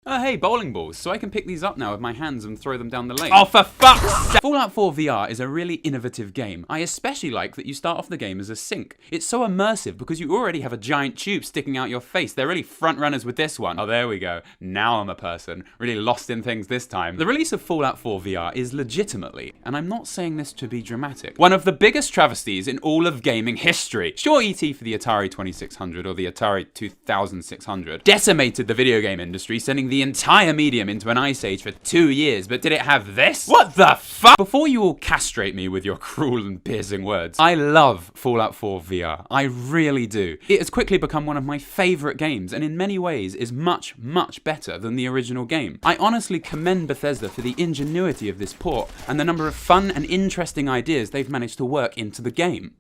Oh hey, bowling balls, so I can pick these up now with my hands and throw them down the lane. Oh for fuck's sake! Fallout 4 VR is a really innovative game. I especially like that you start off the game as a sink. It's so immersive because you already have a giant tube sticking out your face. They're really front runners with this one. Oh there we go, now I'm a person. Really lost in things this time. The release of Fallout 4 VR is legitimately, and I'm not saying this to be dramatic, one of the biggest travesties in all of gaming history. Sure, ET for the Atari 2600 or the Atari 2600 decimated the video game industry, sending the entire medium into an ice age for 2 years, but did it have this? What the fuck? Before you all castrate me with your cruel and piercing words, I love Fallout 4 VR. I really do. It has quickly become one of my favourite games, and in many ways is much, much better than the original game. I honestly commend Bethesda for the ingenuity of this port, and the number of fun and interesting ideas they've managed to work into the game.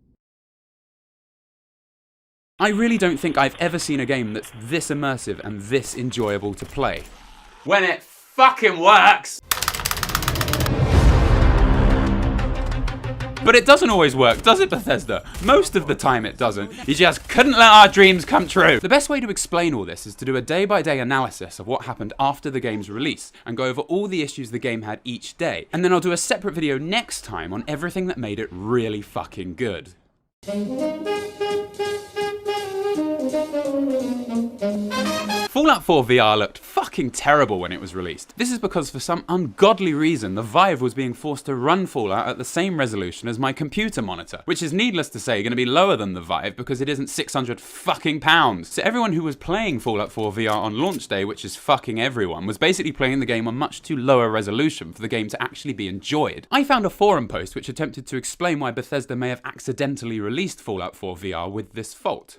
I really don't think I've ever seen a game that's this immersive and this enjoyable to play. When it fucking works! But it doesn't always work, does it, Bethesda? Most of the time it doesn't. You just couldn't let our dreams come true. The best way to explain all this is to do a day-by-day analysis of what happened after the game's release and go over all the issues the game had each day. And then I'll do a separate video next time on everything that made it really fucking good. Fallout 4 VR looked fucking terrible when it was released. This is because for some ungodly reason the Vive was being forced to run Fallout at the same resolution as my computer monitor, which is needless to say going to be lower than the Vive because it isn't 600 fucking pounds. So everyone who was playing Fallout 4 VR on launch day, which is fucking everyone, was basically playing the game on much too low a resolution for the game to actually be enjoyed. I found a forum post which attempted to explain why Bethesda may have accidentally released Fallout 4 VR with this fault.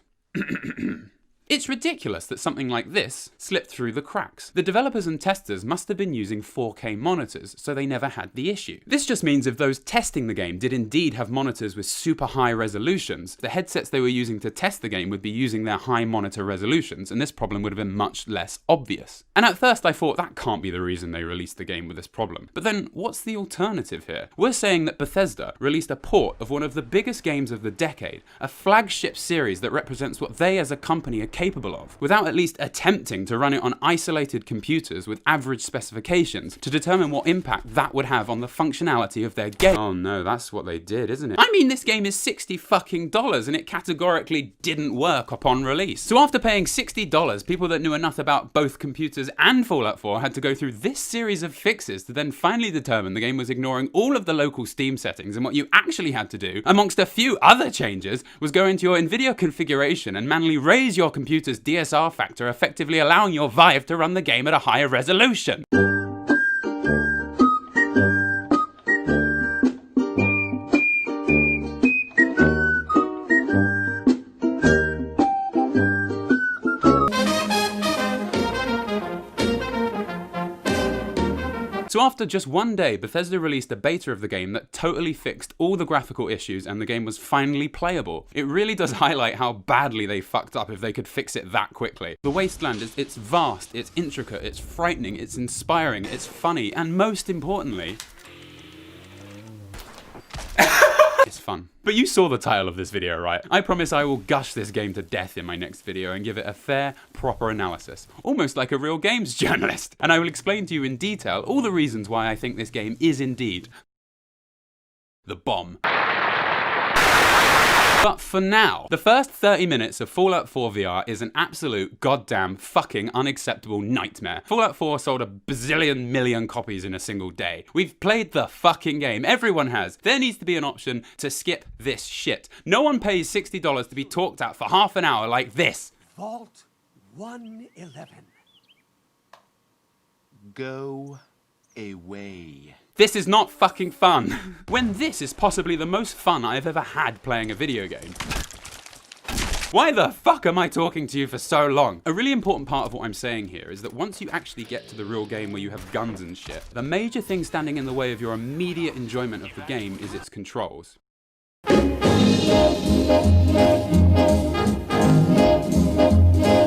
It's ridiculous that something like this slipped through the cracks. The developers and testers must have been using 4K monitors, so they never had the issue. This just means if those testing the game did indeed have monitors with super high resolutions, the headsets they were using to test the game would be using their high monitor resolutions, and this problem would have been much less obvious. And at first I thought that can't be the reason they released the game with this problem. But then what's the alternative here? We're saying that Bethesda released a port of one of the biggest games of the decade, a flagship series that represents what they as a company are capable of, without at least attempting to run it on isolated computers with average specifications to determine what impact that would have on the functionality of their game. Oh no, that's what they did, isn't it? I mean, this game is $60 fucking and it categorically didn't work upon release. So after paying $60, people that knew enough about both computers and Fallout 4 had to go through this series of fixes to then finally determine the game was ignoring all of the local Steam settings, and what you actually had to do, amongst a few other changes, was go into your NVIDIA configuration and manually raise your computer's DSR factor, effectively allowing your Vive to run the game at a higher resolution. So after just one day, Bethesda released a beta of the game that totally fixed all the graphical issues and the game was finally playable. It really does highlight how badly they fucked up if they could fix it that quickly. The Wasteland, it's vast, it's intricate, it's frightening, it's inspiring, it's funny, and most importantly, it's fun. But you saw the title of this video, right? I promise I will gush this game to death in my next video and give it a fair, proper analysis. Almost like a real games journalist. And I will explain to you in detail all the reasons why I think this game is indeed the bomb. But for now, the first 30 minutes of Fallout 4 VR is an absolute goddamn fucking unacceptable nightmare. Fallout 4 sold 1 bazillion million copies in a single day. We've played the fucking game, everyone has. There needs to be an option to skip this shit. No one pays $60 to be talked at for half an hour like this. Vault 111. Go away. This is not fucking fun. When this is possibly the most fun I've ever had playing a video game. Why the fuck am I talking to you for so long? A really important part of what I'm saying here is that once you actually get to the real game where you have guns and shit, the major thing standing in the way of your immediate enjoyment of the game is its controls.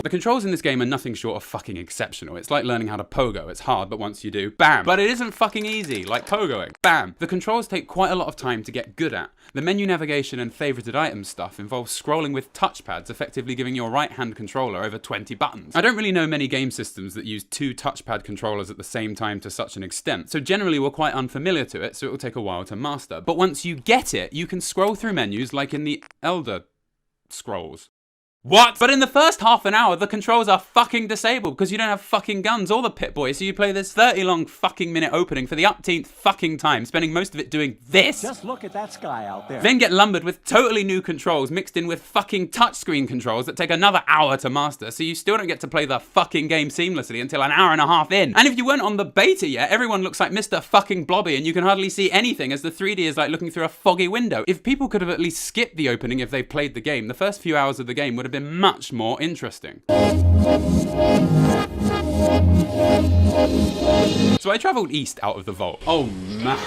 The controls in this game are nothing short of fucking exceptional. It's like learning how to pogo. It's hard, but once you do, bam. But it isn't fucking easy, like pogoing. Bam. The controls take quite a lot of time to get good at. The menu navigation and favorited items stuff involves scrolling with touchpads, effectively giving your right-hand controller over 20 buttons. I don't really know many game systems that use 2 touchpad controllers at the same time to such an extent, so generally we're quite unfamiliar to it, so it will take a while to master. But once you get it, you can scroll through menus like in the Elder Scrolls. What? But in the first half an hour, the controls are fucking disabled because you don't have fucking guns or the Pip-Boy, so you play this 30 long fucking minute opening for the upteenth fucking time, spending most of it doing this. Just look at that sky out there. Then get lumbered with totally new controls mixed in with fucking touchscreen controls that take another hour to master, so you still don't get to play the fucking game seamlessly until an hour and a half in. And if you weren't on the beta yet, everyone looks like Mr. fucking Blobby and you can hardly see anything as the 3D is like looking through a foggy window. If people could have at least skipped the opening if they've played the game, the first few hours of the game would have been much more interesting. So I travelled east out of the vault. Oh my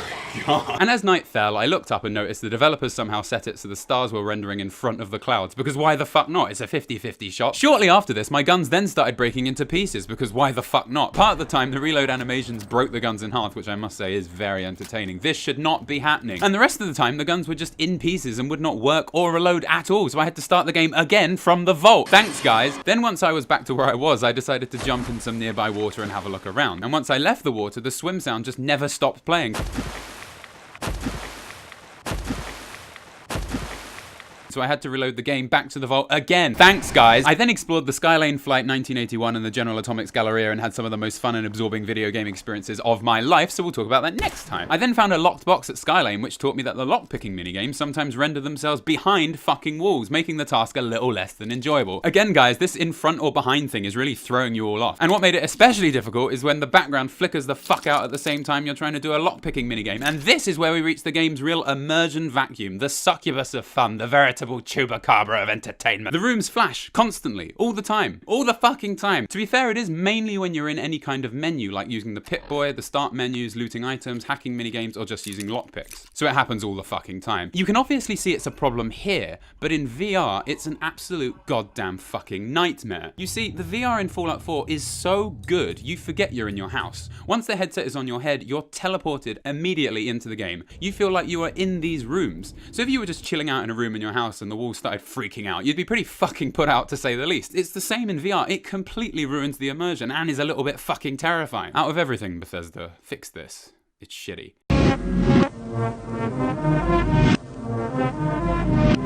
god. And as night fell, I looked up and noticed the developers somehow set it so the stars were rendering in front of the clouds, because why the fuck not? It's a 50-50 shot. Shortly after this, my guns then started breaking into pieces, because why the fuck not? Part of the time, the reload animations broke the guns in half, which I must say is very entertaining. This should not be happening. And the rest of the time, the guns were just in pieces and would not work or reload at all, so I had to start the game again from the vault. Thanks, guys. Then once I was back to where I was, I decided to jump in some nearby water and have a look around. And once I left the water, the swim sound just never stopped playing. So I had to reload the game back to the vault again. Thanks, guys. I then explored the Skylane Flight 1981 and the General Atomics Galleria and had some of the most fun and absorbing video game experiences of my life, so we'll talk about that next time. I then found a locked box at Skylane, which taught me that the lockpicking minigames sometimes render themselves behind fucking walls, making the task a little less than enjoyable. Again, guys, this in front or behind thing is really throwing you all off. And what made it especially difficult is when the background flickers the fuck out at the same time you're trying to do a lockpicking minigame. And this is where we reach the game's real immersion vacuum, the succubus of fun, the veritable chupacabra of entertainment. The rooms flash constantly, all the time, all the fucking time. To be fair, it is mainly when you're in any kind of menu, like using the Pip-Boy, the start menus, looting items, hacking minigames, or just using lockpicks. So it happens all the fucking time. You can obviously see it's a problem here, but in VR, it's an absolute goddamn fucking nightmare. You see, the VR in Fallout 4 is so good, you forget you're in your house. Once the headset is on your head, you're teleported immediately into the game. You feel like you are in these rooms. So if you were just chilling out in a room in your house and the walls started freaking out, you'd be pretty fucking put out, to say the least. It's the same in VR. It completely ruins the immersion and is a little bit fucking terrifying. Out of everything, Bethesda, fix this. It's shitty.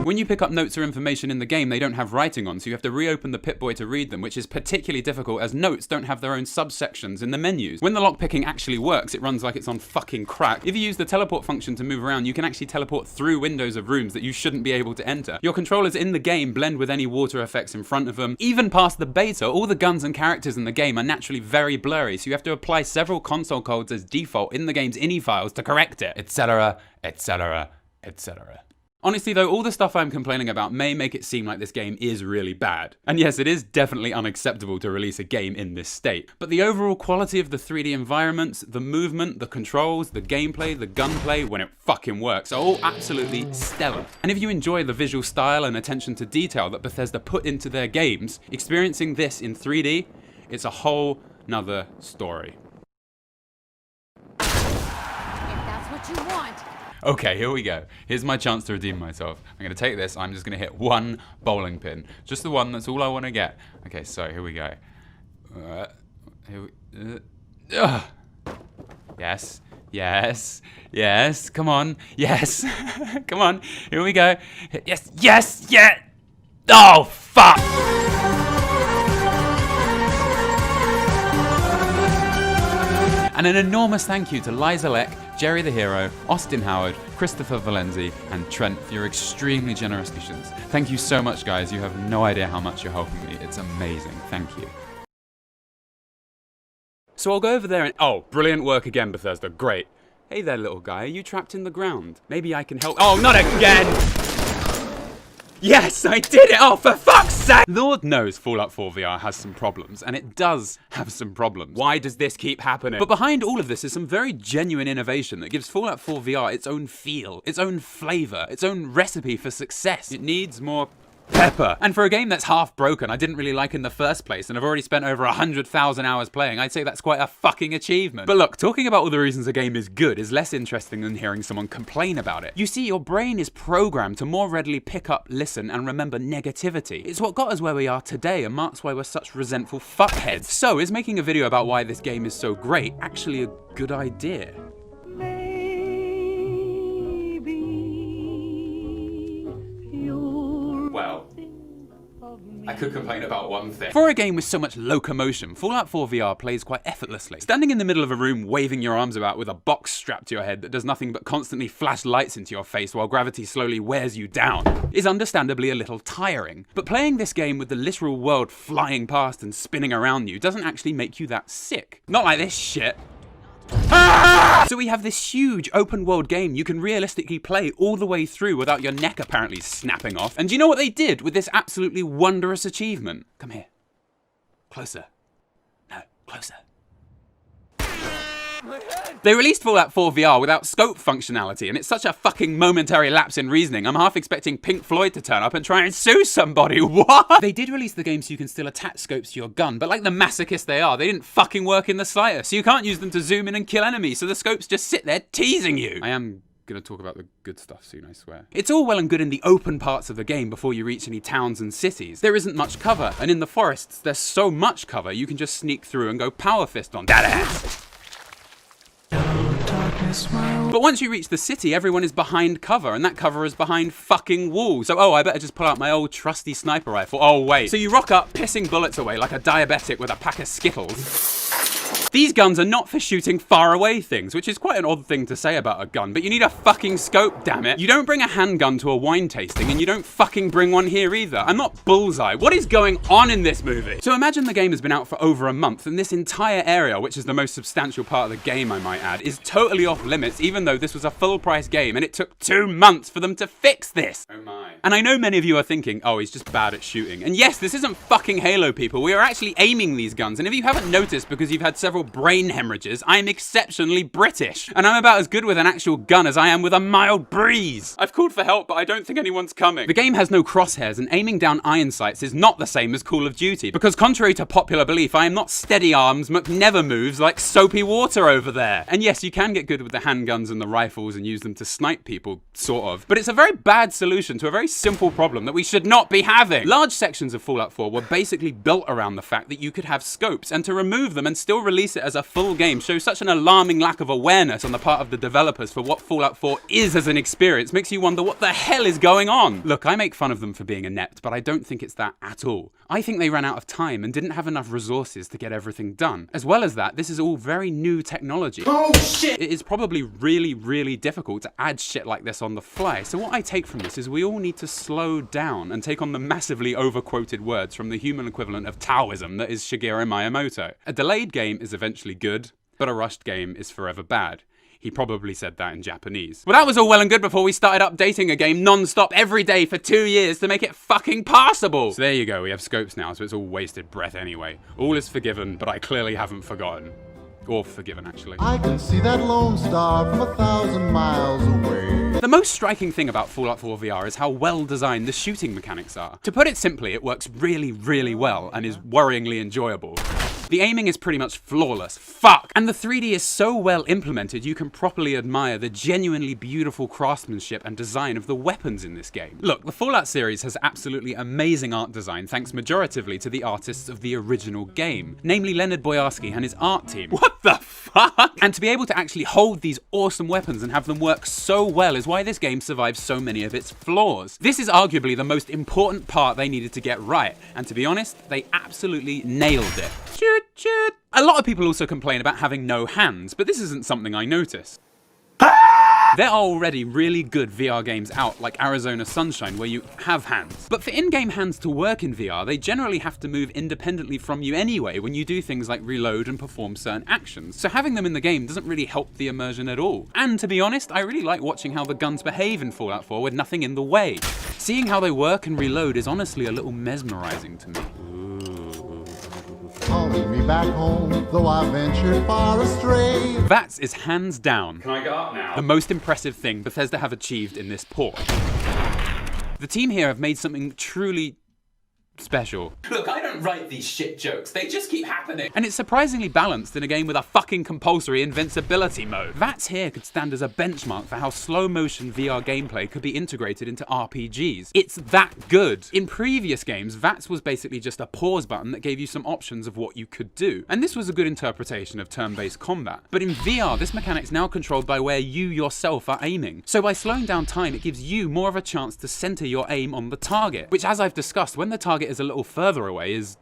When you pick up notes or information in the game, they don't have writing on, so you have to reopen the Pip-Boy to read them, which is particularly difficult as notes don't have their own subsections in the menus. When the lockpicking actually works, it runs like it's on fucking crack. If you use the teleport function to move around, you can actually teleport through windows of rooms that you shouldn't be able to enter. Your controllers in the game blend with any water effects in front of them. Even past the beta, all the guns and characters in the game are naturally very blurry, so you have to apply several console codes as default in the game's INI files to correct it, etc., etc., etc. Honestly though, all the stuff I'm complaining about may make it seem like this game is really bad. And yes, it is definitely unacceptable to release a game in this state. But the overall quality of the 3D environments, the movement, the controls, the gameplay, the gunplay, when it fucking works, are all absolutely stellar. And if you enjoy the visual style and attention to detail that Bethesda put into their games, experiencing this in 3D, it's a whole nother story. If that's what you want. Okay, here we go. Here's my chance to redeem myself. I'm going to take this, I'm just going to hit one bowling pin. Just the one, that's all I want to get. Okay, so here we go. Yes, yes, yes, come on, yes. Come on, here we go. Yes, yes, yeah. Oh, fuck! And an enormous thank you to Liza Leck, Jerry the Hero, Austin Howard, Christopher Valenzi, and Trent for your extremely generous donations. Thank you so much, guys. You have no idea how much you're helping me. It's amazing. Thank you. So I'll go over there and... Oh, brilliant work again, Bethesda. Great. Hey there, little guy. Are you trapped in the ground? Maybe I can help... Oh, not again! Yes, I did it! Oh, for fuck's sake! Lord knows Fallout 4 VR has some problems, and it does have some problems. Why does this keep happening? But behind all of this is some very genuine innovation that gives Fallout 4 VR its own feel, its own flavor, its own recipe for success. It needs more pepper. And for a game that's half broken, I didn't really like in the first place, and I've already spent over 100,000 hours playing, I'd say that's quite a fucking achievement. But look, talking about all the reasons a game is good is less interesting than hearing someone complain about it. You see, your brain is programmed to more readily pick up, listen, and remember negativity. It's what got us where we are today, and marks why we're such resentful fuckheads. So, is making a video about why this game is so great actually a good idea? Well, I could complain about one thing. For a game with so much locomotion, Fallout 4 VR plays quite effortlessly. Standing in the middle of a room waving your arms about with a box strapped to your head that does nothing but constantly flash lights into your face while gravity slowly wears you down is understandably a little tiring. But playing this game with the literal world flying past and spinning around you doesn't actually make you that sick. Not like this shit. So we have this huge open world game you can realistically play all the way through without your neck apparently snapping off. And do you know what they did with this absolutely wondrous achievement? Come here. Closer. No, closer. They released Fallout 4 VR without scope functionality, and it's such a fucking momentary lapse in reasoning, I'm half expecting Pink Floyd to turn up and try and sue somebody. What? They did release the game so you can still attach scopes to your gun, but like the masochists they are, they didn't fucking work in the slightest, so you can't use them to zoom in and kill enemies, so the scopes just sit there teasing you. I am gonna talk about the good stuff soon, I swear. It's all well and good in the open parts of the game before you reach any towns and cities. There isn't much cover, and in the forests, there's so much cover you can just sneak through and go power fist on that ass. But once you reach the city, everyone is behind cover, and that cover is behind fucking walls. So, oh, I better just pull out my old trusty sniper rifle. Oh, wait. So you rock up, pissing bullets away like a diabetic with a pack of Skittles. These guns are not for shooting far away things, which is quite an odd thing to say about a gun, but you need a fucking scope, damn it. You don't bring a handgun to a wine tasting, and you don't fucking bring one here either. I'm not Bullseye. What is going on in this movie? So imagine the game has been out for over a month, and this entire area, which is the most substantial part of the game, I might add, is totally off limits, even though this was a full price game, and it took 2 months for them to fix this. Oh my. And I know many of you are thinking, oh, he's just bad at shooting. And yes, this isn't fucking Halo, people. We are actually aiming these guns, and if you haven't noticed because you've had several brain hemorrhages, I am exceptionally British, and I'm about as good with an actual gun as I am with a mild breeze. I've called for help, but I don't think anyone's coming. The game has no crosshairs, and aiming down iron sights is not the same as Call of Duty, because contrary to popular belief, I am not steady arms McNever moves like soapy water over there. And yes, you can get good with the handguns and the rifles and use them to snipe people, sort of, but it's a very bad solution to a very simple problem that we should not be having. Large sections of Fallout 4 were basically built around the fact that you could have scopes, and to remove them and still release it as a full game shows such an alarming lack of awareness on the part of the developers for what Fallout 4 is as an experience. Makes you wonder what the hell is going on. Look, I make fun of them for being inept, but I don't think it's that at all. I think they ran out of time and didn't have enough resources to get everything done. As well as that, this is all very new technology. Oh shit! It is probably really, really difficult to add shit like this on the fly. So what I take from this is we all need to slow down and take on the massively overquoted words from the human equivalent of Taoism that is Shigeru Miyamoto. A delayed game is eventually good, but a rushed game is forever bad. He probably said that in Japanese. Well, that was all well and good before we started updating a game non-stop every day for 2 years to make it fucking passable. So there you go, we have scopes now, so it's all wasted breath anyway. All is forgiven, but I clearly haven't forgotten. Or forgiven, actually. I can see that lone star from 1,000 miles away. The most striking thing about Fallout 4 VR is how well designed the shooting mechanics are. To put it simply, it works really, really well and is worryingly enjoyable. The aiming is pretty much flawless. Fuck! And the 3D is so well implemented you can properly admire the genuinely beautiful craftsmanship and design of the weapons in this game. Look, the Fallout series has absolutely amazing art design thanks majoritively to the artists of the original game, namely Leonard Boyarsky and his art team. What the fuck? And to be able to actually hold these awesome weapons and have them work so well is why this game survives so many of its flaws. This is arguably the most important part they needed to get right, and to be honest, they absolutely nailed it. Shoot, shoot. A lot of people also complain about having no hands, but this isn't something I notice. There are already really good VR games out, like Arizona Sunshine, where you have hands. But for in-game hands to work in VR, they generally have to move independently from you anyway when you do things like reload and perform certain actions. So having them in the game doesn't really help the immersion at all. And to be honest, I really like watching how the guns behave in Fallout 4 with nothing in the way. Seeing how they work and reload is honestly a little mesmerizing to me. Calling me back home, though I ventured far astray. That is hands down, can I go up now, the most impressive thing Bethesda have achieved in this port. The team here have made something truly special. Look, I don't write these shit jokes, they just keep happening. And it's surprisingly balanced in a game with a fucking compulsory invincibility mode. VATS here could stand as a benchmark for how slow motion VR gameplay could be integrated into RPGs. It's that good. In previous games, VATS was basically just a pause button that gave you some options of what you could do. And this was a good interpretation of turn-based combat. But in VR, this mechanic's now controlled by where you yourself are aiming. So by slowing down time, it gives you more of a chance to center your aim on the target, which, as I've discussed, when the target is a little further away is...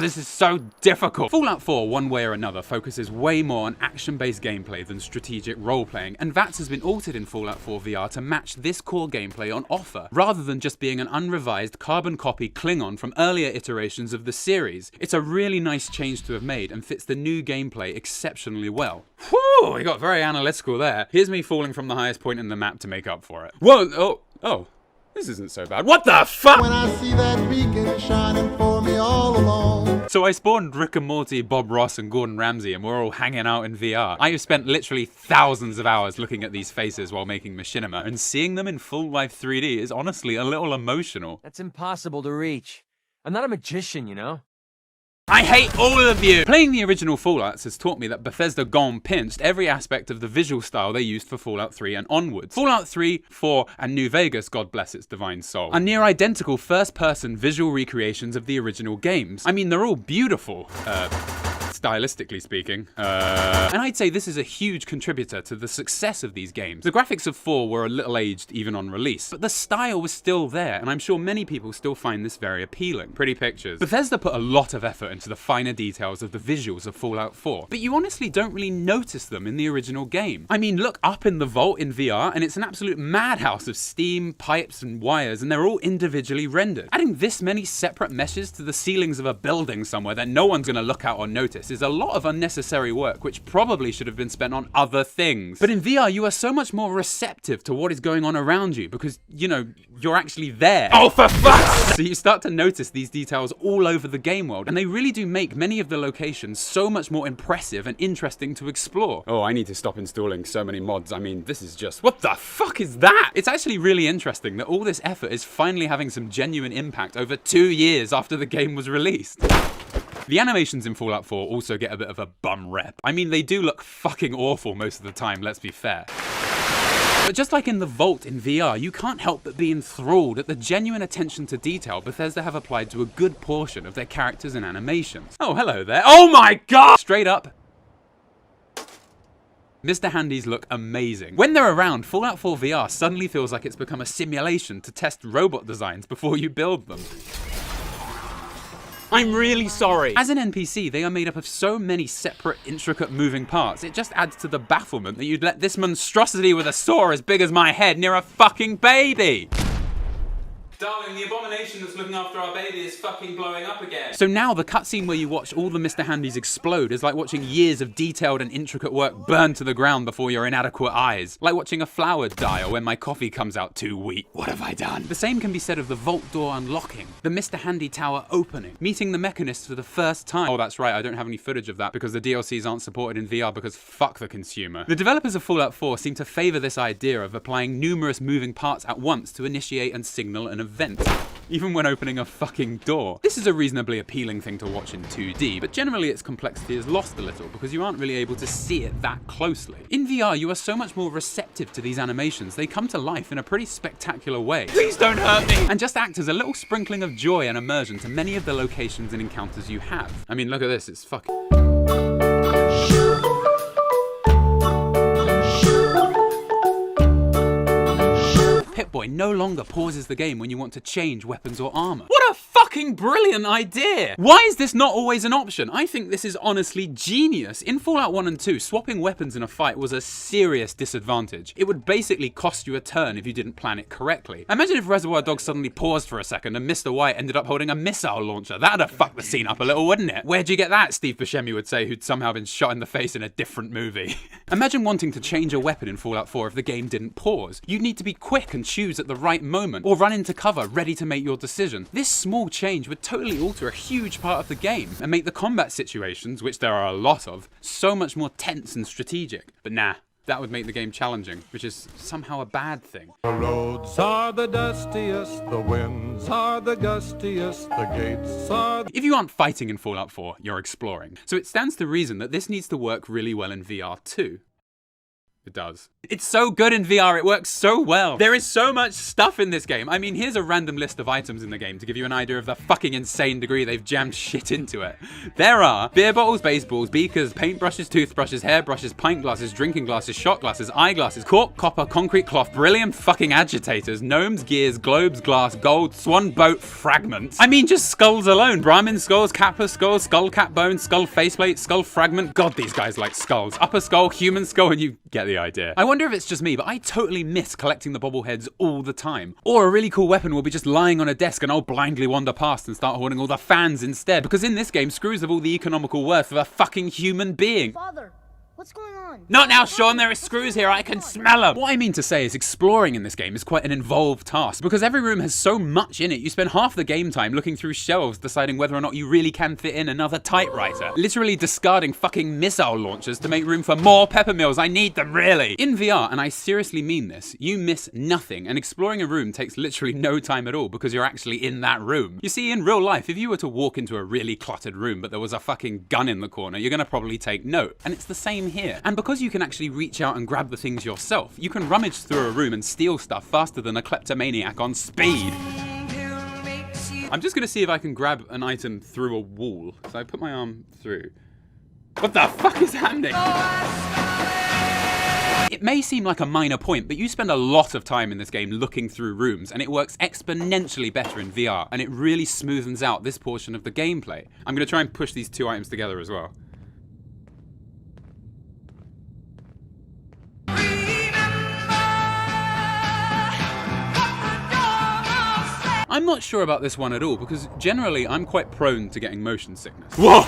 this is so difficult. Fallout 4, one way or another, focuses way more on action-based gameplay than strategic role-playing, and VATS has been altered in Fallout 4 VR to match this core gameplay on offer, rather than just being an unrevised carbon copy Klingon from earlier iterations of the series. It's a really nice change to have made, and fits the new gameplay exceptionally well. Whew, we got very analytical there. Here's me falling from the highest point in the map to make up for it. Whoa, oh. This isn't so bad. What the fuck? When I see that beacon shining for me all alone. So I spawned Rick and Morty, Bob Ross and Gordon Ramsay, and we're all hanging out in VR. I have spent literally thousands of hours looking at these faces while making machinima, and seeing them in full life 3D is honestly a little emotional. That's impossible to reach. I'm not a magician, you know? I hate all of you! Playing the original Fallouts has taught me that Bethesda GORN pinched every aspect of the visual style they used for Fallout 3 and onwards. Fallout 3, 4, and New Vegas, God bless its divine soul, are near identical first-person visual recreations of the original games. I mean, they're all beautiful. Stylistically speaking. And I'd say this is a huge contributor to the success of these games. The graphics of 4 were a little aged even on release, but the style was still there, and I'm sure many people still find this very appealing. Pretty pictures. Bethesda put a lot of effort into the finer details of the visuals of Fallout 4, but you honestly don't really notice them in the original game. I mean, look up in the vault in VR, and it's an absolute madhouse of steam, pipes, and wires, and they're all individually rendered. Adding this many separate meshes to the ceilings of a building somewhere that no one's gonna look at or notice is a lot of unnecessary work, which probably should have been spent on other things. But in VR, you are so much more receptive to what is going on around you because, you know, you're actually there. Oh, for fuck's sake! So you start to notice these details all over the game world, and they really do make many of the locations so much more impressive and interesting to explore. Oh, I need to stop installing so many mods. I mean, this is just... What the fuck is that? It's actually really interesting that all this effort is finally having some genuine impact over 2 years after the game was released. The animations in Fallout 4 also get a bit of a bum rep. I mean, they do look fucking awful most of the time, let's be fair. But just like in the Vault in VR, you can't help but be enthralled at the genuine attention to detail Bethesda have applied to a good portion of their characters and animations. Oh, hello there. Oh my god! Straight up, Mr. Handies look amazing. When they're around, Fallout 4 VR suddenly feels like it's become a simulation to test robot designs before you build them. I'm really sorry. As an NPC, they are made up of so many separate, intricate moving parts, it just adds to the bafflement that you'd let this monstrosity with a saw as big as my head near a fucking baby. Darling, the abomination that's looking after our baby is fucking blowing up again. So now the cutscene where you watch all the Mr. Handies explode is like watching years of detailed and intricate work burn to the ground before your inadequate eyes. Like watching a flower die or when my coffee comes out too weak. What have I done? The same can be said of the vault door unlocking, the Mr. Handy tower opening, meeting the mechanists for the first time. Oh, that's right, I don't have any footage of that because the DLCs aren't supported in VR because fuck the consumer. The developers of Fallout 4 seem to favor this idea of applying numerous moving parts at once to initiate and signal an event, even when opening a fucking door. This is a reasonably appealing thing to watch in 2D, but generally its complexity is lost a little because you aren't really able to see it that closely. In VR, you are so much more receptive to these animations. They come to life in a pretty spectacular way. Please don't hurt me! And just act as a little sprinkling of joy and immersion to many of the locations and encounters you have. I mean, look at this, it's fucking... Pip-Boy no longer pauses the game when you want to change weapons or armor. What a fucking brilliant idea! Why is this not always an option? I think this is honestly genius. In Fallout 1 and 2, swapping weapons in a fight was a serious disadvantage. It would basically cost you a turn if you didn't plan it correctly. Imagine if Reservoir Dogs suddenly paused for a second and Mr. White ended up holding a missile launcher. That'd have fucked the scene up a little, wouldn't it? Where'd you get that? Steve Buscemi would say, who'd somehow been shot in the face in a different movie. Imagine wanting to change a weapon in Fallout 4 if the game didn't pause. You'd need to be quick and choose at the right moment, or run into cover ready to make your decision. This small change would totally alter a huge part of the game and make the combat situations, which there are a lot of, so much more tense and strategic. But nah, That would make the game challenging, which is somehow a bad thing. The roads are the dustiest, the winds are the gustiest, the gates are... If you aren't fighting in Fallout 4, you're exploring. So it stands to reason that this needs to work really well in VR too. It does. It's so good in VR, it works so well. There is so much stuff in this game. I mean, here's a random list of items in the game to give you an idea of the fucking insane degree they've jammed shit into it. There are beer bottles, baseballs, beakers, paintbrushes, toothbrushes, hairbrushes, pint glasses, drinking glasses, shot glasses, eyeglasses, cork, copper, concrete cloth, beryllium fucking agitators, gnomes, gears, globes, glass, gold, swan boat fragments. I mean, just skulls alone. Brahmin skulls, Kappa skulls, skull cap bones, skull faceplate, skull fragment. God, these guys like skulls. Upper skull, human skull, and you get the idea. I wonder if it's just me, but I totally miss collecting the bobbleheads all the time. Or a really cool weapon will be just lying on a desk and I'll blindly wander past and start hoarding all the fans instead. Because in this game, screws have all the economical worth of a fucking human being. Father, what's going on? Not now, Sean, there are screws here, I can smell them! What I mean to say is exploring in this game is quite an involved task, because every room has so much in it, you spend half the game time looking through shelves deciding whether or not you really can fit in another typewriter. Literally discarding fucking missile launchers to make room for more pepper mills, I need them really! In VR, and I seriously mean this, you miss nothing, and exploring a room takes literally no time at all because you're actually in that room. You see, in real life, if you were to walk into a really cluttered room but there was a fucking gun in the corner, you're gonna probably take note. And it's the same here. And because you can actually reach out and grab the things yourself, you can rummage through a room and steal stuff faster than a kleptomaniac on speed. I'm just gonna see if I can grab an item through a wall. So I put my arm through. What the fuck is happening? It may seem like a minor point, but you spend a lot of time in this game looking through rooms, and it works exponentially better in VR, and it really smoothens out this portion of the gameplay. I'm gonna try and push these two items together as well. I'm not sure about this one at all, because generally I'm quite prone to getting motion sickness. Whoa,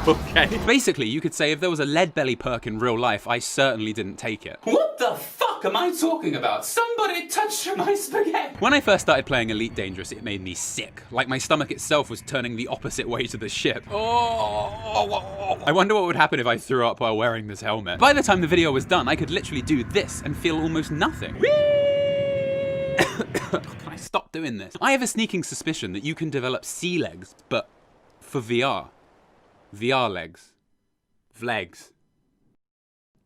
okay. Basically, you could say if there was a lead belly perk in real life, I certainly didn't take it. What the fuck am I talking about? Somebody touched my spaghetti! When I first started playing Elite Dangerous, it made me sick. Like my stomach itself was turning the opposite way to the ship. Oh, I wonder what would happen if I threw up while wearing this helmet. By the time the video was done, I could literally do this and feel almost nothing. Can I stop doing this? I have a sneaking suspicion that you can develop sea legs, but for VR. VR legs. Vlegs.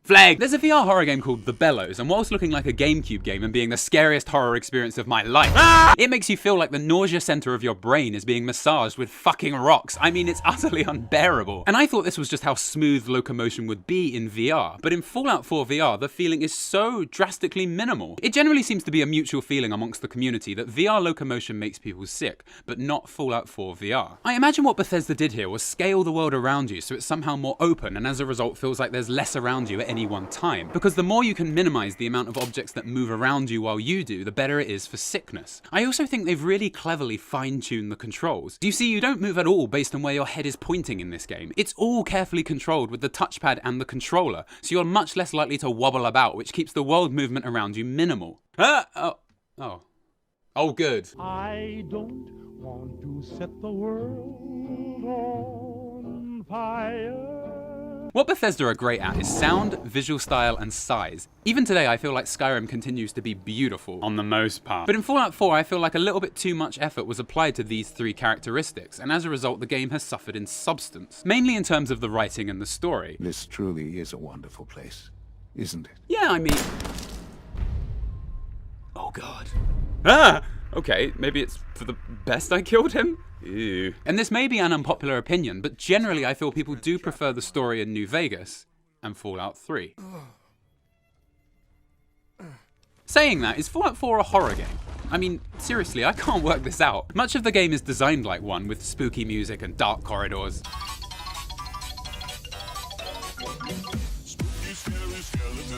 Flag! There's a VR horror game called The Bellows, and whilst looking like a GameCube game and being the scariest horror experience of my life, it makes you feel like the nausea center of your brain is being massaged with fucking rocks. I mean, it's utterly unbearable. And I thought this was just how smooth locomotion would be in VR, but in Fallout 4 VR, the feeling is so drastically minimal. It generally seems to be a mutual feeling amongst the community that VR locomotion makes people sick, but not Fallout 4 VR. I imagine what Bethesda did here was scale the world around you so it's somehow more open, and as a result feels like there's less around you at any one time. Because the more you can minimize the amount of objects that move around you while you do, the better it is for sickness. I also think they've really cleverly fine-tuned the controls. You see, you don't move at all based on where your head is pointing in this game. It's all carefully controlled with the touchpad and the controller, so you're much less likely to wobble about, which keeps the world movement around you minimal. Oh, good. I don't want to set the world on fire. What Bethesda are great at is sound, visual style, and size. Even today, I feel like Skyrim continues to be beautiful, on the most part. But in Fallout 4, I feel like a little bit too much effort was applied to these three characteristics, and as a result, the game has suffered in substance. Mainly in terms of the writing and the story. This truly is a wonderful place, isn't it? Yeah, I mean... Oh god. Okay, maybe it's for the best I killed him? Ew. And this may be an unpopular opinion, but generally I feel people do prefer the story in New Vegas and Fallout 3. Saying that, is Fallout 4 a horror game? I mean, seriously, I can't work this out. Much of the game is designed like one, with spooky music and dark corridors.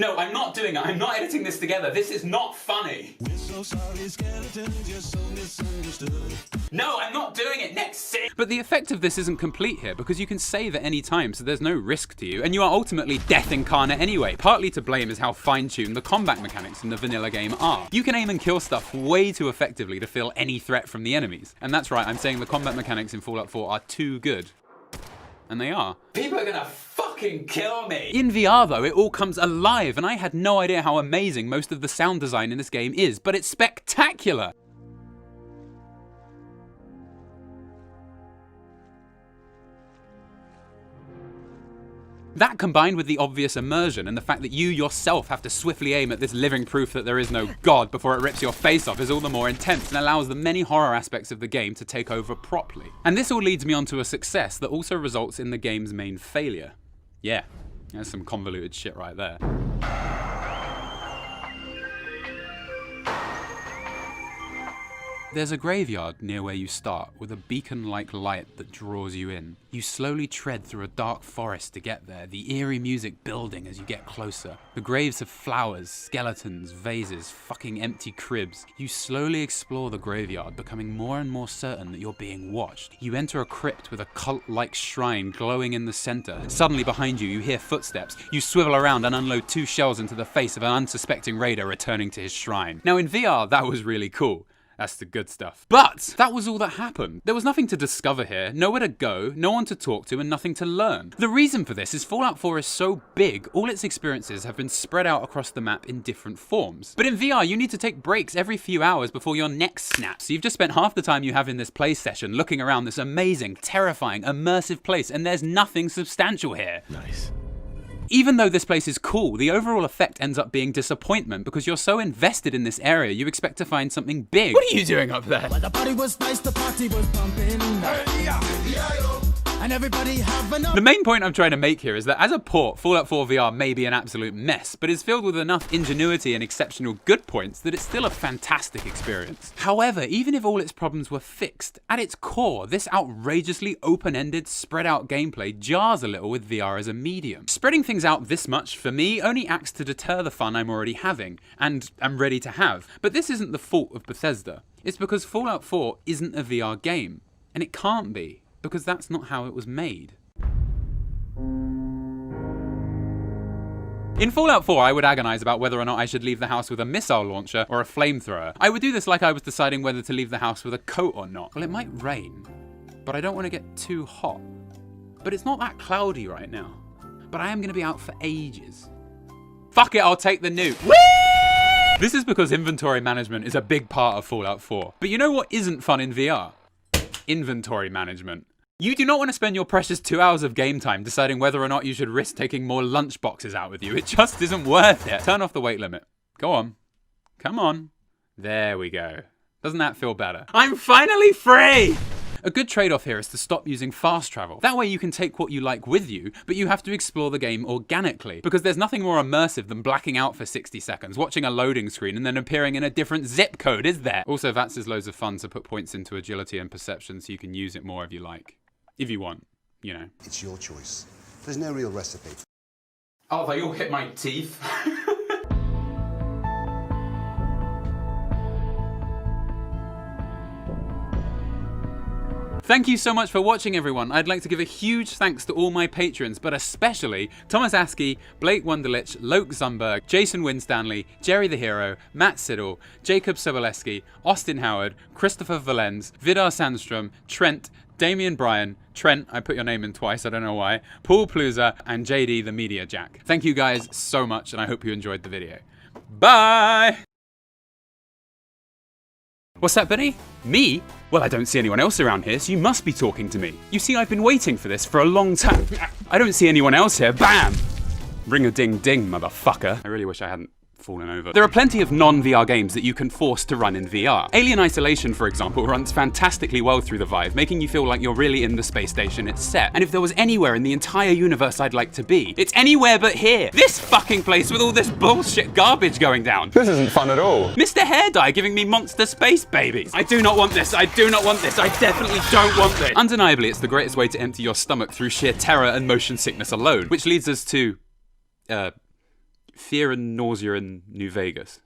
No, I'm not doing it. I'm not editing this together. This is not funny. We're so sorry, skeletons, you're so misunderstood. No, I'm not doing it. Next scene. But the effect of this isn't complete here, because you can save at any time, so there's no risk to you, and you are ultimately death incarnate anyway. Partly to blame is how fine-tuned the combat mechanics in the vanilla game are. You can aim and kill stuff way too effectively to feel any threat from the enemies. And that's right, I'm saying the combat mechanics in Fallout 4 are too good. and they are. People are gonna fucking kill me! In VR though, it all comes alive, and I had no idea how amazing most of the sound design in this game is, but it's spectacular! That combined with the obvious immersion and the fact that you yourself have to swiftly aim at this living proof that there is no God before it rips your face off is all the more intense and allows the many horror aspects of the game to take over properly. And this all leads me on to a success that also results in the game's main failure. Yeah, that's some convoluted shit right there. There's a graveyard near where you start with a beacon-like light that draws you in. You slowly tread through a dark forest to get there, the eerie music building as you get closer. The graves have flowers, skeletons, vases, fucking empty cribs. You slowly explore the graveyard, becoming more and more certain that you're being watched. You enter a crypt with a cult-like shrine glowing in the center. Suddenly behind you, you hear footsteps. You swivel around and unload 2 shells into the face of an unsuspecting raider returning to his shrine. Now in VR, that was really cool. That's the good stuff. But that was all that happened. There was nothing to discover here, nowhere to go, no one to talk to, and nothing to learn. The reason for this is Fallout 4 is so big, all its experiences have been spread out across the map in different forms. But in VR, you need to take breaks every few hours before your neck snaps. You've just spent half the time you have in this play session looking around this amazing, terrifying, immersive place, and there's nothing substantial here. Nice. Even though this place is cool, the overall effect ends up being disappointment because you're so invested in this area, you expect to find something big. What are you doing up there? Well, the party was nice, the party was pumping. And everybody have enough. The main point I'm trying to make here is that as a port, Fallout 4 VR may be an absolute mess, but is filled with enough ingenuity and exceptional good points that it's still a fantastic experience. However, even if all its problems were fixed, at its core, this outrageously open-ended, spread-out gameplay jars a little with VR as a medium. Spreading things out this much, for me, only acts to deter the fun I'm already having, and am ready to have. But this isn't the fault of Bethesda. It's because Fallout 4 isn't a VR game, and it can't be. Because that's not how it was made. In Fallout 4, I would agonize about whether or not I should leave the house with a missile launcher or a flamethrower. I would do this like I was deciding whether to leave the house with a coat or not. Well, it might rain, but I don't want to get too hot. But it's not that cloudy right now. But I am going to be out for ages. Fuck it, I'll take the nuke. Whee! This is because inventory management is a big part of Fallout 4. But you know what isn't fun in VR? Inventory management. You do not want to spend your precious 2 hours of game time deciding whether or not you should risk taking more lunch boxes out with you. It just isn't worth it. Turn off the weight limit. Go on. Come on. There we go. Doesn't that feel better? I'm finally free! A good trade-off here is to stop using fast travel. That way you can take what you like with you, but you have to explore the game organically, because there's nothing more immersive than blacking out for 60 seconds, watching a loading screen, and then appearing in a different zip code, is there? Also, VATS is loads of fun to put points into agility and perception so you can use it more if you like. If you want, you know. It's your choice. There's no real recipe. Oh, they all hit my teeth. Thank you so much for watching, everyone. I'd like to give a huge thanks to all my patrons, but especially Thomas Askey, Blake Wunderlich, Loke Zumberg, Jason Winstanley, Jerry the Hero, Matt Siddle, Jacob Soboleski, Austin Howard, Christopher Valenz, Vidar Sandstrom, Trent, Damian Bryan, Trent, I put your name in twice, I don't know why, Paul Pluser, and JD the Media Jack. Thank you guys so much, and I hope you enjoyed the video. Bye! What's that, Benny? Me? Well, I don't see anyone else around here, so you must be talking to me. You see, I've been waiting for this for a long time. I don't see anyone else here. Bam! Ring-a-ding-ding, motherfucker. I really wish I hadn't fallen over. There are plenty of non-VR games that you can force to run in VR. Alien Isolation, for example, runs fantastically well through the Vive, making you feel like you're really in the space station it's set. And if there was anywhere in the entire universe I'd like to be, it's anywhere but here. This fucking place with all this bullshit garbage going down. This isn't fun at all. Mr. Hair Dye giving me monster space babies. I do not want this. I do not want this. I definitely don't want this. Undeniably, it's the greatest way to empty your stomach through sheer terror and motion sickness alone, which leads us to, fear and nausea in New Vegas.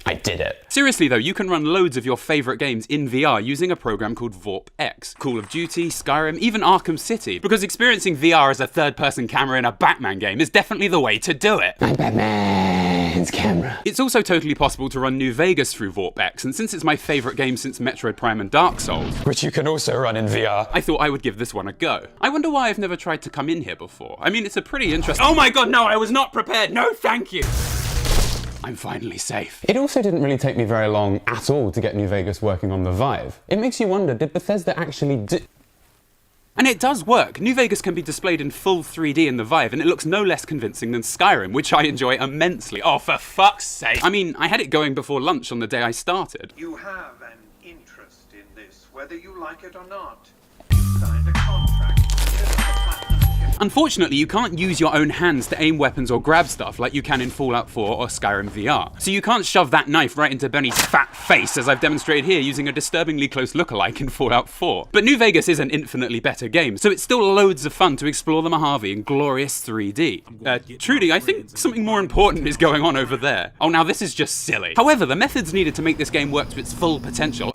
I did it. Seriously though, you can run loads of your favourite games in VR using a program called VorpX. Call of Duty, Skyrim, even Arkham City. Because experiencing VR as a third-person camera in a Batman game is definitely the way to do it. I'm Batman's camera. It's also totally possible to run New Vegas through VorpX, and since it's my favourite game since Metroid Prime and Dark Souls, which you can also run in VR, I thought I would give this one a go. I wonder why I've never tried to come in here before. I mean, it's a pretty interesting— Oh my god, no, I was not prepared. No, thank you. I'm finally safe. It also didn't really take me very long at all to get New Vegas working on the Vive. It makes you wonder, did Bethesda actually do— And it does work. New Vegas can be displayed in full 3D in the Vive, and it looks no less convincing than Skyrim, which I enjoy immensely. Oh, for fuck's sake. I mean, I had it going before lunch on the day I started. You have an interest in this, whether you like it or not. You signed a contract. Unfortunately, you can't use your own hands to aim weapons or grab stuff like you can in Fallout 4 or Skyrim VR. So you can't shove that knife right into Benny's fat face as I've demonstrated here using a disturbingly close lookalike in Fallout 4. But New Vegas is an infinitely better game, so it's still loads of fun to explore the Mojave in glorious 3D. Trudy, I think something more important is going on over there. Oh, now this is just silly. However, the methods needed to make this game work to its full potential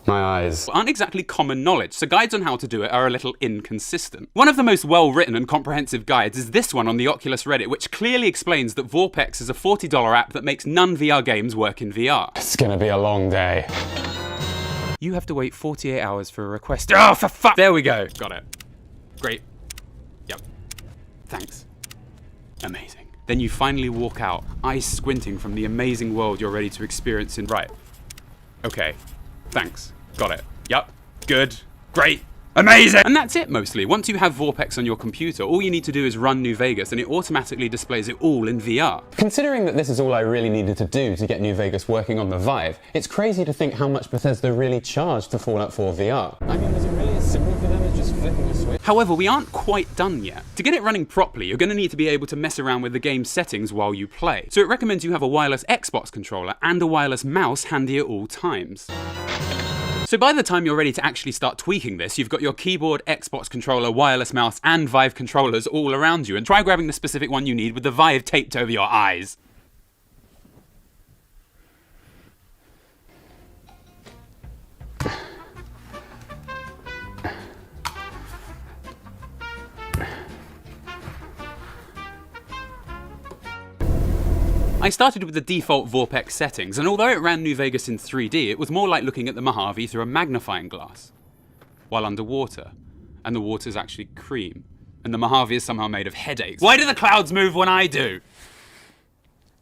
my eyes aren't exactly common knowledge, so guides on how to do it are a little inconsistent. One of the most well-written and comprehensive guides is this one on the Oculus Reddit, which clearly explains that VorpX is a $40 app that makes non-VR games work in VR. It's gonna be a long day. You have to wait 48 hours for a request. Oh, for fuck! There we go. Got it. Great. Yep. Thanks. Amazing. Then you finally walk out, eyes squinting from the amazing world you're ready to experience in— Right. Okay. Thanks. Got it. Yup. Good. Great. Amazing! And that's it mostly. Once you have VorpX on your computer, all you need to do is run New Vegas and it automatically displays it all in VR. Considering that this is all I really needed to do to get New Vegas working on the Vive, it's crazy to think how much Bethesda really charged for Fallout 4 VR. I mean, was it really as simple for them as just flipping a switch? However, we aren't quite done yet. To get it running properly, you're going to need to be able to mess around with the game's settings while you play. So it recommends you have a wireless Xbox controller and a wireless mouse handy at all times. So by the time you're ready to actually start tweaking this, you've got your keyboard, Xbox controller, wireless mouse, and Vive controllers all around you, and try grabbing the specific one you need with the Vive taped over your eyes. I started with the default VorpX settings, and although it ran New Vegas in 3D, it was more like looking at the Mojave through a magnifying glass, while underwater. And the water's actually cream. And the Mojave is somehow made of headaches. Why do the clouds move when I do?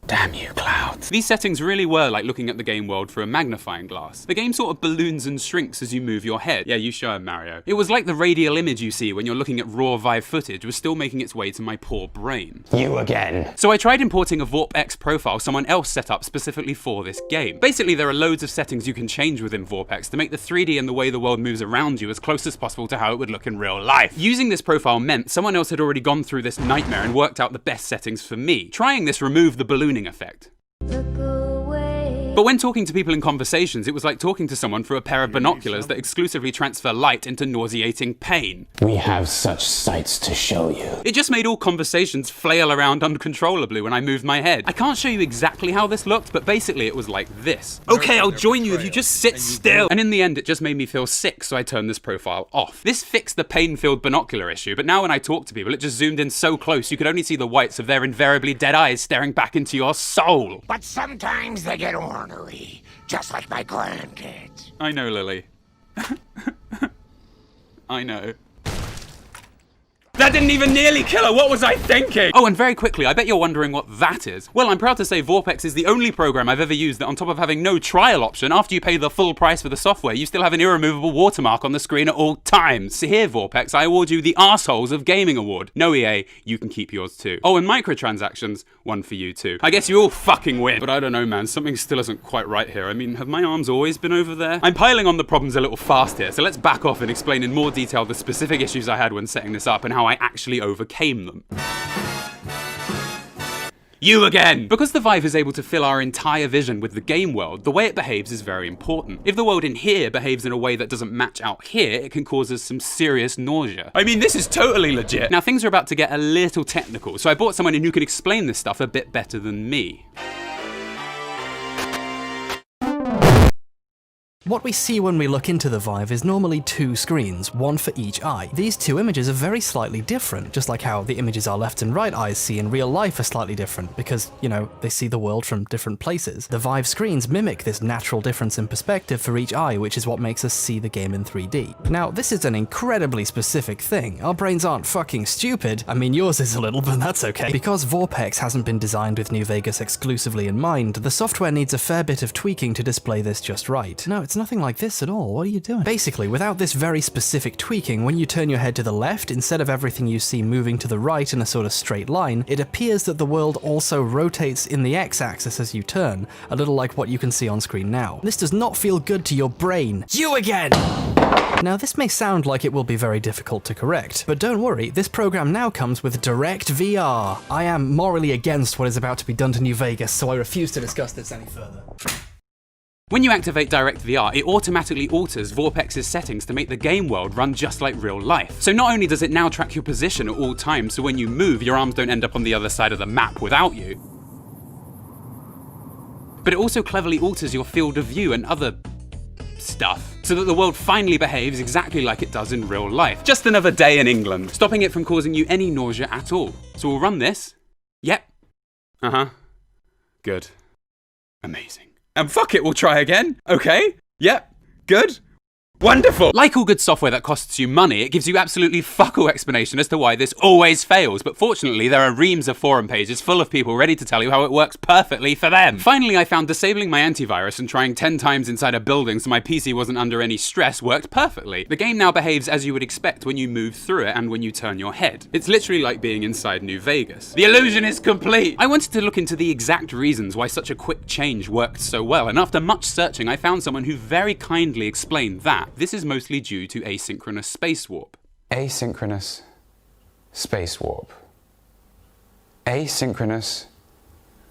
Damn you, clouds. These settings really were like looking at the game world through a magnifying glass. The game sort of balloons and shrinks as you move your head. Yeah, you show him, Mario. It was like the radial image you see when you're looking at raw Vive footage was still making its way to my poor brain. You again. So I tried importing a VorpX profile someone else set up specifically for this game. Basically, there are loads of settings you can change within VorpX to make the 3D and the way the world moves around you as close as possible to how it would look in real life. Using this profile meant someone else had already gone through this nightmare and worked out the best settings for me. Trying this removed the ballooning effect. But when talking to people in conversations, it was like talking to someone through a pair of binoculars that exclusively transfer light into nauseating pain. We have such sights to show you. It just made all conversations flail around uncontrollably when I moved my head. I can't show you exactly how this looked, but basically it was like this. Okay, I'll join you if you just sit still. And in the end, it just made me feel sick, so I turned this profile off. This fixed the pain-filled binocular issue, but now when I talk to people, it just zoomed in so close you could only see the whites of their invariably dead eyes staring back into your soul. But sometimes they get ornery, just like my grandkids. I know, Lily. I know. That didn't even nearly kill her, what was I thinking? Oh, and very quickly, I bet you're wondering what that is. Well, I'm proud to say VorpX is the only program I've ever used that on top of having no trial option, after you pay the full price for the software, you still have an irremovable watermark on the screen at all times. So here, VorpX, I award you the Arseholes of Gaming Award. No EA, you can keep yours too. Oh, and microtransactions, one for you too. I guess you all fucking win. But I don't know, man, something still isn't quite right here. I mean, have my arms always been over there? I'm piling on the problems a little fast here, so let's back off and explain in more detail the specific issues I had when setting this up and how I actually overcame them. You again! Because the Vive is able to fill our entire vision with the game world, the way it behaves is very important. If the world in here behaves in a way that doesn't match out here, it can cause us some serious nausea. I mean, this is totally legit. Now, things are about to get a little technical, so I brought someone in who can explain this stuff a bit better than me. What we see when we look into the Vive is normally two screens, one for each eye. These two images are very slightly different, just like how the images our left and right eyes see in real life are slightly different, because, you know, they see the world from different places. The Vive screens mimic this natural difference in perspective for each eye, which is what makes us see the game in 3D. Now, this is an incredibly specific thing. Our brains aren't fucking stupid. I mean, yours is a little, but that's okay. Because Vorpex hasn't been designed with New Vegas exclusively in mind, the software needs a fair bit of tweaking to display this just right. No, it's nothing like this at all. What are you doing? Basically, without this very specific tweaking, when you turn your head to the left, instead of everything you see moving to the right in a sort of straight line, it appears that the world also rotates in the x-axis as you turn, a little like what you can see on screen now. This does not feel good to your brain. You again! Now, this may sound like it will be very difficult to correct, but don't worry, this program now comes with Direct VR. I am morally against what is about to be done to New Vegas, so I refuse to discuss this any further. When you activate DirectVR, it automatically alters Vorpex's settings to make the game world run just like real life. So not only does it now track your position at all times, so when you move, your arms don't end up on the other side of the map without you, but it also cleverly alters your field of view and other stuff, so that the world finally behaves exactly like it does in real life. Just another day in England, stopping it from causing you any nausea at all. So we'll run this. Yep. Good. Amazing. And fuck it, we'll try again. Okay. Yep. Good. Wonderful! Like all good software that costs you money, it gives you absolutely fuck all explanation as to why this always fails, but fortunately there are reams of forum pages full of people ready to tell you how it works perfectly for them. Finally, I found disabling my antivirus and trying 10 times inside a building so my PC wasn't under any stress worked perfectly. The game now behaves as you would expect when you move through it and when you turn your head. It's literally like being inside New Vegas. The illusion is complete! I wanted to look into the exact reasons why such a quick change worked so well, and after much searching I found someone who very kindly explained that this is mostly due to asynchronous space warp. Asynchronous space warp. Asynchronous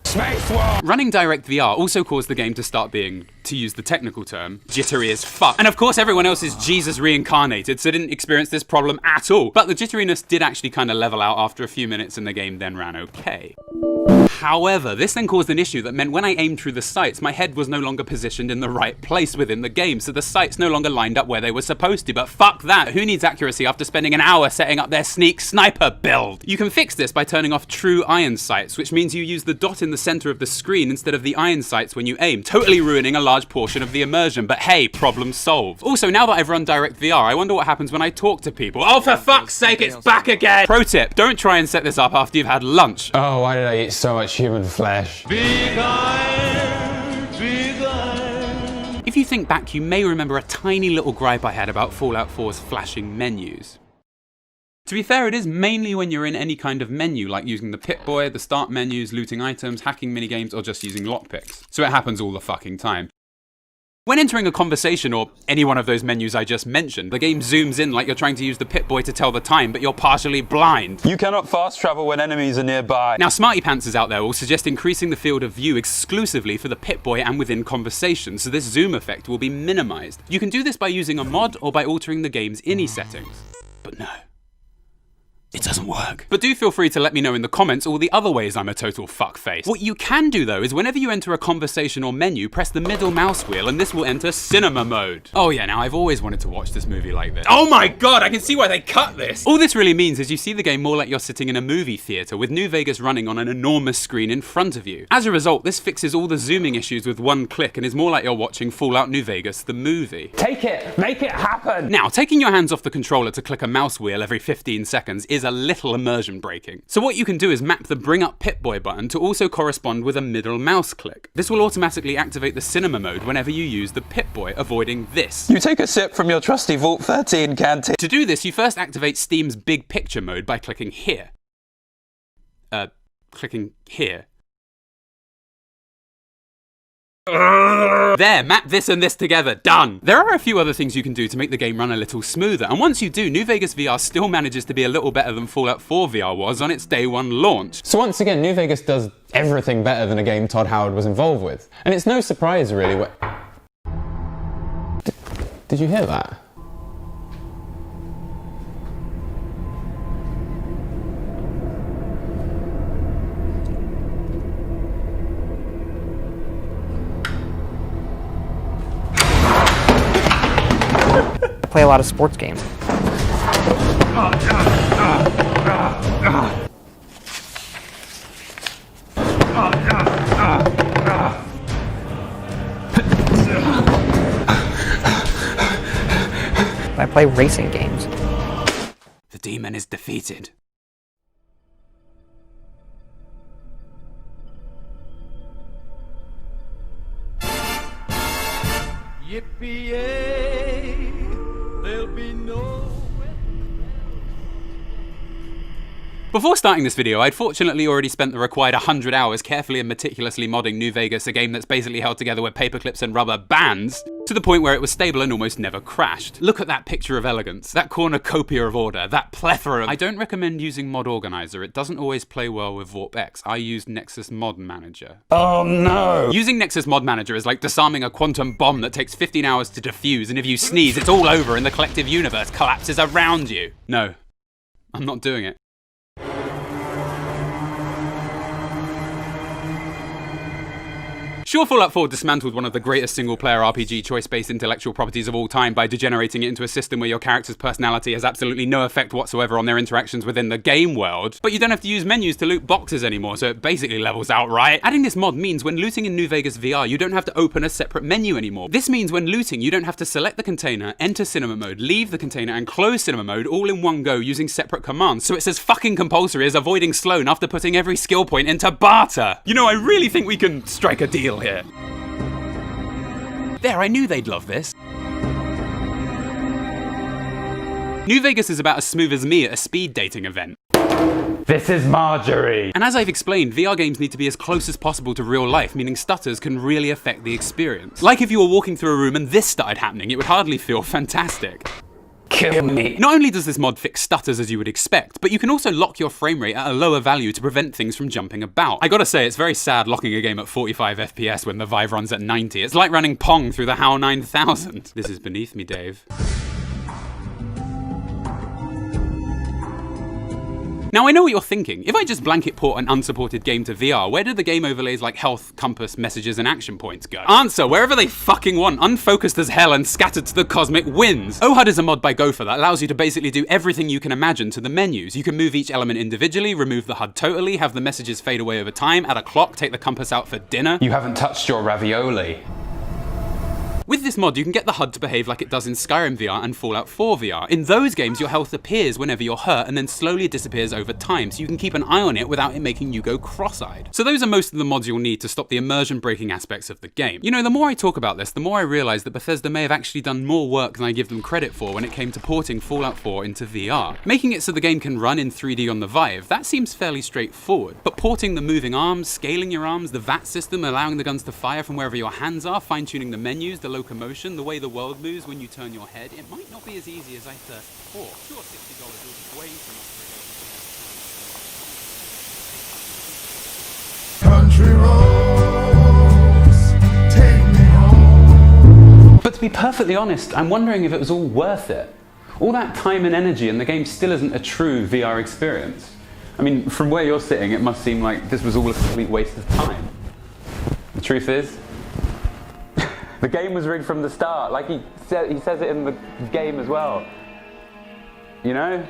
space warp! Running DirectVR also caused the game to start being, to use the technical term, jittery as fuck. And of course everyone else is Jesus reincarnated, so didn't experience this problem at all. But the jitteriness did actually kind of level out after a few minutes and the game then ran okay. However, this then caused an issue that meant when I aimed through the sights, my head was no longer positioned in the right place within the game, so the sights no longer lined up where they were supposed to. But fuck that, who needs accuracy after spending an hour setting up their sneak sniper build? You can fix this by turning off true iron sights, which means you use the dot in the center of the screen instead of the iron sights when you aim, totally ruining a large portion of the immersion, but hey, problem solved. Also, now that I've run DirectVR, I wonder what happens when I talk to people. Oh, for fuck's sake, it's back again! Pro tip, don't try and set this up after you've had lunch. Oh, why did I eat so much human flesh? If you think back, you may remember a tiny little gripe I had about Fallout 4's flashing menus. To be fair, it is mainly when you're in any kind of menu, like using the Pip-Boy, the start menus, looting items, hacking minigames, or just using lockpicks. So it happens all the fucking time. When entering a conversation or any one of those menus I just mentioned, the game zooms in like you're trying to use the Pip-Boy to tell the time, but you're partially blind. You cannot fast travel when enemies are nearby. Now, smarty pantsers out there will suggest increasing the field of view exclusively for the Pip-Boy and within conversations, so this zoom effect will be minimized. You can do this by using a mod or by altering the game's INI settings. But no. It doesn't work. But do feel free to let me know in the comments all the other ways I'm a total fuckface. What you can do though is whenever you enter a conversation or menu, press the middle mouse wheel and this will enter cinema mode. Oh yeah, now I've always wanted to watch this movie like this. Oh my god, I can see why they cut this! All this really means is you see the game more like you're sitting in a movie theater with New Vegas running on an enormous screen in front of you. As a result, this fixes all the zooming issues with one click and is more like you're watching Fallout New Vegas the movie. Take it! Make it happen! Now, taking your hands off the controller to click a mouse wheel every 15 seconds is a little immersion breaking. So what you can do is map the Bring Up Pip-Boy button to also correspond with a middle mouse click. This will automatically activate the cinema mode whenever you use the Pip-Boy, avoiding this. You take a sip from your trusty Vault 13 canteen. To do this, you first activate Steam's Big Picture mode by clicking here. Clicking here. There, map this and this together, done! There are a few other things you can do to make the game run a little smoother, and once you do, New Vegas VR still manages to be a little better than Fallout 4 VR was on its day one launch. So once again, New Vegas does everything better than a game Todd Howard was involved with. And it's no surprise, really. Did you hear that? play a lot of sports games. I play racing games. The demon is defeated. Yippee-yay, there'll be no... Before starting this video, I'd fortunately already spent the required 100 hours carefully and meticulously modding New Vegas, a game that's basically held together with paperclips and rubber bands, to the point where it was stable and almost never crashed. Look at that picture of elegance, that cornucopia of order, that plethora of... I don't recommend using Mod Organizer, it doesn't always play well with VorpX. I used Nexus Mod Manager. Oh no! Using Nexus Mod Manager is like disarming a quantum bomb that takes 15 hours to defuse, and if you sneeze, it's all over and the collective universe collapses around you. No, I'm not doing it. Sure, Fallout 4 dismantled one of the greatest single-player RPG choice-based intellectual properties of all time by degenerating it into a system where your character's personality has absolutely no effect whatsoever on their interactions within the game world, but you don't have to use menus to loot boxes anymore, so it basically levels out, right? Adding this mod means when looting in New Vegas VR, you don't have to open a separate menu anymore. This means when looting, you don't have to select the container, enter cinema mode, leave the container, and close cinema mode all in one go using separate commands, so it's as fucking compulsory as avoiding Sloan after putting every skill point into barter! You know, I really think we can strike a deal here. There, I knew they'd love this. New Vegas is about as smooth as me at a speed dating event. This is Marjorie! And as I've explained, VR games need to be as close as possible to real life, meaning stutters can really affect the experience. Like if you were walking through a room and this started happening, it would hardly feel fantastic. Kill me. Not only does this mod fix stutters as you would expect, but you can also lock your frame rate at a lower value to prevent things from jumping about. I gotta say, it's very sad locking a game at 45 FPS when the Vive runs at 90. It's like running Pong through the HAL 9000. This is beneath me, Dave. Now I know what you're thinking. If I just blanket port an unsupported game to VR, where do the game overlays like health, compass, messages, and action points go? Answer, wherever they fucking want, unfocused as hell and scattered to the cosmic winds. OHUD is a mod by Gopher that allows you to basically do everything you can imagine to the menus. You can move each element individually, remove the HUD totally, have the messages fade away over time, add a clock, take the compass out for dinner. You haven't touched your ravioli. With this mod, you can get the HUD to behave like it does in Skyrim VR and Fallout 4 VR. In those games, your health appears whenever you're hurt and then slowly disappears over time, so you can keep an eye on it without it making you go cross-eyed. So those are most of the mods you'll need to stop the immersion-breaking aspects of the game. You know, the more I talk about this, the more I realise that Bethesda may have actually done more work than I give them credit for when it came to porting Fallout 4 into VR. Making it so the game can run in 3D on the Vive, that seems fairly straightforward. But porting the moving arms, scaling your arms, the VAT system, allowing the guns to fire from wherever your hands are, fine-tuning the menus, the locomotion, the way the world moves when you turn your head, it might not be as easy as I first thought. Sure, $60 was way too much. Country roads, take me home. But to be perfectly honest, I'm wondering if it was all worth it. All that time and energy and the game still isn't a true VR experience. I mean, from where you're sitting, it must seem like this was all a complete waste of time. The truth is, the game was rigged from the start, like he says it in the game as well. You know?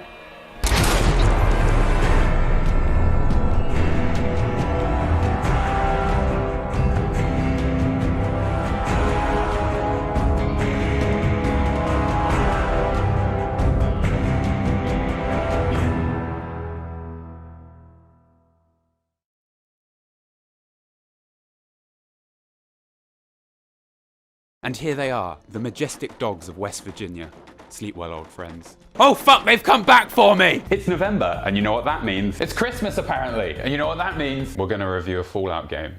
And here they are, the majestic dogs of West Virginia. Sleep well, old friends. Oh fuck, they've come back for me! It's November, and you know what that means? It's Christmas, apparently, and you know what that means? We're gonna review a Fallout game.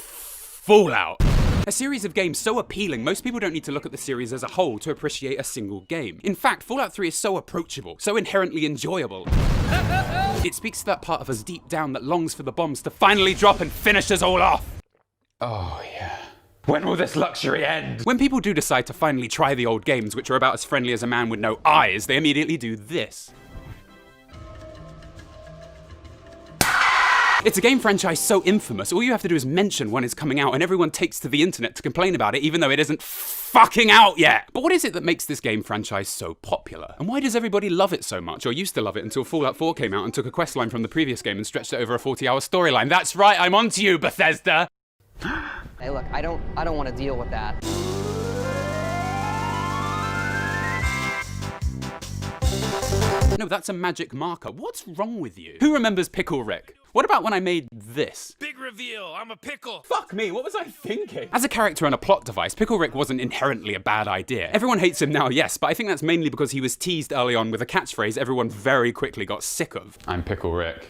Fallout! A series of games so appealing, most people don't need to look at the series as a whole to appreciate a single game. In fact, Fallout 3 is so approachable, so inherently enjoyable. It speaks to that part of us deep down that longs for the bombs to finally drop and finish us all off. Oh yeah. When will this luxury end? When people do decide to finally try the old games, which are about as friendly as a man with no eyes, they immediately do this. It's a game franchise so infamous, all you have to do is mention when it's coming out and everyone takes to the internet to complain about it even though it isn't fucking out yet. But what is it that makes this game franchise so popular? And why does everybody love it so much, or used to love it until Fallout 4 came out and took a questline from the previous game and stretched it over a 40-hour storyline? That's right, I'm onto you, Bethesda! Hey, look, I don't want to deal with that. No, that's a magic marker. What's wrong with you? Who remembers Pickle Rick? What about when I made this? Big reveal, I'm a pickle. Fuck me, what was I thinking? As a character and a plot device, Pickle Rick wasn't inherently a bad idea. Everyone hates him now, yes, but I think that's mainly because he was teased early on with a catchphrase everyone very quickly got sick of. I'm Pickle Rick.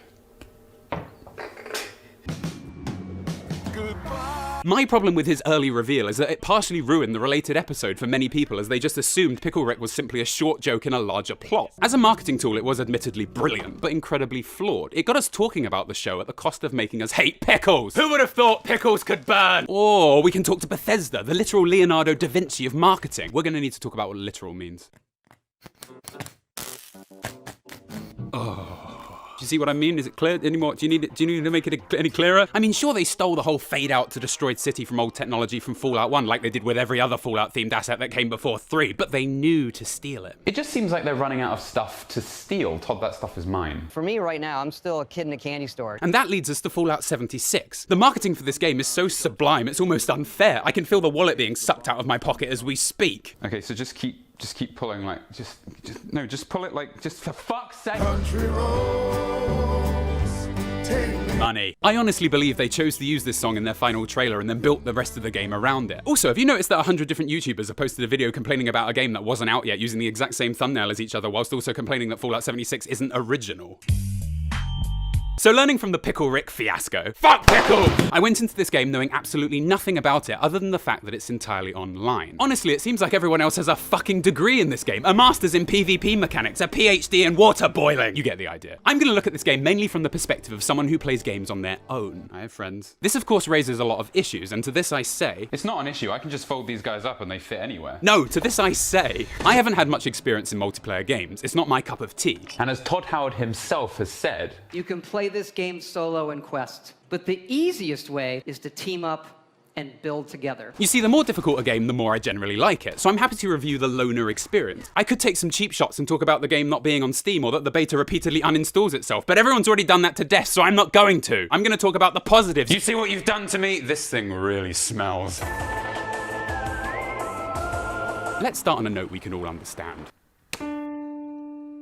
My problem with his early reveal is that it partially ruined the related episode for many people as they just assumed Pickle Rick was simply a short joke in a larger plot. As a marketing tool, it was admittedly brilliant, but incredibly flawed. It got us talking about the show at the cost of making us hate pickles. Who would have thought pickles could burn? Or we can talk to Bethesda, the literal Leonardo da Vinci of marketing. We're gonna need to talk about what literal means. Oh. Do you see what I mean? Is it clear anymore? Do you need to make it any clearer? I mean, sure, they stole the whole fade out to destroyed city from old technology from Fallout 1 like they did with every other Fallout themed asset that came before 3, but they knew to steal it. It just seems like they're running out of stuff to steal. Todd, that stuff is mine. For me right now, I'm still a kid in a candy store. And that leads us to Fallout 76. The marketing for this game is so sublime, it's almost unfair. I can feel the wallet being sucked out of my pocket as we speak. Okay, so just keep pulling, like, just pull it, like, just for fuck's sake. Country roads, take me. Money. I honestly believe they chose to use this song in their final trailer and then built the rest of the game around it. Also, have you noticed that 100 different YouTubers have posted a video complaining about a game that wasn't out yet using the exact same thumbnail as each other whilst also complaining that Fallout 76 isn't original? So learning from the Pickle Rick fiasco, fuck pickles! I went into this game knowing absolutely nothing about it other than the fact that it's entirely online. Honestly, it seems like everyone else has a fucking degree in this game, a master's in PvP mechanics, a PhD in water boiling. You get the idea. I'm gonna look at this game mainly from the perspective of someone who plays games on their own. I have friends. This of course raises a lot of issues, and to this I say, it's not an issue, I can just fold these guys up and they fit anywhere. No, to this I say, I haven't had much experience in multiplayer games. It's not my cup of tea. And as Todd Howard himself has said, You can play this game solo in Quest, but the easiest way is to team up and build together. You see, the more difficult a game, the more I generally like it, so I'm happy to review the loner experience. I could take some cheap shots and talk about the game not being on Steam or that the beta repeatedly uninstalls itself, but everyone's already done that to death, so I'm not going to. I'm gonna talk about the positives. You see what you've done to me? This thing really smells. Let's start on a note we can all understand.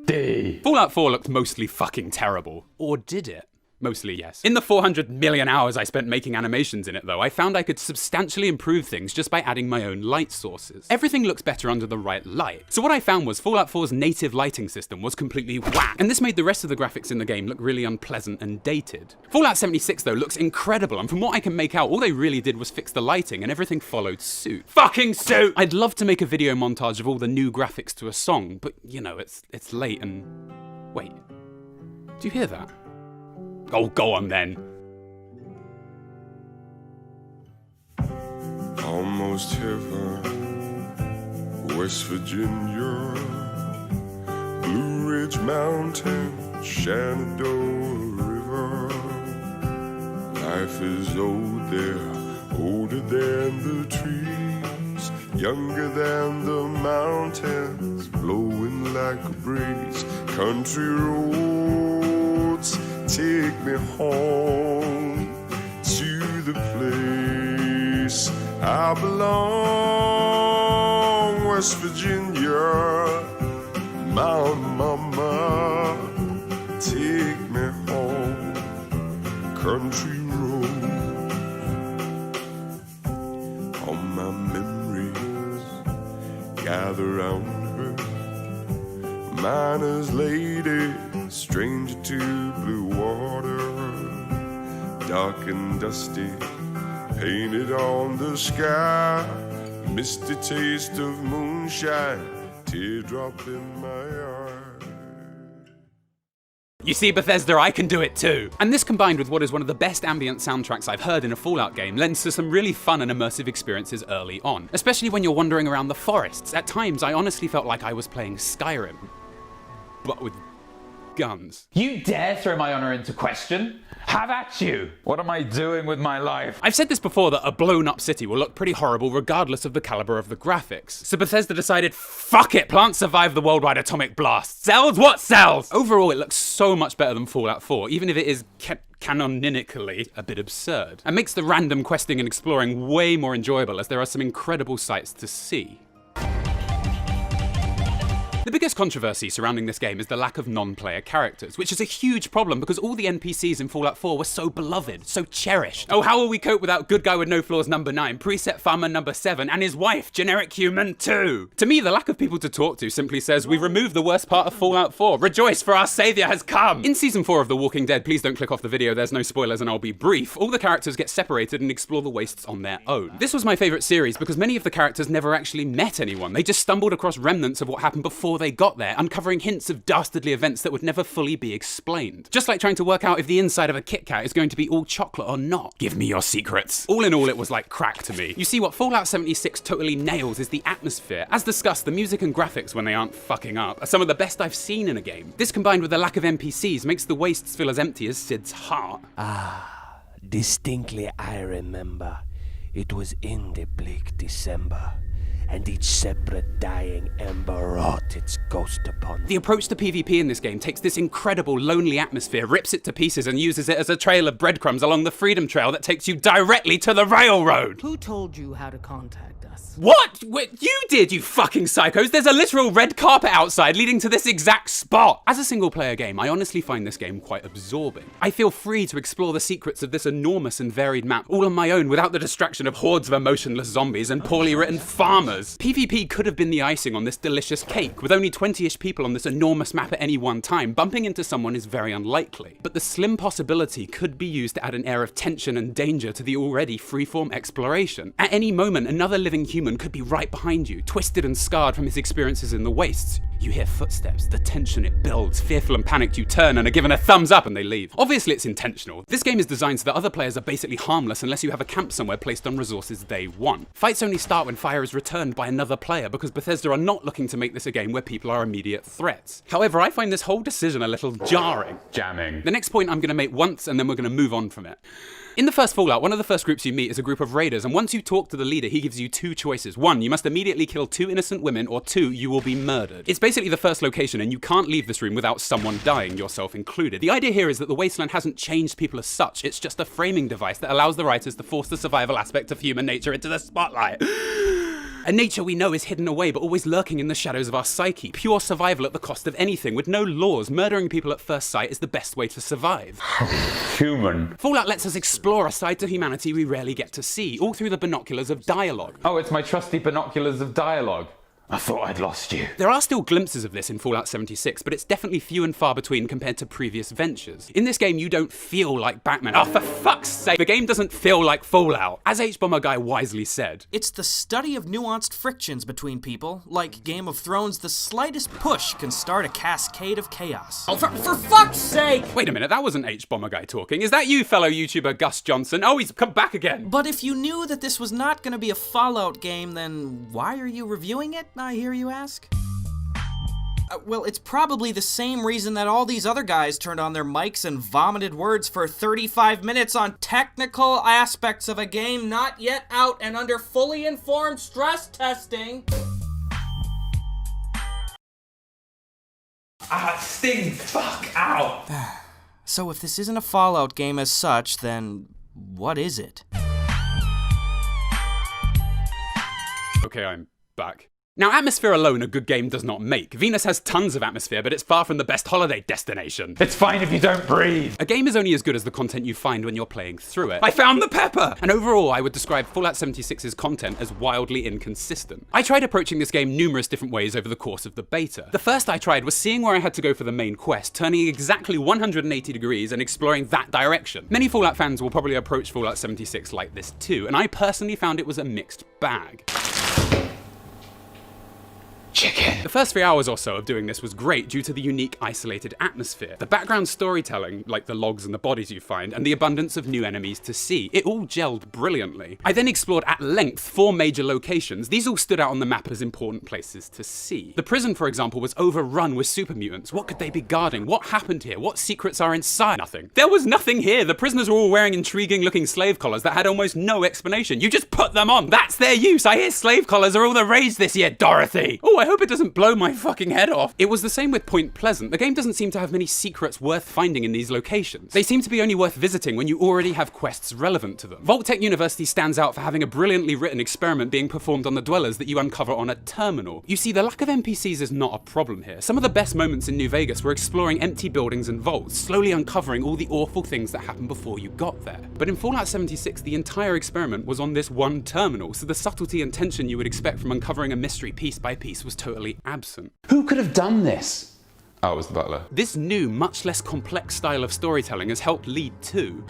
D. Fallout 4 looked mostly fucking terrible. Or did it? Mostly, yes. In the 400 million hours I spent making animations in it, though, I found I could substantially improve things just by adding my own light sources. Everything looks better under the right light. So what I found was Fallout 4's native lighting system was completely whack, and this made the rest of the graphics in the game look really unpleasant and dated. Fallout 76, though, looks incredible, and from what I can make out, all they really did was fix the lighting, and everything followed suit. Fucking suit! I'd love to make a video montage of all the new graphics to a song, but, you know, it's late and... Wait. Do you hear that? Oh, go on then. Almost heaven, West Virginia, Blue Ridge Mountain, Shenandoah River. Life is old there, older than the trees, younger than the mountains, blowing like a breeze. Country roads, take me home to the place I belong. West Virginia, my mama, take me home. Country road, all my memories gather round her. Miner's lady, stranger to blue water, dark and dusty, painted on the sky, misty taste of moonshine, teardrop in my eye. You see, Bethesda, I can do it too! And this combined with what is one of the best ambient soundtracks I've heard in a Fallout game lends to some really fun and immersive experiences early on, especially when you're wandering around the forests. At times, I honestly felt like I was playing Skyrim, but with guns. You dare throw my honor into question? Have at you! What am I doing with my life? I've said this before that a blown up city will look pretty horrible regardless of the caliber of the graphics. So Bethesda decided, fuck it, plants survive the worldwide atomic blast. Sells what sells? Overall, it looks so much better than Fallout 4, even if it is canonically a bit absurd. And makes the random questing and exploring way more enjoyable as there are some incredible sights to see. The biggest controversy surrounding this game is the lack of non-player characters, which is a huge problem because all the NPCs in Fallout 4 were so beloved, so cherished. Oh, how will we cope without good guy with no flaws number 9, preset farmer number 7, and his wife, generic human 2? To me, the lack of people to talk to simply says, we've removed the worst part of Fallout 4. Rejoice, for our savior has come! In Season 4 of The Walking Dead, please don't click off the video, there's no spoilers and I'll be brief, all the characters get separated and explore the wastes on their own. This was my favourite series because many of the characters never actually met anyone. They just stumbled across remnants of what happened before they got there, uncovering hints of dastardly events that would never fully be explained. Just like trying to work out if the inside of a Kit Kat is going to be all chocolate or not. Give me your secrets. All in all, it was like crack to me. You see, what Fallout 76 totally nails is the atmosphere. As discussed, the music and graphics, when they aren't fucking up, are some of the best I've seen in a game. This combined with the lack of NPCs makes the wastes feel as empty as Sid's heart. Ah, distinctly I remember. It was in the bleak December, and each separate dying ember wrought its ghost upon. The approach to PvP in this game takes this incredible lonely atmosphere, rips it to pieces and uses it as a trail of breadcrumbs along the freedom trail that takes you directly to the railroad. Who told you how to contact us? What? You did, you fucking psychos! There's a literal red carpet outside leading to this exact spot! As a single player game, I honestly find this game quite absorbing. I feel free to explore the secrets of this enormous and varied map all on my own without the distraction of hordes of emotionless zombies and poorly written farmers. PvP could have been the icing on this delicious cake. With only 20-ish people on this enormous map at any one time, bumping into someone is very unlikely. But the slim possibility could be used to add an air of tension and danger to the already freeform exploration. At any moment, another living human could be right behind you, twisted and scarred from his experiences in the wastes. You hear footsteps, the tension it builds, fearful and panicked you turn and are given a thumbs up and they leave. Obviously it's intentional. This game is designed so that other players are basically harmless unless you have a camp somewhere placed on resources they want. Fights only start when fire is returned by another player because Bethesda are not looking to make this a game where people are immediate threats. However, I find this whole decision a little jarring. Jamming. The next point I'm going to make once and then we're going to move on from it. In the first Fallout, one of the first groups you meet is a group of raiders, and once you talk to the leader, he gives you two choices. 1, you must immediately kill 2 innocent women, or 2, you will be murdered. It's basically the first location, and you can't leave this room without someone dying, yourself included. The idea here is that the Wasteland hasn't changed people as such, it's just a framing device that allows the writers to force the survival aspect of human nature into the spotlight. A nature we know is hidden away but always lurking in the shadows of our psyche. Pure survival at the cost of anything. With no laws, murdering people at first sight is the best way to survive. Human. Fallout lets us explore a side to humanity we rarely get to see, all through the binoculars of dialogue. Oh, it's my trusty binoculars of dialogue. I thought I'd lost you. There are still glimpses of this in Fallout 76, but it's definitely few and far between compared to previous ventures. In this game, you don't feel like Batman. Oh, for fuck's sake, the game doesn't feel like Fallout. As H-Bomber Guy wisely said, it's the study of nuanced frictions between people. Like Game of Thrones, the slightest push can start a cascade of chaos. Oh, for fuck's sake! Wait a minute, that wasn't H-Bomber Guy talking. Is that you, fellow YouTuber Gus Johnson? Oh, he's come back again. But if you knew that this was not gonna be a Fallout game, then why are you reviewing it, I hear you ask? Well, it's probably the same reason that all these other guys turned on their mics and vomited words for 35 minutes on technical aspects of a game not yet out and under fully informed stress testing. Ah, it stings! Fuck! Ow! So if this isn't a Fallout game as such, then what is it? Okay, I'm back. Now, atmosphere alone a good game does not make. Venus has tons of atmosphere, but it's far from the best holiday destination. It's fine if you don't breathe. A game is only as good as the content you find when you're playing through it. I found the pepper! And overall, I would describe Fallout 76's content as wildly inconsistent. I tried approaching this game numerous different ways over the course of the beta. The first I tried was seeing where I had to go for the main quest, turning exactly 180 degrees and exploring that direction. Many Fallout fans will probably approach Fallout 76 like this too, and I personally found it was a mixed bag. chicken? The first 3 hours or so of doing this was great due to the unique isolated atmosphere, the background storytelling, like the logs and the bodies you find, and the abundance of new enemies to see. It all gelled brilliantly. I then explored at length 4 major locations. These all stood out on the map as important places to see. The prison, for example, was overrun with super mutants. What could they be guarding? What happened here? What secrets are inside? Nothing. There was nothing here. The prisoners were all wearing intriguing looking slave collars that had almost no explanation. You just put them on. That's their use. I hear slave collars are all the rage this year, Dorothy. Oh, I hope it doesn't blow my fucking head off. It was the same with Point Pleasant. The game doesn't seem to have many secrets worth finding in these locations. They seem to be only worth visiting when you already have quests relevant to them. Vault-Tec University stands out for having a brilliantly written experiment being performed on the dwellers that you uncover on a terminal. You see, the lack of NPCs is not a problem here. Some of the best moments in New Vegas were exploring empty buildings and vaults, slowly uncovering all the awful things that happened before you got there. But in Fallout 76, the entire experiment was on this one terminal, so the subtlety and tension you would expect from uncovering a mystery piece by piece was totally absent. Who could have done this? Oh, it was the butler. This new, much less complex style of storytelling has helped lead to...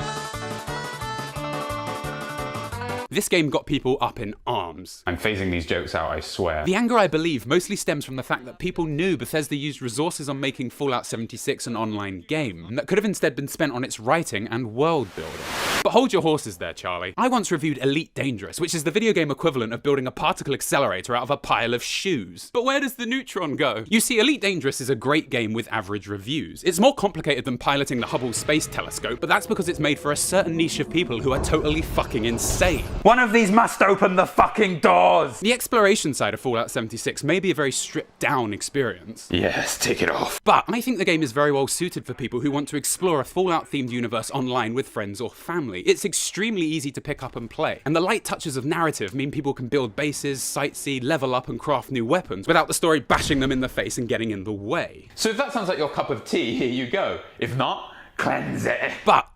This game got people up in arms. I'm phasing these jokes out, I swear. The anger, I believe, mostly stems from the fact that people knew Bethesda used resources on making Fallout 76 an online game that could have instead been spent on its writing and world building. But hold your horses there, Charlie. I once reviewed Elite Dangerous, which is the video game equivalent of building a particle accelerator out of a pile of shoes. But where does the neutron go? You see, Elite Dangerous is a great game with average reviews. It's more complicated than piloting the Hubble Space Telescope, but that's because it's made for a certain niche of people who are totally fucking insane. One of these must open the fucking doors! The exploration side of Fallout 76 may be a very stripped down experience. Yes, take it off. But I think the game is very well suited for people who want to explore a Fallout themed universe online with friends or family. It's extremely easy to pick up and play, and the light touches of narrative mean people can build bases, sightsee, level up and craft new weapons without the story bashing them in the face and getting in the way. So if that sounds like your cup of tea, here you go. If not, cleanse it. But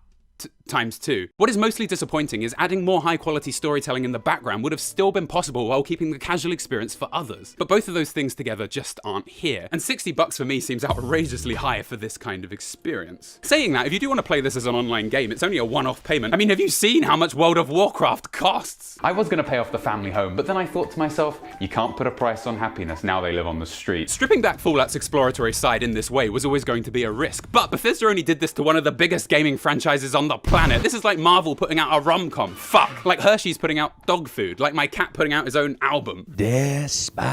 times 2. What is mostly disappointing is adding more high quality storytelling in the background would have still been possible while keeping the casual experience for others. But both of those things together just aren't here. And $60 for me seems outrageously high for this kind of experience. Saying that, if you do want to play this as an online game, it's only a one-off payment. I mean, have you seen how much World of Warcraft costs? I was going to pay off the family home, but then I thought to myself, you can't put a price on happiness now they live on the street. Stripping back Fallout's exploratory side in this way was always going to be a risk, but Bethesda only did this to one of the biggest gaming franchises on the planet. This is like Marvel putting out a rom-com. Fuck. Like Hershey's putting out dog food. Like my cat putting out his own album. Despacito,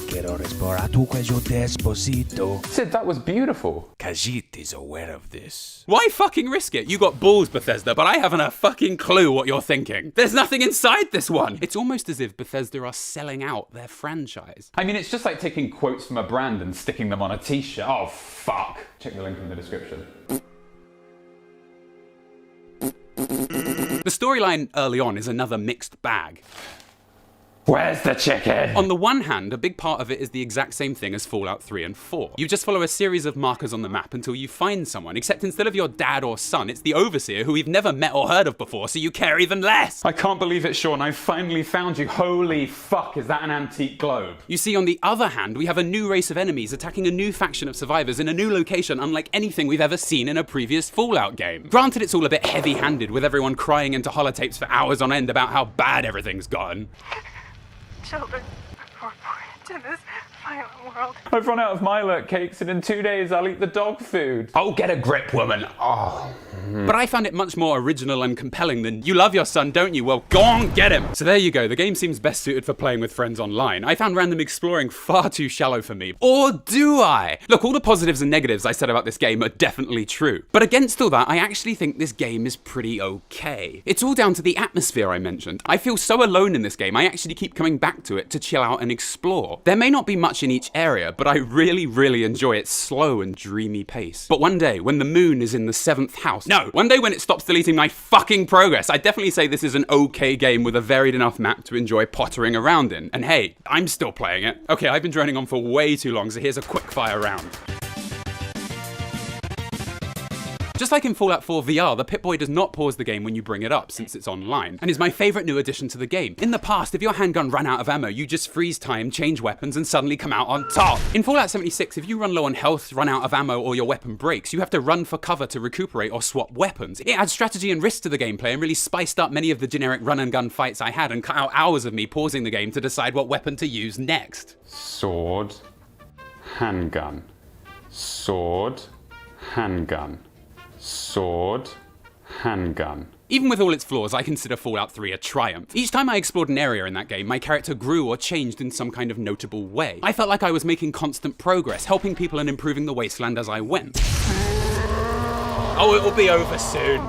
quiero respirar tu cuello despacito. Sid, that was beautiful. Khajiit is aware of this. Why fucking risk it? You got balls, Bethesda, but I haven't a fucking clue what you're thinking. There's nothing inside this one. It's almost as if Bethesda are selling out their franchise. I mean, it's just like taking quotes from a brand and sticking them on a t-shirt. Oh, fuck. Check the link in the description. The storyline early on is another mixed bag. Where's the chicken? On the one hand, a big part of it is the exact same thing as Fallout 3 and 4. You just follow a series of markers on the map until you find someone, except instead of your dad or son, it's the Overseer who we've never met or heard of before, so you care even less. I can't believe it, Sean. I finally found you. Holy fuck, is that an antique globe? You see, on the other hand, we have a new race of enemies attacking a new faction of survivors in a new location unlike anything we've ever seen in a previous Fallout game. Granted, it's all a bit heavy-handed, with everyone crying into holotapes for hours on end about how bad everything's gotten. Children were born into this violent world. I've run out of Milo cakes and in 2 days I'll eat the dog food. Oh, get a grip, woman. Oh. But I found it much more original and compelling than, you love your son, don't you? Well, go on, get him. So there you go. The game seems best suited for playing with friends online. I found random exploring far too shallow for me. Or do I? Look, all the positives and negatives I said about this game are definitely true. But against all that, I actually think this game is pretty okay. It's all down to the atmosphere I mentioned. I feel so alone in this game, I actually keep coming back to it to chill out and explore. There may not be much in each area, but I really, really enjoy its slow and dreamy pace. But one day, when the moon is in the 7th house, one day when it stops deleting my fucking progress, I'd definitely say this is an okay game with a varied enough map to enjoy pottering around in. And hey, I'm still playing it. Okay, I've been droning on for way too long, so here's a quick fire round. Just like in Fallout 4 VR, the Pip-Boy does not pause the game when you bring it up, since it's online, and is my favourite new addition to the game. In the past, if your handgun ran out of ammo, you just freeze time, change weapons, and suddenly come out on top. In Fallout 76, if you run low on health, run out of ammo, or your weapon breaks, you have to run for cover to recuperate or swap weapons. It adds strategy and risk to the gameplay and really spiced up many of the generic run and gun fights I had and cut out hours of me pausing the game to decide what weapon to use next. Sword, handgun. Sword, handgun. Sword, handgun. Even with all its flaws, I consider Fallout 3 a triumph. Each time I explored an area in that game, my character grew or changed in some kind of notable way. I felt like I was making constant progress, helping people and improving the wasteland as I went. Oh, it will be over soon.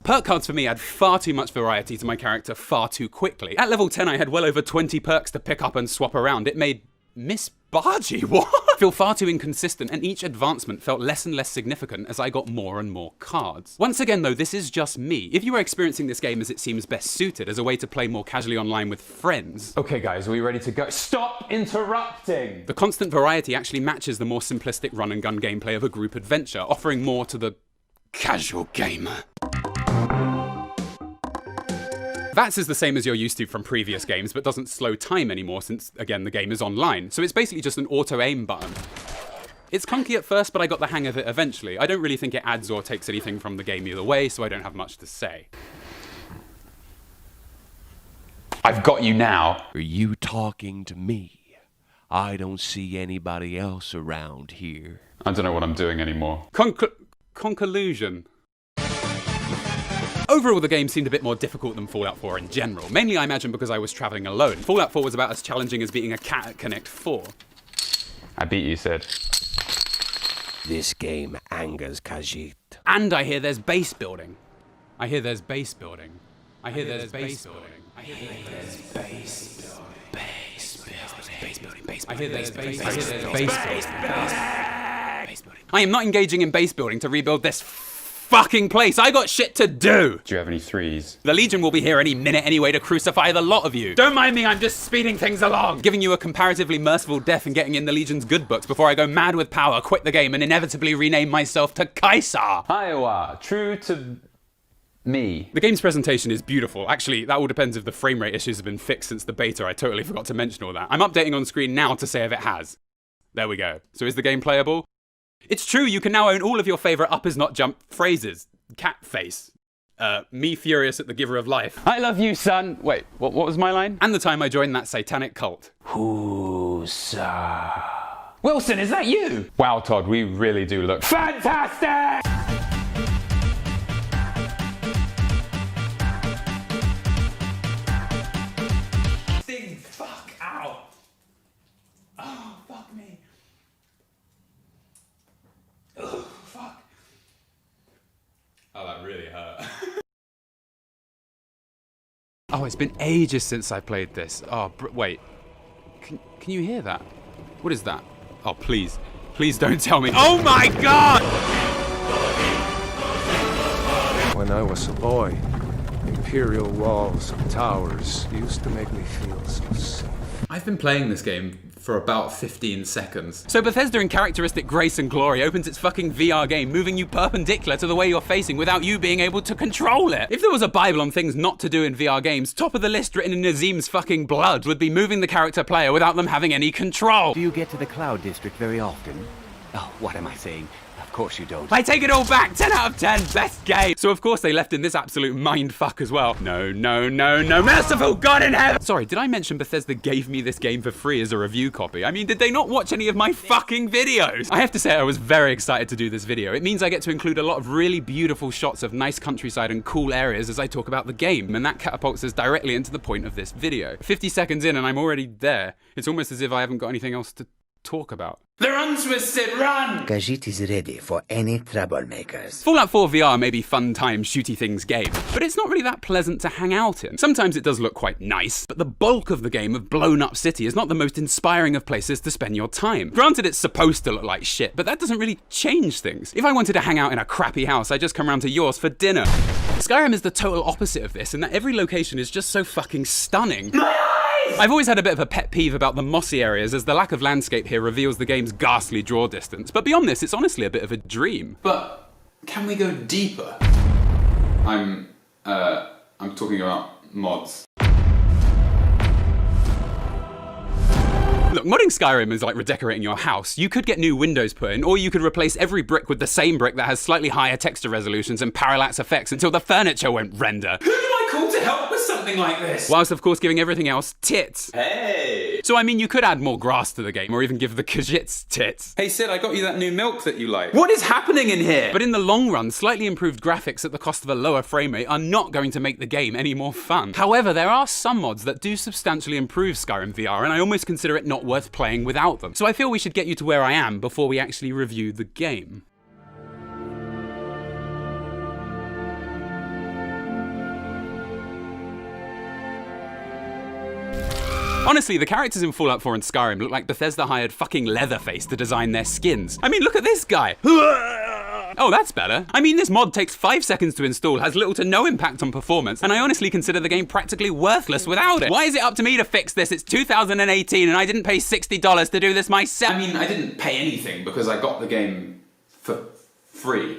Perk cards for me add far too much variety to my character far too quickly. At level 10 I had well over 20 perks to pick up and swap around. It made Miss Bargy, what? Feel far too inconsistent, and each advancement felt less and less significant as I got more and more cards. Once again though, this is just me. If you are experiencing this game as it seems best suited, as a way to play more casually online with friends. Okay guys, are we ready to go? Stop interrupting! The constant variety actually matches the more simplistic run and gun gameplay of a group adventure, offering more to the casual gamer. VATS is the same as you're used to from previous games, but doesn't slow time anymore since, again, the game is online. So it's basically just an auto-aim button. It's clunky at first, but I got the hang of it eventually. I don't really think it adds or takes anything from the game either way, so I don't have much to say. I've got you now. Are you talking to me? I don't see anybody else around here. I don't know what I'm doing anymore. Conclusion. Overall, the game seemed a bit more difficult than Fallout 4 in general, mainly I imagine because I was travelling alone. Fallout 4 was about as challenging as beating a cat at Connect 4. I beat you, Sid. This game angers Khajiit. And I hear there's base building. I hear there's base building. I hear there's base building. I hear there's base building. Base building. Base building. Base building. I hear there's base building. Base building. I am not engaging in base building to rebuild this fucking place. I got shit to do. Do you have any threes? The Legion will be here any minute anyway to crucify the lot of you. Don't mind me, I'm just speeding things along. Giving you a comparatively merciful death and getting in the Legion's good books before I go mad with power, quit the game, and inevitably rename myself to Kaiser. Iowa, true to me. The game's presentation is beautiful. Actually, that all depends if the frame rate issues have been fixed since the beta. I totally forgot to mention all that. I'm updating on screen now to say if it has. There we go. So is the game playable? It's true, you can now own all of your favourite UpIsNotJump phrases. Cat face. Me furious at the giver of life. I love you, son. Wait, what was my line? And the time I joined that satanic cult. Whoosah. Wilson, is that you? Wow, Todd, we really do look fantastic! Sting, fuck, ow. Oh, fuck me. Oh, fuck. Oh, that really hurt. Oh, it's been ages since I played this. Oh, wait. Can you hear that? What is that? Oh, please. Please don't tell me. Oh my god! When I was a boy, imperial walls and towers used to make me feel so safe. I've been playing this game for about 15 seconds. So Bethesda in characteristic grace and glory opens its fucking VR game, moving you perpendicular to the way you're facing without you being able to control it. If there was a Bible on things not to do in VR games, top of the list written in Nazim's fucking blood would be moving the character player without them having any control. Do you get to the Cloud District very often? Oh, what am I saying? Of course you don't. I take it all back, 10 out of 10, best game. So of course they left in this absolute mindfuck as well. No, no, no, no, merciful God in heaven. Sorry, did I mention Bethesda gave me this game for free as a review copy? I mean, did they not watch any of my fucking videos? I have to say I was very excited to do this video. It means I get to include a lot of really beautiful shots of nice countryside and cool areas as I talk about the game, and that catapults us directly into the point of this video. 50 seconds in and I'm already there. It's almost as if I haven't got anything else to talk about. The untwisted run! Khajiit is ready for any troublemakers. Fallout 4 VR may be fun time shooty things game, but it's not really that pleasant to hang out in. Sometimes it does look quite nice, but the bulk of the game of blown up city is not the most inspiring of places to spend your time. Granted, it's supposed to look like shit, but that doesn't really change things. If I wanted to hang out in a crappy house, I'd just come round to yours for dinner. Skyrim is the total opposite of this, in that every location is just so fucking stunning. My eyes! I've always had a bit of a pet peeve about the mossy areas, as the lack of landscape here reveals the game's ghastly draw distance. But beyond this, it's honestly a bit of a dream. But can we go deeper? I'm talking about mods. Look, modding Skyrim is like redecorating your house. You could get new windows put in, or you could replace every brick with the same brick that has slightly higher texture resolutions and parallax effects until the furniture won't render. Who do I call to help with something like this? Whilst of course giving everything else tits. Hey! So I mean, you could add more grass to the game, or even give the Khajiits tits. Hey Sid, I got you that new milk that you like. What is happening in here? But in the long run, slightly improved graphics at the cost of a lower frame rate are not going to make the game any more fun. However, there are some mods that do substantially improve Skyrim VR, and I almost consider it not worth playing without them. So I feel we should get you to where I am before we actually review the game. Honestly, the characters in Fallout 4 and Skyrim look like Bethesda hired fucking Leatherface to design their skins. I mean, look at this guy. Oh, that's better. I mean, this mod takes 5 seconds to install, has little to no impact on performance, and I honestly consider the game practically worthless without it. Why is it up to me to fix this? It's 2018 and I didn't pay $60 to do this myself. I mean, I didn't pay anything because I got the game for free.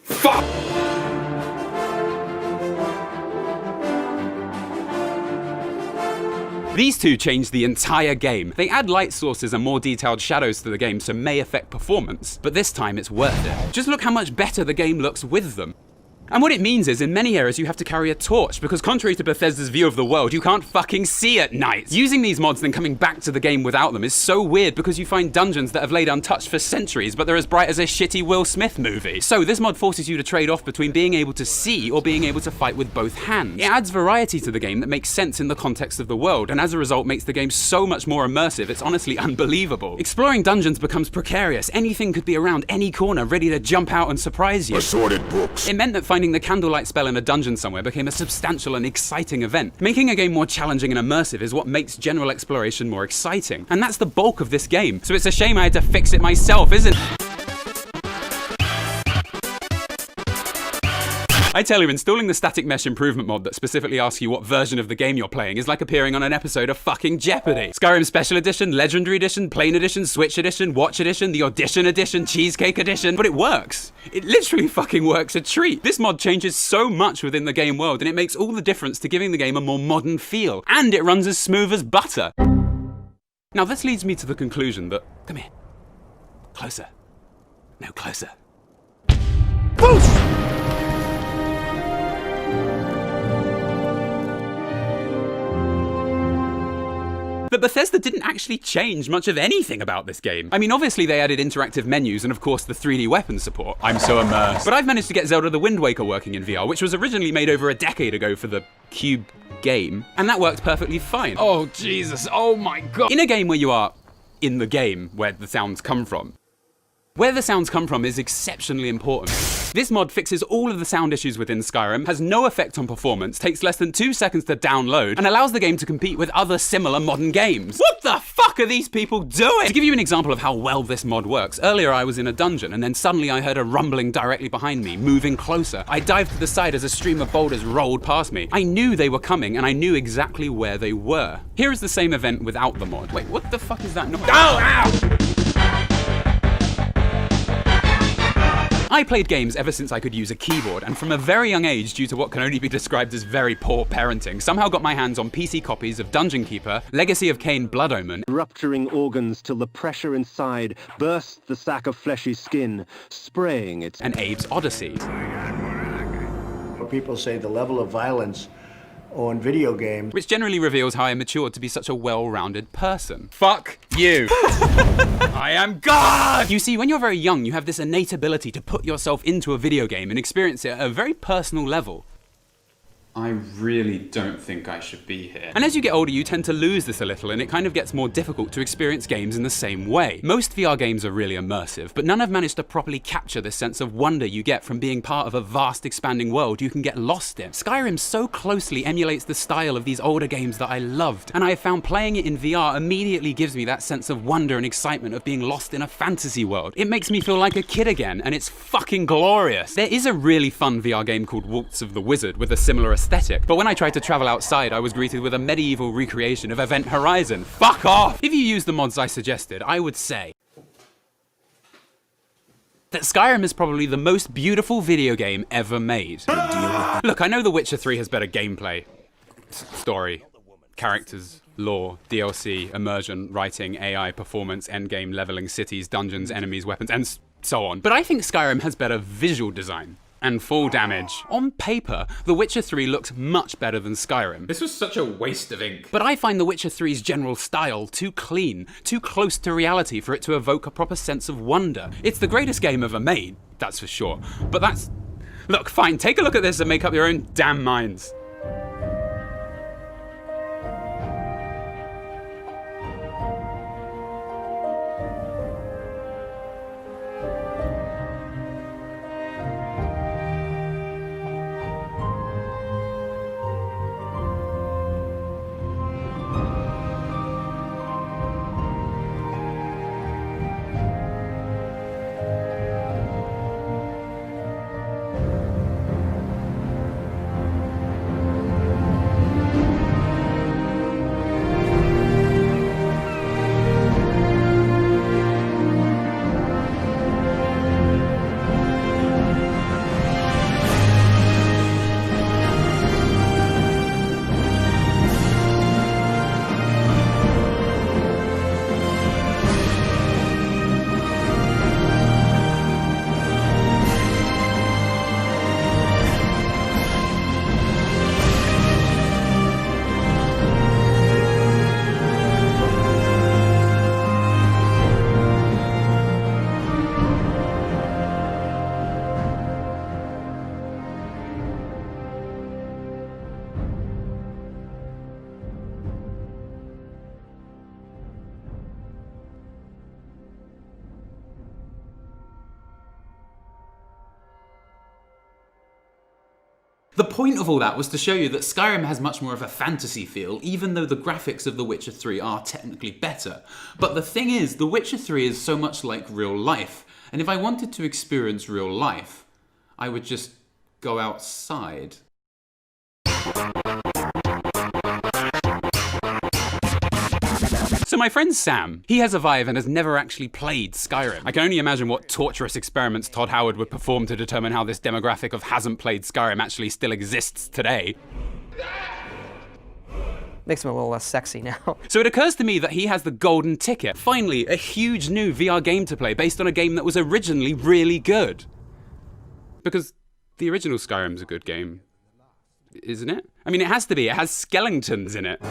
Fuck! These two change the entire game. They add light sources and more detailed shadows to the game, so may affect performance, but this time it's worth it. Just look how much better the game looks with them. And what it means is, in many areas you have to carry a torch, because contrary to Bethesda's view of the world, you can't fucking see at night. Using these mods then coming back to the game without them is so weird, because you find dungeons that have laid untouched for centuries, but they're as bright as a shitty Will Smith movie. So this mod forces you to trade off between being able to see or being able to fight with both hands. It adds variety to the game that makes sense in the context of the world, and as a result makes the game so much more immersive, it's honestly unbelievable. Exploring dungeons becomes precarious. Anything could be around any corner, ready to jump out and surprise you. Assorted books. It meant that finding the candlelight spell in a dungeon somewhere became a substantial and exciting event. Making a game more challenging and immersive is what makes general exploration more exciting. And that's the bulk of this game. So it's a shame I had to fix it myself, isn't it? I tell you, installing the static mesh improvement mod that specifically asks you what version of the game you're playing is like appearing on an episode of fucking Jeopardy! Skyrim Special Edition, Legendary Edition, Plain Edition, Switch Edition, Watch Edition, the Audition Edition, Cheesecake Edition, but it works. It literally fucking works a treat. This mod changes so much within the game world, and it makes all the difference to giving the game a more modern feel. And it runs as smooth as butter. Now this leads me to the conclusion that, come here, closer, no closer. Boosh! But Bethesda didn't actually change much of anything about this game. I mean, obviously they added interactive menus and of course the 3D weapon support. I'm so immersed. But I've managed to get Zelda the Wind Waker working in VR, which was originally made over a decade ago for the Cube game, and that worked perfectly fine. Oh Jesus, oh my God. In a game where you are in the game where the sounds come from, where the sounds come from is exceptionally important. This mod fixes all of the sound issues within Skyrim, has no effect on performance, takes less than 2 seconds to download, and allows the game to compete with other similar modern games. What the fuck are these people doing? To give you an example of how well this mod works, earlier I was in a dungeon and then suddenly I heard a rumbling directly behind me, moving closer. I dived to the side as a stream of boulders rolled past me. I knew they were coming and I knew exactly where they were. Here is the same event without the mod. Wait, what the fuck is that noise? Oh, ow! I played games ever since I could use a keyboard, and from a very young age, due to what can only be described as very poor parenting, somehow got my hands on PC copies of Dungeon Keeper, Legacy of Kain Blood Omen, rupturing organs till the pressure inside bursts the sack of fleshy skin, spraying its... and Abe's Odyssey. People say the level of violence on video games, which generally reveals how I matured to be such a well-rounded person. Fuck you. I am God! You see, when you're very young, you have this innate ability to put yourself into a video game and experience it at a very personal level. I really don't think I should be here. And as you get older, you tend to lose this a little, and it kind of gets more difficult to experience games in the same way. Most VR games are really immersive, but none have managed to properly capture this sense of wonder you get from being part of a vast, expanding world you can get lost in. Skyrim so closely emulates the style of these older games that I loved, and I have found playing it in VR immediately gives me that sense of wonder and excitement of being lost in a fantasy world. It makes me feel like a kid again, and it's fucking glorious. There is a really fun VR game called Waltz of the Wizard with a similar aesthetic, but when I tried to travel outside, I was greeted with a medieval recreation of Event Horizon. Fuck off! If you use the mods I suggested, I would say that Skyrim is probably the most beautiful video game ever made. Look, I know The Witcher 3 has better gameplay, story, characters, lore, DLC, immersion, writing, AI, performance, endgame, leveling, cities, dungeons, enemies, weapons, and so on. But I think Skyrim has better visual design and fall damage. On paper, The Witcher 3 looks much better than Skyrim. This was such a waste of ink. But I find The Witcher 3's general style too clean, too close to reality for it to evoke a proper sense of wonder. It's the greatest game ever made, that's for sure. But that's... Look, fine, take a look at this and make up your own damn minds. The point of all that was to show you that Skyrim has much more of a fantasy feel, even though the graphics of The Witcher 3 are technically better. But the thing is, The Witcher 3 is so much like real life, and if I wanted to experience real life, I would just go outside. So my friend Sam, he has a Vive and has never actually played Skyrim. I can only imagine what torturous experiments Todd Howard would perform to determine how this demographic of hasn't played Skyrim actually still exists today. Makes him a little less sexy now. So it occurs to me that he has the golden ticket. Finally, a huge new VR game to play based on a game that was originally really good. Because the original Skyrim's a good game, isn't it? I mean, it has to be. It has skeletons in it.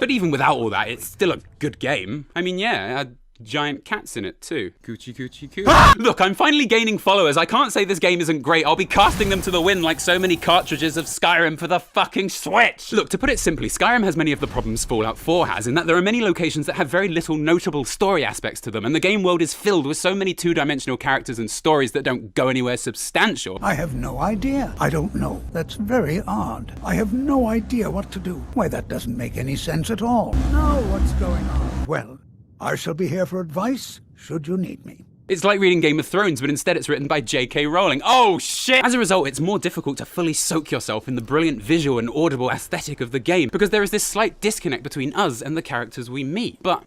But even without all that, it's still a good game. I mean, yeah, it had giant cats in it too. Coochie coochie coo. Look, I'm finally gaining followers. I can't say this game isn't great. I'll be casting them to the wind like so many cartridges of Skyrim for the fucking Switch. Look, to put it simply, Skyrim has many of the problems Fallout 4 has, in that there are many locations that have very little notable story aspects to them, and the game world is filled with so many two-dimensional characters and stories that don't go anywhere substantial. I have no idea. I don't know. That's very odd. I have no idea what to do. Why, that doesn't make any sense at all. Now what's going on? Well, I shall be here for advice, should you need me. It's like reading Game of Thrones, but instead it's written by J.K. Rowling. Oh shit! As a result, it's more difficult to fully soak yourself in the brilliant visual and audible aesthetic of the game, because there is this slight disconnect between us and the characters we meet. But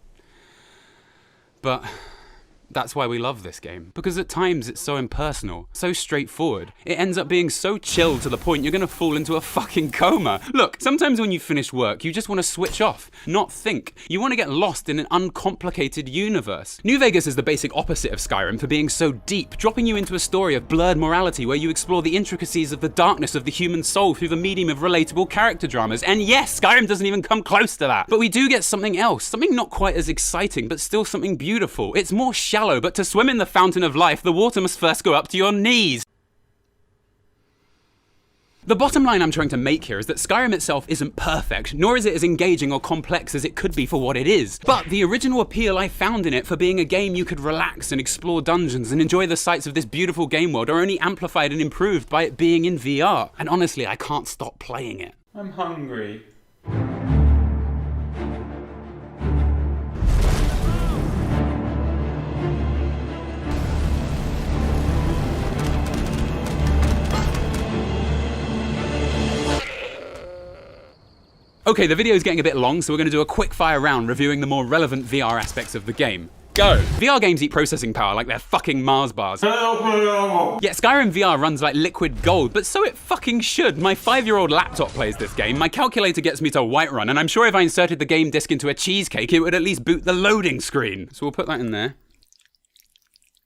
that's why we love this game, because at times it's so impersonal, so straightforward. It ends up being so chill to the point you're gonna fall into a fucking coma. Look, sometimes when you finish work, you just want to switch off, not think. You want to get lost in an uncomplicated universe. New Vegas is the basic opposite of Skyrim for being so deep, dropping you into a story of blurred morality where you explore the intricacies of the darkness of the human soul through the medium of relatable character dramas. And yes, Skyrim doesn't even come close to that. But we do get something else, something not quite as exciting, but still something beautiful. It's more shallow, but to swim in the fountain of life, the water must first go up to your knees. The bottom line I'm trying to make here is that Skyrim itself isn't perfect, nor is it as engaging or complex as it could be for what it is. But the original appeal I found in it for being a game you could relax and explore dungeons and enjoy the sights of this beautiful game world are only amplified and improved by it being in VR. And honestly, I can't stop playing it. I'm hungry. Okay, the video is getting a bit long, so we're going to do a quick fire round reviewing the more relevant VR aspects of the game. Go! VR games eat processing power like they're fucking Mars bars. Yet Skyrim VR runs like liquid gold, but so it fucking should. My 5-year-old laptop plays this game, my calculator gets me to Whiterun, and I'm sure if I inserted the game disc into a cheesecake, it would at least boot the loading screen. So we'll put that in there.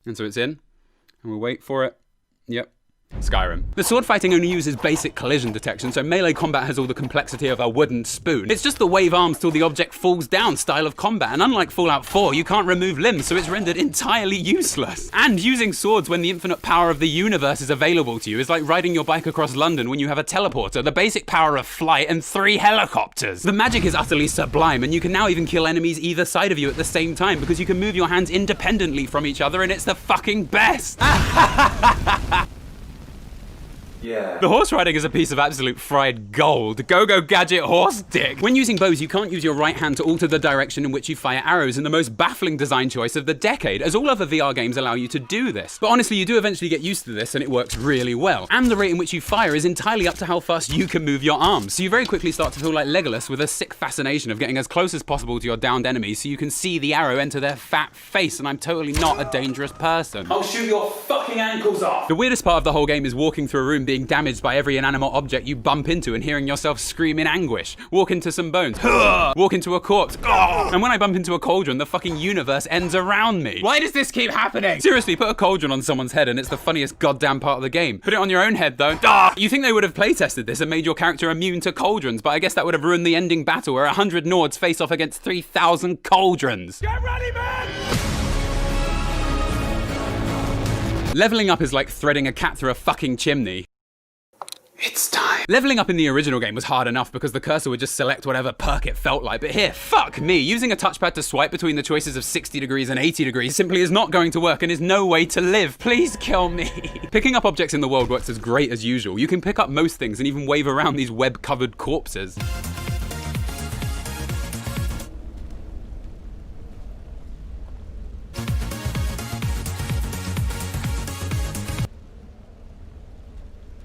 And so it's in. And we'll wait for it. Yep. Skyrim. The sword fighting only uses basic collision detection, so melee combat has all the complexity of a wooden spoon. It's just the wave arms till the object falls down style of combat, and unlike Fallout 4, you can't remove limbs, so it's rendered entirely useless. And using swords when the infinite power of the universe is available to you is like riding your bike across London when you have a teleporter, the basic power of flight, and 3 helicopters. The magic is utterly sublime, and you can now even kill enemies either side of you at the same time because you can move your hands independently from each other, and it's the fucking best! Yeah. The horse riding is a piece of absolute fried gold. Go-go gadget horse dick. When using bows, you can't use your right hand to alter the direction in which you fire arrows, in the most baffling design choice of the decade, as all other VR games allow you to do this. But honestly, you do eventually get used to this, and it works really well. And the rate in which you fire is entirely up to how fast you can move your arms, so you very quickly start to feel like Legolas with a sick fascination of getting as close as possible to your downed enemies so you can see the arrow enter their fat face, and I'm totally not a dangerous person. I'll shoot your fucking ankles off! The weirdest part of the whole game is walking through a room being damaged by every inanimate object you bump into and hearing yourself scream in anguish. Walk into some bones. Walk into a corpse. And when I bump into a cauldron, the fucking universe ends around me. Why does this keep happening? Seriously, put a cauldron on someone's head and it's the funniest goddamn part of the game. Put it on your own head though. You think they would have playtested this and made your character immune to cauldrons, but I guess that would have ruined the ending battle where 100 Nords face off against 3,000 cauldrons. Get ready, man! Leveling up is like threading a cat through a fucking chimney. It's time. Leveling up in the original game was hard enough because the cursor would just select whatever perk it felt like, but here, fuck me, using a touchpad to swipe between the choices of 60 degrees and 80 degrees simply is not going to work and is no way to live. Please kill me. Picking up objects in the world works as great as usual. You can pick up most things and even wave around these web-covered corpses.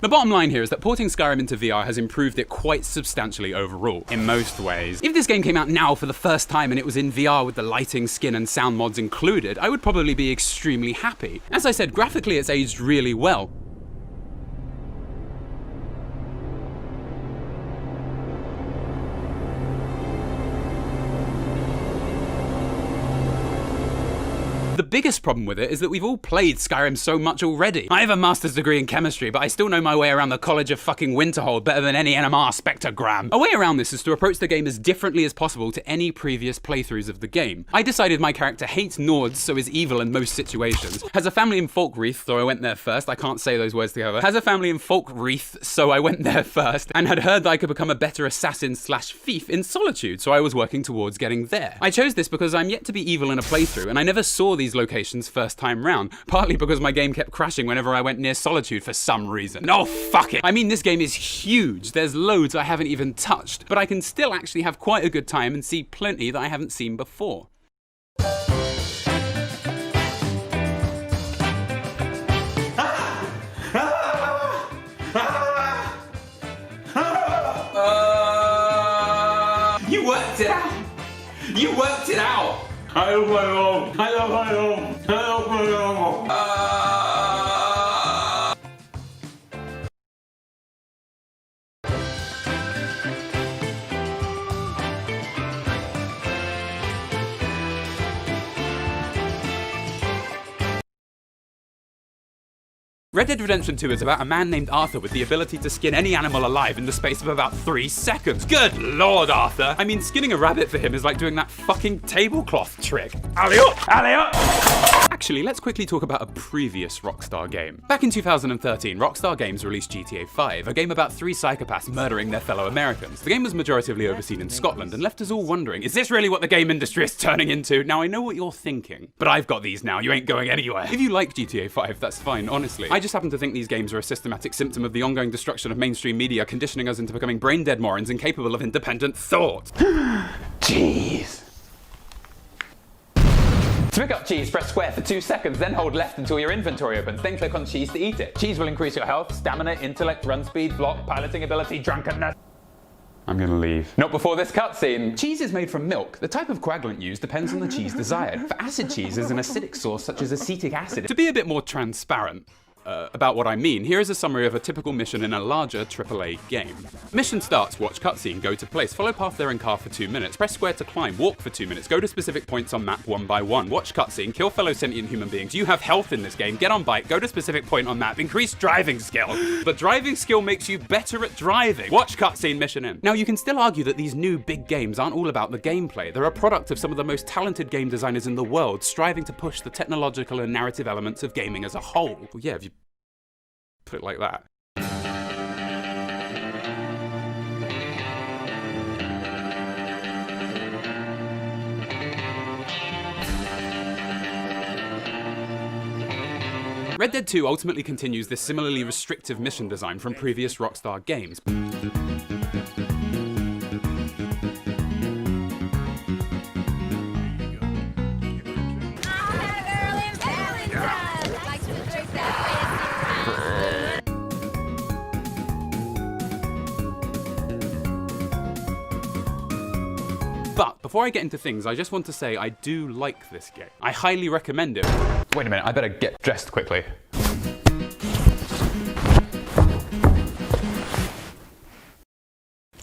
The bottom line here is that porting Skyrim into VR has improved it quite substantially overall, in most ways. If this game came out now for the first time and it was in VR with the lighting, skin, and sound mods included, I would probably be extremely happy. As I said, graphically it's aged really well. The biggest problem with it is that we've all played Skyrim so much already. I have a master's degree in chemistry, but I still know my way around the College of fucking Winterhold better than any NMR spectrogram. A way around this is to approach the game as differently as possible to any previous playthroughs of the game. I decided my character hates Nords, so is evil in most situations. Has a family in Folkreath, so I went there first. I can't say those words together. Has a family in Folkreath, so I went there first. And had heard that I could become a better assassin / thief in Solitude, so I was working towards getting there. I chose this because I'm yet to be evil in a playthrough, and I never saw these locations first time round, partly because my game kept crashing whenever I went near Solitude for some reason. Oh, fuck it. I mean, this game is huge. There's loads I haven't even touched, but I can still actually have quite a good time and see plenty that I haven't seen before. You worked it out! You worked it out! I love my home. I love my home. I love my home. Red Dead Redemption 2 is about a man named Arthur with the ability to skin any animal alive in the space of about 3 seconds. Good lord, Arthur! I mean, skinning a rabbit for him is like doing that fucking tablecloth trick. Alley-up! Alley-up! Actually, let's quickly talk about a previous Rockstar game. Back in 2013, Rockstar Games released GTA 5, a game about 3 psychopaths murdering their fellow Americans. The game was majoritively overseen in Scotland and left us all wondering, is this really what the game industry is turning into? Now, I know what you're thinking, but I've got these now, you ain't going anywhere. If you like GTA 5, that's fine, honestly. I just happen to think these games are a systematic symptom of the ongoing destruction of mainstream media, conditioning us into becoming brain-dead morons incapable of independent thought. Jeez. To pick up cheese, press square for 2 seconds, then hold left until your inventory opens, then click on cheese to eat it. Cheese will increase your health, stamina, intellect, run speed, block, piloting ability, drunkenness. I'm gonna leave. Not before this cutscene! Cheese is made from milk. The type of coagulant used depends on the cheese desired. For acid cheese is an acidic source such as acetic acid. To be a bit more transparent about what I mean, here is a summary of a typical mission in a larger AAA game. Mission starts, watch cutscene, go to place, follow path there in car for 2 minutes, press square to climb, walk for 2 minutes, go to specific points on map one by one, watch cutscene, kill fellow sentient human beings, you have health in this game, get on bike, go to specific point on map, increase driving skill. But driving skill makes you better at driving. Watch cutscene, mission in. Now you can still argue that these new big games aren't all about the gameplay. They're a product of some of the most talented game designers in the world, striving to push the technological and narrative elements of gaming as a whole. Well, yeah, if you put it like that. Red Dead 2 ultimately continues this similarly restrictive mission design from previous Rockstar games. But before I get into things, I just want to say I do like this game. I highly recommend it. Wait a minute, I better get dressed quickly.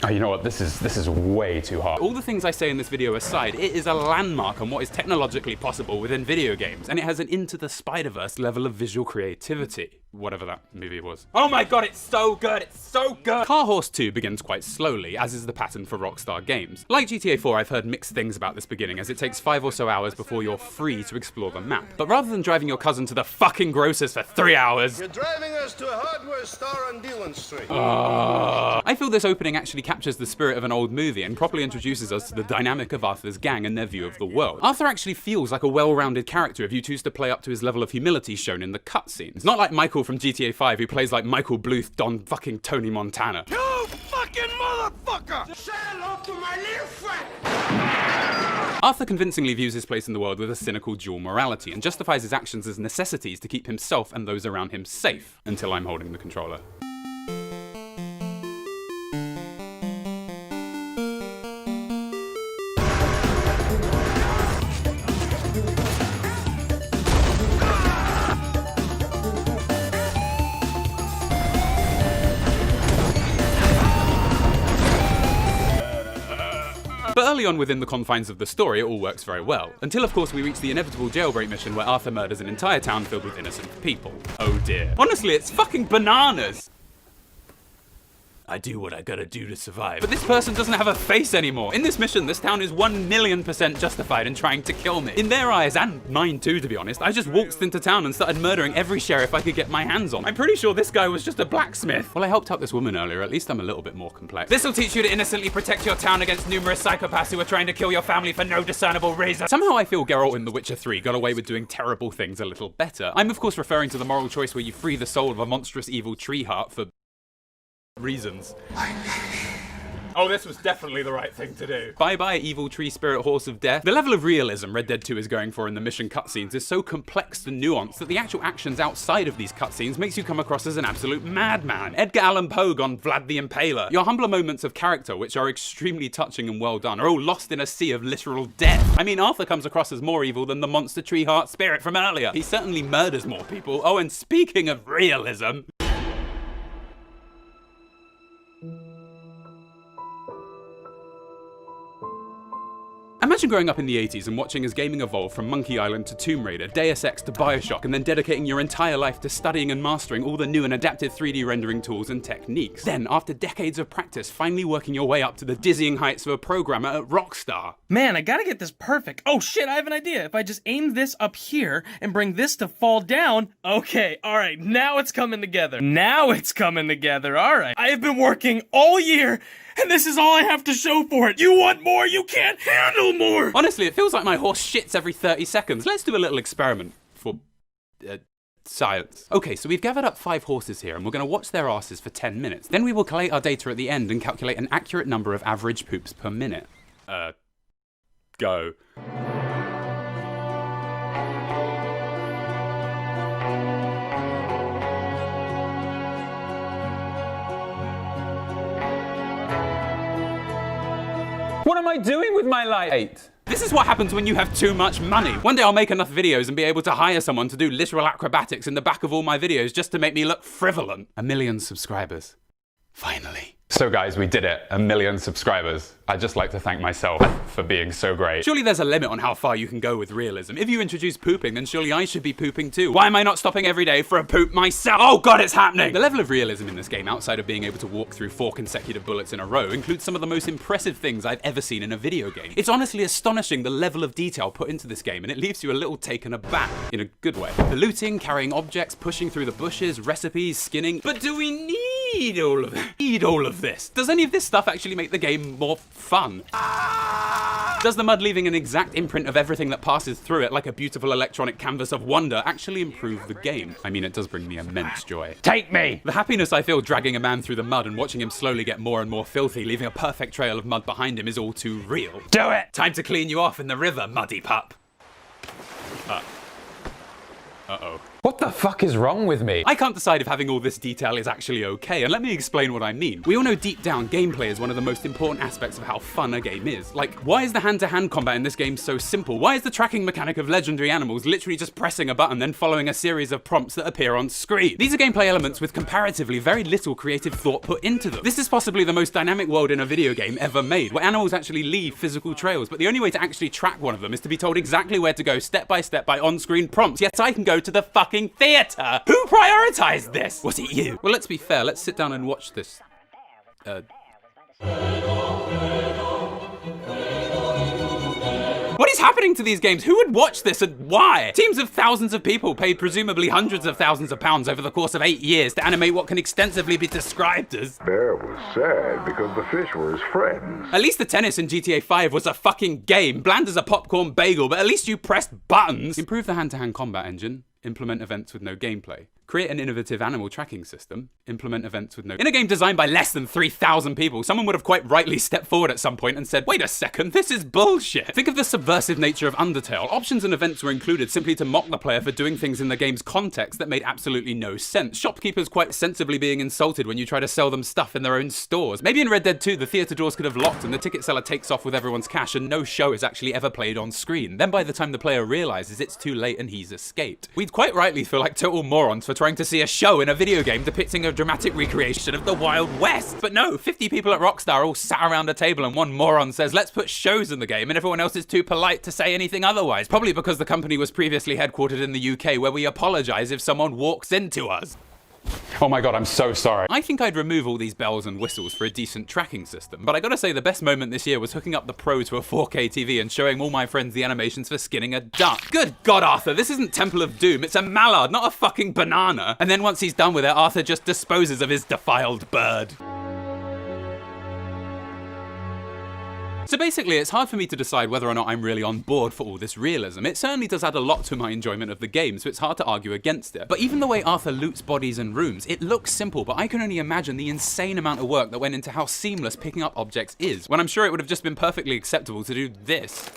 Oh, you know what? This is way too hot. All the things I say in this video aside, it is a landmark on what is technologically possible within video games, and it has an Into the Spider-Verse level of visual creativity. Whatever that movie was. Oh my god, it's so good! It's so good! Car Horse 2 begins quite slowly, as is the pattern for Rockstar games. Like GTA 4, I've heard mixed things about this beginning, as it takes 5 or so hours before you're free to explore the map. But rather than driving your cousin to the fucking grocer's for 3 hours... You're driving us to a hardware store on Dillon Street. I feel this opening actually captures the spirit of an old movie and properly introduces us to the dynamic of Arthur's gang and their view of the world. Arthur actually feels like a well-rounded character if you choose to play up to his level of humility shown in the cutscenes. Not like Michael from GTA 5 who plays like Michael Bluth Don fucking Tony Montana. You fucking motherfucker! Say hello to my little friend! Arthur convincingly views his place in the world with a cynical dual morality and justifies his actions as necessities to keep himself and those around him safe, until I'm holding the controller. But early on within the confines of the story, it all works very well. Until, of course, we reach the inevitable jailbreak mission where Arthur murders an entire town filled with innocent people. Oh dear. Honestly, it's fucking bananas! I do what I gotta do to survive. But this person doesn't have a face anymore. In this mission, this town is 1,000,000% justified in trying to kill me. In their eyes, and mine too, to be honest, I just waltzed into town and started murdering every sheriff I could get my hands on. I'm pretty sure this guy was just a blacksmith. Well, I helped out this woman earlier, at least I'm a little bit more complex. This'll teach you to innocently protect your town against numerous psychopaths who are trying to kill your family for no discernible reason. Somehow I feel Geralt in The Witcher 3 got away with doing terrible things a little better. I'm of course referring to the moral choice where you free the soul of a monstrous evil tree heart for reasons. Oh, this was definitely the right thing to do. Bye-bye, evil tree spirit horse of death. The level of realism Red Dead 2 is going for in the mission cutscenes is so complex and nuanced that the actual actions outside of these cutscenes makes you come across as an absolute madman. Edgar Allan Poe gone Vlad the Impaler. Your humbler moments of character, which are extremely touching and well done, are all lost in a sea of literal death. I mean, Arthur comes across as more evil than the monster tree heart spirit from earlier. He certainly murders more people. Oh, and speaking of realism... Imagine growing up in the 80s and watching as gaming evolved from Monkey Island to Tomb Raider, Deus Ex to Bioshock, and then dedicating your entire life to studying and mastering all the new and adaptive 3D rendering tools and techniques. Then, after decades of practice, finally working your way up to the dizzying heights of a programmer at Rockstar. Man, I gotta get this perfect. Oh shit, I have an idea. If I just aim this up here and bring this to fall down, okay, alright, now it's coming together. Now it's coming together, alright. I have been working all year, and this is all I have to show for it. You want more? You can't handle more! Honestly, it feels like my horse shits every 30 seconds. Let's do a little experiment for... science. Okay, so we've gathered up 5 horses here and we're going to watch their asses for 10 minutes. Then we will collate our data at the end and calculate an accurate number of average poops per minute. Go. What am I doing with my life? 8. This is what happens when you have too much money. One day I'll make enough videos and be able to hire someone to do literal acrobatics in the back of all my videos just to make me look frivolent. 1 million subscribers. Finally. So guys, we did it. 1 million subscribers. I'd just like to thank myself for being so great. Surely there's a limit on how far you can go with realism. If you introduce pooping, then surely I should be pooping too. Why am I not stopping every day for a poop myself? Oh god, it's happening! The level of realism in this game, outside of being able to walk through 4 consecutive bullets in a row, includes some of the most impressive things I've ever seen in a video game. It's honestly astonishing the level of detail put into this game, and it leaves you a little taken aback, in a good way. The looting, carrying objects, pushing through the bushes, recipes, skinning. But do we need all of this? Does any of this stuff actually make the game more fun? Does the mud leaving an exact imprint of everything that passes through it like a beautiful electronic canvas of wonder actually improve the game? I mean, it does bring me immense joy. Take me! The happiness I feel dragging a man through the mud and watching him slowly get more and more filthy, leaving a perfect trail of mud behind him, is all too real. Do it! Time to clean you off in the river, muddy pup. Uh-oh. What the fuck is wrong with me? I can't decide if having all this detail is actually okay, and let me explain what I mean. We all know deep down gameplay is one of the most important aspects of how fun a game is. Like, why is the hand-to-hand combat in this game so simple? Why is the tracking mechanic of legendary animals literally just pressing a button then following a series of prompts that appear on screen? These are gameplay elements with comparatively very little creative thought put into them. This is possibly the most dynamic world in a video game ever made, where animals actually leave physical trails, but the only way to actually track one of them is to be told exactly where to go step by on-screen prompts, yet I can go to the fucking theater. Who prioritized this? Was it you? Well, let's be fair. Let's sit down and watch this. What is happening to these games? Who would watch this and why? Teams of thousands of people paid presumably hundreds of thousands of pounds over the course of 8 years to animate what can extensively be described as... Bear was sad because the fish were his friends. At least the tennis in GTA 5 was a fucking game, bland as a popcorn bagel, but at least you pressed buttons. Improve the hand-to-hand combat engine. Implement events with no gameplay. Create an innovative animal tracking system. Implement events with no... In a game designed by less than 3,000 people, someone would have quite rightly stepped forward at some point and said, wait a second, this is bullshit. Think of the subversive nature of Undertale. Options and events were included simply to mock the player for doing things in the game's context that made absolutely no sense. Shopkeepers quite sensibly being insulted when you try to sell them stuff in their own stores. Maybe in Red Dead 2, the theater doors could have locked and the ticket seller takes off with everyone's cash and no show is actually ever played on screen. Then by the time the player realizes it's too late and he's escaped. We'd quite rightly feel like total morons for trying to see a show in a video game depicting a dramatic recreation of the Wild West. But no, 50 people at Rockstar all sat around a table and one moron says, let's put shows in the game, and everyone else is too polite to say anything otherwise. Probably because the company was previously headquartered in the UK, where we apologize if someone walks into us. Oh my god, I'm so sorry. I think I'd remove all these bells and whistles for a decent tracking system, but I gotta say the best moment this year was hooking up the Pro to a 4K TV and showing all my friends the animations for skinning a duck. Good god, Arthur, this isn't Temple of Doom, it's a mallard, not a fucking banana. And then once he's done with it, Arthur just disposes of his defiled bird. So basically, it's hard for me to decide whether or not I'm really on board for all this realism. It certainly does add a lot to my enjoyment of the game, so it's hard to argue against it. But even the way Arthur loots bodies and rooms, it looks simple, but I can only imagine the insane amount of work that went into how seamless picking up objects is, when I'm sure it would have just been perfectly acceptable to do this.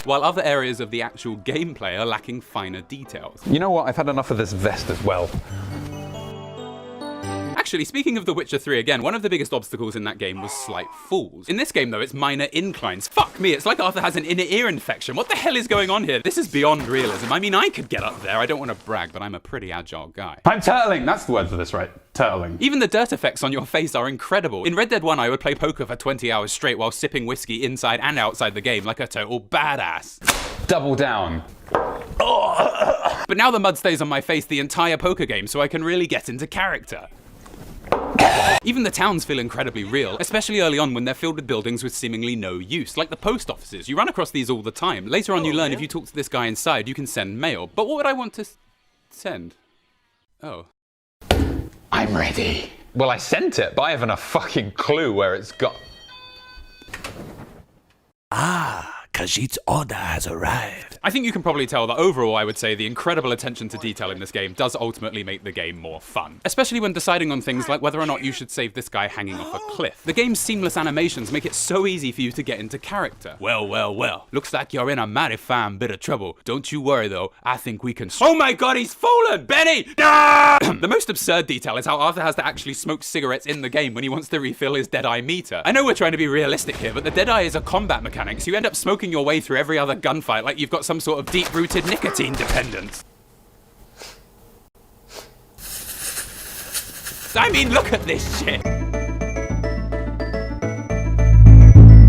While other areas of the actual gameplay are lacking finer details. You know what? I've had enough of this vest as well. Actually, speaking of The Witcher 3 again, one of the biggest obstacles in that game was slight falls. In this game, though, it's minor inclines. Fuck me, it's like Arthur has an inner ear infection. What the hell is going on here? This is beyond realism. I mean, I could get up there. I don't want to brag, but I'm a pretty agile guy. I'm turtling! That's the word for this, right? Turtling. Even the dirt effects on your face are incredible. In Red Dead 1, I would play poker for 20 hours straight while sipping whiskey inside and outside the game like a total badass. Double down. But now the mud stays on my face the entire poker game, so I can really get into character. Even the towns feel incredibly real, especially early on when they're filled with buildings with seemingly no use, like the post offices. You run across these all the time. Later on you learn if you talk to this guy inside, you can send mail. But what would I want to send? Oh. I'm ready. Well, I sent it, but I haven't a fucking clue where it's got... Ah, Khajiit's order has arrived. I think you can probably tell that overall I would say the incredible attention to detail in this game does ultimately make the game more fun. Especially when deciding on things like whether or not you should save this guy hanging off a cliff. The game's seamless animations make it so easy for you to get into character. Well, well, well. Looks like you're in a mighty fine bit of trouble. Don't you worry though, I think we can— Oh my god, he's fallen! Benny! Ah! The most absurd detail is how Arthur has to actually smoke cigarettes in the game when he wants to refill his Deadeye meter. I know we're trying to be realistic here, but the Deadeye is a combat mechanic, so you end up smoking your way through every other gunfight like you've got some sort of deep-rooted nicotine dependence. I mean, look at this shit!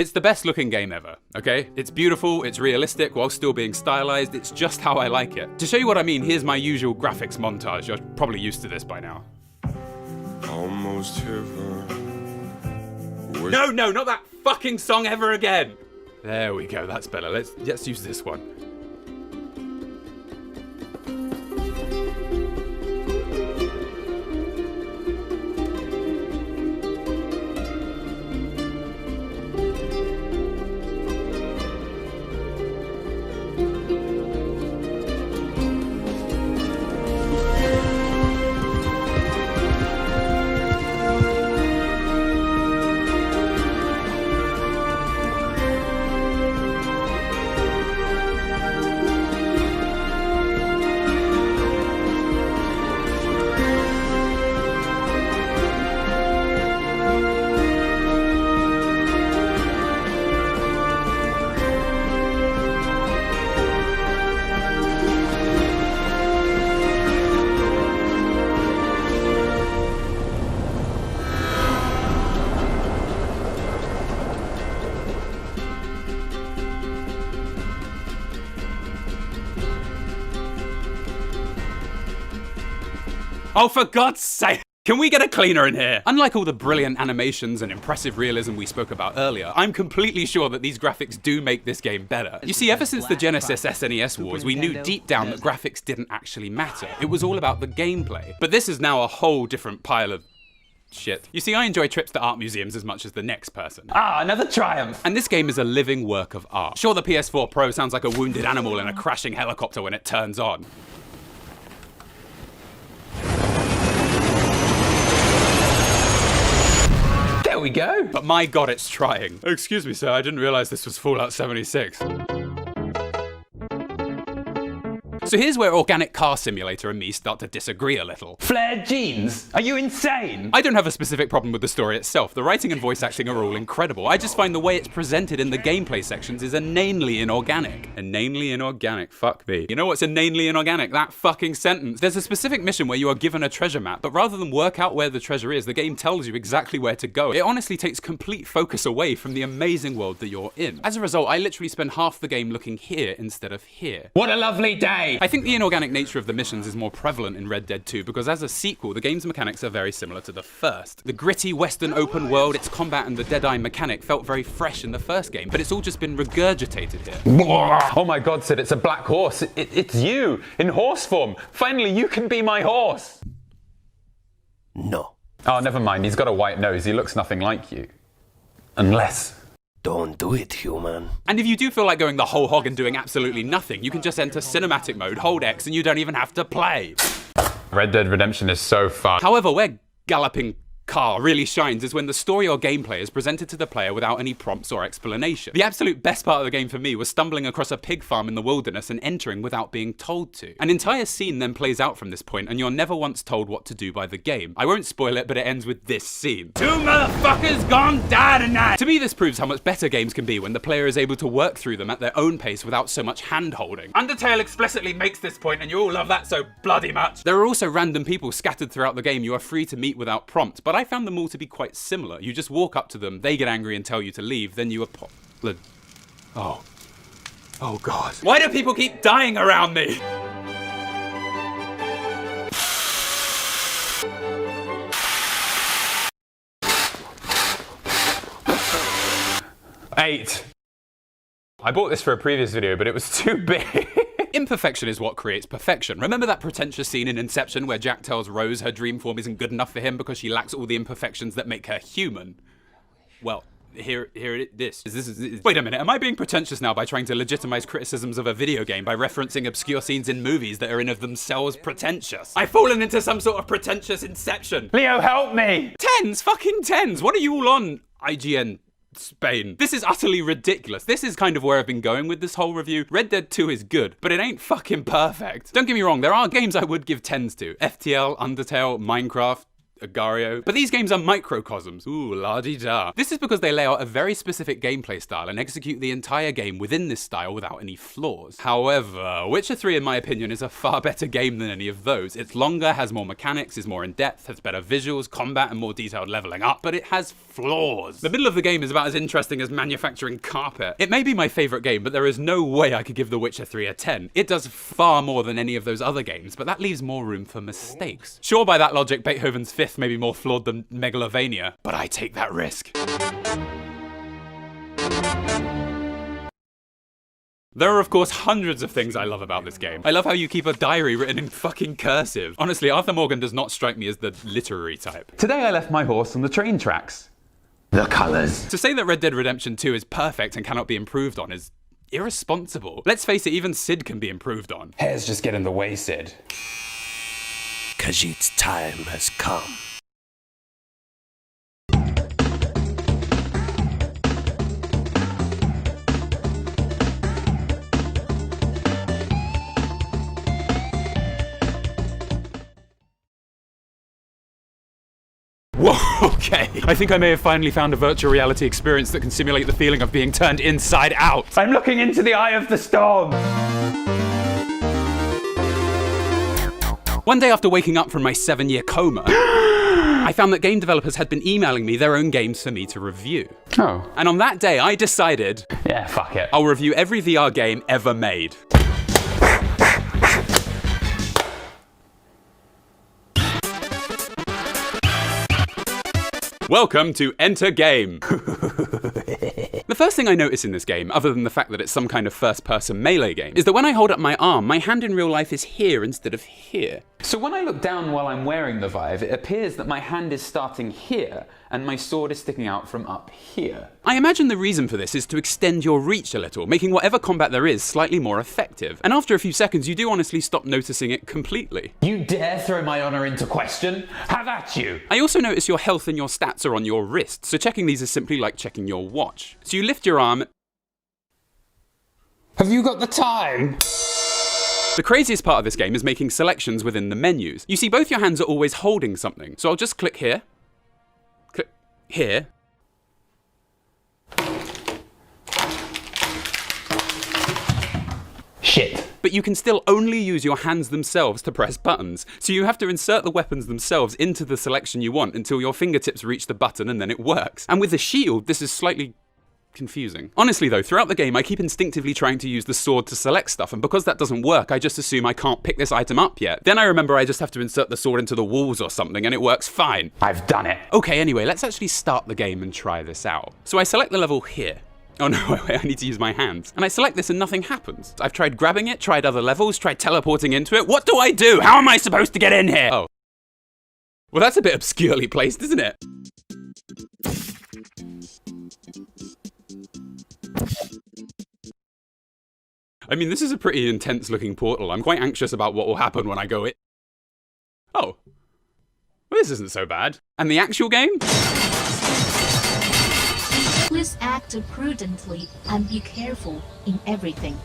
It's the best looking game ever, okay? It's beautiful, it's realistic, while still being stylized, it's just how I like it. To show you what I mean, here's my usual graphics montage. You're probably used to this by now. Almost heaven. No, not that fucking song ever again! There we go, that's better. Let's use this one. Oh, for God's sake! Can we get a cleaner in here? Unlike all the brilliant animations and impressive realism we spoke about earlier, I'm completely sure that these graphics do make this game better. You see, ever since the Genesis SNES wars, we knew deep down that graphics didn't actually matter. It was all about the gameplay. But this is now a whole different pile of shit. You see, I enjoy trips to art museums as much as the next person. Ah, another triumph! And this game is a living work of art. Sure, the PS4 Pro sounds like a wounded animal in a crashing helicopter when it turns on. There we go! But my god, it's trying. Excuse me, sir, I didn't realize this was Fallout 76. So here's where Organic Car Simulator and me start to disagree a little. Flared jeans? Are you insane? I don't have a specific problem with the story itself. The writing and voice acting are all incredible. I just find the way it's presented in the gameplay sections is inanely inorganic. Inanely inorganic, fuck me. You know what's inanely inorganic? That fucking sentence. There's a specific mission where you are given a treasure map, but rather than work out where the treasure is, the game tells you exactly where to go. It honestly takes complete focus away from the amazing world that you're in. As a result, I literally spend half the game looking here instead of here. What a lovely day! I think the inorganic nature of the missions is more prevalent in Red Dead 2 because as a sequel, the game's mechanics are very similar to the first. The gritty western open world, its combat and the Deadeye mechanic felt very fresh in the first game, but it's all just been regurgitated here. Oh my god, Sid, it's a black horse. It's you, in horse form. Finally, you can be my horse. No. Oh, never mind, he's got a white nose. He looks nothing like you. Unless... Don't do it, human. And if you do feel like going the whole hog and doing absolutely nothing, you can just enter cinematic mode, hold X, and you don't even have to play. Red Dead Redemption is so fun. However, where Galloping Car really shines is when the story or gameplay is presented to the player without any prompts or explanation. The absolute best part of the game for me was stumbling across a pig farm in the wilderness and entering without being told to. An entire scene then plays out from this point and you're never once told what to do by the game. I won't spoil it, but it ends with this scene. 2 motherfuckers gone die tonight! To me, this proves how much better games can be when the player is able to work through them at their own pace without so much hand-holding. Undertale explicitly makes this point and you all love that so bloody much. There are also random people scattered throughout the game you are free to meet without prompt, but I found them all to be quite similar. You just walk up to them, they get angry and tell you to leave, then you Oh god. Why do people keep dying around me? Eight. I bought this for a previous video, but it was too big. Imperfection is what creates perfection. Remember that pretentious scene in Inception where Jack tells Rose her dream form isn't good enough for him because she lacks all the imperfections that make her human? Well, this. Wait a minute, am I being pretentious now by trying to legitimize criticisms of a video game by referencing obscure scenes in movies that are in of themselves pretentious? I've fallen into some sort of pretentious inception. Leo, help me! Tens, fucking tens. What are you all on, IGN Spain? This is utterly ridiculous. This is kind of where I've been going with this whole review. Red Dead 2 is good, but it ain't fucking perfect. Don't get me wrong, there are games I would give 10s to. FTL, Undertale, Minecraft, Agario. But these games are microcosms. Ooh, la-di-da. This is because they lay out a very specific gameplay style and execute the entire game within this style without any flaws. However, Witcher 3 in my opinion is a far better game than any of those. It's longer, has more mechanics, is more in-depth, has better visuals, combat, and more detailed leveling up, but it has flaws. The middle of the game is about as interesting as manufacturing carpet. It may be my favourite game, but there is no way I could give The Witcher 3 a 10. It does far more than any of those other games, but that leaves more room for mistakes. Sure, by that logic, Beethoven's Fifth may be more flawed than Megalovania, but I take that risk. There are of course hundreds of things I love about this game. I love how you keep a diary written in fucking cursive. Honestly, Arthur Morgan does not strike me as the literary type. Today I left my horse on the train tracks. The colours. To say that Red Dead Redemption 2 is perfect and cannot be improved on is irresponsible. Let's face it, even Sid can be improved on. Hair's just get in the way, Sid. Khajiit's time has come. Whoa, okay. I think I may have finally found a virtual reality experience that can simulate the feeling of being turned inside out. I'm looking into the eye of the storm. One day after waking up from my 7-year coma, I found that game developers had been emailing me their own games for me to review. Oh. And on that day, I decided, yeah, fuck it. I'll review every VR game ever made. Welcome to Enter Game. The first thing I notice in this game, other than the fact that it's some kind of first-person melee game, is that when I hold up my arm, my hand in real life is here instead of here. So when I look down while I'm wearing the Vive, it appears that my hand is starting here, and my sword is sticking out from up here. I imagine the reason for this is to extend your reach a little, making whatever combat there is slightly more effective. And after a few seconds, you do honestly stop noticing it completely. You dare throw my honor into question? Have at you! I also notice your health and your stats are on your wrist, so checking these is simply like checking your watch. So you lift your arm. Have you got the time? The craziest part of this game is making selections within the menus. You see, both your hands are always holding something. So I'll just click here. Click here. Shit. But you can still only use your hands themselves to press buttons. So you have to insert the weapons themselves into the selection you want until your fingertips reach the button and then it works. And with the shield, this is slightly confusing. Honestly though, throughout the game I keep instinctively trying to use the sword to select stuff, and because that doesn't work, I just assume I can't pick this item up yet. Then I remember I just have to insert the sword into the walls or something and it works fine. I've done it. Okay, anyway, let's actually start the game and try this out. So I select the level here. Oh no, wait, I need to use my hands. And I select this and nothing happens. I've tried grabbing it, tried other levels, tried teleporting into it. What do I do? How am I supposed to get in here? Oh. Well, that's a bit obscurely placed, isn't it? I mean, this is a pretty intense looking portal. I'm quite anxious about what will happen when I go in. Oh. Well, this isn't so bad. And the actual game? Please act prudently and be careful in everything.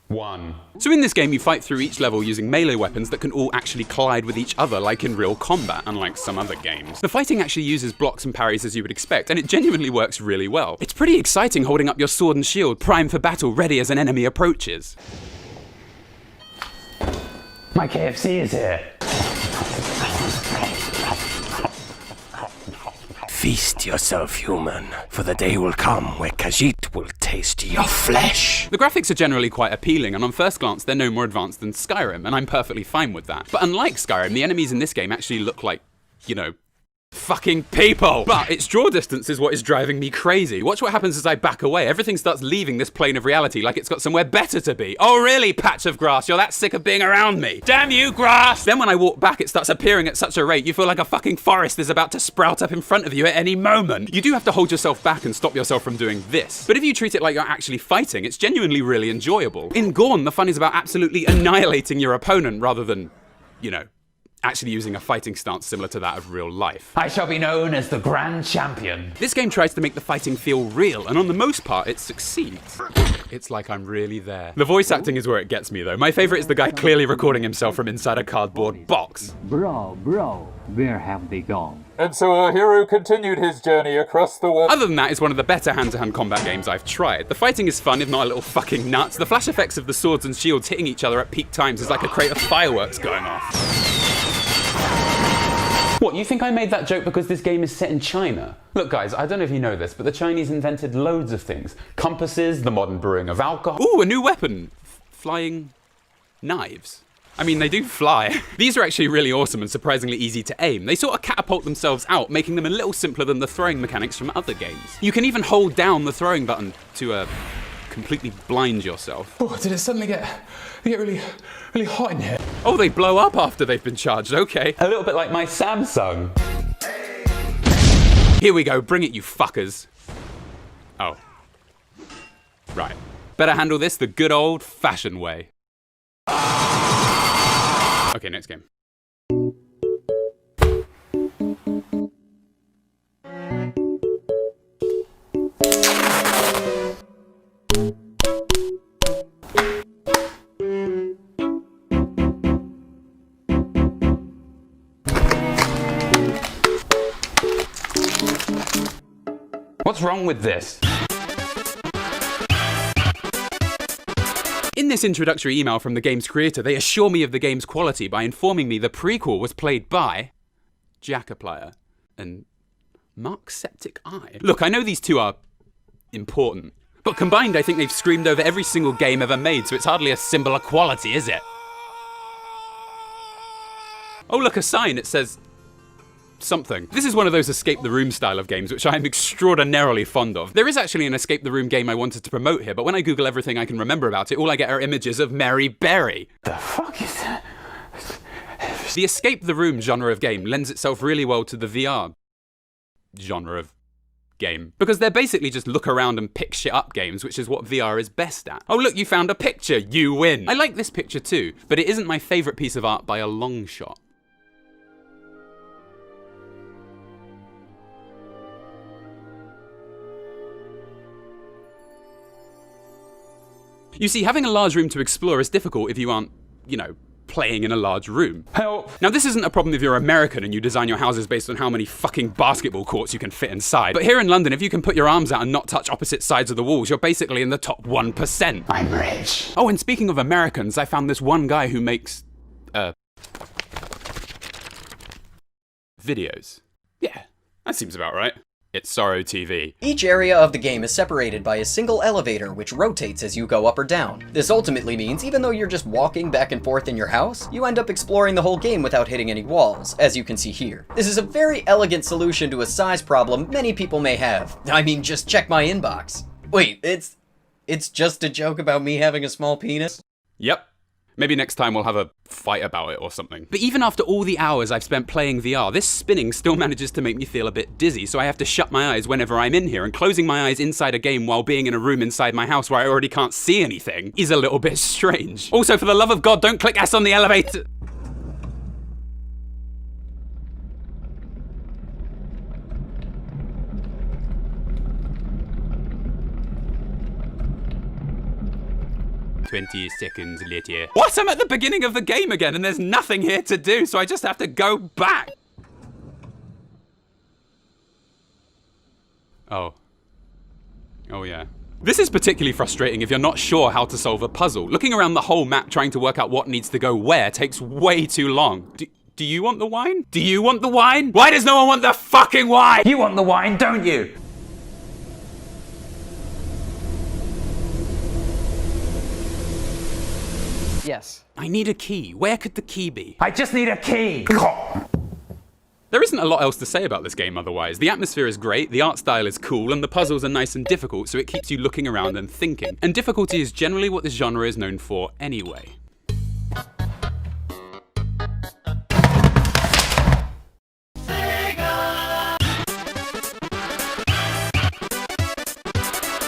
One. So in this game you fight through each level using melee weapons that can all actually collide with each other like in real combat, unlike some other games. The fighting actually uses blocks and parries as you would expect, and it genuinely works really well. It's pretty exciting holding up your sword and shield, primed for battle, ready as an enemy approaches. My KFC is here. Feast yourself, human, for the day will come where Khajiit will taste your flesh. The graphics are generally quite appealing, and on first glance they're no more advanced than Skyrim, and I'm perfectly fine with that. But unlike Skyrim, the enemies in this game actually look like, you know, fucking people. But its draw distance is what is driving me crazy. Watch what happens as I back away. Everything starts leaving this plane of reality like it's got somewhere better to be. Oh really, patch of grass? You're that sick of being around me? Damn you, grass! Then when I walk back, it starts appearing at such a rate, you feel like a fucking forest is about to sprout up in front of you at any moment. You do have to hold yourself back and stop yourself from doing this. But if you treat it like you're actually fighting, it's genuinely really enjoyable. In GORN, the fun is about absolutely annihilating your opponent rather than, you know, actually using a fighting stance similar to that of real life. I shall be known as the Grand Champion. This game tries to make the fighting feel real, and on the most part, it succeeds. It's like I'm really there. The voice acting is where it gets me, though. My favorite is the guy clearly recording himself from inside a cardboard box. Bro, where have they gone? And so our hero continued his journey across the world. Other than that, it's one of the better hand-to-hand combat games I've tried. The fighting is fun, if not a little fucking nuts. The flash effects of the swords and shields hitting each other at peak times is like a crate of fireworks going off. What, you think I made that joke because this game is set in China? Look guys, I don't know if you know this, but the Chinese invented loads of things. Compasses, the modern brewing of alcohol. Ooh, a new weapon. Flying knives. I mean, they do fly. These are actually really awesome and surprisingly easy to aim. They sort of catapult themselves out, making them a little simpler than the throwing mechanics from other games. You can even hold down the throwing button to completely blind yourself. Oh, did it suddenly get really hot in here? Oh, they blow up after they've been charged, okay. A little bit like my Samsung. Here we go, bring it you fuckers. Oh. Right. Better handle this the good old-fashioned way. Okay, next game. What's wrong with this? In this introductory email from the game's creator, they assure me of the game's quality by informing me the prequel was played by Jackaplier and Mark Septic Eye. Look, I know these two are important, but combined I think they've screamed over every single game ever made, so it's hardly a symbol of quality, is it? Oh look, a sign, it says something. This is one of those escape the room style of games which I am extraordinarily fond of. There is actually an escape the room game I wanted to promote here, but when I Google everything I can remember about it, all I get are images of Mary Berry. The fuck is that? The escape the room genre of game lends itself really well to the VR genre of game, because they're basically just look around and pick shit up games, which is what VR is best at. Oh look, you found a picture, you win. I like this picture too, but it isn't my favorite piece of art by a long shot. You see, having a large room to explore is difficult if you aren't, you know, playing in a large room. Help! Now this isn't a problem if you're American and you design your houses based on how many fucking basketball courts you can fit inside. But here in London, if you can put your arms out and not touch opposite sides of the walls, you're basically in the top 1%. I'm rich. Oh, and speaking of Americans, I found this one guy who makes, videos. Yeah, that seems about right. It's Sorrow TV. Each area of the game is separated by a single elevator which rotates as you go up or down. This ultimately means even though you're just walking back and forth in your house, you end up exploring the whole game without hitting any walls, as you can see here. This is a very elegant solution to a size problem many people may have. I mean, just check my inbox. Wait, it's just a joke about me having a small penis? Yep. Maybe next time we'll have a fight about it or something. But even after all the hours I've spent playing VR, this spinning still manages to make me feel a bit dizzy, so I have to shut my eyes whenever I'm in here, and closing my eyes inside a game while being in a room inside my house where I already can't see anything is a little bit strange. Also, for the love of God, don't click S on the elevator! "20 seconds later." What? I'm at the beginning of the game again and there's nothing here to do, so I just have to go back. Oh. Oh yeah. This is particularly frustrating if you're not sure how to solve a puzzle. Looking around the whole map trying to work out what needs to go where takes way too long. Do you want the wine? Do you want the wine? Why does no one want the fucking wine? You want the wine, don't you? Yes. I need a key. Where could the key be? I just need a key! There isn't a lot else to say about this game otherwise. The atmosphere is great, the art style is cool, and the puzzles are nice and difficult, so it keeps you looking around and thinking. And difficulty is generally what this genre is known for anyway.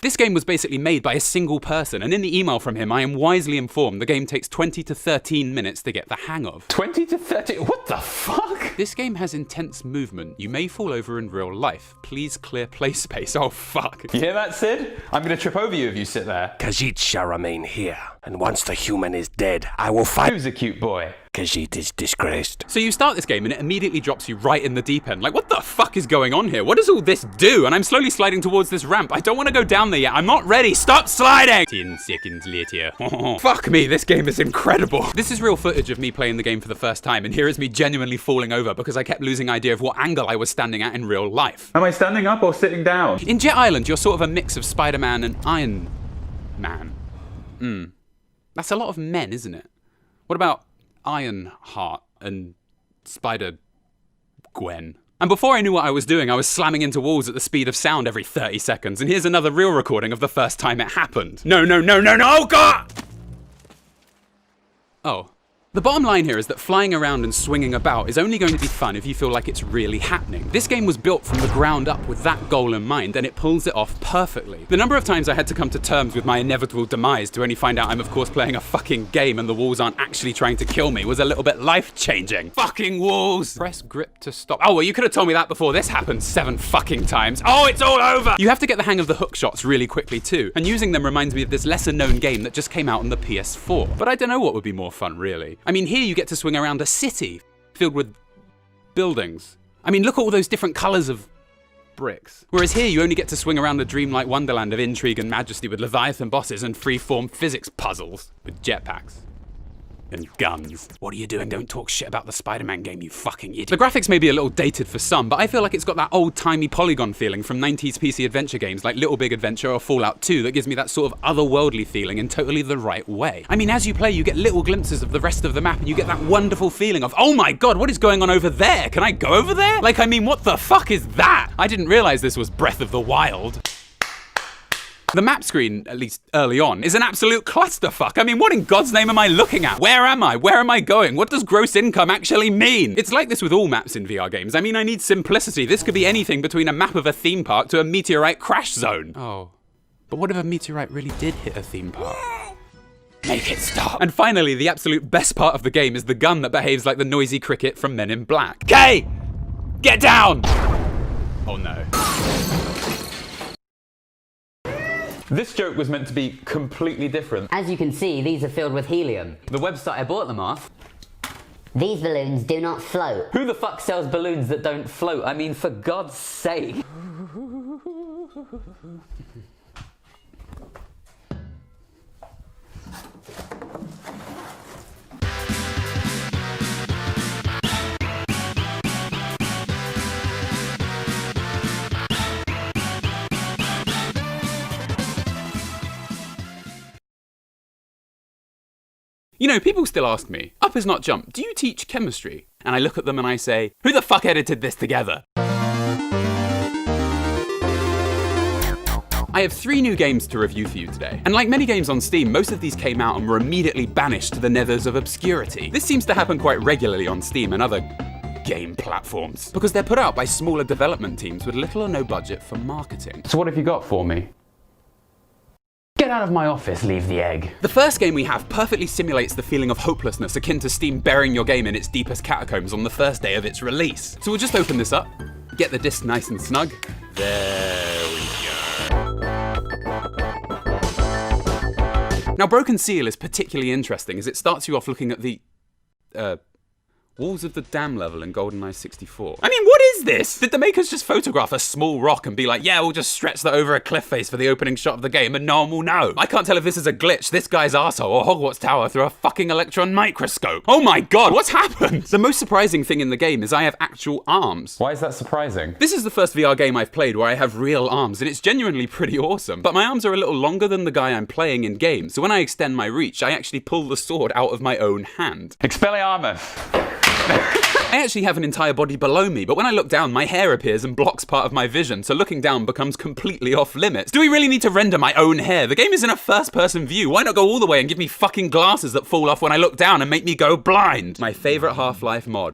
This game was basically made by a single person, and in the email from him I am wisely informed the game takes 20 to 13 minutes to get the hang of. 20 to 30? What the fuck? This game has intense movement. You may fall over in real life. Please clear play space. Oh fuck. You hear that, Sid? I'm gonna trip over you if you sit there. Khajiit shall remain here, and once the human is dead, I will fight. Who's a cute boy? Khajiit is disgraced. So you start this game and it immediately drops you right in the deep end. Like, what the fuck is going on here? What does all this do? And I'm slowly sliding towards this ramp. I don't want to go down there yet. I'm not ready. Stop sliding! 10 seconds later. Fuck me, this game is incredible. This is real footage of me playing the game for the first time, and here is me genuinely falling over because I kept losing idea of what angle I was standing at in real life. Am I standing up or sitting down? In Jet Island, you're sort of a mix of Spider-Man and Iron Man. That's a lot of men, isn't it? What about Ironheart and Spider-Gwen? And before I knew what I was doing, I was slamming into walls at the speed of sound every 30 seconds. And here's another real recording of the first time it happened. No, oh God! Oh. The bottom line here is that flying around and swinging about is only going to be fun if you feel like it's really happening. This game was built from the ground up with that goal in mind, and it pulls it off perfectly. The number of times I had to come to terms with my inevitable demise to only find out I'm of course playing a fucking game and the walls aren't actually trying to kill me was a little bit life-changing. Fucking walls! Press grip to stop. Oh, well, you could have told me that before this happened 7 fucking times. Oh, it's all over! You have to get the hang of the hook shots really quickly too, and using them reminds me of this lesser-known game that just came out on the PS4. But I don't know what would be more fun, really. I mean, here you get to swing around a city filled with buildings. I mean, look at all those different colors of bricks. Whereas here you only get to swing around a dreamlike wonderland of intrigue and majesty with Leviathan bosses and free-form physics puzzles with jetpacks. And guns. What are you doing? Don't talk shit about the Spider-Man game, you fucking idiot. The graphics may be a little dated for some, but I feel like it's got that old-timey polygon feeling from 90s PC adventure games like Little Big Adventure or Fallout 2 that gives me that sort of otherworldly feeling in totally the right way. I mean, as you play, you get little glimpses of the rest of the map and you get that wonderful feeling of, oh my God, what is going on over there? Can I go over there? Like, I mean, what the fuck is that? I didn't realize this was Breath of the Wild. The map screen, at least early on, is an absolute clusterfuck. I mean, what in God's name am I looking at? Where am I? Where am I going? What does gross income actually mean? It's like this with all maps in VR games. I mean, I need simplicity. This could be anything between a map of a theme park to a meteorite crash zone. Oh. But what if a meteorite really did hit a theme park? Make it stop. And finally, the absolute best part of the game is the gun that behaves like the noisy cricket from Men in Black. Kay! Get down! Oh no. This joke was meant to be completely different. As you can see, these are filled with helium. The website I bought them off. These balloons do not float. Who the fuck sells balloons that don't float? I mean, for God's sake. You know, people still ask me, UpIsNotJump, do you teach chemistry? And I look at them and I say, who the fuck edited this together? I have 3 new games to review for you today. And like many games on Steam, most of these came out and were immediately banished to the nethers of obscurity. This seems to happen quite regularly on Steam and other game platforms, because they're put out by smaller development teams with little or no budget for marketing. So what have you got for me? Get out of my office, leave the egg. The first game we have perfectly simulates the feeling of hopelessness akin to Steam burying your game in its deepest catacombs on the first day of its release. So we'll just open this up, get the disc nice and snug. There we go. Now, Broken Seal is particularly interesting as it starts you off looking at the, walls of the dam level in GoldenEye 64. I mean, what is this? Did the makers just photograph a small rock and be like, yeah, we'll just stretch that over a cliff face for the opening shot of the game and no one will know? I can't tell if this is a glitch, this guy's arsehole, or Hogwarts Tower through a fucking electron microscope. Oh my God, what's happened? The most surprising thing in the game is I have actual arms. Why is that surprising? This is the first VR game I've played where I have real arms, and it's genuinely pretty awesome. But my arms are a little longer than the guy I'm playing in game, so when I extend my reach, I actually pull the sword out of my own hand. Expelliarmus! I actually have an entire body below me, but when I look down, my hair appears and blocks part of my vision, so looking down becomes completely off limits. Do we really need to render my own hair? The game is in a first-person view. Why not go all the way and give me fucking glasses that fall off when I look down and make me go blind? My favorite Half-Life mod.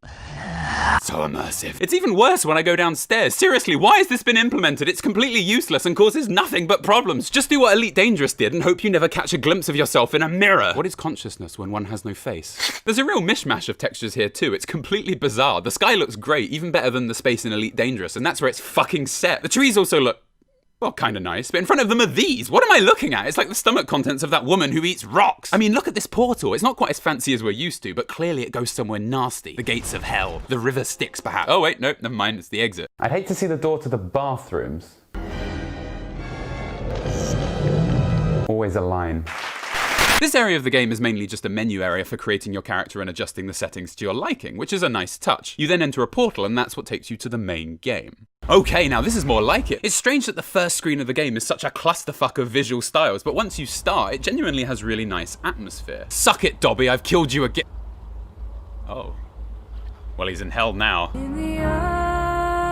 So immersive. It's even worse when I go downstairs. Seriously, why has this been implemented? It's completely useless and causes nothing but problems. Just do what Elite Dangerous did and hope you never catch a glimpse of yourself in a mirror. What is consciousness when one has no face? There's a real mishmash of textures here too. It's completely bizarre. The sky looks great, even better than the space in Elite Dangerous, and that's where it's fucking set. The trees also look, well, kind of nice, but in front of them are these. What am I looking at? It's like the stomach contents of that woman who eats rocks. I mean, look at this portal. It's not quite as fancy as we're used to, but clearly it goes somewhere nasty. The gates of hell. The river Styx, perhaps. Oh, wait, nope, never mind. It's the exit. I'd hate to see the door to the bathrooms. Always a line. This area of the game is mainly just a menu area for creating your character and adjusting the settings to your liking, which is a nice touch. You then enter a portal and that's what takes you to the main game. Okay, now this is more like it. It's strange that the first screen of the game is such a clusterfuck of visual styles, but once you start, it genuinely has really nice atmosphere. Suck it, Dobby, I've killed you again. Oh. Well, he's in hell now.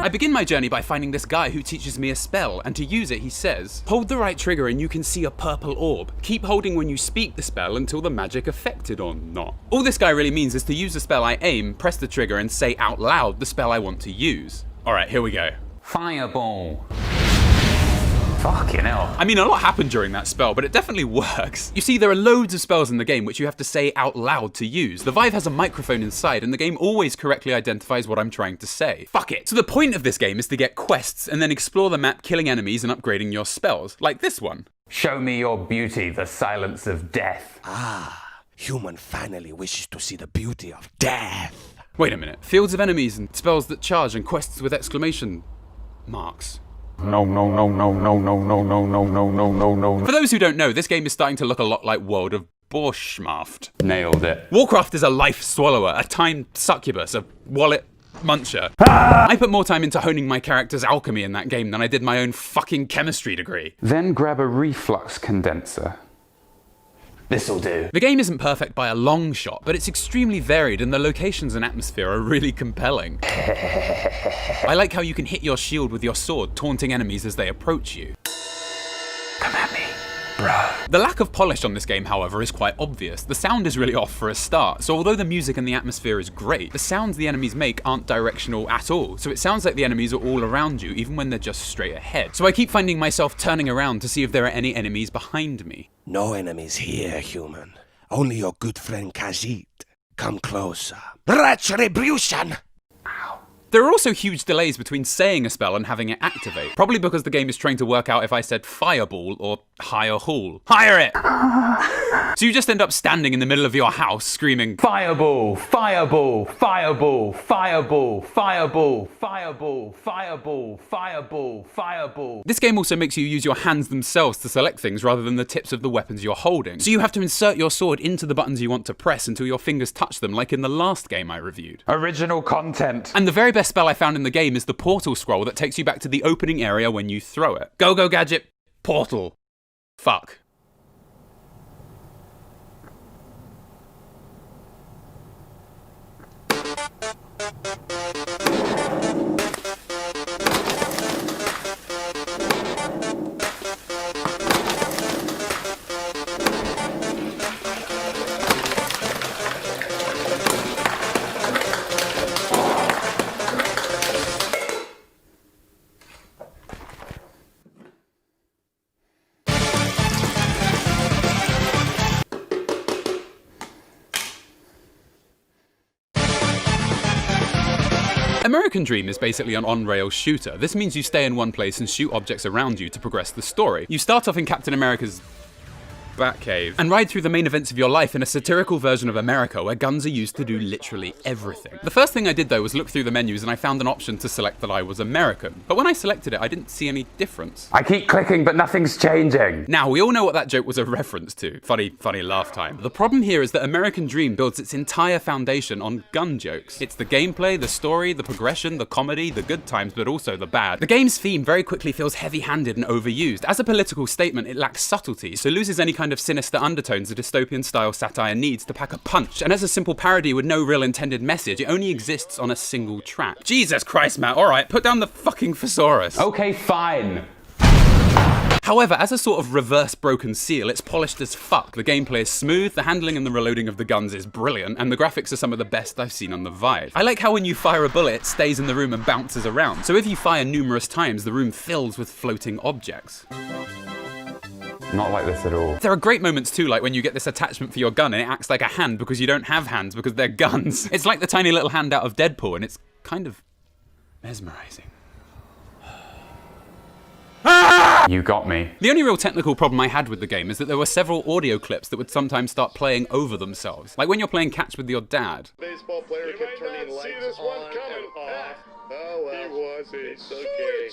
I begin my journey by finding this guy who teaches me a spell, and to use it he says, hold the right trigger and you can see a purple orb. Keep holding when you speak the spell until the magic affected or not. All this guy really means is to use the spell I aim, press the trigger and say out loud the spell I want to use. Alright, here we go. Fireball. Fucking hell. I mean, a lot happened during that spell, but it definitely works. You see, there are loads of spells in the game which you have to say out loud to use. The Vive has a microphone inside, and the game always correctly identifies what I'm trying to say. Fuck it. So the point of this game is to get quests, and then explore the map killing enemies and upgrading your spells, like this one. Show me your beauty, the silence of death. Ah, human finally wishes to see the beauty of death. Wait a minute. Fields of enemies and spells that charge and quests with exclamation marks. No. For those who don't know, this game is starting to look a lot like World of Bushmaft. Nailed it. Warcraft is a life swallower, a time succubus, a wallet muncher. I put more time into honing my character's alchemy in that game than I did my own fucking chemistry degree. Then grab a reflux condenser. This'll do. The game isn't perfect by a long shot, but it's extremely varied and the locations and atmosphere are really compelling. I like how you can hit your shield with your sword, taunting enemies as they approach you. Come at me, bro. The lack of polish on this game, however, is quite obvious. The sound is really off for a start, so although the music and the atmosphere is great, the sounds the enemies make aren't directional at all, so it sounds like the enemies are all around you, even when they're just straight ahead. So I keep finding myself turning around to see if there are any enemies behind me. No enemies here, human. Only your good friend Khajiit. Come closer. Retribution! There are also huge delays between saying a spell and having it activate, probably because the game is trying to work out if I said fireball or hire hall. Hire it! So you just end up standing in the middle of your house screaming, fireball, fireball, fireball, fireball, fireball, fireball, fireball, fireball, fireball. This game also makes you use your hands themselves to select things rather than the tips of the weapons you're holding. So you have to insert your sword into the buttons you want to press until your fingers touch them, like in the last game I reviewed. Original content. And the very best spell I found in the game is the portal scroll that takes you back to the opening area when you throw it. Go gadget, portal. Fuck. American Dream is basically an on-rails shooter. This means you stay in one place and shoot objects around you to progress the story. You start off in Captain America's Batcave and ride through the main events of your life in a satirical version of America where guns are used to do literally everything. The first thing I did though was look through the menus and I found an option to select that I was American. But when I selected it, I didn't see any difference. I keep clicking, but nothing's changing. Now, we all know what that joke was a reference to. Funny laugh time. The problem here is that American Dream builds its entire foundation on gun jokes. It's the gameplay, the story, the progression, the comedy, the good times, but also the bad. The game's theme very quickly feels heavy-handed and overused. As a political statement, it lacks subtlety, so loses any kind kind of sinister undertones a dystopian-style satire needs to pack a punch, and as a simple parody with no real intended message, it only exists on a single track. Jesus Christ, Matt, alright, put down the fucking thesaurus. Okay, fine. However, as a sort of reverse broken seal, it's polished as fuck. The gameplay is smooth, the handling and the reloading of the guns is brilliant, and the graphics are some of the best I've seen on the Vive. I like how when you fire a bullet, it stays in the room and bounces around. So if you fire numerous times, the room fills with floating objects. Not like this at all. There are great moments too, like when you get this attachment for your gun and it acts like a hand because you don't have hands because they're guns. It's like the tiny little hand out of Deadpool, and it's kind of mesmerizing. You got me. The only real technical problem I had with the game is that there were several audio clips that would sometimes start playing over themselves. Like when you're playing catch with your dad. Baseball player kept turning lights this one coming. Off. Oh well, he was. It's okay.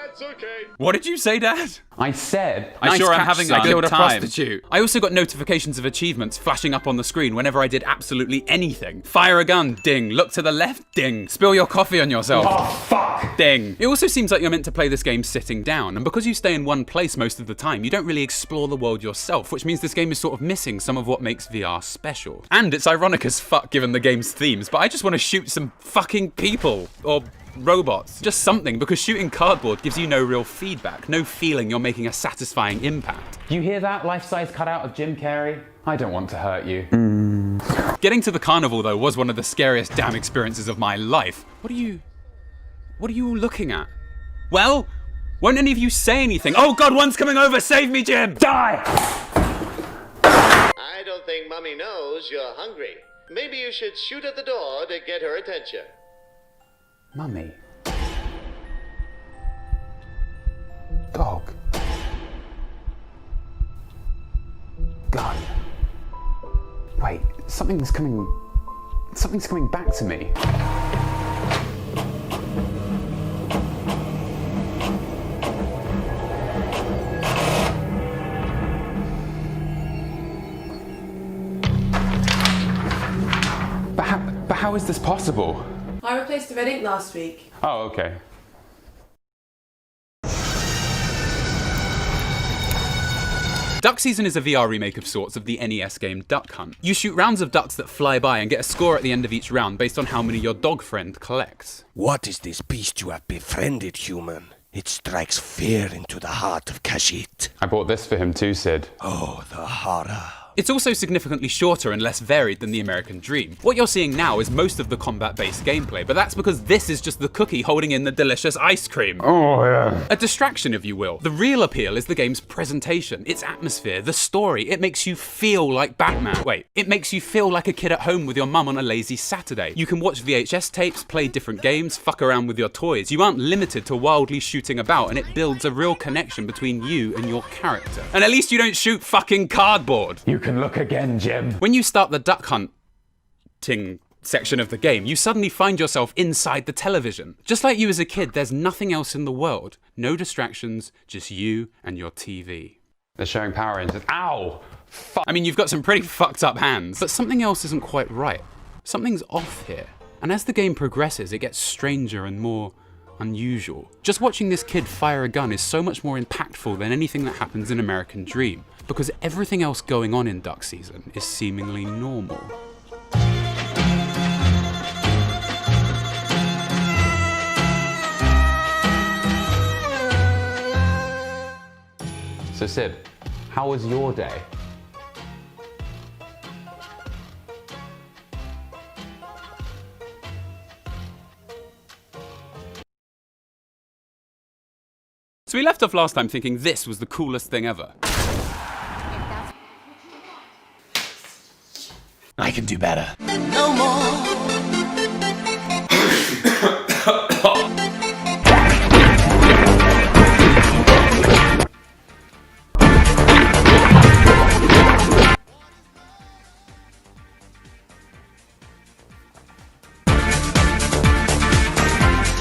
That's okay. What did you say, Dad? I said, I sure am having a good time. Prostitute. I also got notifications of achievements flashing up on the screen whenever I did absolutely anything. Fire a gun, ding. Look to the left, ding. Spill your coffee on yourself. Oh, fuck. Ding. It also seems like you're meant to play this game sitting down, and because you stay in one place most of the time, you don't really explore the world yourself, which means this game is sort of missing some of what makes VR special. And it's ironic as fuck given the game's themes, but I just want to shoot some fucking people. Or robots. Just something, because shooting cardboard gives you no real feedback, no feeling you're making a satisfying impact. You hear that life-size cutout of Jim Carrey? I don't want to hurt you. Getting to the carnival, though, was one of the scariest damn experiences of my life. What are you all looking at? Well, won't any of you say anything? Oh God, one's coming over! Save me, Jim! Die! I don't think Mummy knows you're hungry. Maybe you should shoot at the door to get her attention. Mummy. Dog. Gun. Wait, something's coming back to me. But how is this possible? I replaced the red ink last week. Oh, okay. Duck Season is a VR remake of sorts of the NES game Duck Hunt. You shoot rounds of ducks that fly by and get a score at the end of each round based on how many your dog friend collects. What is this beast you have befriended, human? It strikes fear into the heart of Khajiit. I bought this for him too, Sid. Oh, the horror. It's also significantly shorter and less varied than the American Dream. What you're seeing now is most of the combat-based gameplay, but that's because this is just the cookie holding in the delicious ice cream. Oh, yeah. A distraction, if you will. The real appeal is the game's presentation, its atmosphere, the story. It makes you feel like Batman. Wait, it makes you feel like a kid at home with your mum on a lazy Saturday. You can watch VHS tapes, play different games, fuck around with your toys. You aren't limited to wildly shooting about, and it builds a real connection between you and your character. And at least you don't shoot fucking cardboard. You can look again, Jim. When you start the duck hunting section of the game, you suddenly find yourself inside the television. Just like you as a kid, there's nothing else in the world. No distractions, just you and your TV. They're showing Power Rangers. Ow! Fuck. I mean, you've got some pretty fucked up hands, but something else isn't quite right. Something's off here. And as the game progresses, it gets stranger and more unusual. Just watching this kid fire a gun is so much more impactful than anything that happens in American Dream, because everything else going on in Duck Season is seemingly normal. So Sid, how was your day? So we left off last time thinking this was the coolest thing ever. I can do better. No more.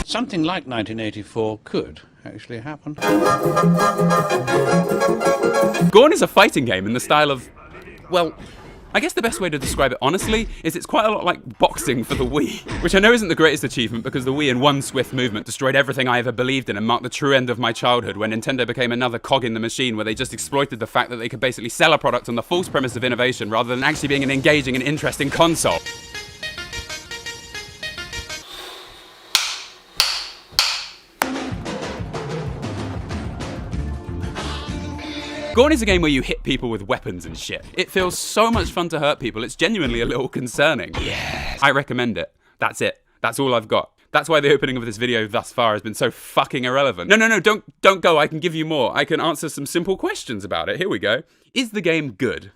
Something like 1984 could actually happen. GORN is a fighting game in the style of, well, I guess the best way to describe it honestly is it's quite a lot like boxing for the Wii, which I know isn't the greatest achievement because the Wii in one swift movement destroyed everything I ever believed in and marked the true end of my childhood when Nintendo became another cog in the machine where they just exploited the fact that they could basically sell a product on the false premise of innovation rather than actually being an engaging and interesting console. GORN is a game where you hit people with weapons and shit. It feels so much fun to hurt people, it's genuinely a little concerning. Yes. I recommend it. That's it. That's all I've got. That's why the opening of this video thus far has been so fucking irrelevant. No, don't go. I can give you more. I can answer some simple questions about it. Here we go. Is the game good?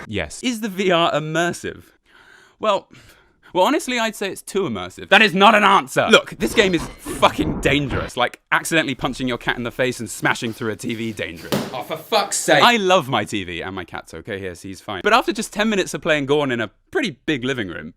Yes. Is the VR immersive? Well, honestly, I'd say it's too immersive. That is not an answer! Look, this game is fucking dangerous. Like, accidentally punching your cat in the face and smashing through a TV dangerous. Oh, for fuck's sake! I love my TV, and my cat's okay here, so he's fine. But after just 10 minutes of playing GORN in a pretty big living room,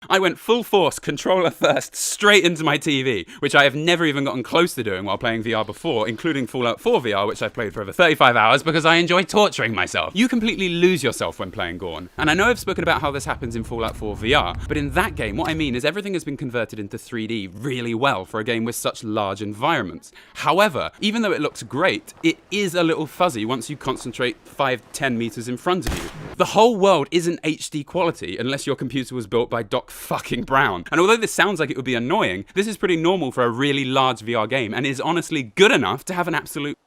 I went full force, controller first, straight into my TV, which I have never even gotten close to doing while playing VR before, including Fallout 4 VR, which I've played for over 35 hours because I enjoy torturing myself. You completely lose yourself when playing GORN. And I know I've spoken about how this happens in Fallout 4 VR, but in that game, what I mean is everything has been converted into 3D really well for a game with such large environments. However, even though it looks great, it is a little fuzzy once you concentrate 5-10 meters in front of you. The whole world isn't HD quality unless your computer was built by Doc fucking Brown. And although this sounds like it would be annoying, this is pretty normal for a really large VR game and is honestly good enough to have an absolute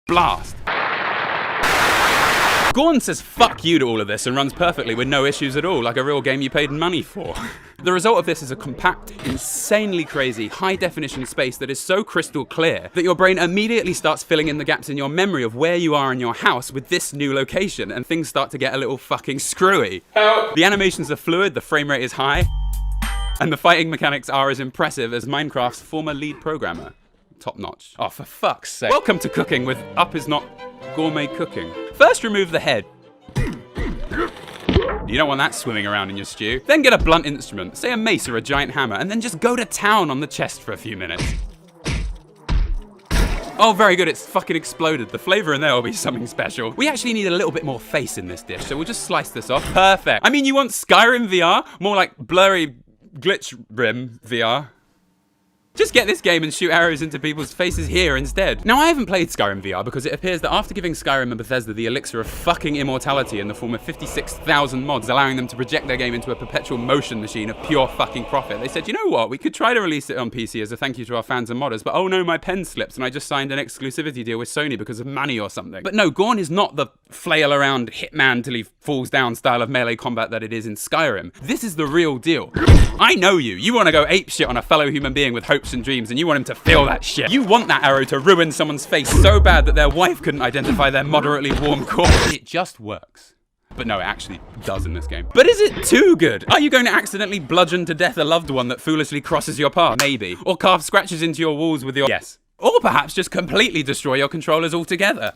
blast. GORN says fuck you to all of this and runs perfectly with no issues at all, like a real game you paid money for. The result of this is a compact, insanely crazy, high-definition space that is so crystal clear that your brain immediately starts filling in the gaps in your memory of where you are in your house with this new location, and things start to get a little fucking screwy. Help! The animations are fluid, the frame rate is high, and the fighting mechanics are as impressive as Minecraft's former lead programmer. Top notch. Oh, for fuck's sake. Welcome to cooking with UpIsNotJump cooking. First, remove the head. You don't want that swimming around in your stew. Then get a blunt instrument, say a mace or a giant hammer, and then just go to town on the chest for a few minutes. Oh, very good, it's fucking exploded. The flavor in there will be something special. We actually need a little bit more face in this dish, so we'll just slice this off. Perfect. I mean, you want Skyrim VR? More like blurry glitch rim VR. Just get this game and shoot arrows into people's faces here instead. Now, I haven't played Skyrim VR because it appears that after giving Skyrim and Bethesda the elixir of fucking immortality in the form of 56,000 mods, allowing them to project their game into a perpetual motion machine of pure fucking profit, they said, you know what, we could try to release it on PC as a thank you to our fans and modders, but oh no, my pen slips and I just signed an exclusivity deal with Sony because of money or something. But no, GORN is not the flail around hitman till he falls down style of melee combat that it is in Skyrim. This is the real deal. I know you. You want to go apeshit on a fellow human being with hopes and dreams, and you want him to feel that shit. You want that arrow to ruin someone's face so bad that their wife couldn't identify their moderately warm corpse. It just works. But no, it actually does in this game. But is it too good? Are you going to accidentally bludgeon to death a loved one that foolishly crosses your path? Maybe. Or carve scratches into your walls with your... Yes. Or perhaps just completely destroy your controllers altogether.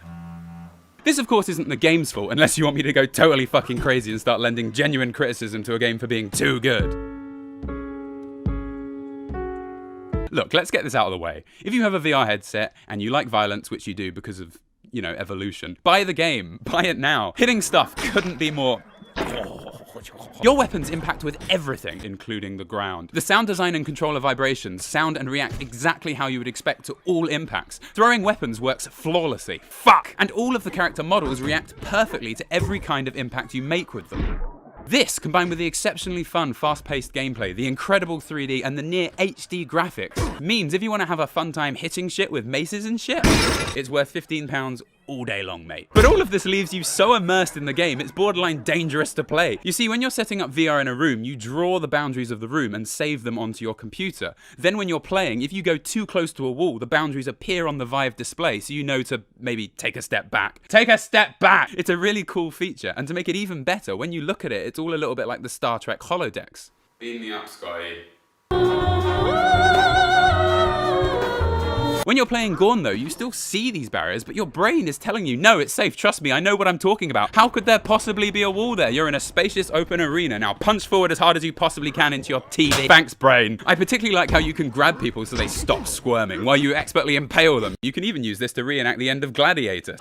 This, of course, isn't the game's fault, unless you want me to go totally fucking crazy and start lending genuine criticism to a game for being too good. Look, let's get this out of the way. If you have a VR headset and you like violence, which you do because of, you know, evolution, buy the game. Buy it now. Hitting stuff couldn't be more... Your weapons impact with everything, including the ground. The sound design and controller vibrations sound and react exactly how you would expect to all impacts. Throwing weapons works flawlessly. Fuck! And all of the character models react perfectly to every kind of impact you make with them. This, combined with the exceptionally fun, fast-paced gameplay, the incredible 3D, and the near HD graphics, means if you want to have a fun time hitting shit with maces and shit, it's worth £15 all day long, mate. But all of this leaves you so immersed in the game, it's borderline dangerous to play. You see, when you're setting up VR in a room, you draw the boundaries of the room and save them onto your computer. Then when you're playing, if you go too close to a wall, the boundaries appear on the Vive display, so you know to maybe take a step back. Take a step back! It's a really cool feature, and to make it even better, when you look at it, it's all a little bit like the Star Trek holodecks. Beam me up, Scotty. When you're playing GORN though, you still see these barriers, but your brain is telling you, no, it's safe, trust me, I know what I'm talking about. How could there possibly be a wall there? You're in a spacious open arena. Now punch forward as hard as you possibly can into your TV. Thanks, brain. I particularly like how you can grab people so they stop squirming while you expertly impale them. You can even use this to reenact the end of Gladiator.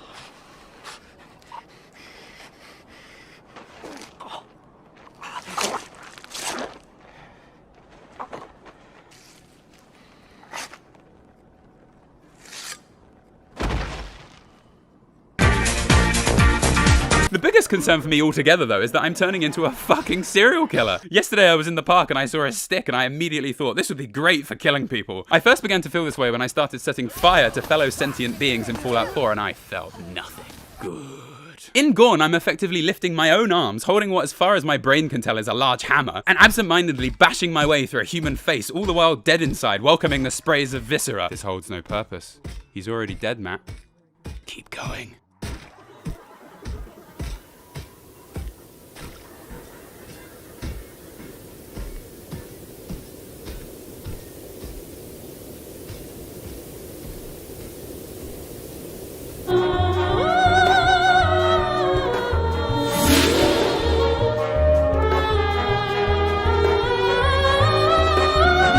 concern for me altogether, though, is that I'm turning into a fucking serial killer. Yesterday I was in the park and I saw a stick and I immediately thought this would be great for killing people. I first began to feel this way when I started setting fire to fellow sentient beings in Fallout 4 and I felt nothing good. In GORN, I'm effectively lifting my own arms, holding what as far as my brain can tell is a large hammer, and absent-mindedly bashing my way through a human face, all the while dead inside, welcoming the sprays of viscera. This holds no purpose. He's already dead, Matt. Keep going.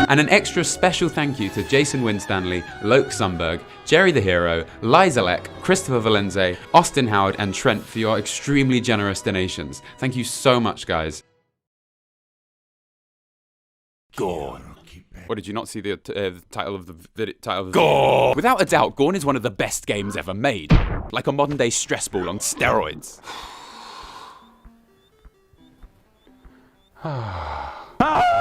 And an extra special thank you to Jason Winstanley, Loke Sundberg, Jerry the Hero, Liza Leck, Christopher Valenze, Austin Howard, and Trent for your extremely generous donations. Thank you so much, guys. GORN. What, did you not see the title of the video? GORN! Without a doubt, GORN is one of the best games ever made. Like a modern-day stress ball on steroids.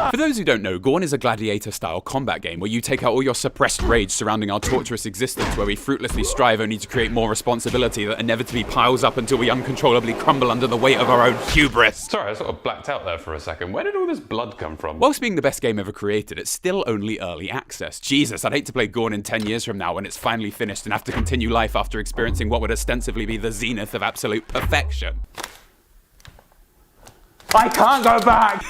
For those who don't know, GORN is a gladiator-style combat game where you take out all your suppressed rage surrounding our torturous existence, where we fruitlessly strive only to create more responsibility that inevitably piles up until we uncontrollably crumble under the weight of our own hubris. Sorry, I sort of blacked out there for a second. Where did all this blood come from? Whilst being the best game ever created, it's still only early access. Jesus, I'd hate to play GORN in 10 years from now when it's finally finished and have to continue life after experiencing what would ostensibly be the zenith of absolute perfection. I can't go back!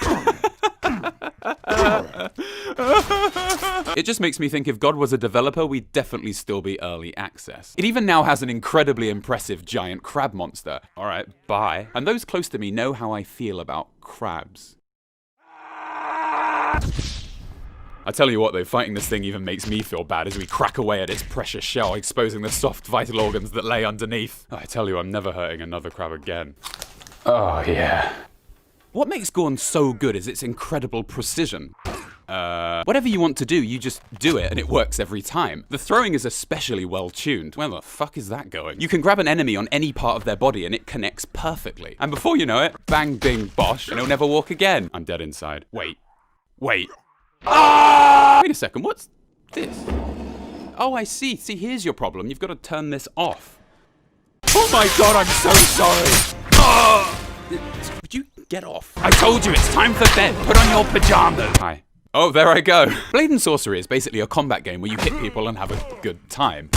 It just makes me think if God was a developer, we'd definitely still be early access. It even now has an incredibly impressive giant crab monster. Alright, bye. And those close to me know how I feel about crabs. I tell you what though, fighting this thing even makes me feel bad as we crack away at its precious shell, exposing the soft, vital organs that lay underneath. I tell you, I'm never hurting another crab again. Oh, yeah. What makes GORN so good is its incredible precision. Whatever you want to do, you just do it and it works every time. The throwing is especially well tuned. Where the fuck is that going? You can grab an enemy on any part of their body and it connects perfectly. And before you know it, bang, bing, bosh, and it'll never walk again. I'm dead inside. Wait. Ah! Wait a second, what's this? Oh, I see. See, here's your problem. You've got to turn this off. Oh my god, I'm so sorry. Would you get off? I told you, it's time for bed. Put on your pajamas. Hi. Oh, there I go. Blade and Sorcery is basically a combat game where you hit people and have a good time.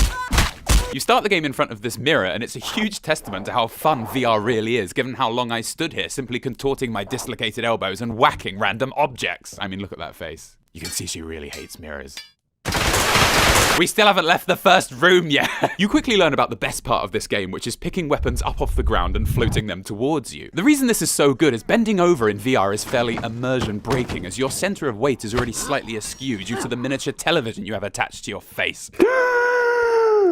You start the game in front of this mirror, and it's a huge testament to how fun VR really is, given how long I stood here simply contorting my dislocated elbows and whacking random objects. I mean, look at that face. You can see she really hates mirrors. We still haven't left the first room yet. You quickly learn about the best part of this game, which is picking weapons up off the ground and floating them towards you. The reason this is so good is bending over in VR is fairly immersion breaking, as your center of weight is already slightly askew due to the miniature television you have attached to your face.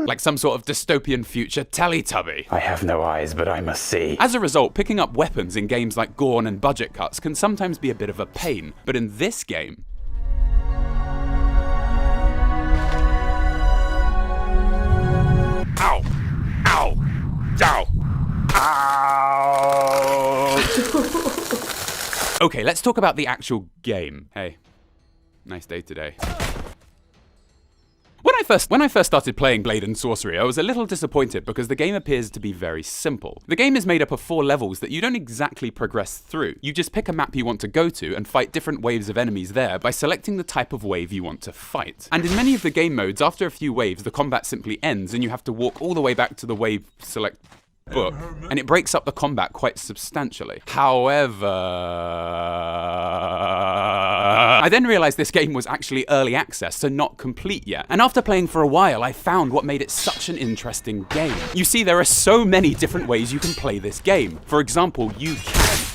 Like some sort of dystopian future Teletubby. I have no eyes, but I must see. As a result, picking up weapons in games like GORN and budget cuts can sometimes be a bit of a pain, but in this game, ow! Ow! Ow! Ow! Okay, let's talk about the actual game. Hey, nice day today. When I first started playing Blade and Sorcery, I was a little disappointed because the game appears to be very simple. The game is made up of 4 levels that you don't exactly progress through. You just pick a map you want to go to and fight different waves of enemies there by selecting the type of wave you want to fight. And in many of the game modes, after a few waves, the combat simply ends and you have to walk all the way back to the wave select book, and it breaks up the combat quite substantially. However, I then realized this game was actually early access, so not complete yet. And after playing for a while, I found what made it such an interesting game. You see, there are so many different ways you can play this game. For example, you can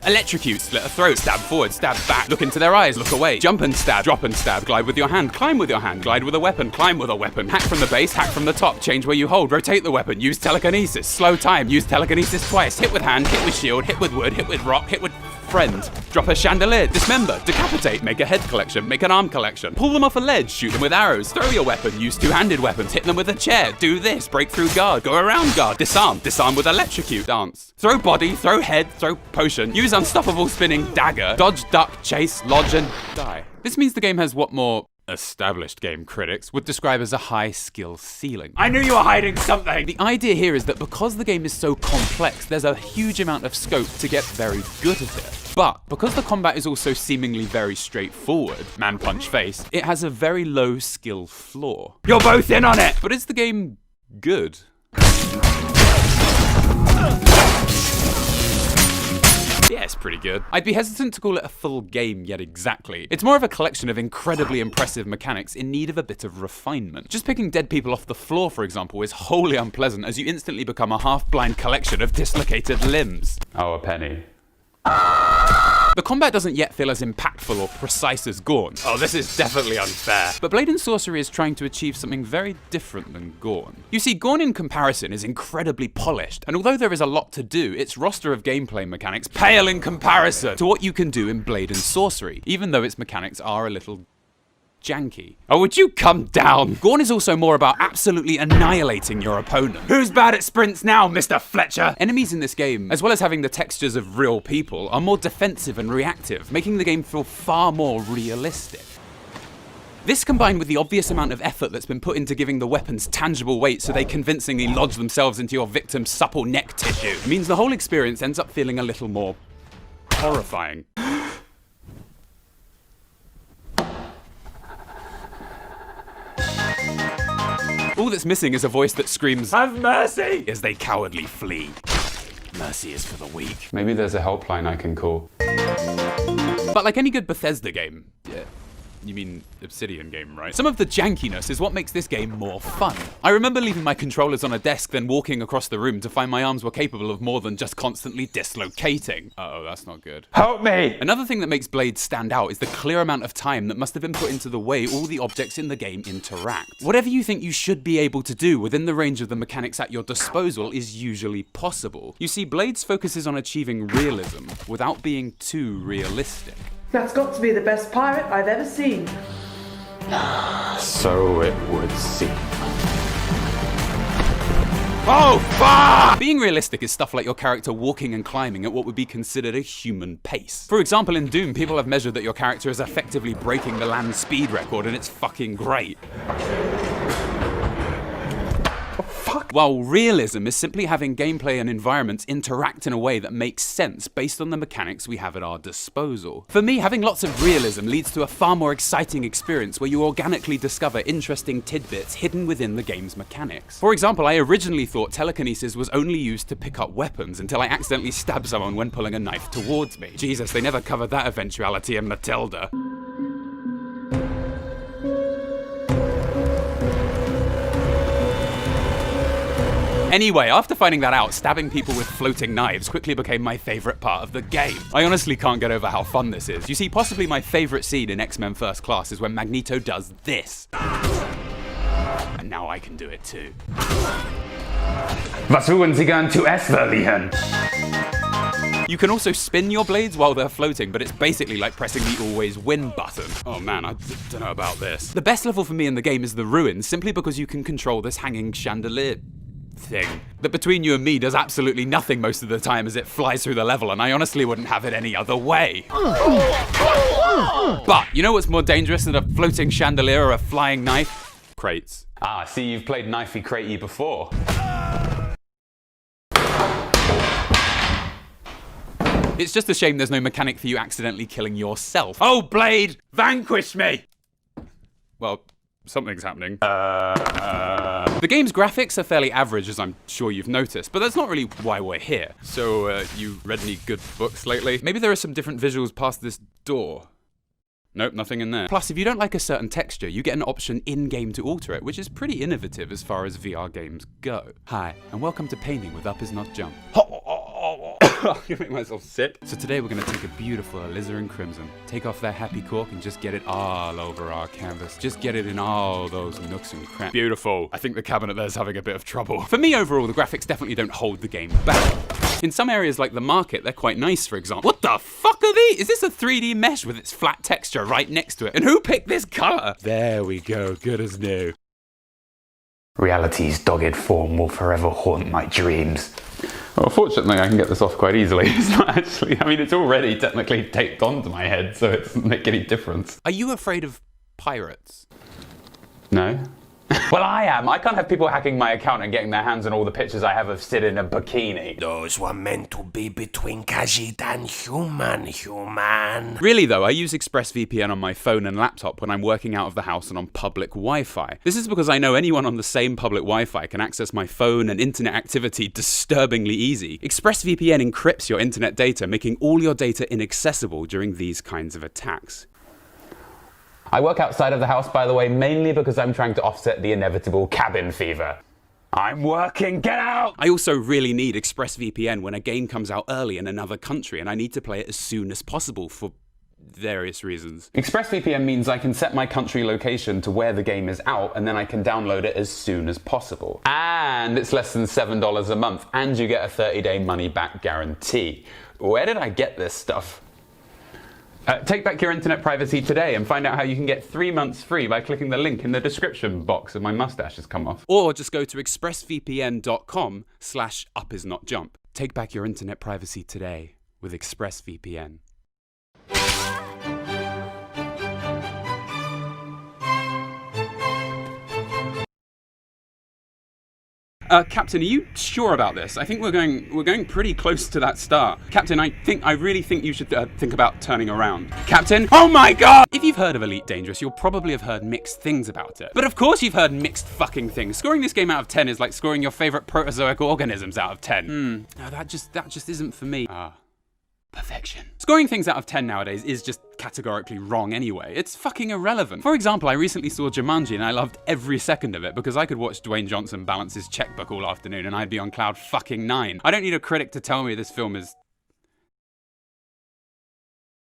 electrocute, slit a throat, stab forward, stab back, look into their eyes, look away, jump and stab, drop and stab, glide with your hand, climb with your hand, glide with a weapon, climb with a weapon, hack from the base, hack from the top, change where you hold, rotate the weapon, use telekinesis, slow time, use telekinesis twice, hit with hand, hit with shield, hit with wood, hit with rock, hit with friend. Drop a chandelier, dismember, decapitate, make a head collection, make an arm collection. Pull them off a ledge, shoot them with arrows, throw your weapon, use two-handed weapons, hit them with a chair, do this, break through guard, go around guard, disarm, disarm with electrocute, dance. Throw body, throw head, throw potion, use unstoppable spinning dagger, dodge, duck, chase, lodge, and die. This means the game has what more established game critics would describe as a high skill ceiling. I knew you were hiding something! The idea here is that because the game is so complex, there's a huge amount of scope to get very good at it. But because the combat is also seemingly very straightforward, man punch face, it has a very low skill floor. You're both in on it! But is the game good? Yeah, it's pretty good. I'd be hesitant to call it a full game yet exactly. It's more of a collection of incredibly impressive mechanics in need of a bit of refinement. Just picking dead people off the floor, for example, is wholly unpleasant as you instantly become a half-blind collection of dislocated limbs. Oh, a penny. The combat doesn't yet feel as impactful or precise as GORN. Oh, this is definitely unfair. But Blade and Sorcery is trying to achieve something very different than GORN. You see, GORN in comparison is incredibly polished, and although there is a lot to do, its roster of gameplay mechanics pale in comparison to what you can do in Blade and Sorcery, even though its mechanics are a little janky. Oh, would you come down? GORN is also more about absolutely annihilating your opponent. Who's bad at sprints now, Mr. Fletcher? Enemies in this game, as well as having the textures of real people, are more defensive and reactive, making the game feel far more realistic. This combined with the obvious amount of effort that's been put into giving the weapons tangible weight so they convincingly lodge themselves into your victim's supple neck tissue, means the whole experience ends up feeling a little more horrifying. All that's missing is a voice that screams, "Have mercy!" as they cowardly flee. Mercy is for the weak. Maybe there's a helpline I can call. But like any good Bethesda game, you mean Obsidian game, right? Some of the jankiness is what makes this game more fun. I remember leaving my controllers on a desk, then walking across the room to find my arms were capable of more than just constantly dislocating. Uh-oh, that's not good. Help me! Another thing that makes Blade stand out is the clear amount of time that must have been put into the way all the objects in the game interact. Whatever you think you should be able to do within the range of the mechanics at your disposal is usually possible. You see, Blade's focuses on achieving realism without being too realistic. That's got to be the best pirate I've ever seen. So it would seem. Oh, fuck! Being realistic is stuff like your character walking and climbing at what would be considered a human pace. For example, in Doom, people have measured that your character is effectively breaking the land speed record, and it's fucking great. While realism is simply having gameplay and environments interact in a way that makes sense based on the mechanics we have at our disposal. For me, having lots of realism leads to a far more exciting experience where you organically discover interesting tidbits hidden within the game's mechanics. For example, I originally thought telekinesis was only used to pick up weapons until I accidentally stabbed someone when pulling a knife towards me. Jesus, they never covered that eventuality in Matilda. Anyway, after finding that out, stabbing people with floating knives quickly became my favourite part of the game. I honestly can't get over how fun this is. You see, possibly my favourite scene in X-Men First Class is when Magneto does this. And now I can do it too. Was tun Sie gern zu essen, Verliehen? You can also spin your blades while they're floating, but it's basically like pressing the always win button. Oh man, I don't know about this. The best level for me in the game is the Ruins, simply because you can control this hanging chandelier thing that between you and me does absolutely nothing most of the time as it flies through the level, and I honestly wouldn't have it any other way. But you know what's more dangerous than a floating chandelier or a flying knife? Crates. Ah, see, you've played Knifey Cratey before. It's just a shame there's no mechanic for you accidentally killing yourself. Oh, Blade, vanquish me! Well, something's happening. The game's graphics are fairly average, as I'm sure you've noticed, but that's not really why we're here. So, you read any good books lately? Maybe there are some different visuals past this door. Nope, nothing in there. Plus, if you don't like a certain texture, you get an option in-game to alter it, which is pretty innovative as far as VR games go. Hi, and welcome to Painting with UpIsNotJump. You make myself sick. So today we're going to take a beautiful alizarin crimson, take off that happy cork and just get it all over our canvas. Just get it in all those nooks and crannies. Beautiful. I think the cabinet there's having a bit of trouble. For me overall, the graphics definitely don't hold the game back. In some areas like the market, they're quite nice, for example. What the fuck are these? Is this a 3D mesh with its flat texture right next to it? And who picked this color? There we go, good as new. Reality's dogged form will forever haunt my dreams. Well, fortunately, I can get this off quite easily. It's not actually, I mean, it's already technically taped onto my head, so it doesn't make any difference. Are you afraid of pirates? No. Well, I am. I can't have people hacking my account and getting their hands on all the pictures I have of Sid in a bikini. Those were meant to be between Khajiit and human. Really though, I use ExpressVPN on my phone and laptop when I'm working out of the house and on public Wi-Fi. This is because I know anyone on the same public Wi-Fi can access my phone and internet activity disturbingly easy. ExpressVPN encrypts your internet data, making all your data inaccessible during these kinds of attacks. I work outside of the house, by the way, mainly because I'm trying to offset the inevitable cabin fever. I'm working, get out! I also really need ExpressVPN when a game comes out early in another country and I need to play it as soon as possible for various reasons. ExpressVPN means I can set my country location to where the game is out and then I can download it as soon as possible. And it's less than $7 a month and you get a 30-day money-back guarantee. Where did I get this stuff? Take back your internet privacy today and find out how you can get 3 months free by clicking the link in the description box, and my mustache has come off. Or just go to expressvpn.com/UpIsNotJump. Take back your internet privacy today with ExpressVPN. Captain, are you sure about this? I think we're going pretty close to that star. Captain, I really think you should think about turning around. Captain? Oh my god! If you've heard of Elite Dangerous, you'll probably have heard mixed things about it. But of course you've heard mixed fucking things. Scoring this game out of 10 is like scoring your favorite protozoic organisms out of 10. No, that just isn't for me. Perfection. Scoring things out of 10 nowadays is just categorically wrong anyway. It's fucking irrelevant. For example, I recently saw Jumanji and I loved every second of it because I could watch Dwayne Johnson balance his checkbook all afternoon and I'd be on cloud fucking 9. I don't need a critic to tell me this film is...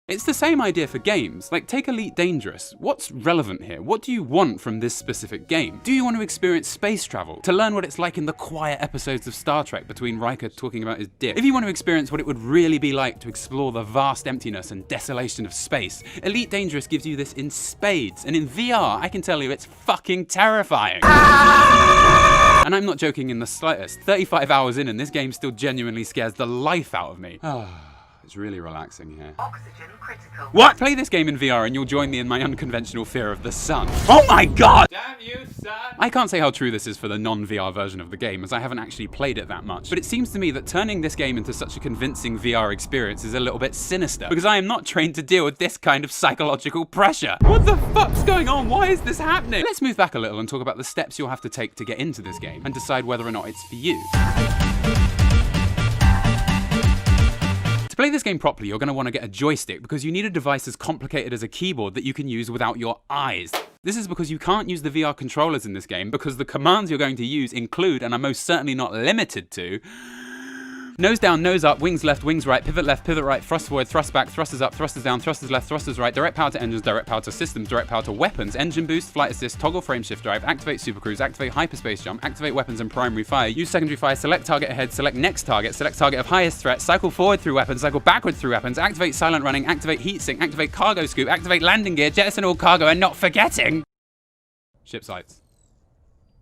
It's the same idea for games. Like, take Elite Dangerous. What's relevant here? What do you want from this specific game? Do you want to experience space travel? To learn what it's like in the quiet episodes of Star Trek between Riker talking about his dick? If you want to experience what it would really be like to explore the vast emptiness and desolation of space, Elite Dangerous gives you this in spades. And in VR, I can tell you it's fucking terrifying. And I'm not joking in the slightest. 35 hours in and this game still genuinely scares the life out of me. It's really relaxing here. Oxygen critical. What? Play this game in VR and you'll join me in my unconventional fear of the sun. Oh my god! Damn you, son! I can't say how true this is for the non-VR version of the game, as I haven't actually played it that much. But it seems to me that turning this game into such a convincing VR experience is a little bit sinister, because I am not trained to deal with this kind of psychological pressure. What the fuck's going on? Why is this happening? Let's move back a little and talk about the steps you'll have to take to get into this game, and decide whether or not it's for you. To play this game properly, you're going to want to get a joystick because you need a device as complicated as a keyboard that you can use without your eyes. This is because you can't use the VR controllers in this game because the commands you're going to use include, and are most certainly not limited to, nose down, nose up, wings left, wings right, pivot left, pivot right, thrust forward, thrust back, thrusters up, thrusters down, thrusters left, thrusters right, direct power to engines, direct power to systems, direct power to weapons, engine boost, flight assist, toggle frame shift drive, activate supercruise, activate hyperspace jump, activate weapons and primary fire, use secondary fire, select target ahead, select next target, select target of highest threat, cycle forward through weapons, cycle backward through weapons, activate silent running, activate heat sink, activate cargo scoop, activate landing gear, jettison all cargo, and not forgetting ship sights.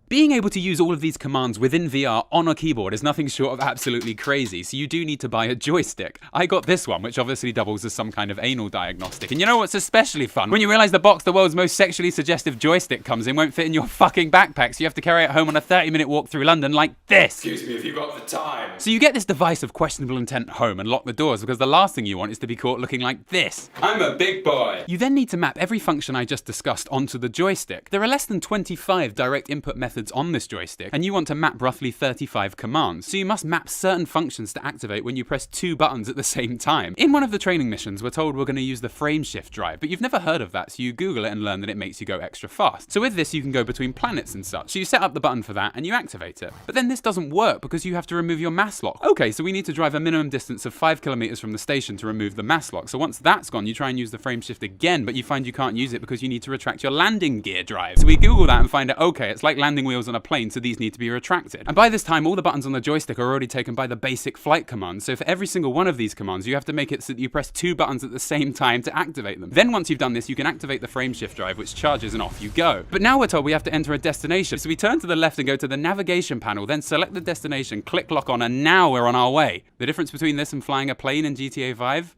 Being able to use all of these commands within VR on a keyboard is nothing short of absolutely crazy, so you do need to buy a joystick. I got this one, which obviously doubles as some kind of anal diagnostic. And you know what's especially fun? When you realize the box the world's most sexually suggestive joystick comes in won't fit in your fucking backpack, so you have to carry it home on a 30-minute walk through London like this. Excuse me if you got the time. So you get this device of questionable intent home and lock the doors because the last thing you want is to be caught looking like this. I'm a big boy. You then need to map every function I just discussed onto the joystick. There are less than 25 direct input methods on this joystick, and you want to map roughly 35 commands, so you must map certain functions to activate when you press 2 buttons at the same time. In one of the training missions, we're told we're going to use the frame shift drive, but you've never heard of that, so you Google it and learn that it makes you go extra fast. So with this, you can go between planets and such. So you set up the button for that and you activate it. But then this doesn't work because you have to remove your mass lock. Okay, so we need to drive a minimum distance of 5 kilometers from the station to remove the mass lock. So once that's gone, you try and use the frame shift again, but you find you can't use it because you need to retract your landing gear drive. So we Google that and find out, okay, it's like landing with wheels on a plane, so these need to be retracted. And by this time, all the buttons on the joystick are already taken by the basic flight commands, so for every single one of these commands, you have to make it so that you press 2 buttons at the same time to activate them. Then once you've done this, you can activate the frameshift drive, which charges and off you go. But now we're told we have to enter a destination, so we turn to the left and go to the navigation panel, then select the destination, click lock on, and now we're on our way. The difference between this and flying a plane in GTA 5?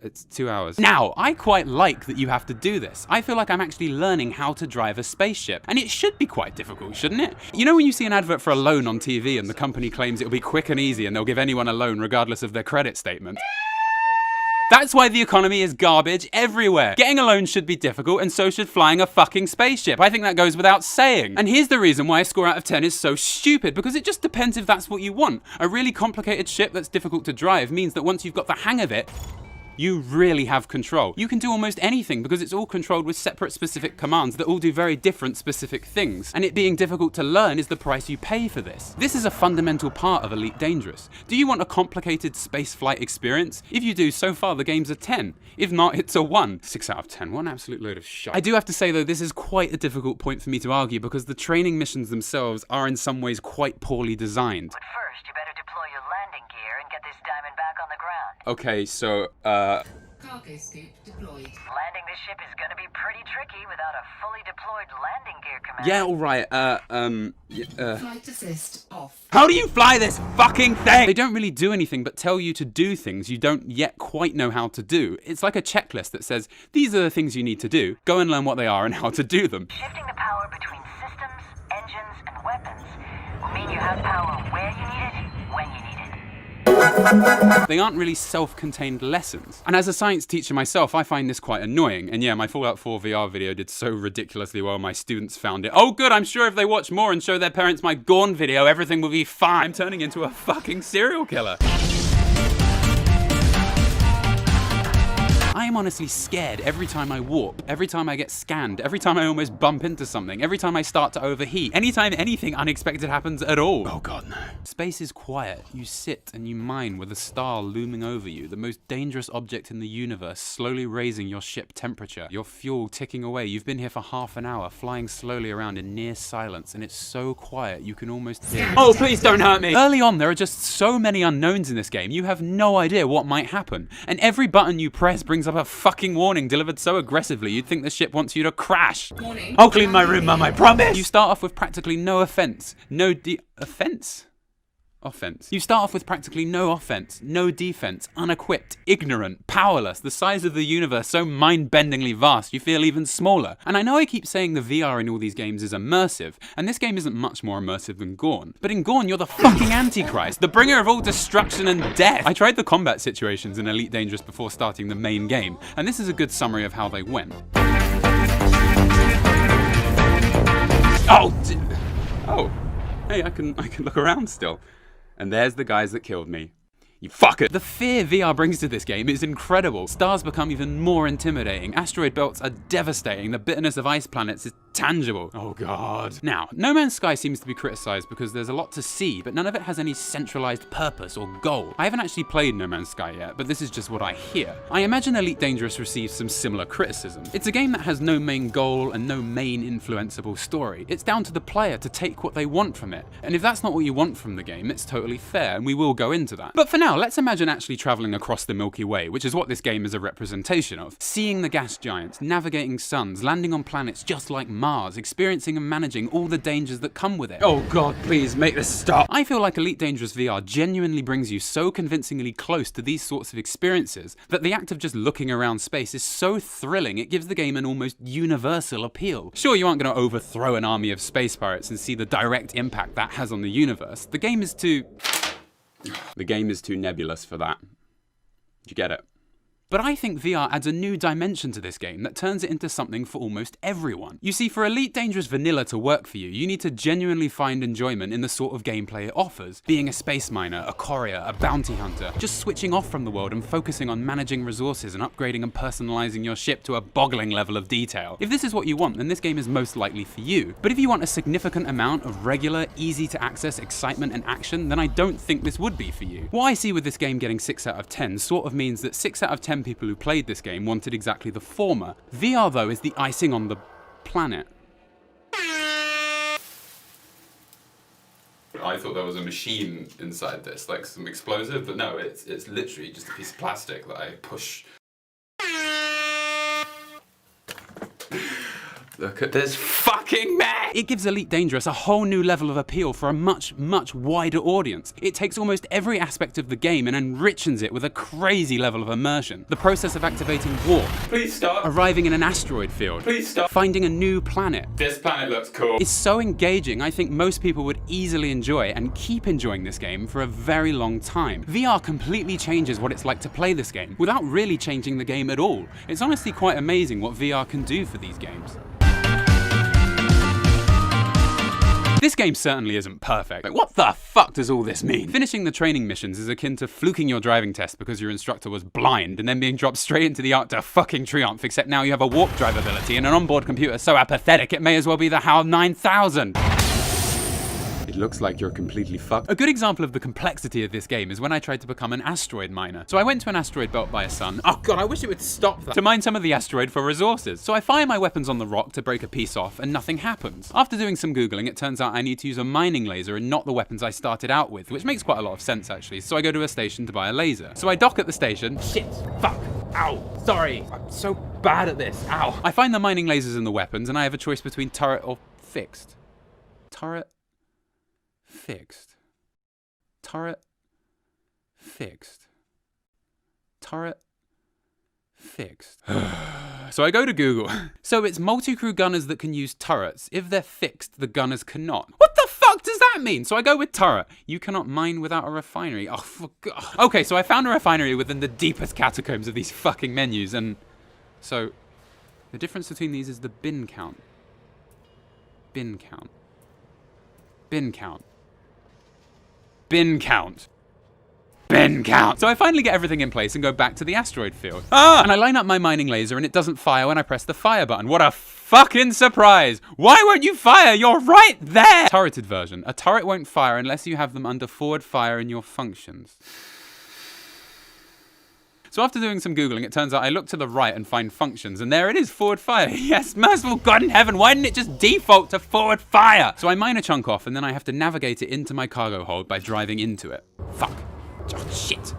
It's 2 hours. Now, I quite like that you have to do this. I feel like I'm actually learning how to drive a spaceship, and it should be quite difficult, shouldn't it? You know when you see an advert for a loan on TV and the company claims it'll be quick and easy and they'll give anyone a loan regardless of their credit statement? That's why the economy is garbage everywhere. Getting a loan should be difficult, and so should flying a fucking spaceship. I think that goes without saying. And here's the reason why a score out of 10 is so stupid, because it just depends if that's what you want. A really complicated ship that's difficult to drive means that once you've got the hang of it, you really have control. You can do almost anything because it's all controlled with separate specific commands that all do very different specific things. And it being difficult to learn is the price you pay for this. This is a fundamental part of Elite Dangerous. Do you want a complicated spaceflight experience? If you do, so far the game's a 10. If not, it's a 1. 6 out of 10, what an absolute load of shit. I do have to say though, this is quite a difficult point for me to argue because the training missions themselves are in some ways quite poorly designed. But first, you better deploy your landing gear and get this diamond back on the ground. Okay, so, Cargo scoop deployed. Landing this ship is gonna be pretty tricky without a fully deployed landing gear command. yeah, alright, Flight assist off. How do you fly this fucking thing? They don't really do anything but tell you to do things you don't yet quite know how to do. It's like a checklist that says, these are the things you need to do, go and learn what they are and how to do them. Shifting the power between systems, engines, and weapons will mean you have power where you need it, when you need it. They aren't really self-contained lessons. And as a science teacher myself, I find this quite annoying. And yeah, my Fallout 4 VR video did so ridiculously well, my students found it. Oh good, I'm sure if they watch more and show their parents my GORN video, everything will be fine. I'm turning into a fucking serial killer. I am honestly scared every time I warp, every time I get scanned, every time I almost bump into something, every time I start to overheat, anytime anything unexpected happens at all. Oh god, no. Space is quiet. You sit and you mine with a star looming over you, the most dangerous object in the universe, slowly raising your ship temperature, your fuel ticking away. You've been here for half an hour, flying slowly around in near silence, and it's so quiet you can almost hear. Oh, please don't hurt me! Early on, there are just so many unknowns in this game, you have no idea what might happen. And every button you press brings up a fucking warning delivered so aggressively you'd think the ship wants you to crash. Warning. I'll clean my room, Mum, I promise! You start off with practically no offense. Offense. You start off with practically no offense, no defense, unequipped, ignorant, powerless, the size of the universe so mind-bendingly vast you feel even smaller. And I know I keep saying the VR in all these games is immersive, and this game isn't much more immersive than GORN. But in GORN, you're the fucking Antichrist, the bringer of all destruction and death. I tried the combat situations in Elite Dangerous before starting the main game, and this is a good summary of how they went. Oh, hey, I can look around still. And there's the guys that killed me. You fucker! The fear VR brings to this game is incredible. Stars become even more intimidating. Asteroid belts are devastating. The bitterness of ice planets is tangible. Oh god. Now, No Man's Sky seems to be criticized because there's a lot to see, but none of it has any centralized purpose or goal. I haven't actually played No Man's Sky yet, but this is just what I hear. I imagine Elite Dangerous receives some similar criticism. It's a game that has no main goal and no main influenceable story. It's down to the player to take what they want from it. And if that's not what you want from the game, it's totally fair, and we will go into that. But for now, let's imagine actually traveling across the Milky Way, which is what this game is a representation of. Seeing the gas giants, navigating suns, landing on planets just like Mars, experiencing and managing all the dangers that come with it. Oh god, please make this stop. I feel like Elite Dangerous VR genuinely brings you so convincingly close to these sorts of experiences that the act of just looking around space is so thrilling it gives the game an almost universal appeal. Sure, you aren't going to overthrow an army of space pirates and see the direct impact that has on the universe. The game is too nebulous for that. Do you get it? But I think VR adds a new dimension to this game that turns it into something for almost everyone. You see, for Elite Dangerous Vanilla to work for you, you need to genuinely find enjoyment in the sort of gameplay it offers. Being a space miner, a courier, a bounty hunter, just switching off from the world and focusing on managing resources and upgrading and personalizing your ship to a boggling level of detail. If this is what you want, then this game is most likely for you. But if you want a significant amount of regular, easy to access excitement and action, then I don't think this would be for you. What I see with this game getting 6 out of 10 sort of means that 6 out of 10 people who played this game wanted exactly the former. VR though is the icing on the planet. I thought there was a machine inside this, like some explosive, but no, it's literally just a piece of plastic that I push. Look at this fucking mess! It gives Elite Dangerous a whole new level of appeal for a much, much wider audience. It takes almost every aspect of the game and enriches it with a crazy level of immersion. The process of activating warp. Please stop. Arriving in an asteroid field. Please stop. Finding a new planet. This planet looks cool. It's so engaging, I think most people would easily enjoy and keep enjoying this game for a very long time. VR completely changes what it's like to play this game without really changing the game at all. It's honestly quite amazing what VR can do for these games. This game certainly isn't perfect. Like, what the fuck does all this mean? Finishing the training missions is akin to fluking your driving test because your instructor was blind and then being dropped straight into the Arc to fucking triumph, except now you have a warp drive ability and an onboard computer so apathetic it may as well be the HAL 9000. It looks like you're completely fucked. A good example of the complexity of this game is when I tried to become an asteroid miner. So I went to an asteroid belt by a sun. Oh god, I wish it would stop that. To mine some of the asteroid for resources. So I fire my weapons on the rock to break a piece off and nothing happens. After doing some Googling, it turns out I need to use a mining laser and not the weapons I started out with, which makes quite a lot of sense actually. So I go to a station to buy a laser. So I dock at the station. Shit, fuck, ow, sorry, I'm so bad at this, ow. I find the mining lasers and the weapons and I have a choice between turret or fixed. Turret. Fixed. Turret. Fixed. Turret. Fixed. So I go to Google. So it's multi-crew gunners that can use turrets. If they're fixed, the gunners cannot. What the fuck does that mean? So I go with turret. You cannot mine without a refinery. Oh, for God. Okay, so I found a refinery within the deepest catacombs of these fucking menus, and so the difference between these is the bin count. Bin count. Bin count. Bin count. Bin count. So I finally get everything in place and go back to the asteroid field. And I line up my mining laser and it doesn't fire when I press the fire button. What a fucking surprise. Why won't you fire? You're right there. Turreted version. A turret won't fire unless you have them under forward fire in your functions. So after doing some Googling, it turns out I look to the right and find functions, and there it is, forward fire. Yes, merciful God in heaven, why didn't it just default to forward fire? So I mine a chunk off, and then I have to navigate it into my cargo hold by driving into it. Fuck. Oh, shit.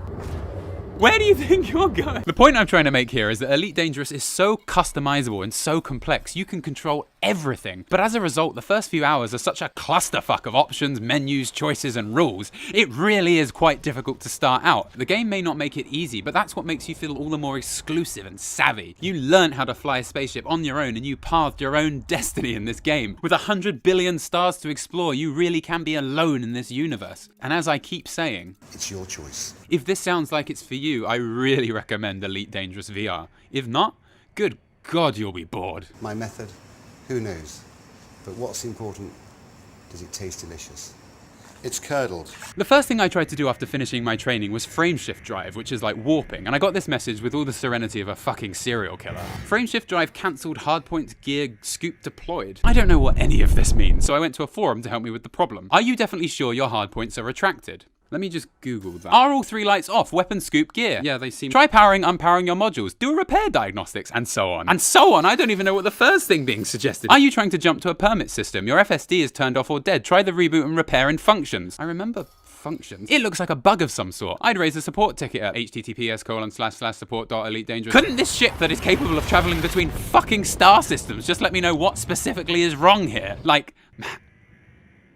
Where do you think you're going? The point I'm trying to make here is that Elite Dangerous is so customizable and so complex, you can control everything. But as a result, the first few hours are such a clusterfuck of options, menus, choices, and rules. It really is quite difficult to start out. The game may not make it easy, but that's what makes you feel all the more exclusive and savvy. You learned how to fly a spaceship on your own, and you pathed your own destiny in this game. With 100 billion stars to explore, you really can be alone in this universe. And as I keep saying, it's your choice. If this sounds like it's for you, I really recommend Elite Dangerous VR. If not, good God, you'll be bored. My method? Who knows? But what's important, does it taste delicious? It's curdled. The first thing I tried to do after finishing my training was frameshift drive, which is like warping, and I got this message with all the serenity of a fucking serial killer. Frameshift drive cancelled, hardpoint gear scoop deployed. I don't know what any of this means, so I went to a forum to help me with the problem. Are you definitely sure your hardpoints are retracted? Let me just Google that. Are all 3 lights off? Weapon scoop gear. Yeah, they seem. Try powering, unpowering your modules. Do a repair diagnostics, and so on. And so on. I don't even know what the first thing being suggested. Are you trying to jump to a permit system? Your FSD is turned off or dead. Try the reboot and repair in functions. I remember functions. It looks like a bug of some sort. I'd raise a support ticket at https://support.elitedangerous. Couldn't this ship that is capable of traveling between fucking star systems just let me know what specifically is wrong here? Like,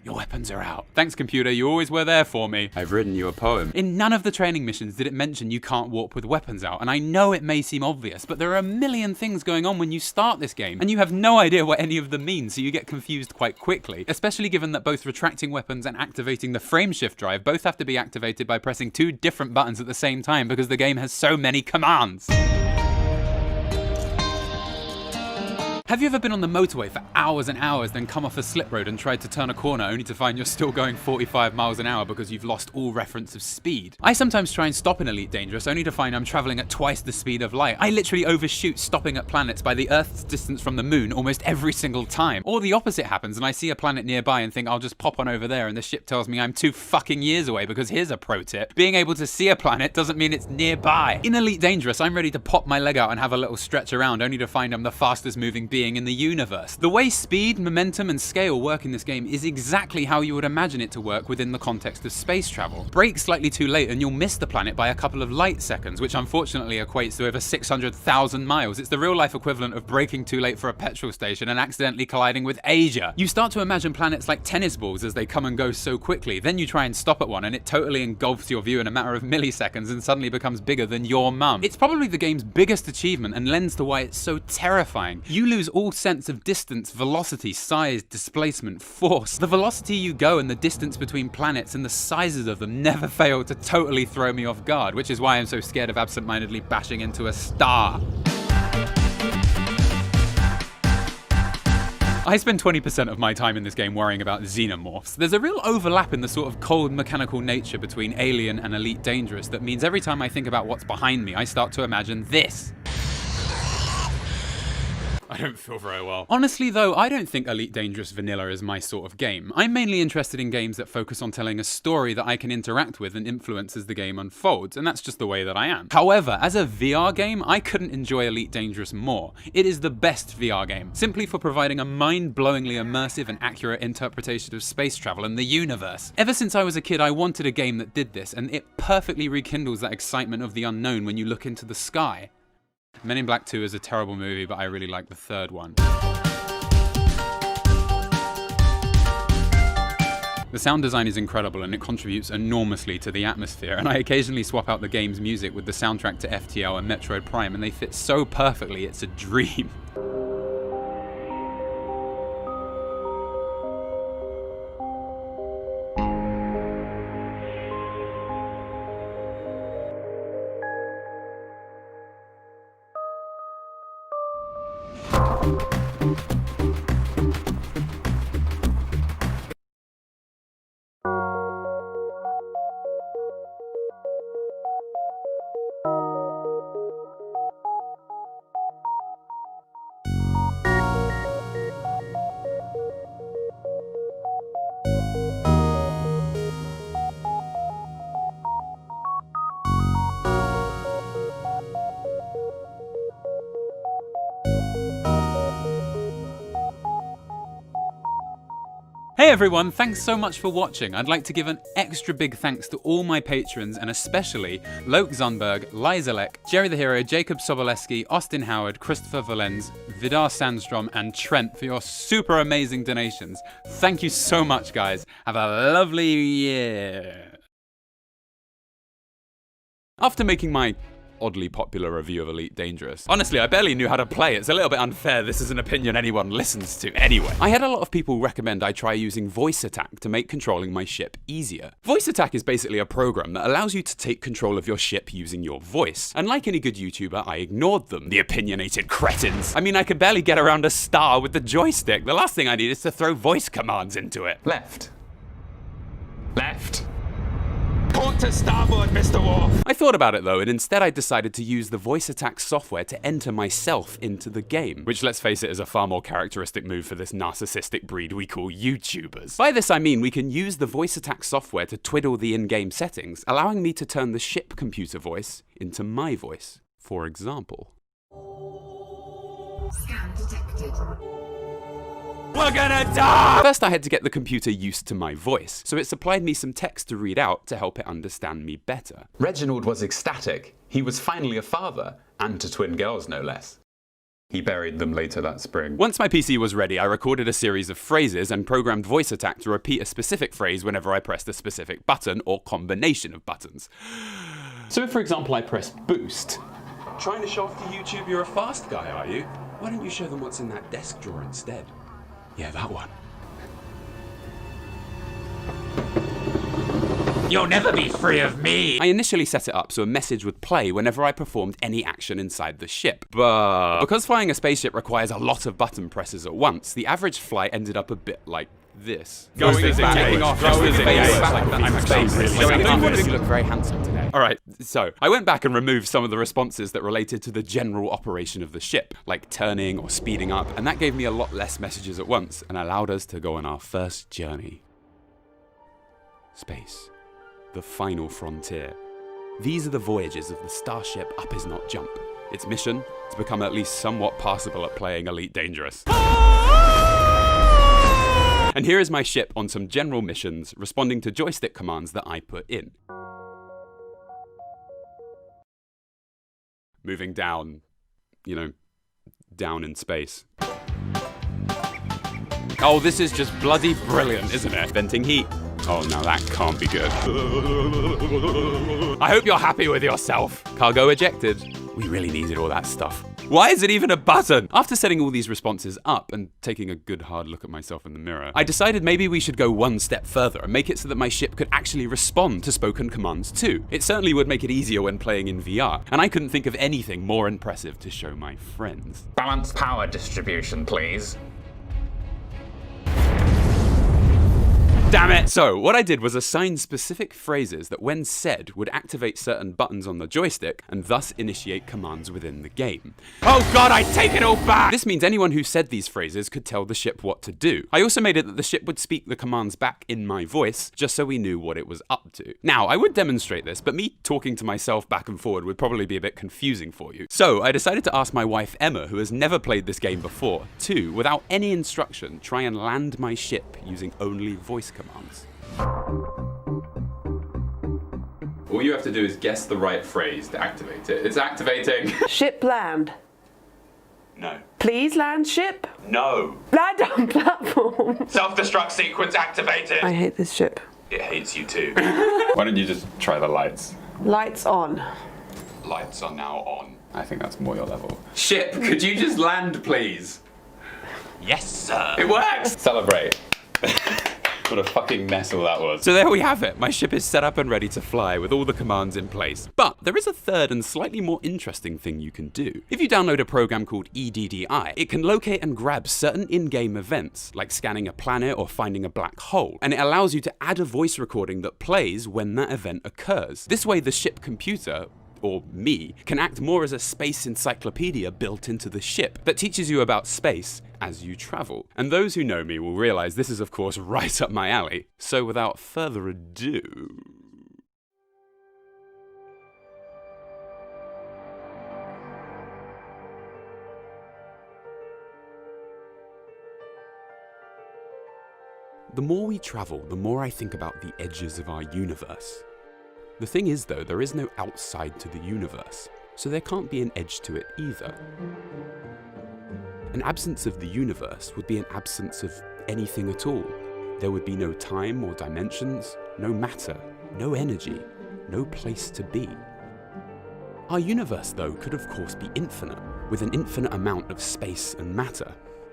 your weapons are out. Thanks, computer, you always were there for me. I've written you a poem. In none of the training missions did it mention you can't warp with weapons out, and I know it may seem obvious, but there are a million things going on when you start this game, and you have no idea what any of them mean, so you get confused quite quickly, especially given that both retracting weapons and activating the frameshift drive both have to be activated by pressing 2 different buttons at the same time because the game has so many commands. Have you ever been on the motorway for hours and hours, then come off a slip road and tried to turn a corner only to find you're still going 45 miles an hour because you've lost all reference of speed? I sometimes try and stop in Elite Dangerous only to find I'm traveling at twice the speed of light. I literally overshoot stopping at planets by the Earth's distance from the moon almost every single time. Or the opposite happens and I see a planet nearby and think I'll just pop on over there and the ship tells me I'm 2 fucking years away because here's a pro tip. Being able to see a planet doesn't mean it's nearby. In Elite Dangerous, I'm ready to pop my leg out and have a little stretch around only to find I'm the fastest moving being in the universe. The way speed, momentum, and scale work in this game is exactly how you would imagine it to work within the context of space travel. Brake slightly too late and you'll miss the planet by a couple of light seconds, which unfortunately equates to over 600,000 miles. It's the real-life equivalent of braking too late for a petrol station and accidentally colliding with Asia. You start to imagine planets like tennis balls as they come and go so quickly. Then you try and stop at one and it totally engulfs your view in a matter of milliseconds and suddenly becomes bigger than your mum. It's probably the game's biggest achievement and lends to why it's so terrifying. You lose all sense of distance, velocity, size, displacement, force. The velocity you go and the distance between planets and the sizes of them never fail to totally throw me off guard, which is why I'm so scared of absentmindedly bashing into a star. I spend 20% of my time in this game worrying about xenomorphs. There's a real overlap in the sort of cold mechanical nature between Alien and Elite Dangerous that means every time I think about what's behind me, I start to imagine this. I don't feel very well. Honestly though, I don't think Elite Dangerous Vanilla is my sort of game. I'm mainly interested in games that focus on telling a story that I can interact with and influence as the game unfolds, and that's just the way that I am. However, as a VR game, I couldn't enjoy Elite Dangerous more. It is the best VR game, simply for providing a mind-blowingly immersive and accurate interpretation of space travel and the universe. Ever since I was a kid, I wanted a game that did this, and it perfectly rekindles that excitement of the unknown when you look into the sky. Men in Black 2 is a terrible movie, but I really like the third one. The sound design is incredible and it contributes enormously to the atmosphere, and I occasionally swap out the game's music with the soundtrack to FTL and Metroid Prime, and they fit so perfectly, it's a dream. Hey everyone, thanks so much for watching. I'd like to give an extra big thanks to all my patrons, and especially Loke Zunberg, Lizalek, Jerry the Hero, Jacob Soboleski, Austin Howard, Christopher Valenz, Vidar Sandstrom, and Trent for your super amazing donations. Thank you so much, guys. Have a lovely year. After making my oddly popular review of Elite Dangerous, honestly, I barely knew how to play. It's a little bit unfair. This is an opinion anyone listens to anyway. I had a lot of people recommend I try using Voice Attack to make controlling my ship easier. Voice Attack is basically a program that allows you to take control of your ship using your voice. And like any good YouTuber, I ignored them, the opinionated cretins. I mean, I could barely get around a star with the joystick. The last thing I need is to throw voice commands into it. Left. Left. Port to starboard, Mr. Worf! I thought about it though, and instead I decided to use the Voice Attack software to enter myself into the game, which, let's face it, is a far more characteristic move for this narcissistic breed we call YouTubers. By this I mean we can use the Voice Attack software to twiddle the in-game settings, allowing me to turn the ship computer voice into my voice. For example. Scan detected. We're gonna die! First I had to get the computer used to my voice, so it supplied me some text to read out to help it understand me better. Reginald was ecstatic. He was finally a father, and to twin girls no less. He buried them later that spring. Once my PC was ready, I recorded a series of phrases and programmed Voice Attack to repeat a specific phrase whenever I pressed a specific button or combination of buttons. So if, for example, I press boost. Trying to show off to YouTube you're a fast guy, are you? Why don't you show them what's in that desk drawer instead? Yeah, that one. You'll never be free of me! I initially set it up so a message would play whenever I performed any action inside the ship. But because flying a spaceship requires a lot of button presses at once, the average flight ended up a bit like this. Going back, taking off, you look very handsome today. Alright, so I went back and removed some of the responses that related to the general operation of the ship, like turning or speeding up, and that gave me a lot less messages at once and allowed us to go on our first journey. Space. The final frontier. These are the voyages of the starship UpIsNotJump. Its mission, to become at least somewhat passable at playing Elite Dangerous. And here is my ship on some general missions, responding to joystick commands that I put in. Moving down, you know, down in space. Oh, this is just bloody brilliant, isn't it? Venting heat. Oh, no, that can't be good. I hope you're happy with yourself. Cargo ejected. We really needed all that stuff. Why is it even a button? After setting all these responses up and taking a good hard look at myself in the mirror, I decided maybe we should go one step further and make it so that my ship could actually respond to spoken commands too. It certainly would make it easier when playing in VR, and I couldn't think of anything more impressive to show my friends. Balance power distribution, please. Damn it! So, what I did was assign specific phrases that when said would activate certain buttons on the joystick and thus initiate commands within the game. Oh god, I take it all back! This means anyone who said these phrases could tell the ship what to do. I also made it that the ship would speak the commands back in my voice, just so we knew what it was up to. Now, I would demonstrate this, but me talking to myself back and forward would probably be a bit confusing for you. So, I decided to ask my wife Emma, who has never played this game before, to, without any instruction, try and land my ship using only voice commands. All you have to do is guess the right phrase to activate it. It's activating. Ship land. No. Please land ship. No. Land on platform. Self-destruct sequence activated. I hate this ship. It hates you too. Why don't you just try the lights? Lights on. Lights are now on. I think that's more your level. Ship, could you just land, please? Yes, sir. It works! Celebrate. What a fucking mess all that was. So there we have it. My ship is set up and ready to fly with all the commands in place. But there is a third and slightly more interesting thing you can do. If you download a program called EDDI, it can locate and grab certain in-game events, like scanning a planet or finding a black hole, and it allows you to add a voice recording that plays when that event occurs. This way the ship computer, or me, can act more as a space encyclopedia built into the ship that teaches you about space as you travel. And those who know me will realize this is of course right up my alley. So without further ado... The more we travel, the more I think about the edges of our universe. The thing is though, there is no outside to the universe, so there can't be an edge to it either. An absence of the universe would be an absence of anything at all. There would be no time or dimensions, no matter, no energy, no place to be. Our universe though could of course be infinite, with an infinite amount of space and matter.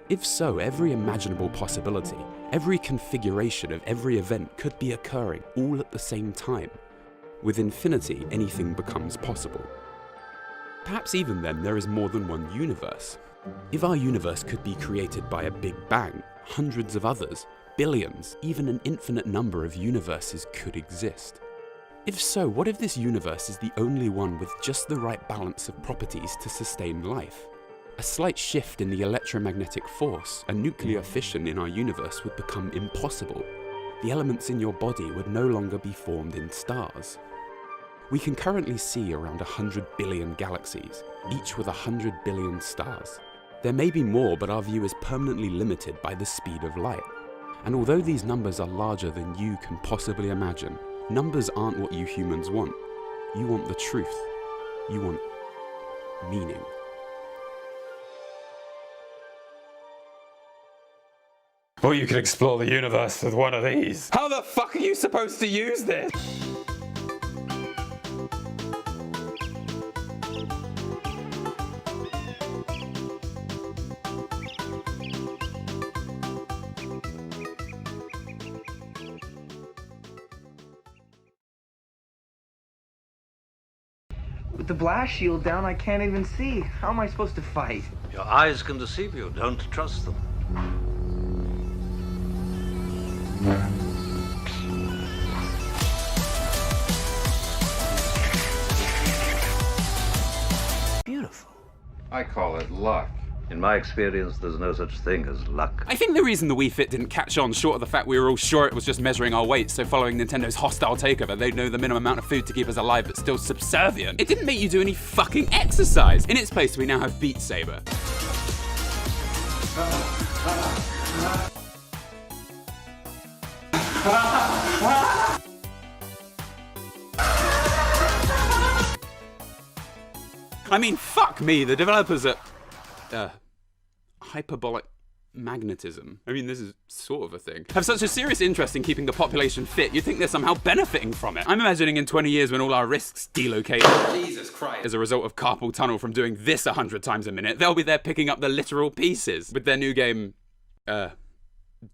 If so, every imaginable possibility, every configuration of every event could be occurring all at the same time. With infinity, anything becomes possible. Perhaps even then there is more than one universe. If our universe could be created by a big bang, hundreds of others, billions, even an infinite number of universes could exist. If so, what if this universe is the only one with just the right balance of properties to sustain life? A slight shift in the electromagnetic force, a nuclear fission in our universe would become impossible. The elements in your body would no longer be formed in stars. We can currently see around 100 billion galaxies, each with 100 billion stars. There may be more, but our view is permanently limited by the speed of light. And although these numbers are larger than you can possibly imagine, numbers aren't what you humans want. You want the truth. You want meaning. Or you could explore the universe with one of these. How the fuck are you supposed to use this? With the blast shield down, I can't even see. How am I supposed to fight? Your eyes can deceive you. Don't trust them. Beautiful. I call it luck. In my experience, there's no such thing as luck. I think the reason the Wii Fit didn't catch on, short of the fact we were all sure it was just measuring our weight, so following Nintendo's hostile takeover, they'd know the minimum amount of food to keep us alive but still subservient. It didn't make you do any fucking exercise. In its place, we now have Beat Saber. I mean, fuck me, the developers at Hyperbolic Magnetism, I mean, this is sort of a thing, have such a serious interest in keeping the population fit, you'd think they're somehow benefiting from it. I'm imagining in 20 years when all our risks delocate Jesus Christ as a result of carpal tunnel from doing this 100 times a minute, they'll be there picking up the literal pieces with their new game,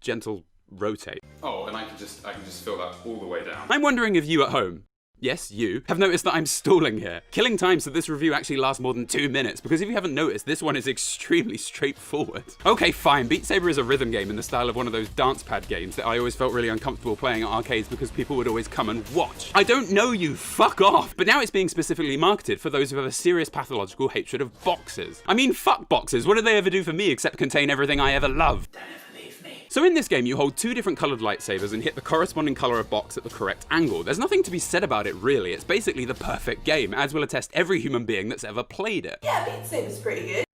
Gentle Rotate. Oh, and I can just fill that all the way down. I'm wondering if you at home, yes, you, have noticed that I'm stalling here, killing time so this review actually lasts more than 2 minutes, because if you haven't noticed, this one is extremely straightforward. Okay, fine, Beat Saber is a rhythm game in the style of one of those dance pad games that I always felt really uncomfortable playing at arcades because people would always come and watch. I don't know you, fuck off! But now it's being specifically marketed for those who have a serious pathological hatred of boxes. I mean, fuck boxes, what do they ever do for me except contain everything I ever loved? So in this game, you hold 2 different coloured lightsabers and hit the corresponding colour of box at the correct angle. There's nothing to be said about it, really. It's basically the perfect game, as will attest every human being that's ever played it. Yeah, Beat Saber's pretty good.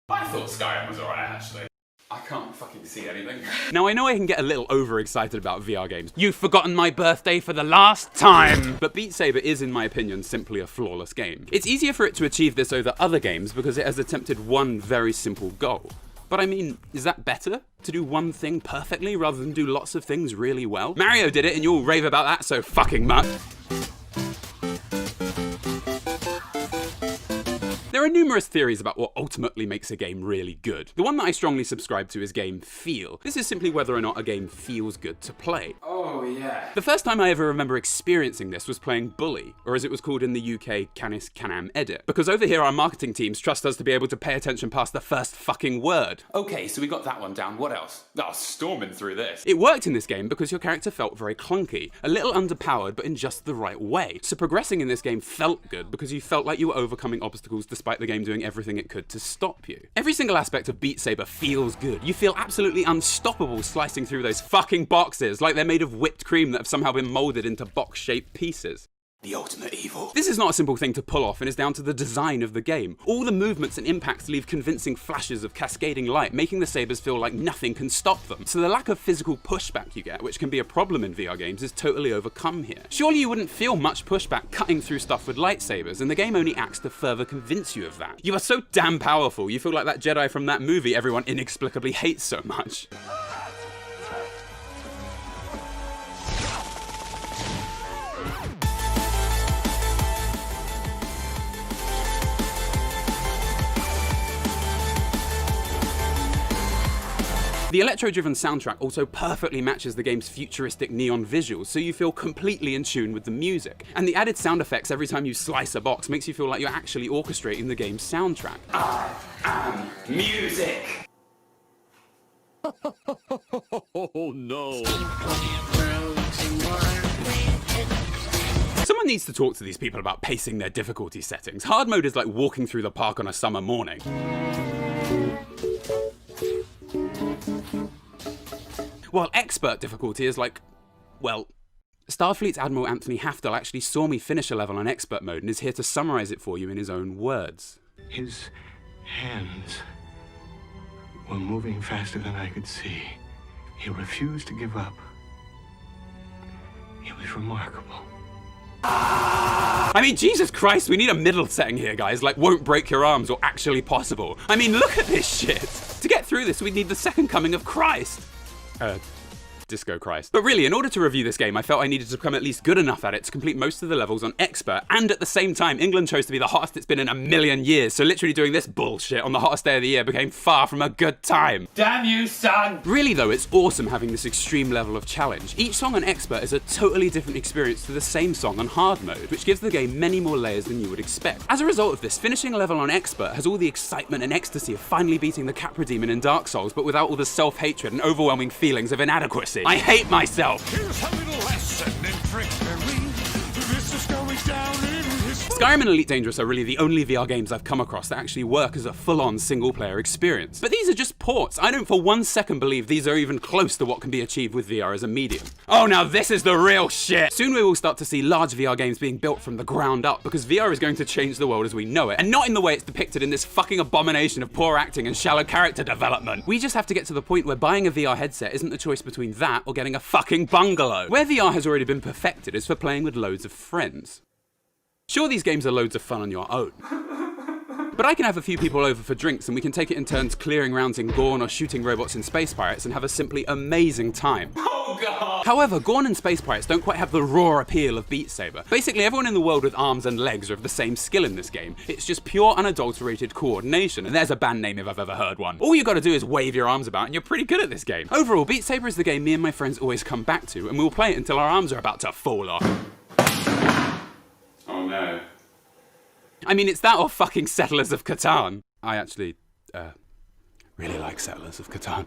I thought Skyrim was alright, actually. I can't fucking see anything. Now, I know I can get a little overexcited about VR games. You've forgotten my birthday for the last time! But Beat Saber is, in my opinion, simply a flawless game. It's easier for it to achieve this over other games because it has attempted one very simple goal. But I mean, is that better? To do one thing perfectly rather than do lots of things really well? Mario did it and you all rave about that so fucking much. There are numerous theories about what ultimately makes a game really good. The one that I strongly subscribe to is game feel. This is simply whether or not a game feels good to play. Oh yeah. The first time I ever remember experiencing this was playing Bully, or as it was called in the UK, Canis Canam Edit. Because over here our marketing teams trust us to be able to pay attention past the first fucking word. Okay, so we got that one down, what else? Oh, storming through this. It worked in this game because your character felt very clunky, a little underpowered but in just the right way. So progressing in this game felt good because you felt like you were overcoming obstacles despite the game doing everything it could to stop you. Every single aspect of Beat Saber feels good. You feel absolutely unstoppable slicing through those fucking boxes like they're made of whipped cream that have somehow been molded into box-shaped pieces. The ultimate evil. This is not a simple thing to pull off and is down to the design of the game. All the movements and impacts leave convincing flashes of cascading light, making the sabers feel like nothing can stop them. So the lack of physical pushback you get, which can be a problem in VR games, is totally overcome here. Surely you wouldn't feel much pushback cutting through stuff with lightsabers, and the game only acts to further convince you of that. You are so damn powerful, you feel like that Jedi from that movie everyone inexplicably hates so much. The electro-driven soundtrack also perfectly matches the game's futuristic neon visuals, so you feel completely in tune with the music. And the added sound effects every time you slice a box makes you feel like you're actually orchestrating the game's soundtrack. I am music! Oh no. Someone needs to talk to these people about pacing their difficulty settings. Hard mode is like walking through the park on a summer morning. While expert difficulty is like, well, Starfleet's Admiral Anthony Haftel actually saw me finish a level on expert mode and is here to summarize it for you in his own words. His hands were moving faster than I could see. He refused to give up. It was remarkable. I mean, Jesus Christ, we need a middle setting here, guys, like won't break your arms or actually possible. I mean, look at this shit. To get through this, we'd need the second coming of Christ. Disco Christ. But really, in order to review this game, I felt I needed to become at least good enough at it to complete most of the levels on expert, and at the same time, England chose to be the hottest it's been in a million years, so literally doing this bullshit on the hottest day of the year became far from a good time. Damn you, son! Really though, it's awesome having this extreme level of challenge. Each song on expert is a totally different experience to the same song on hard mode, which gives the game many more layers than you would expect. As a result of this, finishing a level on expert has all the excitement and ecstasy of finally beating the Capra Demon in Dark Souls, but without all the self-hatred and overwhelming feelings of inadequacy. I hate myself! Here's a little lesson in trickery. This is going down in history. Skyrim and Elite Dangerous are really the only VR games I've come across that actually work as a full-on single-player experience. But these are just ports. I don't for 1 second believe these are even close to what can be achieved with VR as a medium. Oh, now this is the real shit! Soon we will start to see large VR games being built from the ground up, because VR is going to change the world as we know it, and not in the way it's depicted in this fucking abomination of poor acting and shallow character development. We just have to get to the point where buying a VR headset isn't the choice between that or getting a fucking bungalow. Where VR has already been perfected is for playing with loads of friends. Sure, these games are loads of fun on your own. But I can have a few people over for drinks and we can take it in turns clearing rounds in GORN or shooting robots in Space Pirates and have a simply amazing time. Oh god! However, GORN and Space Pirates don't quite have the raw appeal of Beat Saber. Basically, everyone in the world with arms and legs are of the same skill in this game. It's just pure, unadulterated coordination, and there's a band name if I've ever heard one. All you gotta do is wave your arms about and you're pretty good at this game. Overall, Beat Saber is the game me and my friends always come back to, and we'll play it until our arms are about to fall off. Oh no. I mean, it's that or fucking Settlers of Catan. I actually, really like Settlers of Catan.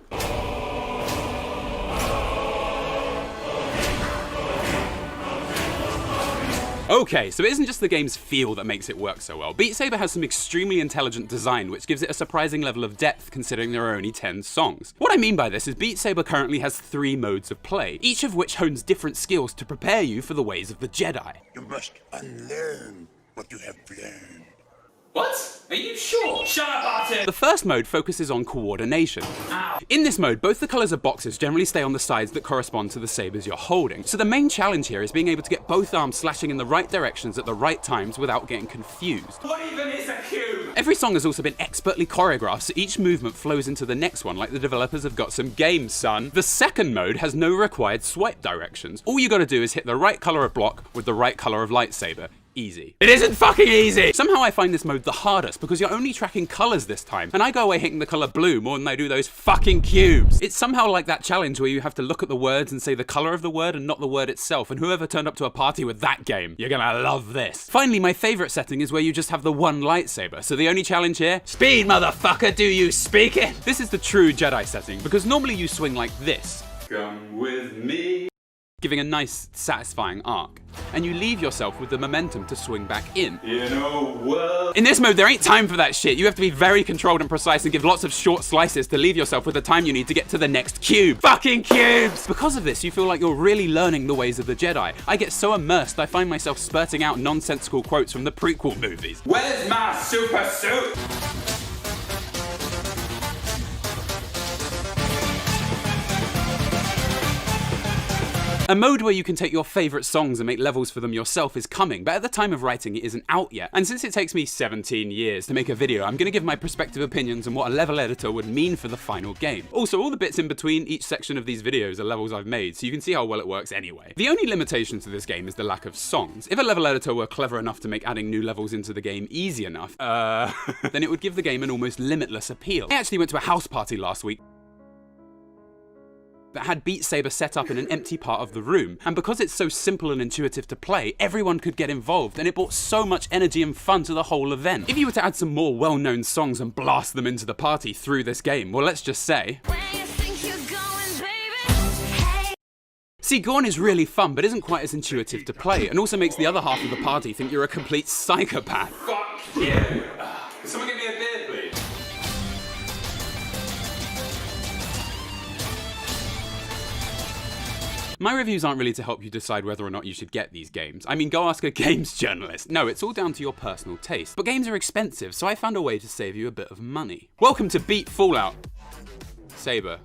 Okay, so it isn't just the game's feel that makes it work so well. Beat Saber has some extremely intelligent design, which gives it a surprising level of depth considering there are only 10 songs. What I mean by this is Beat Saber currently has 3 modes of play, each of which hones different skills to prepare you for the ways of the Jedi. You must unlearn what you have learned. What? Are you sure? Shut up, Artie! The first mode focuses on coordination. Ow. In this mode, both the colours of boxes generally stay on the sides that correspond to the sabers you're holding. So the main challenge here is being able to get both arms slashing in the right directions at the right times without getting confused. What even is a cube? Every song has also been expertly choreographed, so each movement flows into the next one like the developers have got some games, son. The second mode has no required swipe directions. All you gotta do is hit the right colour of block with the right colour of lightsaber. Easy. It isn't fucking easy! Somehow I find this mode the hardest because you're only tracking colours this time, and I go away hitting the colour blue more than I do those fucking cubes. It's somehow like that challenge where you have to look at the words and say the colour of the word and not the word itself, and whoever turned up to a party with that game, you're gonna love this. Finally, my favourite setting is where you just have the one lightsaber, so the only challenge here, speed motherfucker, do you speak it? This is the true Jedi setting, because normally you swing like this. Come with me. Giving a nice, satisfying arc. And you leave yourself with the momentum to swing back in. In this mode, there ain't time for that shit. You have to be very controlled and precise and give lots of short slices to leave yourself with the time you need to get to the next cube. Fucking cubes! Because of this, you feel like you're really learning the ways of the Jedi. I get so immersed, I find myself spurting out nonsensical quotes from the prequel movies. Where's my super suit? A mode where you can take your favourite songs and make levels for them yourself is coming, but at the time of writing it isn't out yet. And since it takes me 17 years to make a video, I'm going to give my prospective opinions on what a level editor would mean for the final game. Also, all the bits in between each section of these videos are levels I've made, so you can see how well it works anyway. The only limitation to this game is the lack of songs. If a level editor were clever enough to make adding new levels into the game easy enough, then it would give the game an almost limitless appeal. I actually went to a house party last week that had Beat Saber set up in an empty part of the room, and because it's so simple and intuitive to play, everyone could get involved, and it brought so much energy and fun to the whole event. If you were to add some more well-known songs and blast them into the party through this game, well, let's just say... See, GORN is really fun, but isn't quite as intuitive to play, and also makes the other half of the party think you're a complete psychopath. Fuck you! Can someone get me a beer, please? My reviews aren't really to help you decide whether or not you should get these games. I mean, go ask a games journalist. No, it's all down to your personal taste. But games are expensive, so I found a way to save you a bit of money. Welcome to Beat Fallout. Saber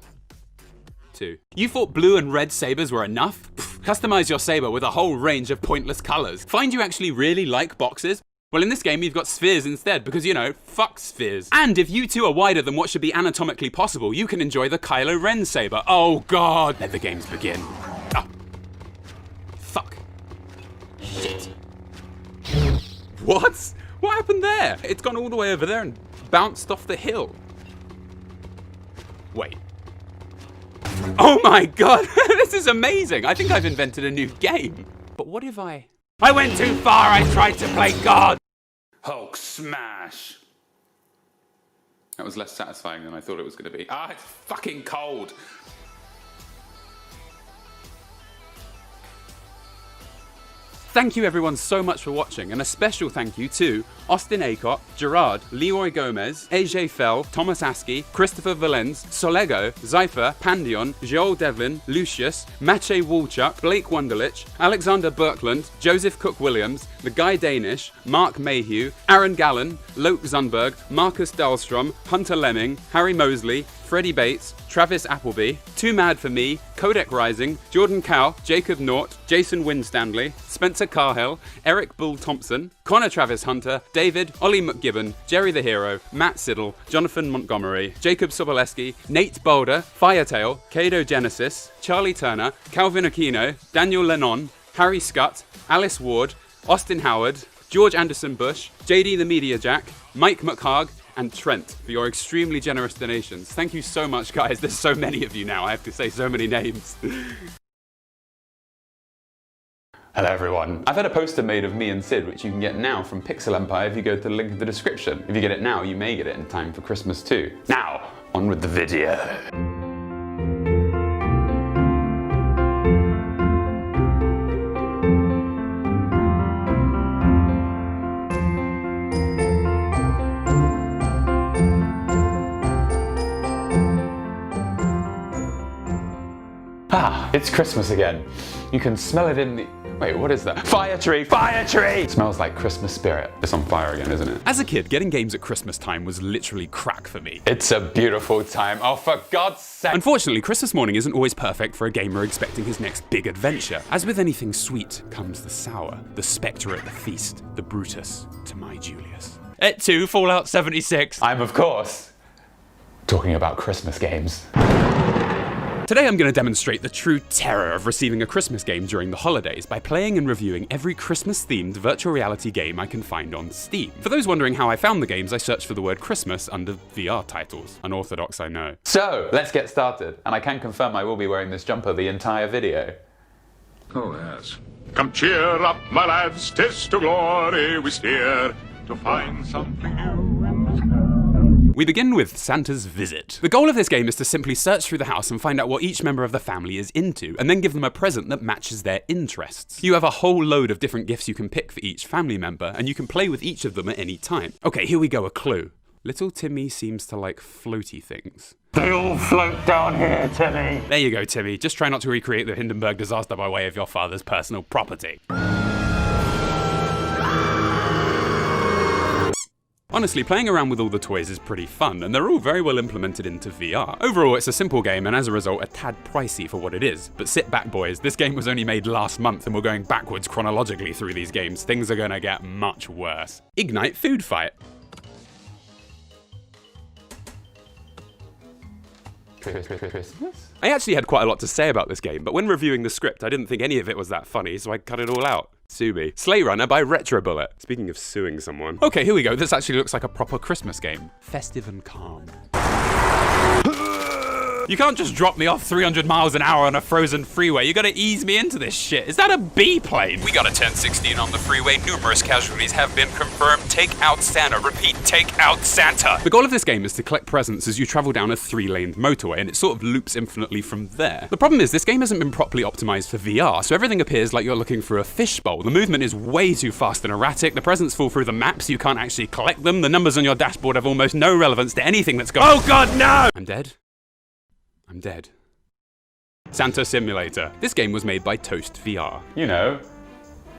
2. You thought blue and red sabers were enough? Customize your saber with a whole range of pointless colors. Find you actually really like boxes? Well, in this game, you've got spheres instead, because, you know, fuck spheres. And if you two are wider than what should be anatomically possible, you can enjoy the Kylo Ren saber. Oh god! Let the games begin. Ah. Fuck. Shit. What? What happened there? It's gone all the way over there and bounced off the hill. Wait. Oh my god! This is amazing! I think I've invented a new game. But what if I went too far, I tried to play God! Hulk smash! That was less satisfying than I thought it was going to be. Ah, it's fucking cold! Thank you everyone so much for watching, and a special thank you to Austin Acott, Gerard, Leroy Gomez, AJ Fell, Thomas Askey, Christopher Valens, Solego, Zypher, Pandion, Joel Devlin, Lucius, Maciej Walchuk, Blake Wunderlich, Alexander Birkland, Joseph Cook-Williams, The Guy Danish, Mark Mayhew, Aaron Gallen, Loke Zunberg, Marcus Dahlstrom, Hunter Lemming, Harry Mosley, Freddie Bates, Travis Appleby, Too Mad for Me, Codec Rising, Jordan Cow, Jacob Nort, Jason Winstanley, Spencer Carhill, Eric Bull Thompson, Connor Travis Hunter, David, Ollie McGibbon, Jerry the Hero, Matt Siddle, Jonathan Montgomery, Jacob Soboleski, Nate Boulder, Firetail, Kado Genesis, Charlie Turner, Calvin Aquino, Daniel Lennon, Harry Scutt, Alice Ward, Austin Howard, George Anderson Bush, JD the Media Jack, Mike McHarg, and Trent for your extremely generous donations. Thank you so much, guys. There's so many of you now. I have to say so many names. Hello everyone. I've had a poster made of me and Sid, which you can get now from Pixel Empire if you go to the link in the description. If you get it now, you may get it in time for Christmas too. Now, on with the video. Ah, it's Christmas again. You can smell it in the... Wait, what is that? Fire tree! Fire tree! It smells like Christmas spirit. It's on fire again, isn't it? As a kid, getting games at Christmas time was literally crack for me. It's a beautiful time. Oh, for God's sake! Unfortunately, Christmas morning isn't always perfect for a gamer expecting his next big adventure. As with anything sweet comes the sour, the spectre at the feast, the Brutus to my Julius. Et tu, Fallout 76. I'm, of course, talking about Christmas games. Today I'm going to demonstrate the true terror of receiving a Christmas game during the holidays by playing and reviewing every Christmas-themed virtual reality game I can find on Steam. For those wondering how I found the games, I searched for the word Christmas under VR titles. Unorthodox, I know. So, let's get started, and I can confirm I will be wearing this jumper the entire video. Oh, yes. Come cheer up, my lads, 'tis to glory we steer, to find something new in the sky. We begin with Santa's Visit. The goal of this game is to simply search through the house and find out what each member of the family is into, and then give them a present that matches their interests. You have a whole load of different gifts you can pick for each family member, and you can play with each of them at any time. Okay, here we go, a clue. Little Timmy seems to like floaty things. They all float down here, Timmy. There you go, Timmy. Just try not to recreate the Hindenburg disaster by way of your father's personal property. Honestly, playing around with all the toys is pretty fun, and they're all very well implemented into VR. Overall, it's a simple game, and as a result, a tad pricey for what it is. But sit back, boys. This game was only made last month, and we're going backwards chronologically through these games. Things are gonna get much worse. Ignite Food Fight. Christmas? I actually had quite a lot to say about this game, but when reviewing the script, I didn't think any of it was that funny, so I cut it all out. Sue me. Sleigh Runner by Retro Bullet. Speaking of suing someone. Okay, here we go. This actually looks like a proper Christmas game. Festive and calm. You can't just drop me off 300 miles an hour on a frozen freeway. You gotta ease me into this shit. Is that a B-plane? We got a 1016 on the freeway. Numerous casualties have been confirmed. Take out Santa. Repeat, take out Santa. The goal of this game is to collect presents as you travel down a 3-lane motorway, and it sort of loops infinitely from there. The problem is this game hasn't been properly optimized for VR, so everything appears like you're looking through a fishbowl. The movement is way too fast and erratic. The presents fall through the maps. You can't actually collect them. The numbers on your dashboard have almost no relevance to anything that's going on. Oh God, no! I'm dead. I'm dead. Santa Simulator. This game was made by Toast VR. You know,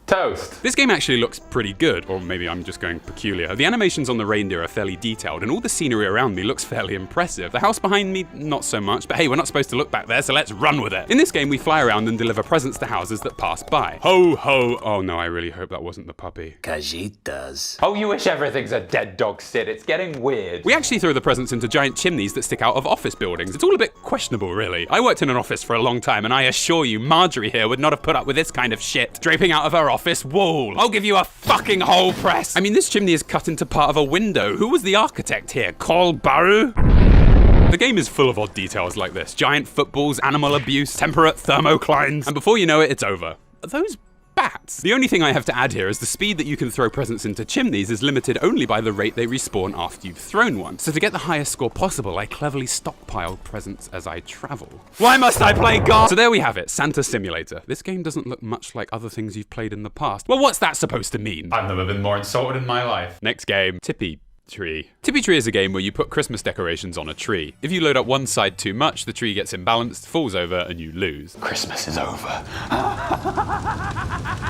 toast. This game actually looks pretty good, or maybe I'm just going peculiar. The animations on the reindeer are fairly detailed, and all the scenery around me looks fairly impressive. The house behind me, not so much, but hey, we're not supposed to look back there, so let's run with it. In this game, we fly around and deliver presents to houses that pass by. Ho, ho. Oh no, I really hope that wasn't the puppy. Cajitas. Oh, you wish everything's a dead dog, Sid. It's getting weird. We actually throw the presents into giant chimneys that stick out of office buildings. It's all a bit questionable, really. I worked in an office for a long time, and I assure you, Marjorie here would not have put up with this kind of shit draping out of her office wall. I'll give you a fucking hole press. I mean, this chimney is cut into part of a window. Who was the architect here? Carl Baru? The game is full of odd details like this. Giant footballs, animal abuse, temperate thermoclines, and before you know it, it's over. Are those bats. The only thing I have to add here is the speed that you can throw presents into chimneys is limited only by the rate they respawn after you've thrown one. So to get the highest score possible, I cleverly stockpile presents as I travel. Why must I play GORN? So there we have it, Santa Simulator. This game doesn't look much like other things you've played in the past. Well, what's that supposed to mean? I've never been more insulted in my life. Next game, Tippy Tree. Tippy Tree is a game where you put Christmas decorations on a tree. If you load up one side too much, the tree gets imbalanced, falls over, and you lose. Christmas is over.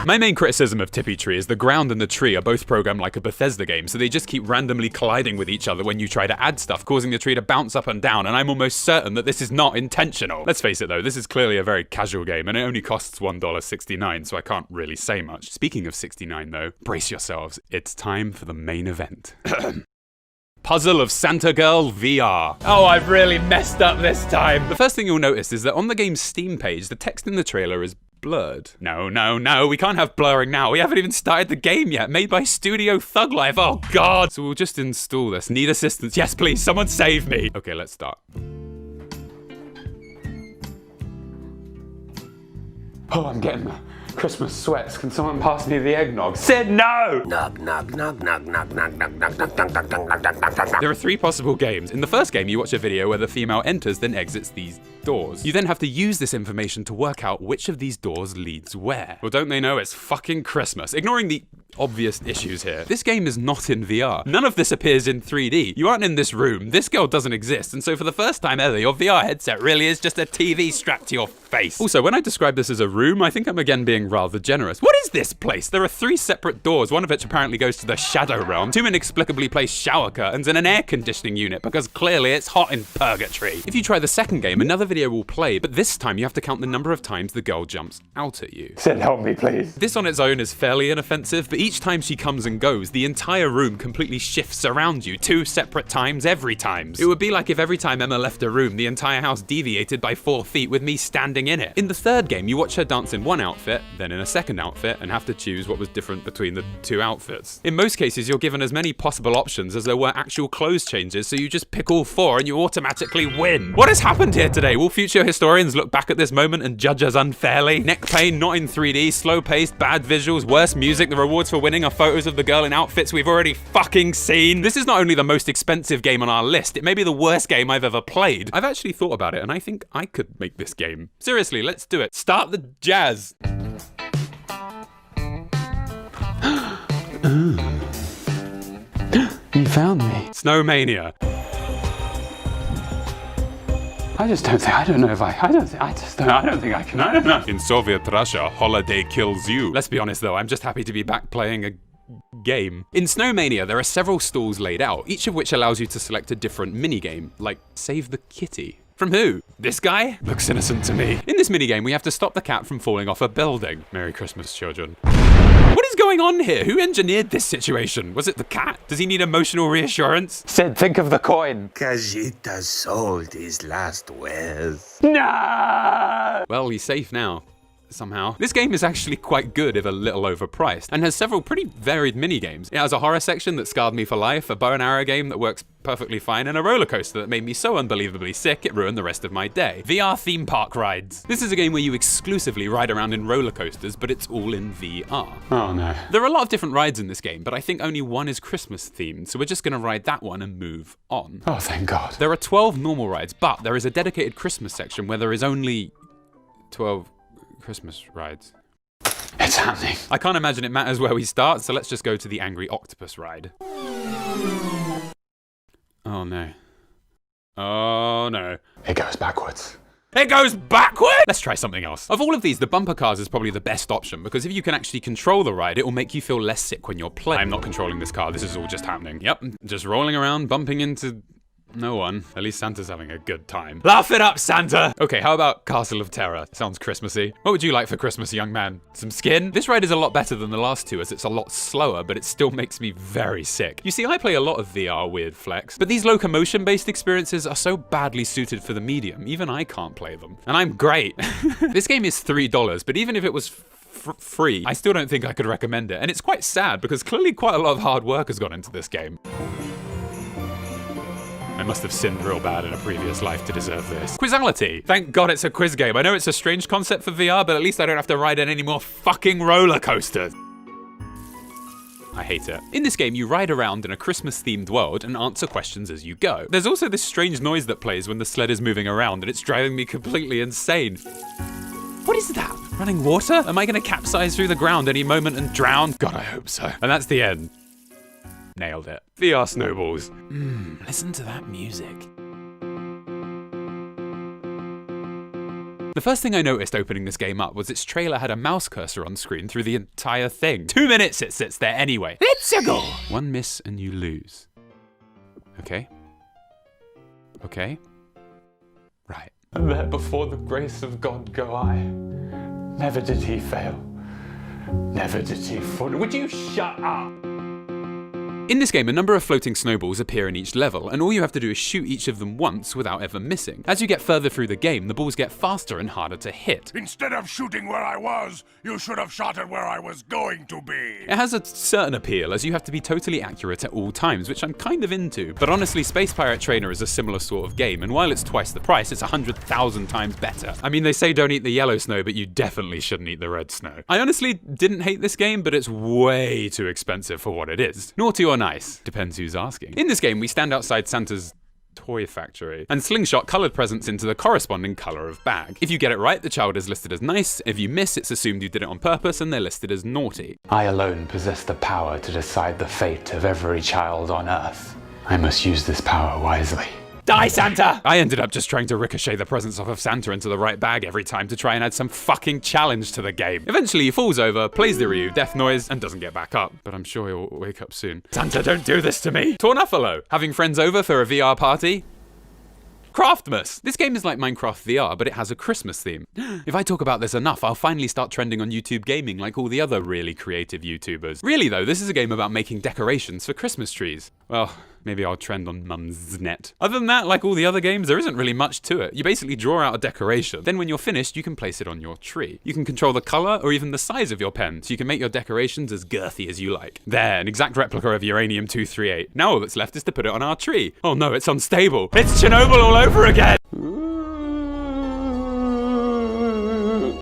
My main criticism of Tippy Tree is the ground and the tree are both programmed like a Bethesda game, so they just keep randomly colliding with each other when you try to add stuff, causing the tree to bounce up and down, and I'm almost certain that this is not intentional. Let's face it though, this is clearly a very casual game, and it only costs $1.69, so I can't really say much. Speaking of 69 though, brace yourselves, it's time for the main event. Puzzle of Santa Girl VR. Oh, I've really messed up this time. The first thing you'll notice is that on the game's Steam page, the text in the trailer is blurred. No, we can't have blurring now. We haven't even started the game yet. Made by Studio Thug Life. Oh God. So we'll just install this. Need assistance? Yes, please. Someone save me. Okay, let's start. Oh, I'm getting Christmas sweats. Can someone pass me the eggnog? Sid, no! Knock, knock, knock, knock, knock, knock, knock, knock, knock, knock, knock, knock, knock, knock. There are 3 possible games. In the first game, you watch a video where the female enters, then exits these doors. You then have to use this information to work out which of these doors leads where. Well, don't they know it's fucking Christmas? Ignoring the obvious issues here. This game is not in VR. None of this appears in 3D. You aren't in this room. This girl doesn't exist. And so for the first time ever, your VR headset really is just a TV strapped to your face. Also, when I describe this as a room, I think I'm again being rather generous. What is this place? There are 3 separate doors, one of which apparently goes to the Shadow Realm, 2 inexplicably placed shower curtains, and an air conditioning unit, because clearly it's hot in purgatory. If you try the second game, another video will play, but this time you have to count the number of times the girl jumps out at you. Sid, help me, please. This on its own is fairly inoffensive, but each time she comes and goes, the entire room completely shifts around you, 2 separate times every time. It would be like if every time Emma left a room, the entire house deviated by 4 feet with me standing in it. In the third game, you watch her dance in one outfit, then in a second outfit, and have to choose what was different between the 2 outfits. In most cases, you're given as many possible options as there were actual clothes changes, so you just pick all 4 and you automatically win. What has happened here today? Will future historians look back at this moment and judge us unfairly? Neck pain, not in 3D, slow-paced, bad visuals, worse music, the rewards for winning are photos of the girl in outfits we've already fucking seen. This is not only the most expensive game on our list, it may be the worst game I've ever played. I've actually thought about it, and I think I could make this game. Seriously, let's do it. Start the jazz. You found me. Snowmania. I don't think I can. In Soviet Russia, holiday kills you. Let's be honest though, I'm just happy to be back playing a game. In Snowmania, there are several stalls laid out, each of which allows you to select a different minigame, like Save the Kitty. From who? This guy? Looks innocent to me. In this minigame, we have to stop the cat from falling off a building. Merry Christmas, children. What is going on here? Who engineered this situation? Was it the cat? Does he need emotional reassurance? Sid, think of the coin. Kajita sold his last wares. No! Well, he's safe now. Somehow. This game is actually quite good if a little overpriced, and has several pretty varied minigames. It has a horror section that scarred me for life, a bow and arrow game that works perfectly fine, and a roller coaster that made me so unbelievably sick it ruined the rest of my day. VR theme park rides. This is a game where you exclusively ride around in roller coasters, but it's all in VR. Oh no. There are a lot of different rides in this game, but I think only one is Christmas themed, so we're just gonna ride that one and move on. Oh, thank God. There are 12 normal rides, but there is a dedicated Christmas section where there is only 12 Christmas rides. It's happening. I can't imagine it matters where we start, so let's just go to the Angry Octopus ride. Oh no. Oh no. It goes backwards. It goes backwards! Let's try something else. Of all of these, the bumper cars is probably the best option, because if you can actually control the ride, it will make you feel less sick when you're playing. I'm not controlling this car, this is all just happening. Yep, just rolling around, bumping into no one. At least Santa's having a good time. Laugh it up, Santa! Okay, how about Castle of Terror? Sounds Christmassy. What would you like for Christmas, young man? Some skin? This ride is a lot better than the last 2 as it's a lot slower, but it still makes me very sick. You see, I play a lot of VR weird flex, but these locomotion-based experiences are so badly suited for the medium, even I can't play them. And I'm great. This game is $3, but even if it was free, I still don't think I could recommend it. And it's quite sad, because clearly quite a lot of hard work has gone into this game. I must have sinned real bad in a previous life to deserve this. Quizality. Thank God it's a quiz game. I know it's a strange concept for VR, but at least I don't have to ride in any more fucking roller coasters. I hate it. In this game, you ride around in a Christmas-themed world and answer questions as you go. There's also this strange noise that plays when the sled is moving around, and it's driving me completely insane. What is that? Running water? Am I gonna capsize through the ground any moment and drown? God, I hope so. And that's the end. Nailed it. VR snowballs. Listen to that music. The first thing I noticed opening this game up was its trailer had a mouse cursor on screen through the entire thing. 2 minutes it sits there anyway. Let's go! One miss and you lose. Okay. Okay. Right. And there before the grace of God go I. Never did he fail. Never did he fall. Would you shut up? In this game, a number of floating snowballs appear in each level, and all you have to do is shoot each of them once without ever missing. As you get further through the game, the balls get faster and harder to hit. Instead of shooting where I was, you should have shot at where I was going to be. It has a certain appeal, as you have to be totally accurate at all times, which I'm kind of into. But honestly, Space Pirate Trainer is a similar sort of game, and while it's twice the price, it's 100,000 times better. I mean, they say don't eat the yellow snow, but you definitely shouldn't eat the red snow. I honestly didn't hate this game, but it's way too expensive for what it is. Naughty or nice, depends who's asking. In this game, we stand outside Santa's toy factory and slingshot colored presents into the corresponding color of bag. If you get it right, the child is listed as nice. If you miss, it's assumed you did it on purpose and they're listed as naughty. I alone possess the power to decide the fate of every child on Earth. I must use this power wisely. Die, Santa! I ended up just trying to ricochet the presents off of Santa into the right bag every time to try and add some fucking challenge to the game. Eventually he falls over, plays the Ryu death noise, and doesn't get back up. But I'm sure he'll wake up soon. Santa, don't do this to me! Tornuffalo. Having friends over for a VR party? Craftmas! This game is like Minecraft VR, but it has a Christmas theme. If I talk about this enough, I'll finally start trending on YouTube Gaming like all the other really creative YouTubers. Really though, this is a game about making decorations for Christmas trees. Well, maybe I'll trend on Mum's net. Other than that, like all the other games, there isn't really much to it. You basically draw out a decoration. Then when you're finished, you can place it on your tree. You can control the color or even the size of your pen, so you can make your decorations as girthy as you like. There, an exact replica of Uranium-238. Now all that's left is to put it on our tree. Oh no, it's unstable. It's Chernobyl all over again!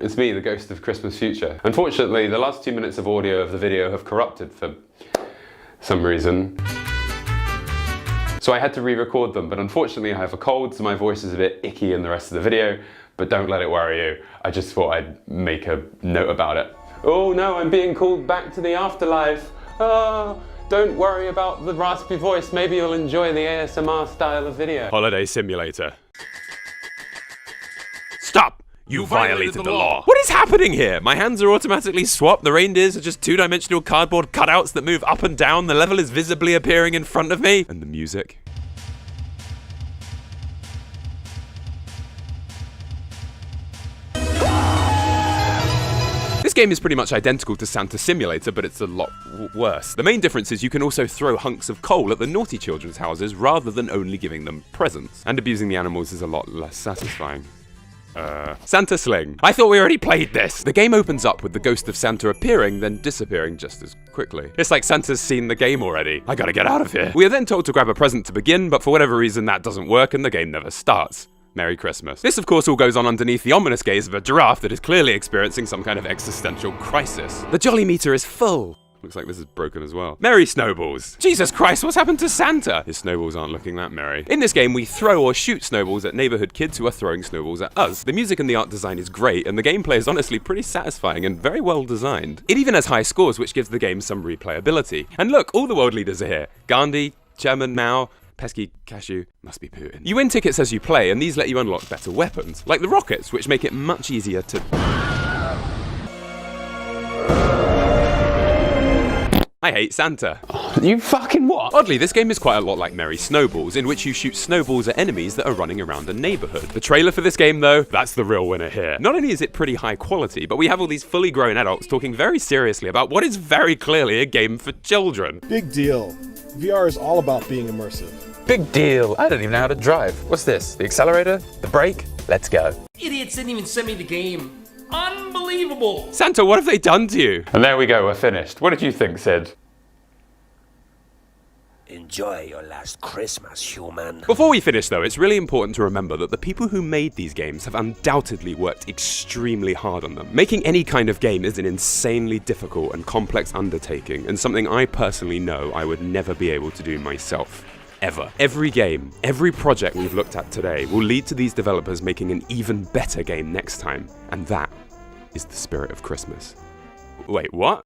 It's me, the ghost of Christmas future. Unfortunately, the last 2 minutes of audio of the video have corrupted for some reason. So I had to re-record them, but unfortunately I have a cold, so my voice is a bit icky in the rest of the video, but don't let it worry you. I just thought I'd make a note about it. Oh no, I'm being called back to the afterlife. Oh, don't worry about the raspy voice, maybe you'll enjoy the ASMR style of video. Holiday Simulator. Stop! You violated the law. What is happening here? My hands are automatically swapped, the reindeers are just two-dimensional cardboard cutouts that move up and down, the level is visibly appearing in front of me. And the music. This game is pretty much identical to Santa Simulator, but it's a lot worse. The main difference is you can also throw hunks of coal at the naughty children's houses rather than only giving them presents. And abusing the animals is a lot less satisfying. Santa Sling. I thought we already played this. The game opens up with the ghost of Santa appearing, then disappearing just as quickly. It's like Santa's seen the game already. I gotta get out of here. We are then told to grab a present to begin, but for whatever reason that doesn't work and the game never starts. Merry Christmas. This of course all goes on underneath the ominous gaze of a giraffe that is clearly experiencing some kind of existential crisis. The jolly meter is full. Looks like this is broken as well. Merry snowballs. Jesus Christ, what's happened to Santa? His snowballs aren't looking that merry. In this game, we throw or shoot snowballs at neighborhood kids who are throwing snowballs at us. The music and the art design is great, and the gameplay is honestly pretty satisfying and very well designed. It even has high scores, which gives the game some replayability. And look, all the world leaders are here. Gandhi, Chairman Mao, pesky cashew, must be Putin. You win tickets as you play, and these let you unlock better weapons, like the rockets, which make it much easier to... I hate Santa. You fucking what? Oddly, this game is quite a lot like Merry Snowballs, in which you shoot snowballs at enemies that are running around a neighborhood. The trailer for this game, though, that's the real winner here. Not only is it pretty high quality, but we have all these fully grown adults talking very seriously about what is very clearly a game for children. Big deal. VR is all about being immersive. Big deal. I don't even know how to drive. What's this? The accelerator? The brake? Let's go. Idiots didn't even send me the game. Unbelievable! Santa, what have they done to you? And there we go, we're finished. What did you think, Sid? Enjoy your last Christmas, human. Before we finish though, it's really important to remember that the people who made these games have undoubtedly worked extremely hard on them. Making any kind of game is an insanely difficult and complex undertaking, and something I personally know I would never be able to do myself. Ever. Every game, every project we've looked at today will lead to these developers making an even better game next time, and that is the spirit of Christmas. Wait, what?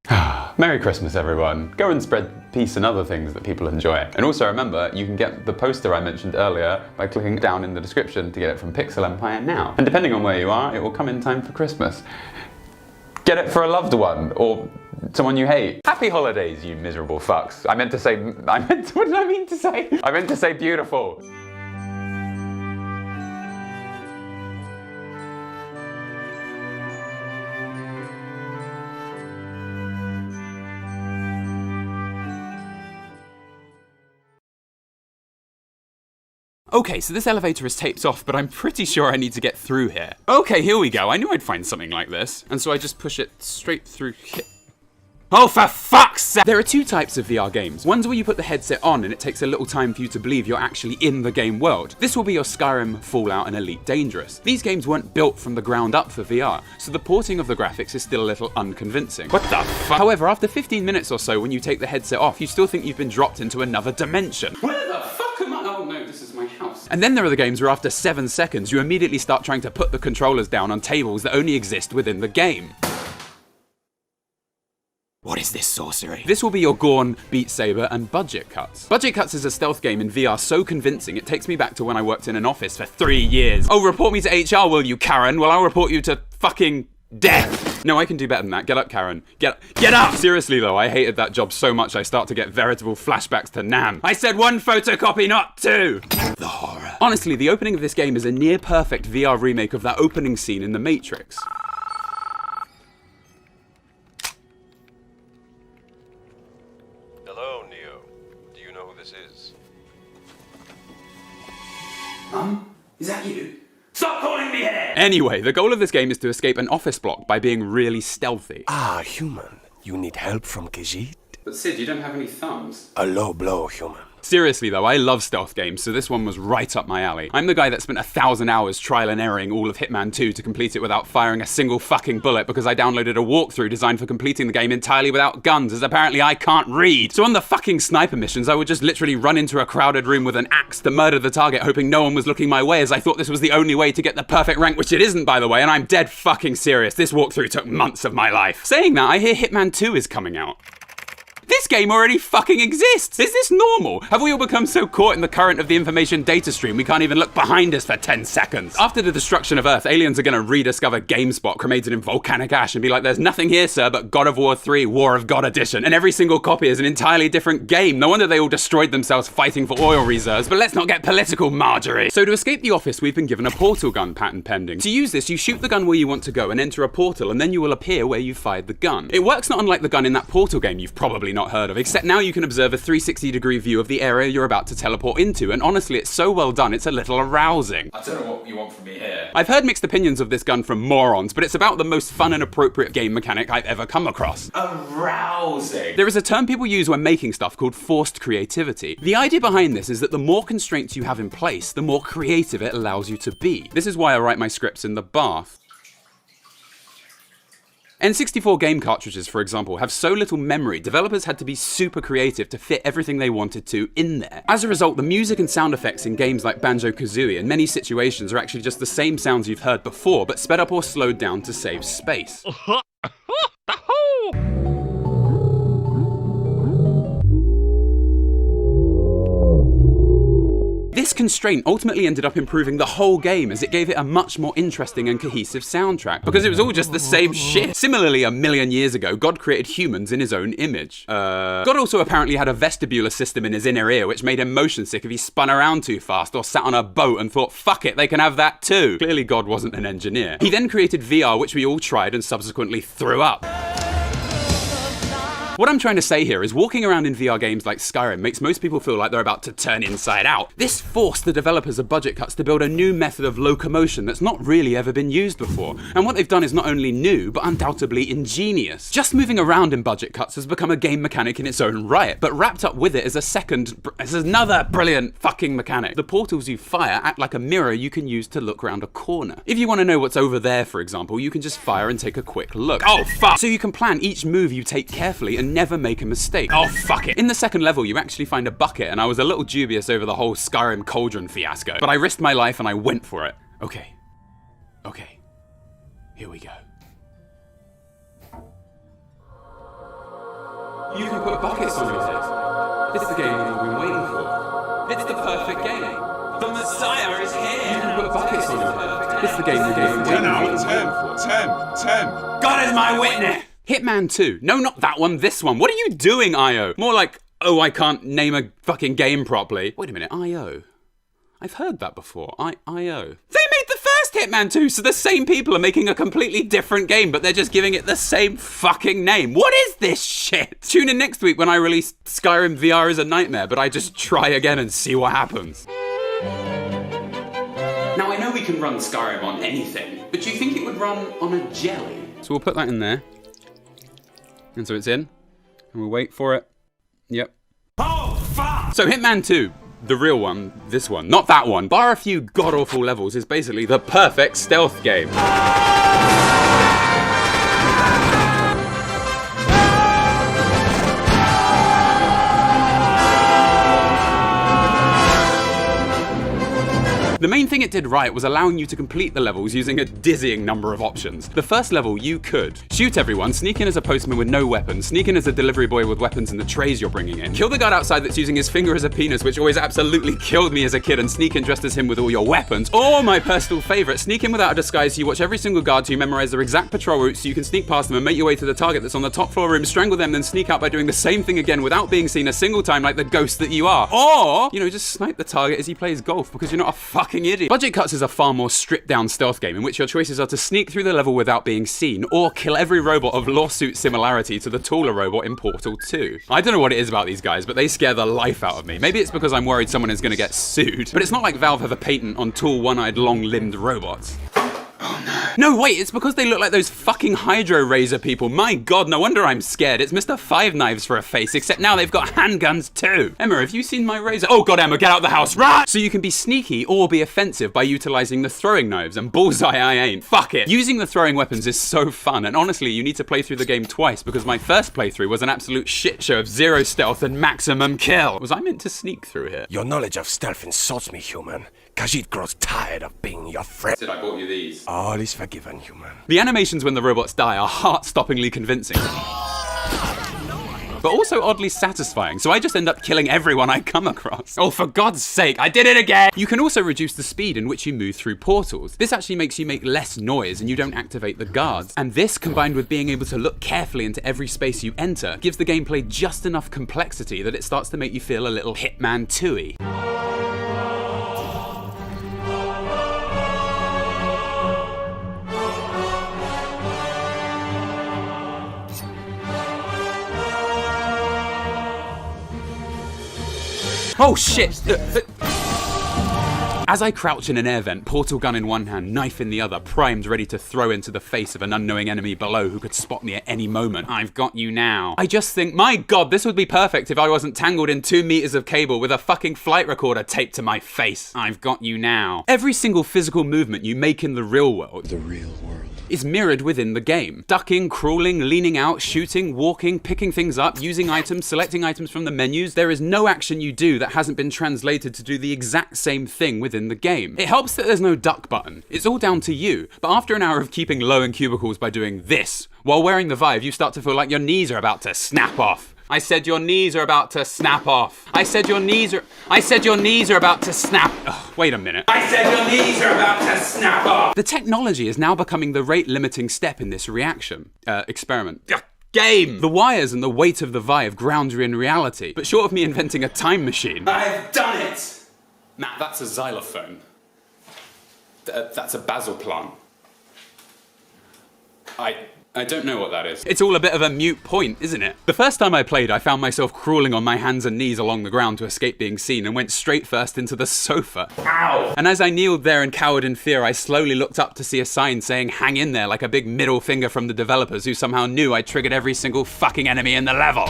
Merry Christmas, everyone. Go and spread peace and other things that people enjoy. And also remember, you can get the poster I mentioned earlier by clicking down in the description to get it from Pixel Empire now. And depending on where you are, it will come in time for Christmas. Get it for a loved one, or someone you hate. Happy holidays, you miserable fucks. What did I mean to say? I meant to say beautiful. Okay, so this elevator is taped off, but I'm pretty sure I need to get through here. Okay, here we go. I knew I'd find something like this. And so I just push it straight through here. Oh, for fuck's sake! There are two types of VR games. One's where you put the headset on and it takes a little time for you to believe you're actually in the game world. This will be your Skyrim, Fallout, and Elite Dangerous. These games weren't built from the ground up for VR, so the porting of the graphics is still a little unconvincing. What the fuck? However, after 15 minutes or so when you take the headset off, you still think you've been dropped into another dimension. Where the fuck am I? Oh no, this is my house. And then there are the games where after 7 seconds, you immediately start trying to put the controllers down on tables that only exist within the game. What is this sorcery? This will be your GORN, Beat Saber, and Budget Cuts. Budget Cuts is a stealth game in VR so convincing it takes me back to when I worked in an office for 3 years. Oh, report me to HR, will you, Karen? Well, I'll report you to fucking death. No, I can do better than that. Get up, Karen. Get up! Seriously though, I hated that job so much I start to get veritable flashbacks to Nan. I said 1 photocopy, not 2! The horror. Honestly, the opening of this game is a near perfect VR remake of that opening scene in The Matrix. Hello, Neo. Do you know who this is? Is that you? Stop calling me here! Anyway, the goal of this game is to escape an office block by being really stealthy. Ah, human. You need help from Khajiit? But Sid, you don't have any thumbs. A low blow, human. Seriously though, I love stealth games, so this one was right up my alley. I'm the guy that spent 1,000 hours trial and erroring all of Hitman 2 to complete it without firing a single fucking bullet because I downloaded a walkthrough designed for completing the game entirely without guns, as apparently I can't read. So on the fucking sniper missions, I would just literally run into a crowded room with an axe to murder the target, hoping no one was looking my way, as I thought this was the only way to get the perfect rank, which it isn't, by the way, and I'm dead fucking serious. This walkthrough took months of my life. Saying that, I hear Hitman 2 is coming out. This game already fucking exists! Is this normal? Have we all become so caught in the current of the information data stream we can't even look behind us for 10 seconds? After the destruction of Earth, aliens are gonna rediscover GameSpot cremated in volcanic ash and be like, there's nothing here, sir, but God of War 3 War of God Edition. And every single copy is an entirely different game. No wonder they all destroyed themselves fighting for oil reserves, but let's not get political, Marjorie. So to escape the office, we've been given a portal gun patent pending. To use this, you shoot the gun where you want to go and enter a portal, and then you will appear where you fired the gun. It works not unlike the gun in that Portal game you've probably not heard of, except now you can observe a 360-degree view of the area you're about to teleport into, and honestly, it's so well done, it's a little arousing. I don't know what you want from me here. I've heard mixed opinions of this gun from morons, but it's about the most fun and appropriate game mechanic I've ever come across. Arousing. There is a term people use when making stuff called forced creativity. The idea behind this is that the more constraints you have in place, the more creative it allows you to be. This is why I write my scripts in the bath. N64 game cartridges, for example, have so little memory, developers had to be super creative to fit everything they wanted to in there. As a result, the music and sound effects in games like Banjo-Kazooie in many situations are actually just the same sounds you've heard before, but sped up or slowed down to save space. This constraint ultimately ended up improving the whole game, as it gave it a much more interesting and cohesive soundtrack, because it was all just the same shit. Similarly, 1,000,000 years ago, God created humans in his own image. God also apparently had a vestibular system in his inner ear, which made him motion sick if he spun around too fast or sat on a boat and thought, fuck it, they can have that too. Clearly God wasn't an engineer. He then created VR, which we all tried and subsequently threw up. What I'm trying to say here is walking around in VR games like Skyrim makes most people feel like they're about to turn inside out. This forced the developers of budget cuts to build a new method of locomotion that's not really ever been used before. And what they've done is not only new, but undoubtedly ingenious. Just moving around in budget cuts has become a game mechanic in its own right, but wrapped up with it is another brilliant fucking mechanic. The portals you fire act like a mirror you can use to look around a corner. If you want to know what's over there, for example, you can just fire and take a quick look. Oh fuck! So you can plan each move you take carefully and never make a mistake. Oh fuck it! In the second level, you actually find a bucket, and I was a little dubious over the whole Skyrim cauldron fiasco, but I risked my life and I went for it. Okay. Here we go. You can put buckets on your head. It's the game we've all been waiting for. It's the perfect game. The Messiah is here. You can put buckets on your head. It's the game we've been waiting for. 10. God is my witness. Hitman 2. No, not that one, this one. What are you doing, IO? More like, oh, I can't name a fucking game properly. Wait a minute, IO. I've heard that before. IO. They made the first Hitman 2, so the same people are making a completely different game, but they're just giving it the same fucking name. What is this shit? Tune in next week when I release Skyrim VR is a nightmare, but I just try again and see what happens. Now, I know we can run Skyrim on anything, but do you think it would run on a jelly? So we'll put that in there. And so it's in. And we'll wait for it. Yep. Oh, fuck! So Hitman 2. The real one, this one, not that one, bar a few god-awful levels, is basically the perfect stealth game. The main thing it did right was allowing you to complete the levels using a dizzying number of options. The first level, you could shoot everyone, sneak in as a postman with no weapons, sneak in as a delivery boy with weapons in the trays you're bringing in, kill the guard outside that's using his finger as a penis, which always absolutely killed me as a kid, and sneak in dressed as him with all your weapons, or my personal favourite, sneak in without a disguise so you watch every single guard till you memorise their exact patrol route so you can sneak past them and make your way to the target that's on the top floor room, strangle them, then sneak out by doing the same thing again without being seen a single time like the ghost that you are. Or, just snipe the target as he plays golf because you're not a fucking idiot. Budget Cuts is a far more stripped down stealth game in which your choices are to sneak through the level without being seen, or kill every robot of lawsuit similarity to the taller robot in Portal 2. I don't know what it is about these guys, but they scare the life out of me. Maybe it's because I'm worried someone is going to get sued, but it's not like Valve have a patent on tall, one-eyed, long-limbed robots. No, wait, it's because they look like those fucking Hydro Razor people. My god, no wonder I'm scared. It's Mr. Five Knives for a face, except now they've got handguns too. Emma, have you seen my razor? Oh god, Emma, get out of the house, run! So you can be sneaky or be offensive by utilizing the throwing knives, and bullseye I ain't. Fuck it. Using the throwing weapons is so fun, and honestly, you need to play through the game twice because my first playthrough was an absolute shit show of zero stealth and maximum kill. Was I meant to sneak through here? Your knowledge of stealth insults me, human. Khajiit grows tired of being your friend. Said I bought you these. All is forgiven, human. The animations when the robots die are heart-stoppingly convincing. But also oddly satisfying, so I just end up killing everyone I come across. Oh, for God's sake, I did it again! You can also reduce the speed in which you move through portals. This actually makes you make less noise and you don't activate the guards. And this, combined with being able to look carefully into every space you enter, gives the gameplay just enough complexity that it starts to make you feel a little Hitman 2-y. Oh shit! As I crouch in an air vent, portal gun in one hand, knife in the other, primed ready to throw into the face of an unknowing enemy below who could spot me at any moment, I've got you now. I just think, my god, this would be perfect if I wasn't tangled in 2 meters of cable with a fucking flight recorder taped to my face. I've got you now. Every single physical movement you make in the real world is mirrored within the game. Ducking, crawling, leaning out, shooting, walking, picking things up, using items, selecting items from the menus. There is no action you do that hasn't been translated to do the exact same thing within the game. It helps that there's no duck button. It's all down to you. But after an hour of keeping low in cubicles by doing this, while wearing the Vive, you start to feel like your knees are about to snap off. I said your knees are about to snap off. I said your knees are about to snap. Oh, wait a minute. I said your knees are about to snap off. The technology is now becoming the rate limiting step in this experiment. Game! The wires and the weight of the Vive ground you in reality. But short of me inventing a time machine, I've done it! Matt, that's a xylophone. That's a basil plant. I don't know what that is. It's all a bit of a mute point, isn't it? The first time I played, I found myself crawling on my hands and knees along the ground to escape being seen and went straight first into the sofa. Ow! And as I kneeled there and cowered in fear, I slowly looked up to see a sign saying hang in there, like a big middle finger from the developers who somehow knew I triggered every single fucking enemy in the level.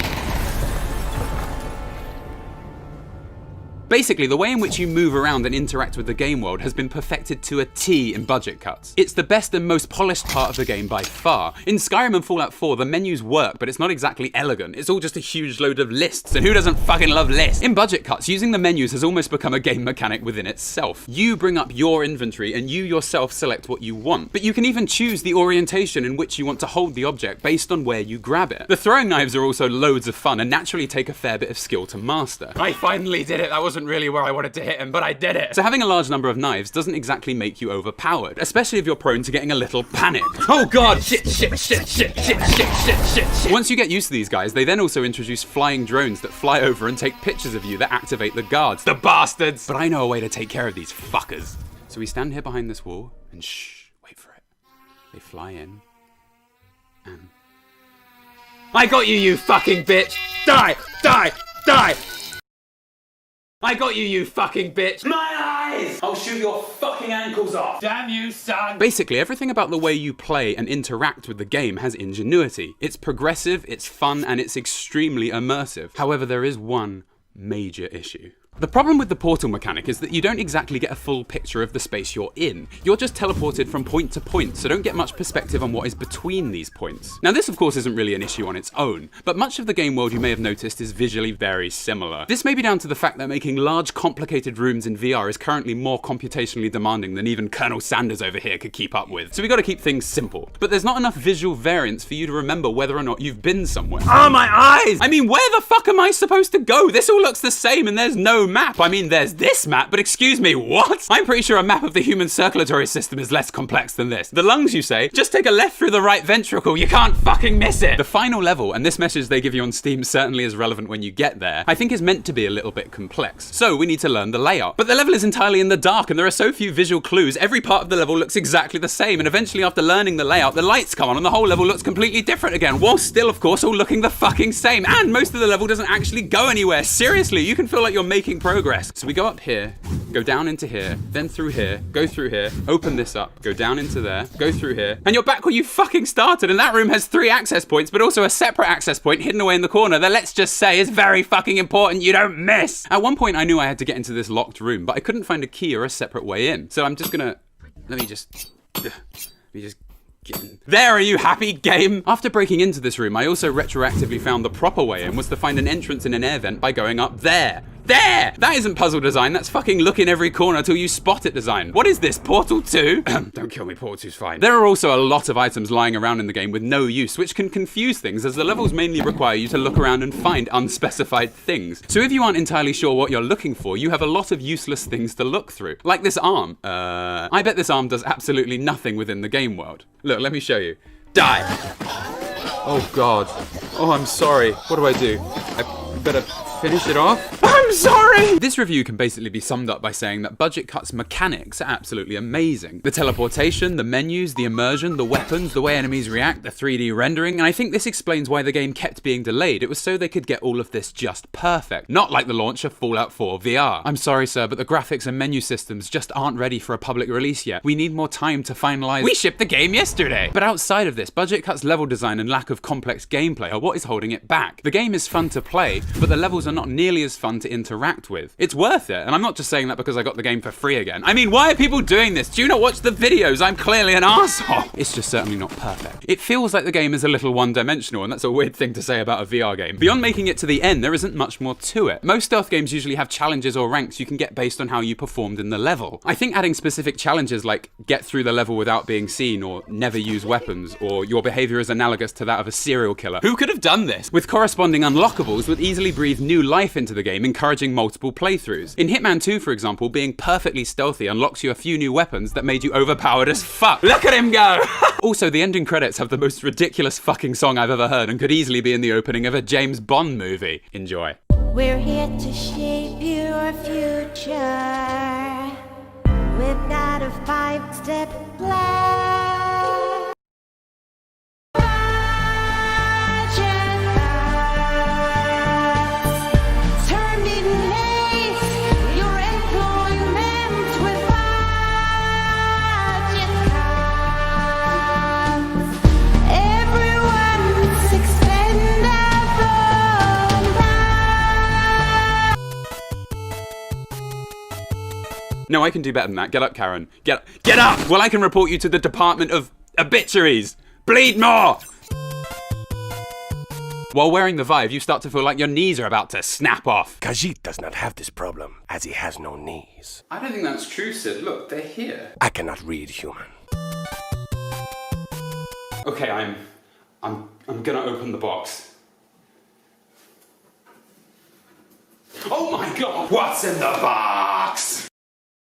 Basically, the way in which you move around and interact with the game world has been perfected to a T in Budget Cuts. It's the best and most polished part of the game by far. In Skyrim and Fallout 4, the menus work, but it's not exactly elegant. It's all just a huge load of lists, and who doesn't fucking love lists? In Budget Cuts, using the menus has almost become a game mechanic within itself. You bring up your inventory, and you yourself select what you want. But you can even choose the orientation in which you want to hold the object based on where you grab it. The throwing knives are also loads of fun and naturally take a fair bit of skill to master. I finally did it. That wasn't really where I wanted to hit him, but I did it. So having a large number of knives doesn't exactly make you overpowered, especially if you're prone to getting a little panicked. Oh god, shit. Once you get used to these guys, they then also introduce flying drones that fly over and take pictures of you that activate the guards. The bastards! But I know a way to take care of these fuckers. So we stand here behind this wall and shh, wait for it. They fly in and... I got you, you fucking bitch! Die! Die! Die! I got you, you fucking bitch! My eyes! I'll shoot your fucking ankles off! Damn you, son! Basically, everything about the way you play and interact with the game has ingenuity. It's progressive, it's fun, and it's extremely immersive. However, there is one major issue. The problem with the portal mechanic is that you don't exactly get a full picture of the space you're in. You're just teleported from point to point, so don't get much perspective on what is between these points. Now this of course isn't really an issue on its own, but much of the game world you may have noticed is visually very similar. This may be down to the fact that making large complicated rooms in VR is currently more computationally demanding than even Colonel Sanders over here could keep up with. So we gotta keep things simple. But there's not enough visual variance for you to remember whether or not you've been somewhere. Oh my eyes! I mean, where the fuck am I supposed to go? This all looks the same and there's no map. I mean, there's this map, but excuse me, what? I'm pretty sure a map of the human circulatory system is less complex than this. The lungs, you say? Just take a left through the right ventricle, you can't fucking miss it! The final level, and this message they give you on Steam certainly is relevant when you get there, I think is meant to be a little bit complex. So we need to learn the layout. But the level is entirely in the dark and there are so few visual clues, every part of the level looks exactly the same, and eventually after learning the layout, the lights come on and the whole level looks completely different again, while still, of course, all looking the fucking same. And most of the level doesn't actually go anywhere. Seriously, you can feel like you're making progress. So we go up here, go down into here, then through here, go through here, open this up, go down into there, go through here, and you're back where you fucking started, and that room has 3 access points, but also a separate access point hidden away in the corner that, let's just say, is very fucking important you don't miss. At one point I knew I had to get into this locked room, but I couldn't find a key or a separate way in. So I'm just gonna, let me just get in. There, are you happy, game? After breaking into this room, I also retroactively found the proper way in was to find an entrance in an air vent by going up there. There! That isn't puzzle design, that's fucking look in every corner till you spot it design. What is this, Portal 2? Don't kill me, Portal 2's fine. There are also a lot of items lying around in the game with no use, which can confuse things as the levels mainly require you to look around and find unspecified things. So if you aren't entirely sure what you're looking for, you have a lot of useless things to look through. Like this arm. I bet this arm does absolutely nothing within the game world. Look, let me show you. Die! Oh god. Oh, I'm sorry. What do I do? I better finish it off? I'm sorry! This review can basically be summed up by saying that Budget Cut's mechanics are absolutely amazing. The teleportation, the menus, the immersion, the weapons, the way enemies react, the 3D rendering, and I think this explains why the game kept being delayed. It was so they could get all of this just perfect. Not like the launch of Fallout 4 VR. I'm sorry, sir, but the graphics and menu systems just aren't ready for a public release yet. We need more time to finalize. We shipped the game yesterday! But outside of this, Budget Cut's level design and lack of complex gameplay are what is holding it back. The game is fun to play, but the levels are not nearly as fun to interact with. It's worth it, and I'm not just saying that because I got the game for free again. I mean, why are people doing this? Do you not watch the videos? I'm clearly an arsehole. It's just certainly not perfect. It feels like the game is a little one-dimensional, and that's a weird thing to say about a VR game. Beyond making it to the end, there isn't much more to it. Most stealth games usually have challenges or ranks you can get based on how you performed in the level. I think adding specific challenges like get through the level without being seen, or never use weapons, or your behavior is analogous to that of a serial killer. Who could have done this? With corresponding unlockables would easily breathe new life into the game, encouraging multiple playthroughs. In Hitman 2, for example, being perfectly stealthy unlocks you a few new weapons that made you overpowered as fuck. Look at him go! Also, the ending credits have the most ridiculous fucking song I've ever heard and could easily be in the opening of a James Bond movie. Enjoy. We're here to shape your future. We've got a 5-step plan. No, I can do better than that. Get up, Karen. Get up! Well, I can report you to the Department of Obituaries. Bleed more! While wearing the Vive, you start to feel like your knees are about to snap off. Khajiit does not have this problem, as he has no knees. I don't think that's true, Sid. Look, they're here. I cannot read human. Okay, I'm gonna open the box. Oh my god! What's in the box?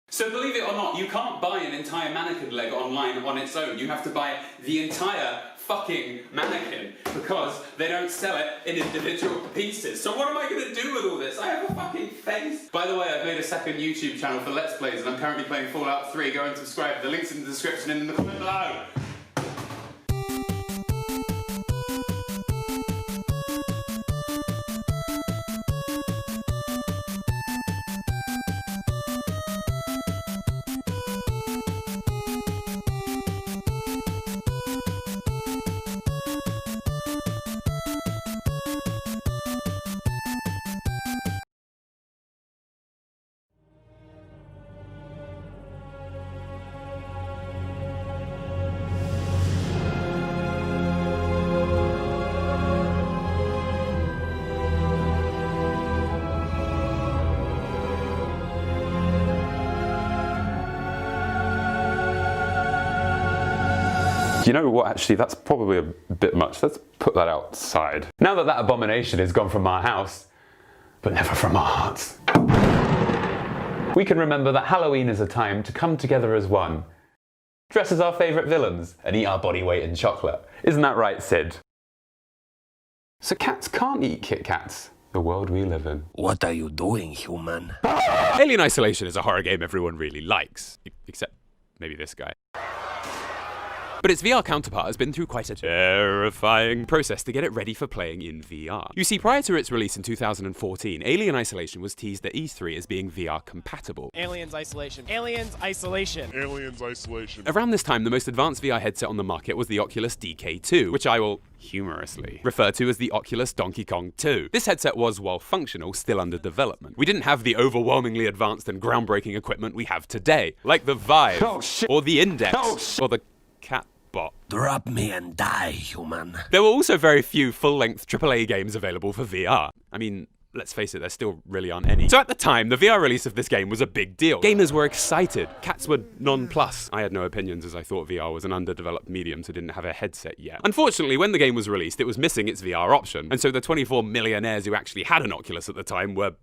So believe it or not, you can't buy an entire mannequin leg online on its own. You have to buy the entire fucking mannequin because they don't sell it in individual pieces. So what am I gonna do with all this? I have a fucking face. By the way, I've made a second YouTube channel for Let's Plays and I'm currently playing Fallout 3. Go and subscribe. The link's in the description and in the comment below. You know what, actually, that's probably a bit much. Let's put that outside. Now that that abomination is gone from our house, but never from our hearts, we can remember that Halloween is a time to come together as one, dress as our favourite villains, and eat our body weight in chocolate. Isn't that right, Sid? So cats can't eat Kit Kats. The world we live in. What are you doing, human? Alien Isolation is a horror game everyone really likes, except maybe this guy. But its VR counterpart has been through quite a terrifying process to get it ready for playing in VR. You see, prior to its release in 2014, Alien Isolation was teased at E3 as being VR compatible. Aliens Isolation. Aliens Isolation. Aliens Isolation. Around this time, the most advanced VR headset on the market was the Oculus DK2, which I will humorously refer to as the Oculus Donkey Kong 2. This headset was, while functional, still under development. We didn't have the overwhelmingly advanced and groundbreaking equipment we have today, like the Vive, or the Index, or the Catbot. Drop me and die, human. There were also very few full-length AAA games available for VR. I mean, let's face it, there still really aren't any. So at the time, the VR release of this game was a big deal. Gamers were excited. Cats were nonplussed. I had no opinions as I thought VR was an underdeveloped medium, so didn't have a headset yet. Unfortunately, when the game was released, it was missing its VR option, and so the 24 millionaires who actually had an Oculus at the time were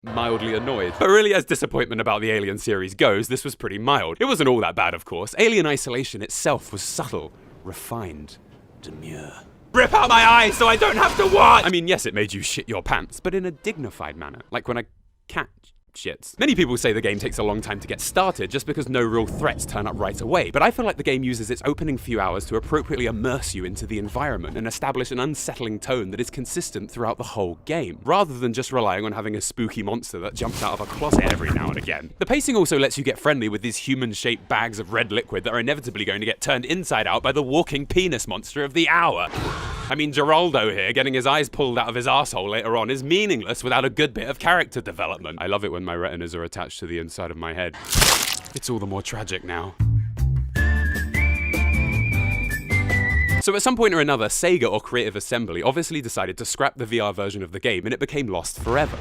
mildly annoyed. But really, as disappointment about the Alien series goes, this was pretty mild. It wasn't all that bad, of course. Alien Isolation itself was subtle, refined, demure. Rip out my eyes so I don't have to watch! I mean, yes, it made you shit your pants, but in a dignified manner, like when a cat shits. Many people say the game takes a long time to get started just because no real threats turn up right away, but I feel like the game uses its opening few hours to appropriately immerse you into the environment and establish an unsettling tone that is consistent throughout the whole game, rather than just relying on having a spooky monster that jumps out of a closet every now and again. The pacing also lets you get friendly with these human-shaped bags of red liquid that are inevitably going to get turned inside out by the walking penis monster of the hour. I mean, Geraldo here, getting his eyes pulled out of his arsehole later on, is meaningless without a good bit of character development. I love it when my retinas are attached to the inside of my head. It's all the more tragic now. So at some point or another, Sega or Creative Assembly obviously decided to scrap the VR version of the game and it became lost forever.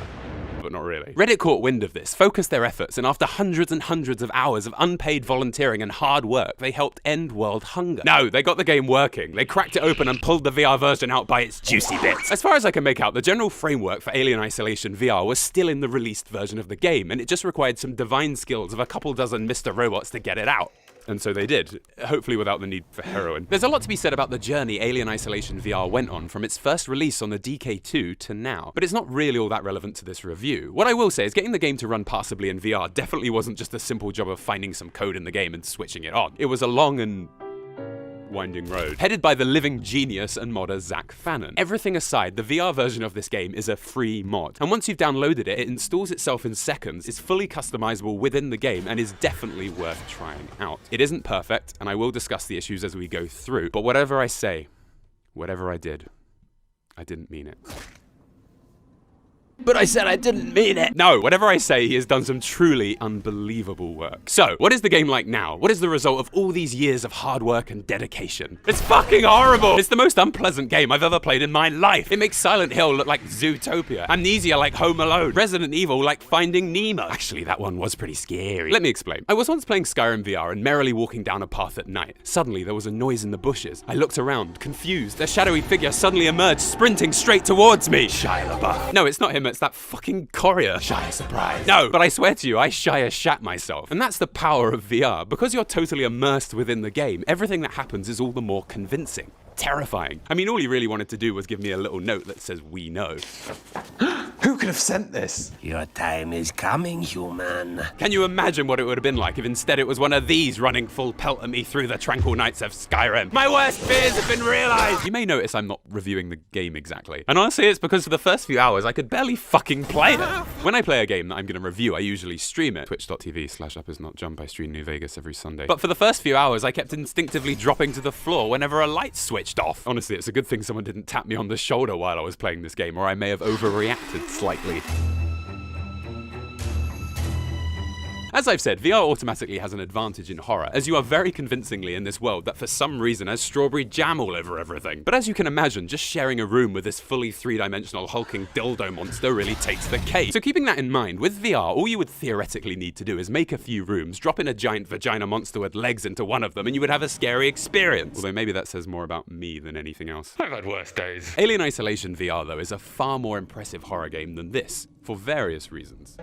But not really. Reddit caught wind of this, focused their efforts, and after hundreds and hundreds of hours of unpaid volunteering and hard work, they helped end world hunger. No, they got the game working. They cracked it open and pulled the VR version out by its juicy bits. As far as I can make out, the general framework for Alien Isolation VR was still in the released version of the game, and it just required some divine skills of a couple dozen Mr. Robots to get it out. And so they did, hopefully without the need for heroin. There's a lot to be said about the journey Alien Isolation VR went on from its first release on the DK2 to now, but it's not really all that relevant to this review. What I will say is getting the game to run passably in VR definitely wasn't just a simple job of finding some code in the game and switching it on. It was a long and winding road, headed by the living genius and modder Zach Fannon. Everything aside, the VR version of this game is a free mod, and once you've downloaded it, it installs itself in seconds, is fully customizable within the game, and is definitely worth trying out. It isn't perfect, and I will discuss the issues as we go through, but whatever I say, whatever I did, I didn't mean it. But I said I didn't mean it. No, whatever I say, he has done some truly unbelievable work. So, what is the game like now? What is the result of all these years of hard work and dedication? It's fucking horrible! It's the most unpleasant game I've ever played in my life. It makes Silent Hill look like Zootopia, Amnesia like Home Alone, Resident Evil like Finding Nemo. Actually, that one was pretty scary. Let me explain. I was once playing Skyrim VR and merrily walking down a path at night. Suddenly, there was a noise in the bushes. I looked around, confused. A shadowy figure suddenly emerged, sprinting straight towards me. Shia LaBeouf. No, it's not him, it's that fucking courier. Shia surprise. No, but I swear to you, I Shia shat myself. And that's the power of VR. Because you're totally immersed within the game, everything that happens is all the more convincing. Terrifying. I mean, all he really wanted to do was give me a little note that says, "We know." Who could have sent this? Your time is coming, human. Can you imagine what it would have been like if instead it was one of these running full pelt at me through the tranquil nights of Skyrim? My worst fears have been realized! You may notice I'm not reviewing the game exactly. And honestly, it's because for the first few hours, I could barely fucking play it. When I play a game that I'm going to review, I usually stream it. Twitch.tv/UpIsNotJump. I stream New Vegas every Sunday. But for the first few hours, I kept instinctively dropping to the floor whenever a light switched off. Honestly, it's a good thing someone didn't tap me on the shoulder while I was playing this game, or I may have overreacted slightly. As I've said, VR automatically has an advantage in horror, as you are very convincingly in this world that for some reason has strawberry jam all over everything. But as you can imagine, just sharing a room with this fully three-dimensional hulking dildo monster really takes the cake. So keeping that in mind, with VR, all you would theoretically need to do is make a few rooms, drop in a giant vagina monster with legs into one of them, and you would have a scary experience. Although maybe that says more about me than anything else. I've had worse days. Alien Isolation VR, though, is a far more impressive horror game than this, for various reasons.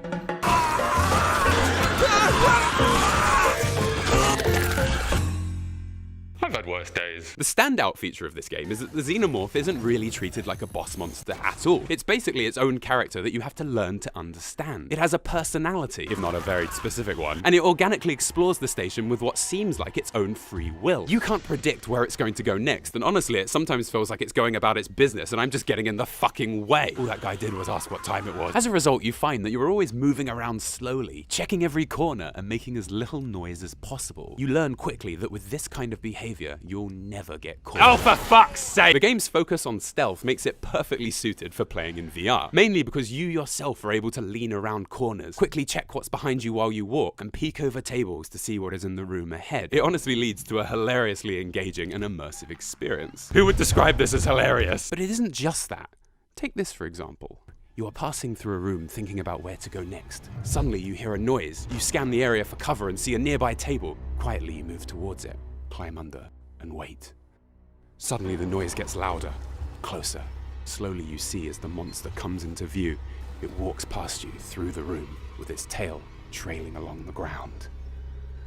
I've had worse days. The standout feature of this game is that the xenomorph isn't really treated like a boss monster at all. It's basically its own character that you have to learn to understand. It has a personality, if not a very specific one, and it organically explores the station with what seems like its own free will. You can't predict where it's going to go next, and honestly, it sometimes feels like it's going about its business, and I'm just getting in the fucking way. All that guy did was ask what time it was. As a result, you find that you're always moving around slowly, checking every corner, and making as little noise as possible. You learn quickly that with this kind of behavior, you'll never get caught. Oh, for fuck's sake! The game's focus on stealth makes it perfectly suited for playing in VR, mainly because you yourself are able to lean around corners, quickly check what's behind you while you walk, and peek over tables to see what is in the room ahead. It honestly leads to a hilariously engaging and immersive experience. Who would describe this as hilarious? But it isn't just that. Take this for example. You are passing through a room thinking about where to go next. Suddenly you hear a noise. You scan the area for cover and see a nearby table. Quietly you move towards it, climb under, and wait. Suddenly the noise gets louder, closer. Slowly you see as the monster comes into view. It walks past you through the room with its tail trailing along the ground.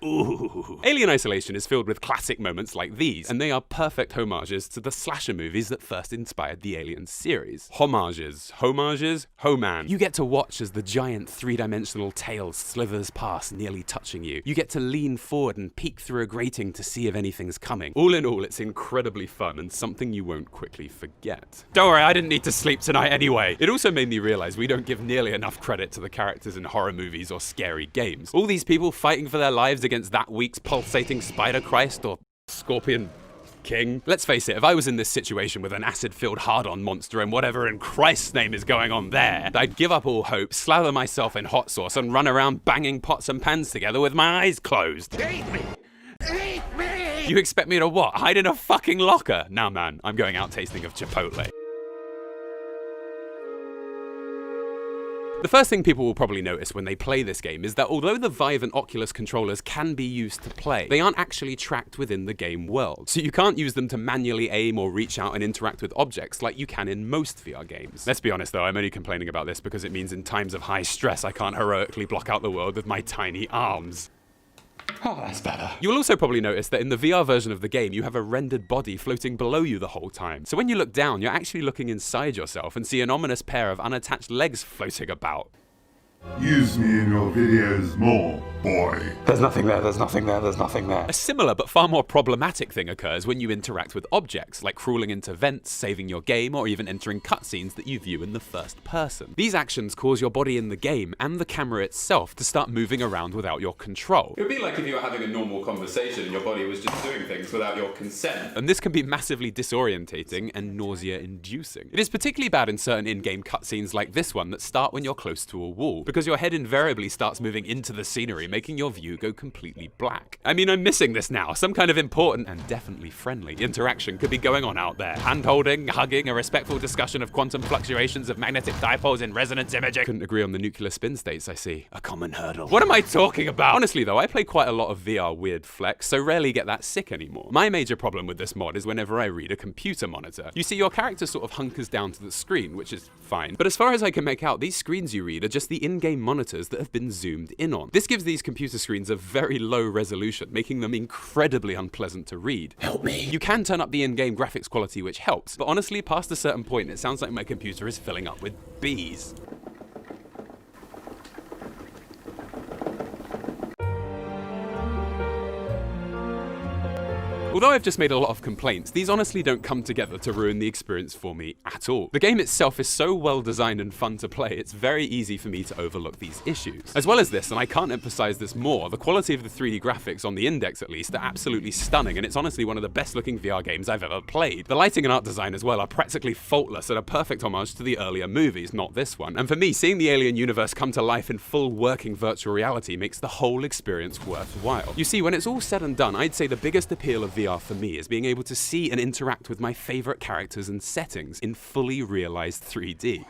Ooh. Alien Isolation is filled with classic moments like these, and they are perfect homages to the slasher movies that first inspired the Alien series. Homages, homan. You get to watch as the giant three-dimensional tail slithers past, nearly touching you. You get to lean forward and peek through a grating to see if anything's coming. All in all, it's incredibly fun and something you won't quickly forget. Don't worry, I didn't need to sleep tonight anyway. It also made me realize we don't give nearly enough credit to the characters in horror movies or scary games. All these people fighting for their lives against that week's pulsating Spider Christ or Scorpion King. Let's face it, if I was in this situation with an acid-filled hard-on monster and whatever in Christ's name is going on there, I'd give up all hope, slather myself in hot sauce and run around banging pots and pans together with my eyes closed. Eat me! Eat me! You expect me to what? Hide in a fucking locker? Nah man, I'm going out tasting of Chipotle. The first thing people will probably notice when they play this game is that although the Vive and Oculus controllers can be used to play, they aren't actually tracked within the game world. So you can't use them to manually aim or reach out and interact with objects like you can in most VR games. Let's be honest though, I'm only complaining about this because it means in times of high stress I can't heroically block out the world with my tiny arms. Oh, that's better. You will also probably notice that in the VR version of the game, you have a rendered body floating below you the whole time. So when you look down, you're actually looking inside yourself and see an ominous pair of unattached legs floating about. Use me in your videos more. boy. There's nothing there, there's nothing there, there's nothing there. A similar but far more problematic thing occurs when you interact with objects, like crawling into vents, saving your game, or even entering cutscenes that you view in the first person. These actions cause your body in the game and the camera itself to start moving around without your control. It would be like if you were having a normal conversation and your body was just doing things without your consent. And this can be massively disorientating and nausea-inducing. It is particularly bad in certain in-game cutscenes like this one that start when you're close to a wall, because your head invariably starts moving into the scenery, making your view go completely black. I mean, I'm missing this now. Some kind of important and definitely friendly interaction could be going on out there. Hand-holding, hugging, a respectful discussion of quantum fluctuations of magnetic dipoles in resonance imaging. Couldn't agree on the nuclear spin states, I see. A common hurdle. What am I talking about? Honestly though, I play quite a lot of VR weird flex, so rarely get that sick anymore. My major problem with this mod is whenever I read a computer monitor. You see, your character sort of hunkers down to the screen, which is fine. But as far as I can make out, these screens you read are just the in-game monitors that have been zoomed in on. This gives these computer screens a very low resolution, making them incredibly unpleasant to read. Help me. You can turn up the in-game graphics quality, which helps, but honestly, past a certain point, it sounds like my computer is filling up with bees. Although I've just made a lot of complaints, these honestly don't come together to ruin the experience for me at all. The game itself is so well designed and fun to play, it's very easy for me to overlook these issues. As well as this, and I can't emphasize this more, the quality of the 3D graphics, on the Index at least, are absolutely stunning, and it's honestly one of the best looking VR games I've ever played. The lighting and art design as well are practically faultless and a perfect homage to the earlier movies, not this one. And for me, seeing the alien universe come to life in full working virtual reality makes the whole experience worthwhile. You see, when it's all said and done, I'd say the biggest appeal of VR for me is being able to see and interact with my favorite characters and settings in fully realized 3D.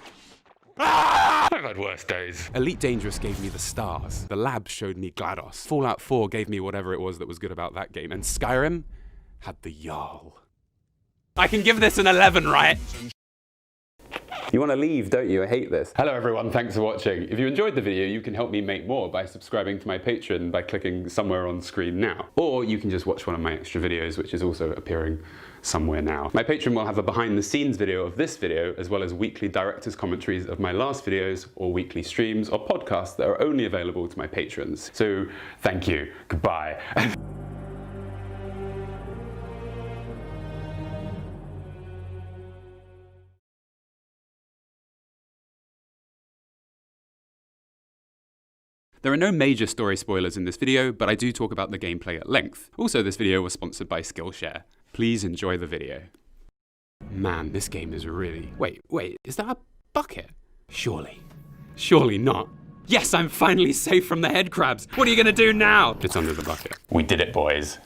I've had worse days. Elite Dangerous gave me the stars. The Lab showed me GLaDOS. Fallout 4 gave me whatever it was that was good about that game. And Skyrim had the Jarl. I can give this an 11, right? You want to leave, don't you? I hate this. Hello everyone, thanks for watching. If you enjoyed the video, you can help me make more by subscribing to my Patreon by clicking somewhere on screen now. Or you can just watch one of my extra videos, which is also appearing somewhere now. My Patreon will have a behind the scenes video of this video, as well as weekly director's commentaries of my last videos, or weekly streams or podcasts that are only available to my patrons. So thank you, goodbye. There are no major story spoilers in this video, but I do talk about the gameplay at length. Also, this video was sponsored by Skillshare. Please enjoy the video. Man, this game is really... Wait, is that a bucket? Surely not. Yes, I'm finally safe from the head crabs. What are you gonna do now? It's under the bucket. We did it, boys.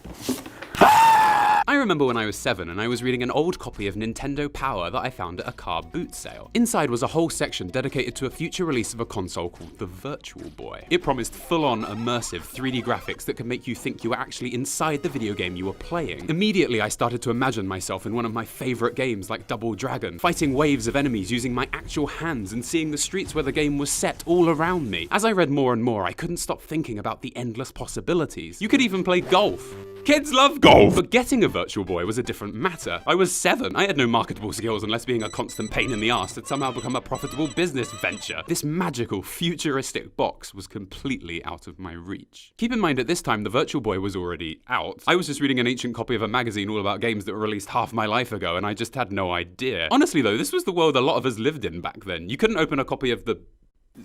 I remember when I was 7 and I was reading an old copy of Nintendo Power that I found at a car boot sale. Inside was a whole section dedicated to a future release of a console called the Virtual Boy. It promised full-on immersive 3D graphics that could make you think you were actually inside the video game you were playing. Immediately I started to imagine myself in one of my favorite games like Double Dragon, fighting waves of enemies using my actual hands and seeing the streets where the game was set all around me. As I read more and more, I couldn't stop thinking about the endless possibilities. You could even play golf. Kids love golf! But getting a Virtual Boy was a different matter. I was 7. I had no marketable skills unless being a constant pain in the arse had somehow become a profitable business venture. This magical, futuristic box was completely out of my reach. Keep in mind at this time the Virtual Boy was already out. I was just reading an ancient copy of a magazine all about games that were released half my life ago and I just had no idea. Honestly though, this was the world a lot of us lived in back then. You couldn't open a copy of the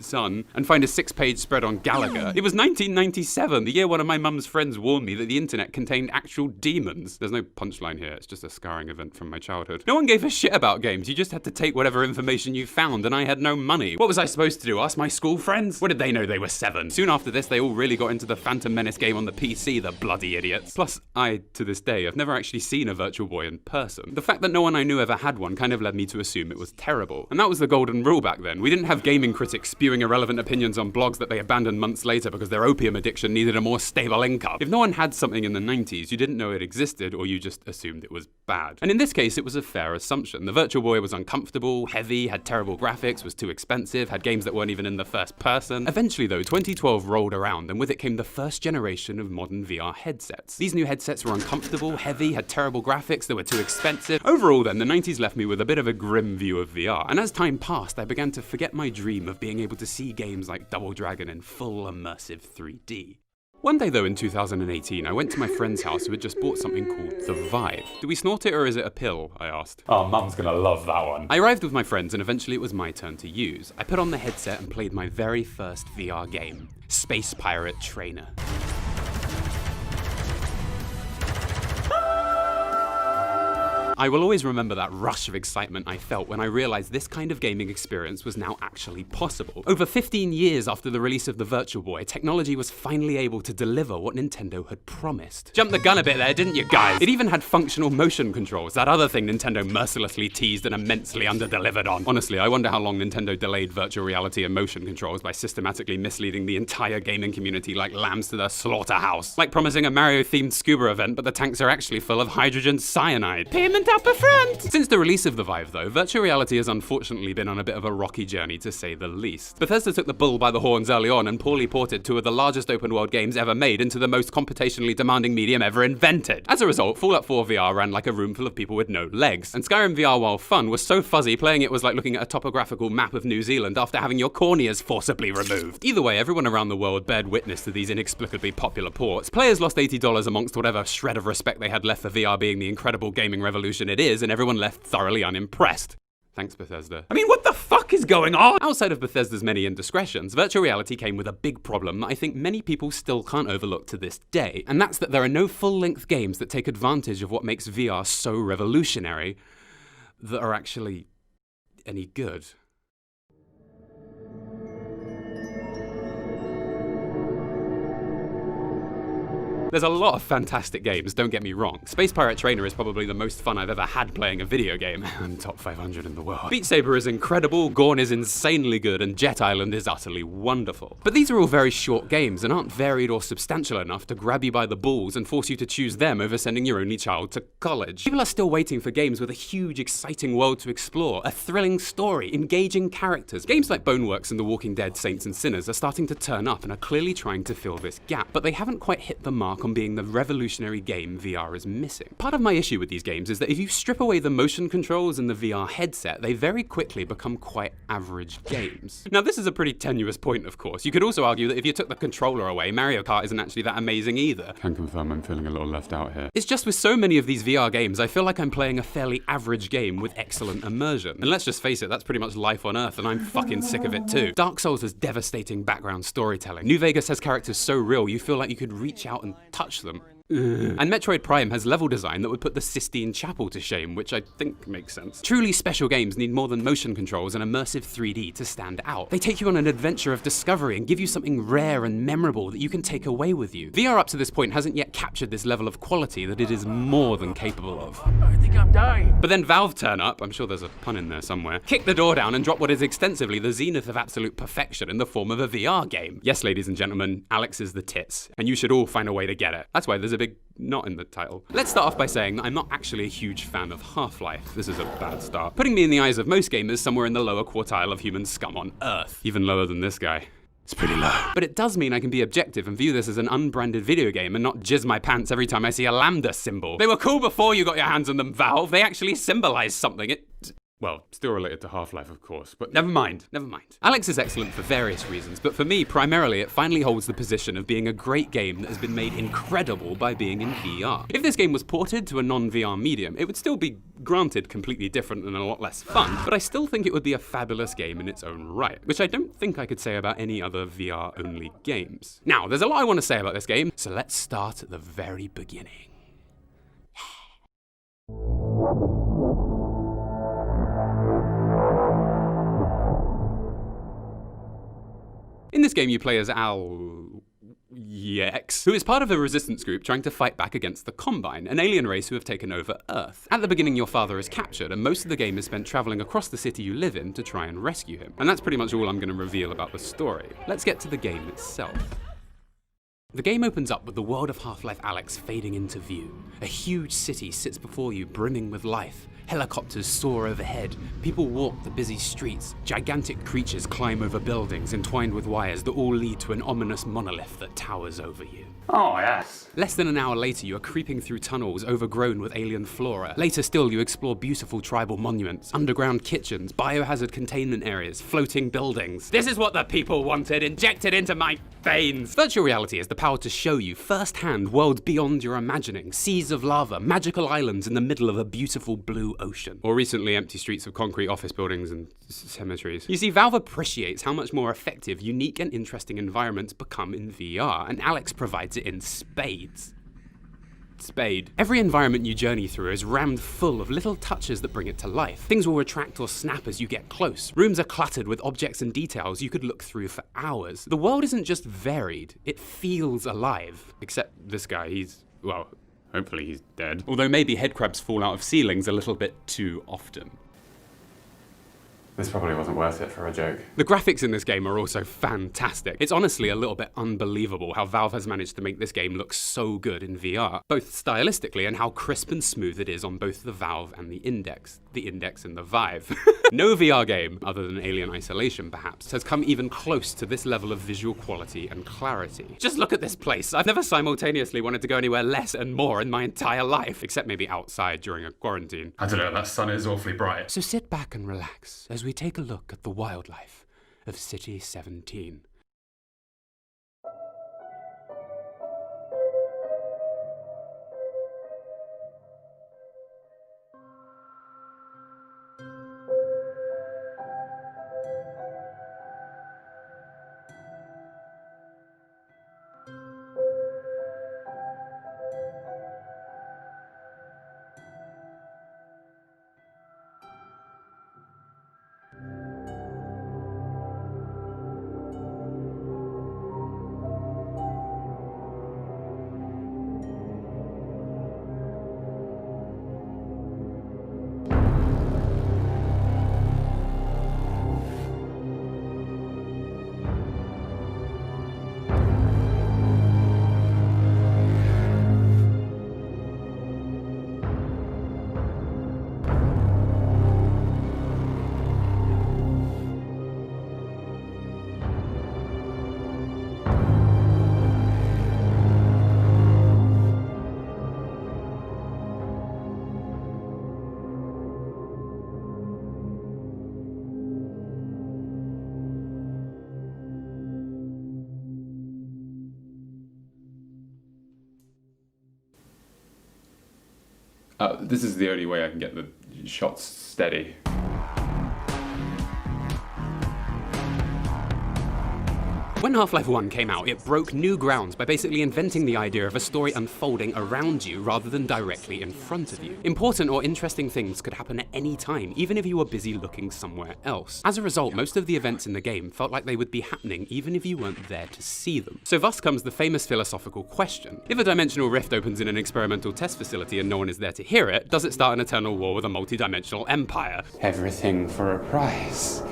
Sun and find a 6-page spread on Gallagher. It was 1997, the year one of my mum's friends warned me that the internet contained actual demons. There's no punchline here, it's just a scarring event from my childhood. No one gave a shit about games, you just had to take whatever information you found, and I had no money. What was I supposed to do, ask my school friends? What did they know they were 7? Soon after this, they all really got into the Phantom Menace game on the PC, the bloody idiots. Plus, I, to this day, have never actually seen a Virtual Boy in person. The fact that no one I knew ever had one kind of led me to assume it was terrible. And that was the golden rule back then. We didn't have gaming critics spewing irrelevant opinions on blogs that they abandoned months later because their opium addiction needed a more stable income. If no one had something in the 90s, you didn't know it existed or you just assumed it was bad. And in this case, it was a fair assumption. The Virtual Boy was uncomfortable, heavy, had terrible graphics, was too expensive, had games that weren't even in the first person. Eventually though, 2012 rolled around and with it came the first generation of modern VR headsets. These new headsets were uncomfortable, heavy, had terrible graphics, they were too expensive. Overall then, the 90s left me with a bit of a grim view of VR. And as time passed, I began to forget my dream of being able to see games like Double Dragon in full immersive 3D. One day though in 2018, I went to my friend's house who had just bought something called the Vive. Do we snort it or is it a pill? I asked. Oh, Mum's gonna love that one. I arrived with my friends and eventually it was my turn to use. I put on the headset and played my very first VR game, Space Pirate Trainer. I will always remember that rush of excitement I felt when I realized this kind of gaming experience was now actually possible. Over 15 years after the release of the Virtual Boy, technology was finally able to deliver what Nintendo had promised. Jumped the gun a bit there, didn't you guys? It even had functional motion controls, that other thing Nintendo mercilessly teased and immensely under-delivered on. Honestly, I wonder how long Nintendo delayed virtual reality and motion controls by systematically misleading the entire gaming community like lambs to their slaughterhouse. Like promising a Mario-themed scuba event, but the tanks are actually full of hydrogen cyanide. Payment up a front! Since the release of the Vive though, virtual reality has unfortunately been on a bit of a rocky journey to say the least. Bethesda took the bull by the horns early on and poorly ported two of the largest open world games ever made into the most computationally demanding medium ever invented. As a result, Fallout 4 VR ran like a room full of people with no legs. And Skyrim VR, while fun, was so fuzzy playing it was like looking at a topographical map of New Zealand after having your corneas forcibly removed. Either way, everyone around the world bared witness to these inexplicably popular ports. Players lost $80 amongst whatever shred of respect they had left for VR being the incredible gaming revolution it is, and everyone left thoroughly unimpressed. Thanks, Bethesda. I mean, what the fuck is going on? Outside of Bethesda's many indiscretions, virtual reality came with a big problem that I think many people still can't overlook to this day, and that's that there are no full-length games that take advantage of what makes VR so revolutionary that are actually any good. There's a lot of fantastic games, don't get me wrong. Space Pirate Trainer is probably the most fun I've ever had playing a video game, and top 500 in the world. Beat Saber is incredible, GORN is insanely good, and Jet Island is utterly wonderful. But these are all very short games and aren't varied or substantial enough to grab you by the balls and force you to choose them over sending your only child to college. People are still waiting for games with a huge, exciting world to explore, a thrilling story, engaging characters. Games like Boneworks and The Walking Dead Saints and Sinners are starting to turn up and are clearly trying to fill this gap, but they haven't quite hit the mark on being the revolutionary game VR is missing. Part of my issue with these games is that if you strip away the motion controls and the VR headset, they very quickly become quite average games. Now, this is a pretty tenuous point, of course. You could also argue that if you took the controller away, Mario Kart isn't actually that amazing either. Can confirm I'm feeling a little left out here. It's just with so many of these VR games, I feel like I'm playing a fairly average game with excellent immersion. And let's just face it, that's pretty much life on Earth, and I'm fucking sick of it too. Dark Souls has devastating background storytelling. New Vegas has characters so real, you feel like you could reach out and touch them. And Metroid Prime has level design that would put the Sistine Chapel to shame, which I think makes sense. Truly special games need more than motion controls and immersive 3D to stand out. They take you on an adventure of discovery and give you something rare and memorable that you can take away with you. VR up to this point hasn't yet captured this level of quality that it is more than capable of. I think I'm dying. But then Valve turn up, I'm sure there's a pun in there somewhere, kick the door down and drop what is extensively the zenith of absolute perfection in the form of a VR game. Yes, ladies and gentlemen, Alyx is the tits, and you should all find a way to get it. That's why there's a big not in the title. Let's start off by saying that I'm not actually a huge fan of Half-Life. This is a bad start. Putting me in the eyes of most gamers somewhere in the lower quartile of human scum on Earth. Even lower than this guy. It's pretty low. But it does mean I can be objective and view this as an unbranded video game and not jizz my pants every time I see a lambda symbol. They were cool before you got your hands on them, Valve. They actually symbolize something. Well, still related to Half-Life, of course, but never mind. Alyx is excellent for various reasons, but for me, primarily, it finally holds the position of being a great game that has been made incredible by being in VR. If this game was ported to a non-VR medium, it would still be, granted, completely different and a lot less fun, but I still think it would be a fabulous game in its own right, which I don't think I could say about any other VR-only games. Now, there's a lot I want to say about this game, so let's start at the very beginning. In this game, you play as Alyx, who is part of a resistance group trying to fight back against the Combine, an alien race who have taken over Earth. At the beginning, your father is captured, and most of the game is spent traveling across the city you live in to try and rescue him. And that's pretty much all I'm going to reveal about the story. Let's get to the game itself. The game opens up with the world of Half-Life Alyx fading into view. A huge city sits before you, brimming with life. Helicopters soar overhead, people walk the busy streets, gigantic creatures climb over buildings entwined with wires that all lead to an ominous monolith that towers over you. Oh, yes. Less than an hour later, you are creeping through tunnels overgrown with alien flora. Later still, you explore beautiful tribal monuments, underground kitchens, biohazard containment areas, floating buildings. This is what the people wanted, injected into my veins! Virtual reality has the power to show you firsthand worlds beyond your imagining, seas of lava, magical islands in the middle of a beautiful blue ocean. Or recently empty streets of concrete office buildings and cemeteries. You see, Valve appreciates how much more effective, unique and interesting environments become in VR, and Alyx provides it in spades. Every environment you journey through is rammed full of little touches that bring it to life. Things will retract or snap as you get close. Rooms are cluttered with objects and details you could look through for hours. The world isn't just varied, it feels alive. Except this guy, well, hopefully he's dead. Although maybe headcrabs fall out of ceilings a little bit too often. This probably wasn't worth it for a joke. The graphics in this game are also fantastic. It's honestly a little bit unbelievable how Valve has managed to make this game look so good in VR, both stylistically and how crisp and smooth it is on both the Valve and the Index and the Vive. No VR game, other than Alien Isolation perhaps, has come even close to this level of visual quality and clarity. Just look at this place. I've never simultaneously wanted to go anywhere less and more in my entire life, except maybe outside during a quarantine. I don't know, that sun is awfully bright. So sit back and relax as we take a look at the wildlife of City 17. This is the only way I can get the shots steady. When Half-Life 1 came out, it broke new grounds by basically inventing the idea of a story unfolding around you rather than directly in front of you. Important or interesting things could happen at any time, even if you were busy looking somewhere else. As a result, most of the events in the game felt like they would be happening even if you weren't there to see them. So thus comes the famous philosophical question. If a dimensional rift opens in an experimental test facility and no one is there to hear it, does it start an eternal war with a multi-dimensional empire? Everything for a price.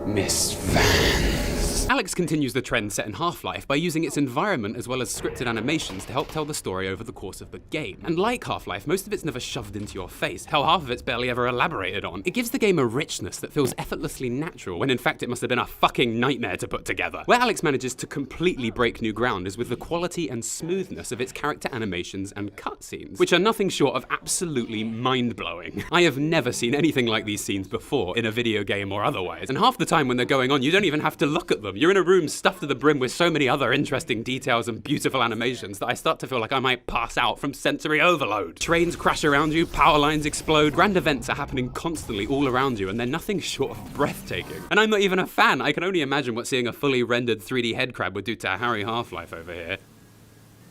Miss Vance. Alyx continues the trend set in Half-Life by using its environment as well as scripted animations to help tell the story over the course of the game. And like Half-Life, most of it's never shoved into your face. Hell, half of it's barely ever elaborated on. It gives the game a richness that feels effortlessly natural, when in fact it must have been a fucking nightmare to put together. Where Alyx manages to completely break new ground is with the quality and smoothness of its character animations and cutscenes, which are nothing short of absolutely mind-blowing. I have never seen anything like these scenes before, in a video game or otherwise, and half the time when they're going on, you don't even have to look at them. You're in a room stuffed to the brim with so many other interesting details and beautiful animations that I start to feel like I might pass out from sensory overload. Trains crash around you, power lines explode, grand events are happening constantly all around you, and they're nothing short of breathtaking. And I'm not even a fan. I can only imagine what seeing a fully rendered 3D headcrab would do to Harry Half-Life over here.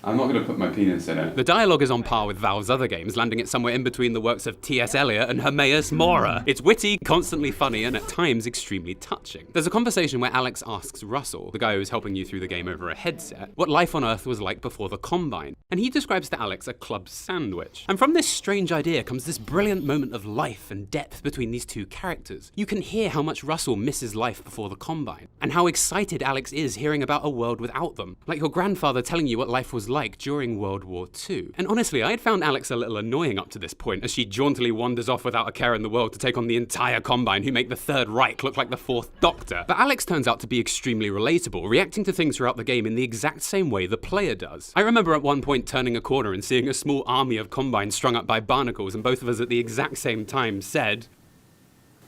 I'm not going to put my penis in it. The dialogue is on par with Valve's other games, landing it somewhere in between the works of T.S. Eliot and Hermaeus Mora. It's witty, constantly funny, and at times extremely touching. There's a conversation where Alyx asks Russell, the guy who's helping you through the game over a headset, what life on Earth was like before the Combine, and he describes to Alyx a club sandwich. And from this strange idea comes this brilliant moment of life and depth between these two characters. You can hear how much Russell misses life before the Combine, and how excited Alyx is hearing about a world without them, like your grandfather telling you what life was like during World War II. And honestly, I had found Alyx a little annoying up to this point, as she jauntily wanders off without a care in the world to take on the entire Combine who make the Third Reich look like the Fourth Doctor. But Alyx turns out to be extremely relatable, reacting to things throughout the game in the exact same way the player does. I remember at one point turning a corner and seeing a small army of Combines strung up by barnacles, and both of us at the exact same time said,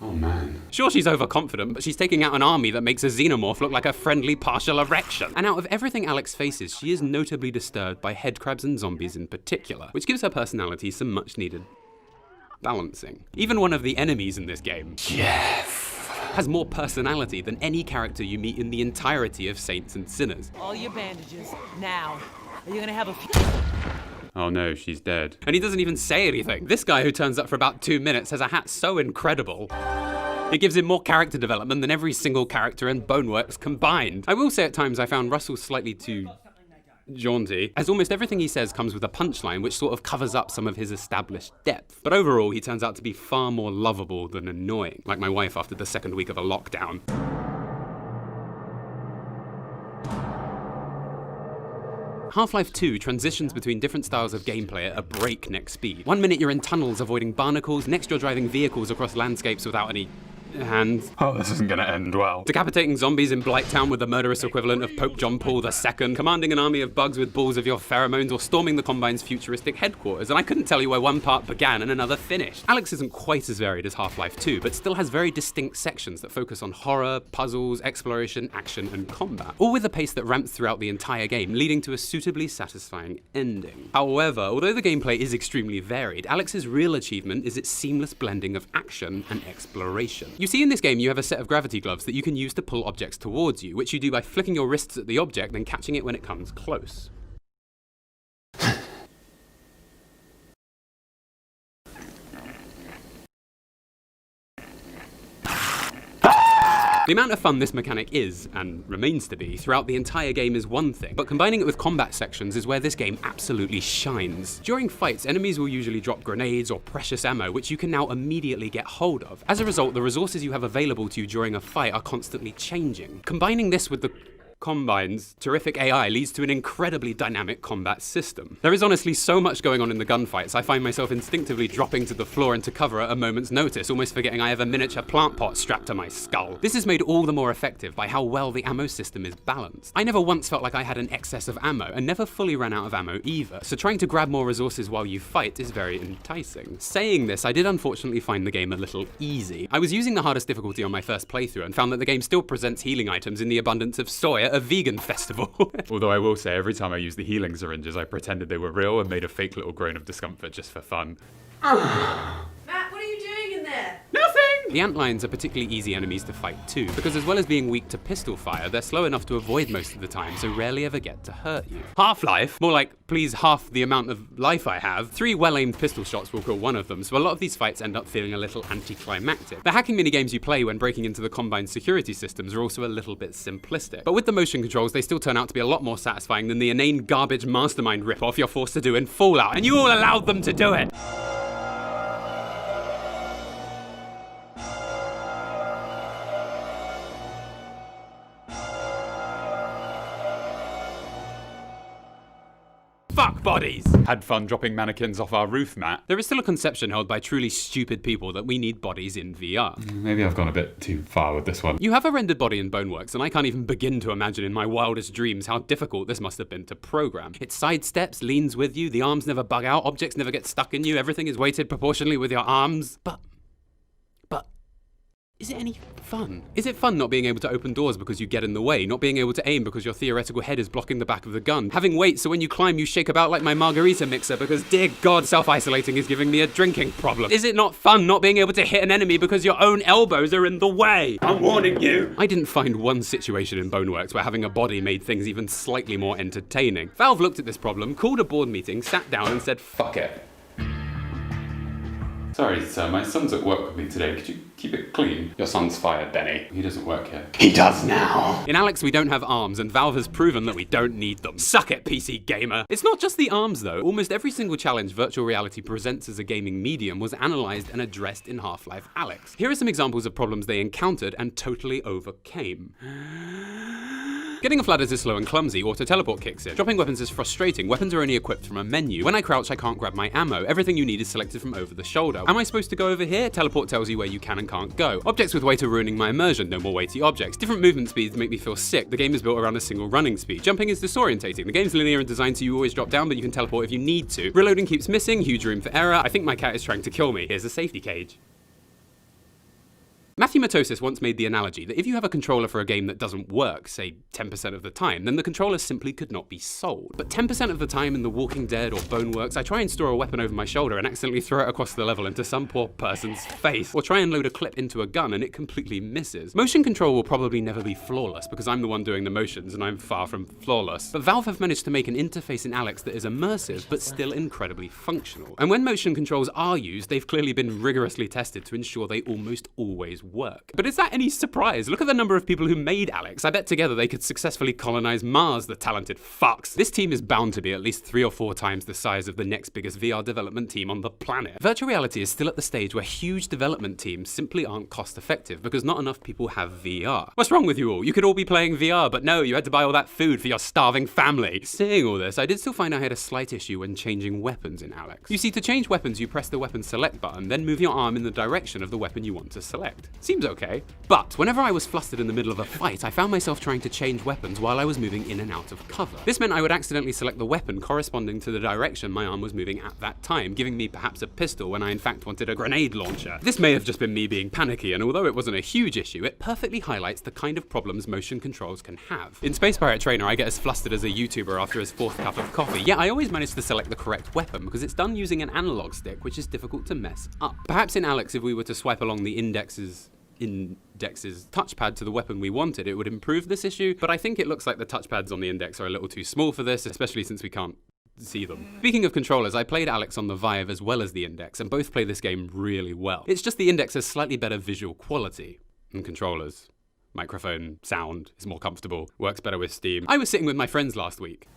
"Oh man." Sure, she's overconfident, but she's taking out an army that makes a xenomorph look like a friendly partial erection. And out of everything Alyx faces, she is notably disturbed by headcrabs and zombies in particular, which gives her personality some much needed balancing. Even one of the enemies in this game, has more personality than any character you meet in the entirety of Saints and Sinners. All your bandages, now. Are you gonna have a Oh no, she's dead. And he doesn't even say anything. This guy who turns up for about 2 minutes has a hat so incredible, it gives him more character development than every single character in Boneworks combined. I will say at times I found Russell slightly too jaunty, as almost everything he says comes with a punchline which sort of covers up some of his established depth. But overall, he turns out to be far more lovable than annoying, like my wife after the second week of a lockdown. Half-Life 2 transitions between different styles of gameplay at a breakneck speed. 1 minute you're in tunnels avoiding barnacles, next you're driving vehicles across landscapes without any hands. Oh, this isn't gonna end well. Decapitating zombies in Blighttown with the murderous equivalent of Pope John Paul II, commanding an army of bugs with balls of your pheromones, or storming the Combine's futuristic headquarters, and I couldn't tell you where one part began and another finished. Alyx isn't quite as varied as Half-Life 2, but still has very distinct sections that focus on horror, puzzles, exploration, action, and combat, all with a pace that ramps throughout the entire game, leading to a suitably satisfying ending. However, although the gameplay is extremely varied, Alyx's real achievement is its seamless blending of action and exploration. You see, in this game you have a set of gravity gloves that you can use to pull objects towards you, which you do by flicking your wrists at the object and catching it when it comes close. The amount of fun this mechanic is, and remains to be, throughout the entire game is one thing, but combining it with combat sections is where this game absolutely shines. During fights, enemies will usually drop grenades or precious ammo, which you can now immediately get hold of. As a result, the resources you have available to you during a fight are constantly changing. Combining this with the Combine's terrific AI leads to an incredibly dynamic combat system. There is honestly so much going on in the gunfights, I find myself instinctively dropping to the floor into cover at a moment's notice, almost forgetting I have a miniature plant pot strapped to my skull. This is made all the more effective by how well the ammo system is balanced. I never once felt like I had an excess of ammo, and never fully ran out of ammo either, so trying to grab more resources while you fight is very enticing. Saying this, I did unfortunately find the game a little easy. I was using the hardest difficulty on my first playthrough and found that the game still presents healing items in the abundance of soy at a vegan festival. Although I will say, every time I used the healing syringes, I pretended they were real and made a fake little groan of discomfort just for fun. Matt, what are you doing in there? Nothing! The antlions are particularly easy enemies to fight too, because as well as being weak to pistol fire, they're slow enough to avoid most of the time, so rarely ever get to hurt you. Half-Life, more like, please half the amount of life I have, 3 well-aimed pistol shots will kill one of them, so a lot of these fights end up feeling a little anticlimactic. The hacking minigames you play when breaking into the Combine's security systems are also a little bit simplistic, but with the motion controls, they still turn out to be a lot more satisfying than the inane garbage mastermind rip-off you're forced to do in Fallout, and you all allowed them to do it! Fuck bodies! Had fun dropping mannequins off our roof, Matt. There is still a conception held by truly stupid people that we need bodies in VR. Maybe I've gone a bit too far with this one. You have a rendered body in Boneworks, and I can't even begin to imagine in my wildest dreams how difficult this must have been to program. It sidesteps, leans with you, the arms never bug out, objects never get stuck in you, everything is weighted proportionally with your arms. But is it any fun? Is it fun not being able to open doors because you get in the way, not being able to aim because your theoretical head is blocking the back of the gun, having weight so when you climb you shake about like my margarita mixer because dear God, self-isolating is giving me a drinking problem? Is it not fun not being able to hit an enemy because your own elbows are in the way? I'm warning you! I didn't find one situation in Boneworks where having a body made things even slightly more entertaining. Valve looked at this problem, called a board meeting, sat down and said, fuck it. Sorry, sir, my son's at work with me today. Could you keep it clean? Your son's fired, Benny. He doesn't work here. He does now! In Alyx, we don't have arms, and Valve has proven that we don't need them. Suck it, PC gamer! It's not just the arms, though. Almost every single challenge virtual reality presents as a gaming medium was analysed and addressed in Half-Life Alyx. Here are some examples of problems they encountered and totally overcame. Getting off ladders is slow and clumsy, auto-teleport kicks in. Dropping weapons is frustrating, weapons are only equipped from a menu. When I crouch, I can't grab my ammo. Everything you need is selected from over the shoulder. Am I supposed to go over here? Teleport tells you where you can and can't go. Objects with weight are ruining my immersion, no more weighty objects. Different movement speeds make me feel sick. The game is built around a single running speed. Jumping is disorientating. The game's linear and designed so you always drop down, but you can teleport if you need to. Reloading keeps missing, huge room for error. I think my cat is trying to kill me. Here's a safety cage. Matthew Matosis once made the analogy that if you have a controller for a game that doesn't work, say 10% of the time, then the controller simply could not be sold. But 10% of the time in The Walking Dead or Boneworks, I try and store a weapon over my shoulder and accidentally throw it across the level into some poor person's face, or try and load a clip into a gun and it completely misses. Motion control will probably never be flawless because I'm the one doing the motions and I'm far from flawless. But Valve have managed to make an interface in Alyx that is immersive but still incredibly functional. And when motion controls are used, they've clearly been rigorously tested to ensure they almost always work. But is that any surprise? Look at the number of people who made Alyx. I bet together they could successfully colonize Mars, the talented fucks. This team is bound to be at least 3 or 4 times the size of the next biggest VR development team on the planet. Virtual reality is still at the stage where huge development teams simply aren't cost effective because not enough people have VR. What's wrong with you all? You could all be playing VR, but no, you had to buy all that food for your starving family. Saying all this, I did still find I had a slight issue when changing weapons in Alyx. You see, to change weapons, you press the weapon select button, then move your arm in the direction of the weapon you want to select. Seems okay. But whenever I was flustered in the middle of a fight, I found myself trying to change weapons while I was moving in and out of cover. This meant I would accidentally select the weapon corresponding to the direction my arm was moving at that time, giving me perhaps a pistol when I in fact wanted a grenade launcher. This may have just been me being panicky, and although it wasn't a huge issue, it perfectly highlights the kind of problems motion controls can have. In Space Pirate Trainer, I get as flustered as a YouTuber after his 4th cup of coffee, yet I always manage to select the correct weapon because it's done using an analog stick, which is difficult to mess up. Perhaps in Alyx, if we were to swipe along the index's touchpad to the weapon we wanted, it would improve this issue, but I think it looks like the touchpads on the index are a little too small for this, especially since we can't see them. Speaking of controllers, I played Alyx on the Vive as well as the Index, and both play this game really well. It's just the Index has slightly better visual quality than controllers. Microphone, sound is more comfortable, works better with Steam. I was sitting with my friends last week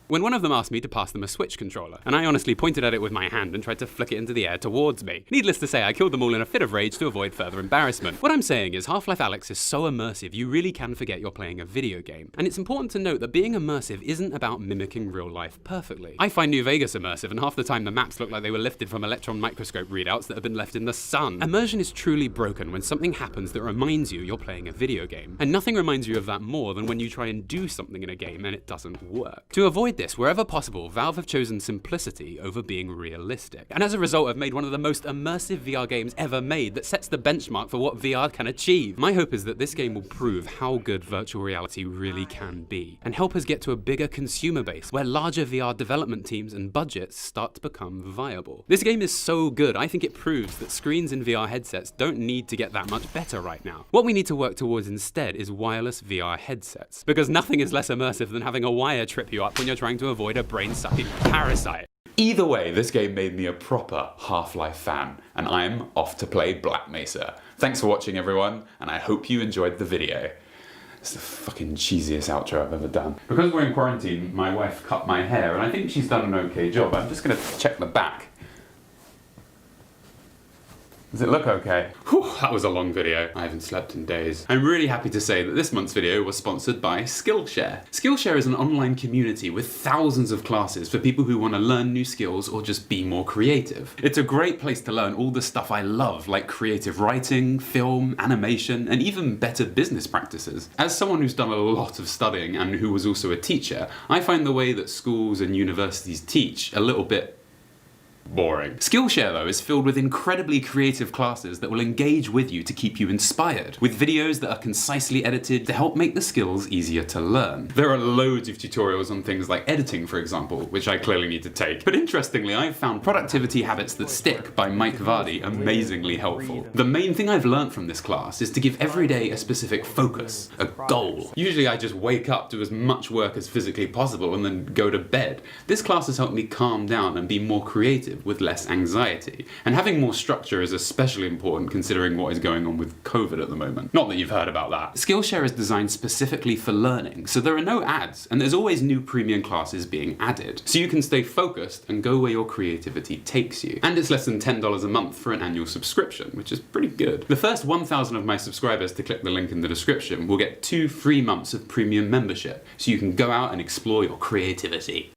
when one of them asked me to pass them a Switch controller, and I honestly pointed at it with my hand and tried to flick it into the air towards me. Needless to say, I killed them all in a fit of rage to avoid further embarrassment. What I'm saying is Half-Life Alyx is so immersive you really can forget you're playing a video game. And it's important to note that being immersive isn't about mimicking real life perfectly. I find New Vegas immersive, and half the time the maps look like they were lifted from electron microscope readouts that have been left in the sun. Immersion is truly broken when something happens that reminds you you're playing a video game. And nothing reminds you of that more than when you try and do something in a game and it doesn't work. To avoid this, wherever possible, Valve have chosen simplicity over being realistic, and as a result have made one of the most immersive VR games ever made that sets the benchmark for what VR can achieve. My hope is that this game will prove how good virtual reality really can be, and help us get to a bigger consumer base where larger VR development teams and budgets start to become viable. This game is so good, I think it proves that screens in VR headsets don't need to get that much better right now. What we need to work towards instead is wireless VR headsets, because nothing is less immersive than having a wire trip you up when you're trying to avoid a brain-sucking parasite. Either way, this game made me a proper Half-Life fan, and I'm off to play Black Mesa. Thanks for watching, everyone, and I hope you enjoyed the video. It's the fucking cheesiest outro I've ever done. Because we're in quarantine, my wife cut my hair, and I think she's done an okay job. I'm just gonna check the back. Does it look okay? Whew, that was a long video. I haven't slept in days. I'm really happy to say that this month's video was sponsored by Skillshare. Skillshare is an online community with thousands of classes for people who want to learn new skills or just be more creative. It's a great place to learn all the stuff I love, like creative writing, film, animation, and even better business practices. As someone who's done a lot of studying and who was also a teacher, I find the way that schools and universities teach a little bit boring. Skillshare, though, is filled with incredibly creative classes that will engage with you to keep you inspired, with videos that are concisely edited to help make the skills easier to learn. There are loads of tutorials on things like editing, for example, which I clearly need to take. But interestingly, I've found Productivity Habits That Stick by Mike Vardy amazingly helpful. The main thing I've learned from this class is to give every day a specific focus, a goal. Usually I just wake up, do as much work as physically possible, and then go to bed. This class has helped me calm down and be more creative, creative with less anxiety. And having more structure is especially important considering what is going on with COVID at the moment. Not that you've heard about that. Skillshare is designed specifically for learning, so there are no ads, and there's always new premium classes being added, so you can stay focused and go where your creativity takes you. And it's less than $10 a month for an annual subscription, which is pretty good. The first 1,000 of my subscribers to click the link in the description will get 2 free months of premium membership, so you can go out and explore your creativity.